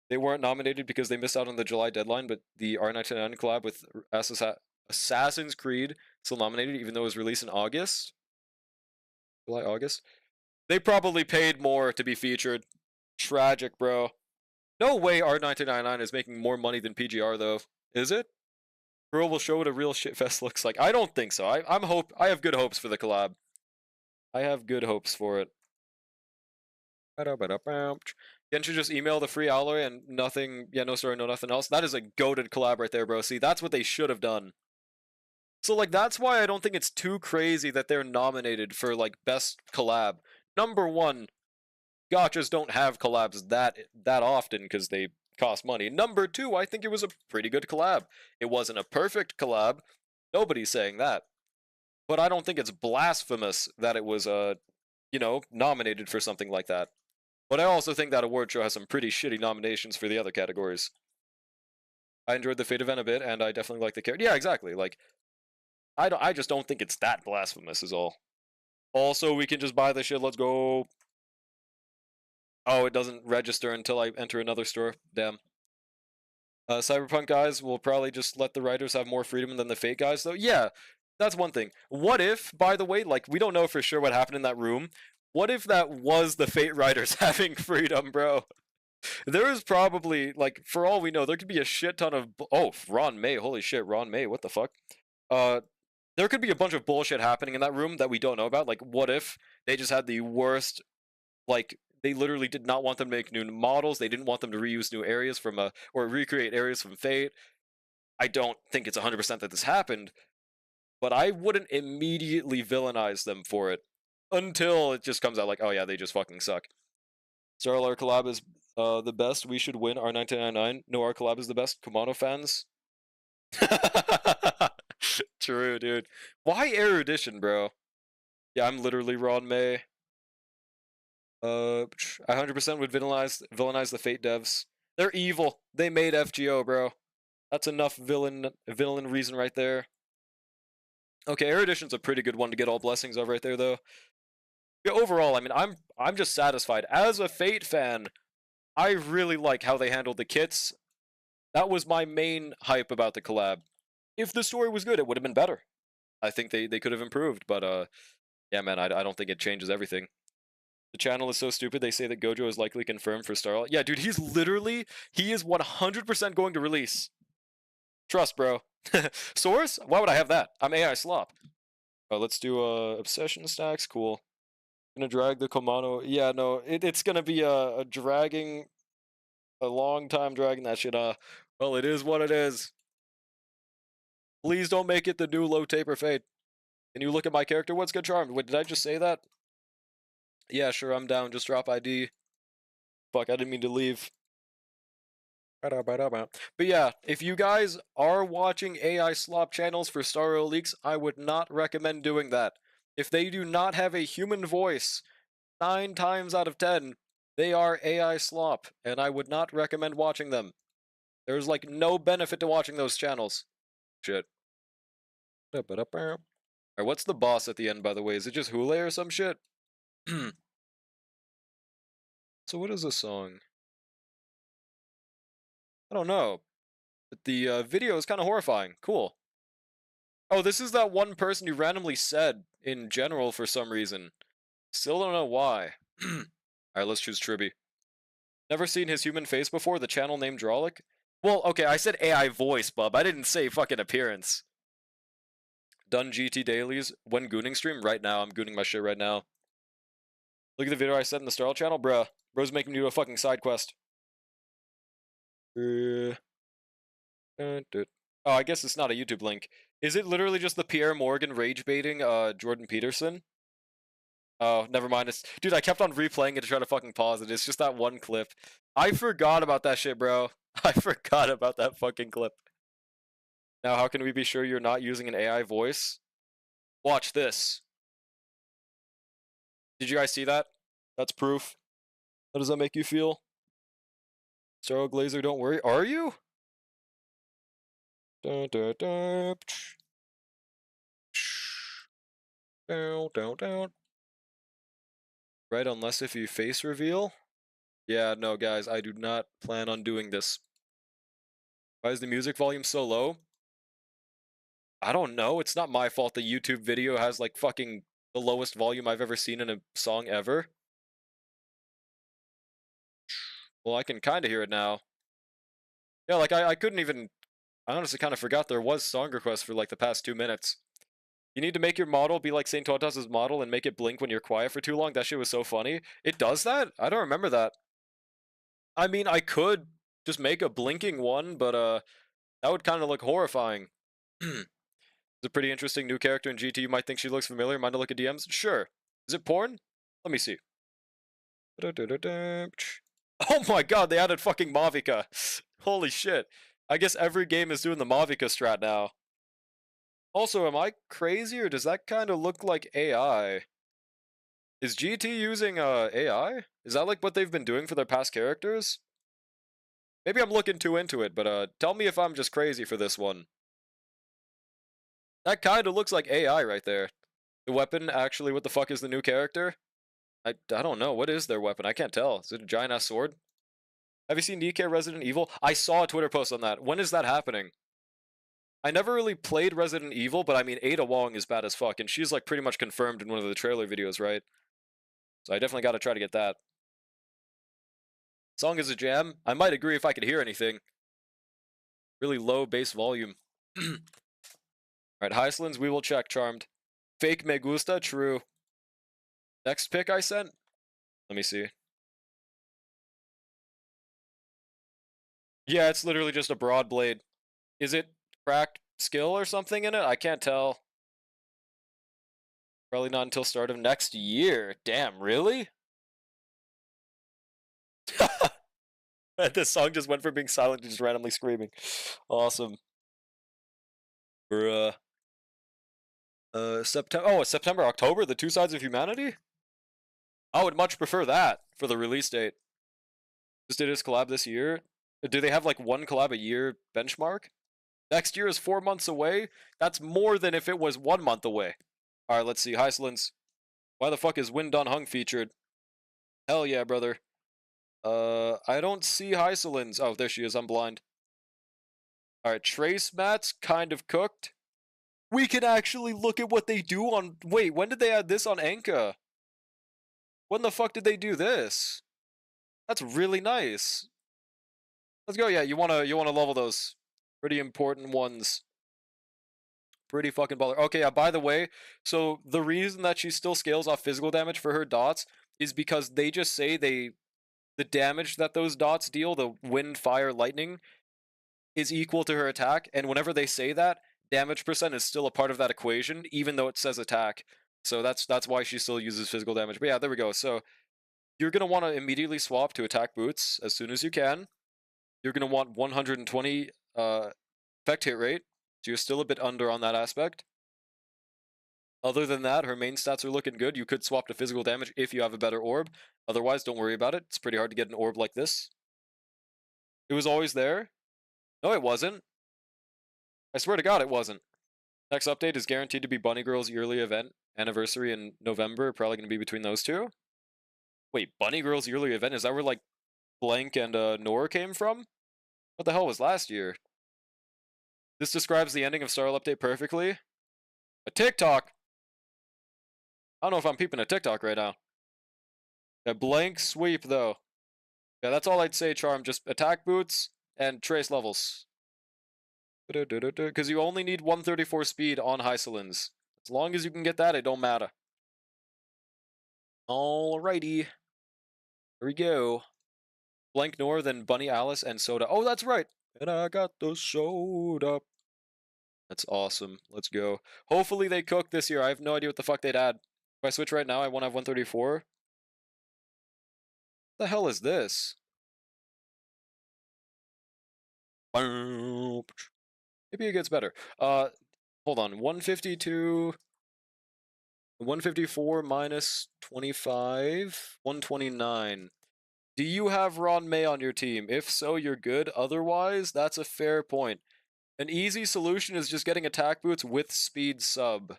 Speaker 1: They weren't nominated because they missed out on the July deadline, but the R99 collab with Assassin's Creed still nominated, even though it was released in August. July, August. They probably paid more to be featured. Tragic, bro. No way R1999 is making more money than PGR, though. Is it? Girl will show what a real shitfest looks like. I don't think so. I have good hopes for the collab. I have good hopes for it. Can't you just email the free alloy and nothing? Yeah, no story, no nothing else. That is a goated collab right there, bro. See, that's what they should have done. So like that's why I don't think it's too crazy that they're nominated for like best collab. Number one, gotchas don't have collabs that often because they cost money. Number two, I think it was a pretty good collab. It wasn't a perfect collab. Nobody's saying that. But I don't think it's blasphemous that it was nominated for something like that. But I also think that award show has some pretty shitty nominations for the other categories. I enjoyed the Fate event a bit, and I definitely like the character. Yeah, exactly. Like, I just don't think it's that blasphemous, is all. Also, we can just buy the shit. Let's go. Oh, it doesn't register until I enter another store. Damn. Cyberpunk guys will probably just let the writers have more freedom than the Fate guys, though. Yeah, that's one thing. What if, by the way, like, we don't know for sure what happened in that room. What if that was the Fate writers having freedom, bro? There is probably, like, for all we know, there could be a shit ton of... Oh, Ron May. Holy shit, Ron May. What the fuck? There could be a bunch of bullshit happening in that room that we don't know about. Like, what if they just had the worst... Like, they literally did not want them to make new models. They didn't want them to reuse new areas from or recreate areas from Fate. I don't think it's 100% that this happened, but I wouldn't immediately villainize them for it until it just comes out like, oh yeah, they just fucking suck. Starlar collab is the best. We should win. R1999. No, our collab is the best. Kumano fans. True, dude. Why erudition, bro? Yeah, I'm literally Ron May. 100% would villainize the Fate devs. They're evil. They made FGO, bro. That's enough villain reason right there. Okay, erudition's a pretty good one to get all blessings of right there, though. Yeah, overall, I mean, I'm just satisfied. As a Fate fan, I really like how they handled the kits. That was my main hype about the collab. If the story was good, it would have been better. I think they could have improved, but yeah, man, I don't think it changes everything. The channel is so stupid, they say that Gojo is likely confirmed for Starlight. Yeah, dude, he is 100% going to release. Trust, bro. Source? Why would I have that? I'm AI slop. Let's do Obsession stacks. Cool. Gonna drag the Komano. Yeah, no, it's gonna be a dragging, a long time dragging that shit. Well, it is what it is. Please don't make it the new low taper fade. Can you look at my character? What's good charmed? Wait, did I just say that? Yeah, sure, I'm down. Just drop ID. Fuck, I didn't mean to leave. But yeah, if you guys are watching AI slop channels for Star Rail leaks, I would not recommend doing that. If they do not have a human voice, 9 times out of 10, they are AI slop, and I would not recommend watching them. There's like no benefit to watching those channels. Shit. Alright, what's the boss at the end, by the way? Is it just Hule or some shit? So what is this song? I don't know. But the video is kind of horrifying. Cool. Oh, this is that one person who randomly said in general for some reason. Still don't know why. Alright, let's choose Tribby. Never seen his human face before, the channel name Drawlick? Well, okay, I said AI voice, bub. I didn't say fucking appearance. Done GT dailies. When gooning stream? Right now. I'm gooning my shit right now. Look at the video I said in the Starl channel. Bruh. Bro's making me do a fucking side quest. Oh, I guess it's not a YouTube link. Is it literally just the Pierre Morgan rage baiting Jordan Peterson? Oh, never mind. Dude, I kept on replaying it to try to fucking pause it. It's just that one clip. I forgot about that shit, bro. I forgot about that fucking clip. Now, how can we be sure you're not using an AI voice? Watch this. Did you guys see that? That's proof. How does that make you feel? Starro Glazer, don't worry. Are you? Dun, dun, dun, down, down, down. Right, unless if you face reveal? Yeah, no, guys, I do not plan on doing this. Why is the music volume so low? I don't know. It's not my fault the YouTube video has like fucking the lowest volume I've ever seen in a song ever. Well, I can kind of hear it now. Yeah, like I couldn't even. I honestly kind of forgot there was song requests for like the past 2 minutes. You need to make your model be like St. Totas's model and make it blink when you're quiet for too long. That shit was so funny. It does that? I don't remember that. I mean, I could just make a blinking one, but that would kind of look horrifying. It's a pretty interesting new character in GT. You might think she looks familiar. Mind to look at DMs? Sure. Is it porn? Let me see. Oh my god, they added fucking Mavica. Holy shit. I guess every game is doing the Mavica strat now. Also, am I crazy or does that kind of look like AI? Is GT using AI? Is that like what they've been doing for their past characters? Maybe I'm looking too into it, but tell me if I'm just crazy for this one. That kind of looks like AI right there. The weapon, actually, what the fuck is the new character? I don't know. What is their weapon? I can't tell. Is it a giant ass sword? Have you seen DK Resident Evil? I saw a Twitter post on that. When is that happening? I never really played Resident Evil, but I mean, Ada Wong is bad as fuck, and she's like pretty much confirmed in one of the trailer videos, right? So I definitely gotta try to get that. Song is a jam. I might agree if I could hear anything. Really low bass volume. Alright, Heislands, we will check, Charmed. Fake me gusta, true. Next pick I sent? Let me see. Yeah, it's literally just a broad blade. Is it cracked skill or something in it? I can't tell. Probably not until start of next year. Damn, really? This song just went from being silent to just randomly screaming. Awesome. Bruh. September. Oh, it's September, October. The Two Sides of Humanity. I would much prefer that for the release date. Just did his collab this year. Do they have like one collab a year benchmark? Next year is 4 months away. That's more than if it was 1 month away. All right, let's see. Heislands. Why the fuck is Win Dun Hung featured? Hell yeah, brother. I don't see Heislands. Oh, there she is. I'm blind. All right, Trace Mats kind of cooked. We can actually look at what they do on. Wait, when did they add this on Anka? When the fuck did they do this? That's really nice. Let's go. Yeah, you wanna level those pretty important ones. Pretty fucking baller. Okay, yeah, by the way, so the reason that she still scales off physical damage for her dots is because they just say the damage that those dots deal, the wind, fire, lightning, is equal to her attack, and whenever they say that, damage percent is still a part of that equation, even though it says attack. So that's why she still uses physical damage. But yeah, there we go. So you're gonna want to immediately swap to attack boots as soon as you can. You're gonna want 120 effect hit rate. So you're still a bit under on that aspect. Other than that, her main stats are looking good. You could swap to physical damage if you have a better orb. Otherwise, don't worry about it. It's pretty hard to get an orb like this. It was always there. No, it wasn't. I swear to God, it wasn't. Next update is guaranteed to be Bunny Girl's yearly event anniversary in November. Probably going to be between those two. Wait, Bunny Girl's yearly event? Is that where, like, Blank and Nora came from? What the hell was last year? This describes the ending of Starl Update perfectly. A TikTok! I don't know if I'm peeping a TikTok right now. A blank sweep, though. Yeah, that's all I'd say, Charm. Just attack boots and trace levels. Because you only need 134 speed on Heislands. As long as you can get that, it don't matter. Alrighty. Here we go. Blank Nor, then Bunny Alice and Soda. Oh, that's right! And I got the soda. That's awesome. Let's go. Hopefully they cook this year. I have no idea what the fuck they'd add. If I switch right now, I won't have 134. What the hell is this? Maybe it gets better. Hold on. 152... 154 minus 25... 129. Do you have Ron May on your team? If so, you're good. Otherwise, that's a fair point. An easy solution is just getting attack boots with speed sub.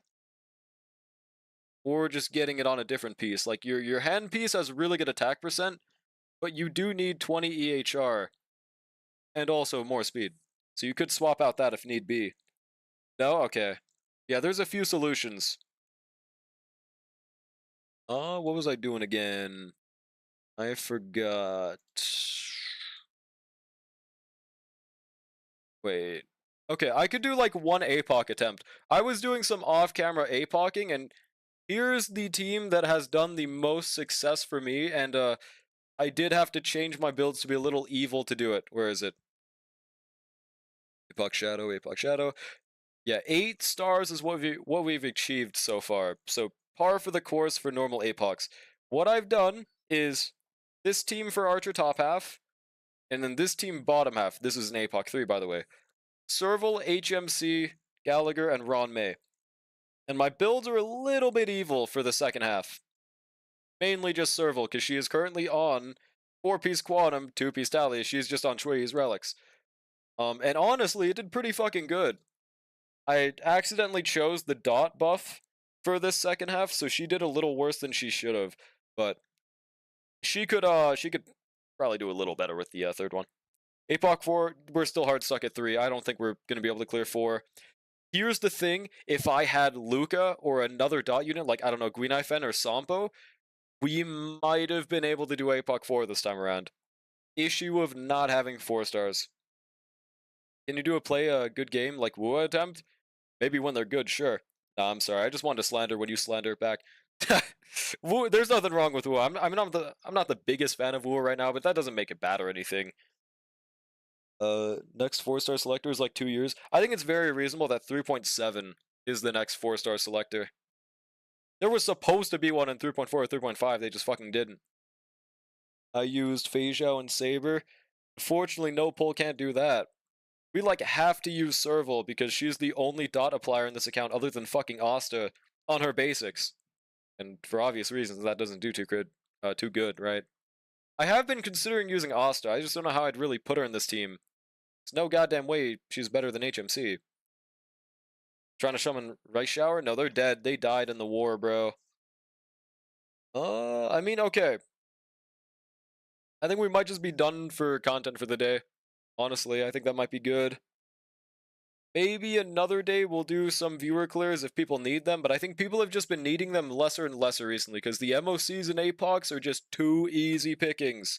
Speaker 1: Or just getting it on a different piece. Like, your hand piece has really good attack percent, but you do need 20 EHR. And also more speed. So you could swap out that if need be. No? Okay. Yeah, there's a few solutions. What was I doing again? I forgot. Wait. Okay, I could do like one APOC attempt. I was doing some off-camera APOCing, and here's the team that has done the most success for me, and I did have to change my builds to be a little evil to do it. Where is it? APOC Shadow, APOC Shadow. Yeah, 8 stars is what we've achieved so far. So par for the course for normal APOCs. What I've done is this team for Archer top half, and then this team bottom half. This is an APOC 3, by the way. Serval, HMC, Gallagher, and Ron May. And my builds are a little bit evil for the second half. Mainly just Serval, because she is currently on 4-piece Quantum, 2-piece Talia. She's just on Shui's Relics. And honestly, it did pretty fucking good. I accidentally chose the dot buff for this second half, so she did a little worse than she should have. But she could probably do a little better with the third one. APOC 4, we're still hard stuck at 3. I don't think we're going to be able to clear 4. Here's the thing, if I had Luca or another dot unit, like, I don't know, Guinaifen or Sampo, we might have been able to do APOC 4 this time around. Issue of not having 4 stars. Can you do a good game like Wu attempt? Maybe when they're good, sure. Nah, I'm sorry. I just wanted to slander when you slander it back. Wu, there's nothing wrong with Wu. I'm not the biggest fan of Wu right now, but that doesn't make it bad or anything. Next 4-star selector is like 2 years. I think it's very reasonable that 3.7 is the next 4-star selector. There was supposed to be one in 3.4 or 3.5. They just fucking didn't. I used Fei Zhao and Saber. Unfortunately, no pull can't do that. We like have to use Serval because she's the only dot applier in this account other than fucking Asta on her basics. And for obvious reasons, that doesn't do too good, right? I have been considering using Asta. I just don't know how I'd really put her in this team. There's no goddamn way she's better than HMC. Trying to summon Rice Shower? No, they're dead. They died in the war, bro. I mean, okay. I think we might just be done for content for the day. Honestly, I think that might be good. Maybe another day we'll do some viewer clears if people need them, but I think people have just been needing them lesser and lesser recently because the MOCs and APOCs are just too easy pickings.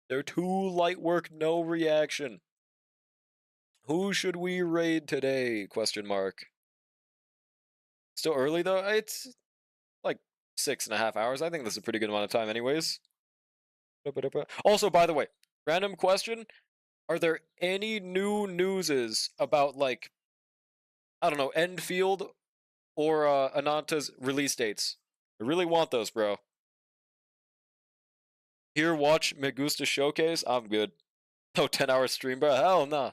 Speaker 1: They're too light work, no reaction. Who should we raid today? Question mark. Still early though? It's like 6.5 hours. I think that's a pretty good amount of time anyways. Also, by the way, random question. Are there any new newses about, like, I don't know, Enfield or Ananta's release dates? I really want those, bro. Here, watch Megusta Showcase. I'm good. No 10-hour stream, bro. Hell nah.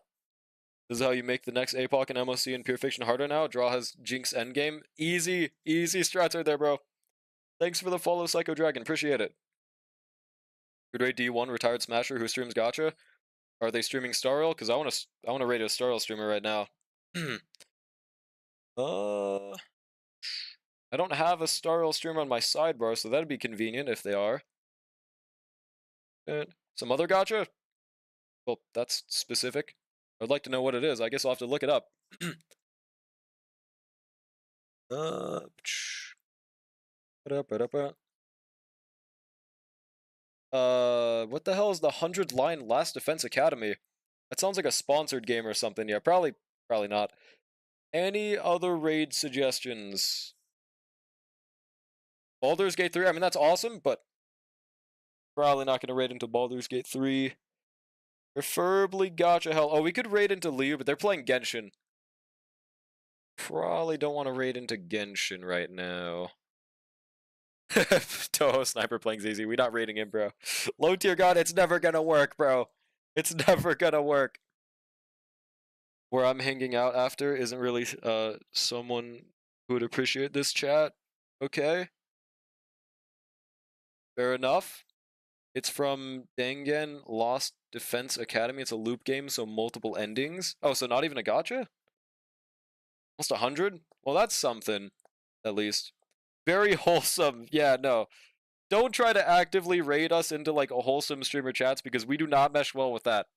Speaker 1: This is how you make the next APOC and MOC in Pure Fiction harder now. Draw has Jinx endgame. Easy strats right there, bro. Thanks for the follow, Psycho Dragon. Appreciate it. Good rate D1 retired smasher who streams gacha. Are they streaming Starrel? Because I want to rate a Starrel streamer right now. I don't have a Starrel streamer on my sidebar, so that'd be convenient if they are. Some other gacha? Well, that's specific. I'd like to know what it is. I guess I'll have to look it up. What the hell is the 100 Line Last Defense Academy? That sounds like a sponsored game or something. Yeah, probably not. Any other raid suggestions? Baldur's Gate 3, I mean, that's awesome, but probably not going to raid into Baldur's Gate 3. Preferably Gacha Hell. Oh, we could raid into Liu, but they're playing Genshin. Probably don't want to raid into Genshin right now. Toho Sniper playing ZZ. We not raiding him, bro. Low tier god, it's never gonna work, bro. It's never gonna work. Where I'm hanging out after isn't really someone who would appreciate this chat. Okay. Fair enough. It's from Dangan Lost Defense Academy. It's a loop game, so multiple endings. Oh, so not even a gotcha? Almost 100? Well, that's something, at least. Very wholesome. Yeah, no. Don't try to actively raid us into like a wholesome streamer chats because we do not mesh well with that.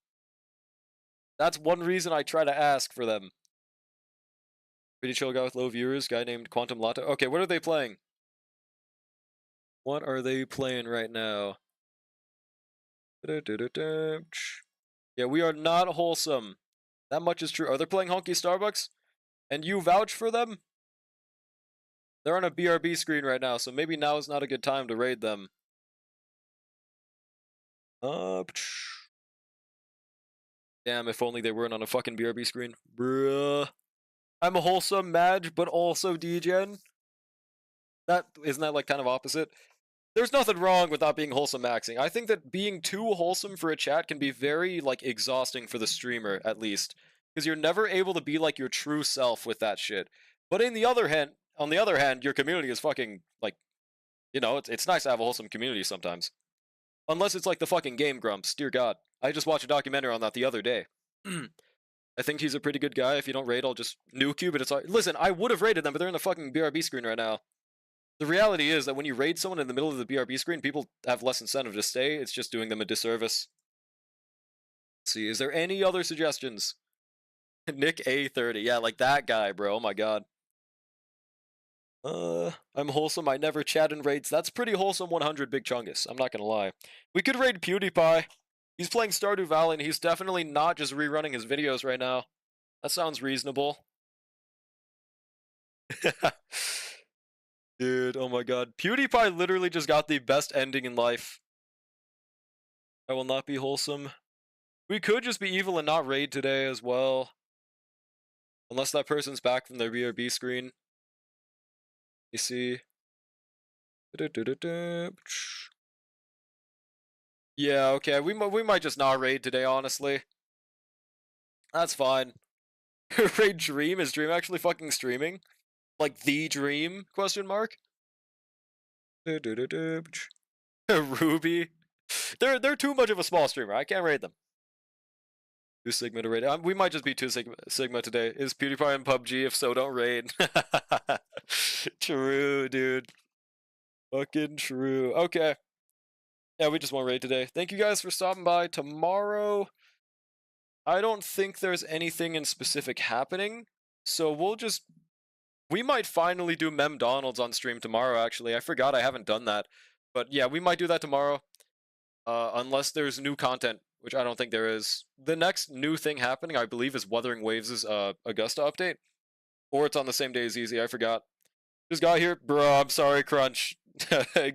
Speaker 1: That's one reason I try to ask for them. Pretty chill guy with low viewers, guy named Quantum Latte. Okay, what are they playing? What are they playing right now? Yeah, we are not wholesome. That much is true. Are they playing Honky Starbucks? And you vouch for them? They're on a BRB screen right now, so maybe now is not a good time to raid them. Damn, if only they weren't on a fucking BRB screen. Bruh. I'm a wholesome Madge, but also degen. Isn't that like kind of opposite? There's nothing wrong with not being wholesome maxing. I think that being too wholesome for a chat can be very like exhausting for the streamer, at least. Because you're never able to be like your true self with that shit. But on the other hand, your community is fucking like, it's nice to have a wholesome community sometimes. Unless it's like the fucking Game Grumps, dear god. I just watched a documentary on that the other day. I think he's a pretty good guy. If you don't raid, I'll just nuke you, but it's like, listen, I would have raided them, but they're in the fucking BRB screen right now. The reality is that when you raid someone in the middle of the BRB screen, people have less incentive to stay. It's just doing them a disservice. Let's see, is there any other suggestions? Nick A30, yeah, like that guy, bro. Oh my god. I'm wholesome. I never chat in raids. That's pretty wholesome. 100 Big Chungus. I'm not gonna lie. We could raid PewDiePie. He's playing Stardew Valley, and he's definitely not just rerunning his videos right now. That sounds reasonable. Dude, oh my god. PewDiePie literally just got the best ending in life. I will not be wholesome. We could just be evil and not raid today as well. Unless that person's back from their BRB screen. You see. Yeah, okay. We might just not raid today, honestly. That's fine. Raid Dream? Is Dream actually fucking streaming? Like the Dream? Question mark? Ruby. They're too much of a small streamer. I can't raid them. Two Sigma to raid. We might just be two Sigma today. Is PewDiePie in PUBG? If so, don't raid. True, dude. Fucking true. Okay. Yeah, we just won't raid today. Thank you guys for stopping by. Tomorrow, I don't think there's anything in specific happening. So we might finally do Mem Donalds on stream tomorrow, actually. I forgot I haven't done that. But yeah, we might do that tomorrow. Unless there's new content, which I don't think there is. The next new thing happening, I believe, is Wuthering Waves' Augusta update. Or it's on the same day as Easy, I forgot. Just got here. Bro, I'm sorry, Crunch.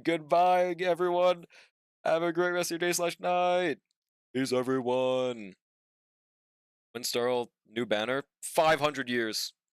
Speaker 1: Goodbye, everyone. Have a great rest of your day / night. Peace, everyone. Windstar, new banner. 500 years.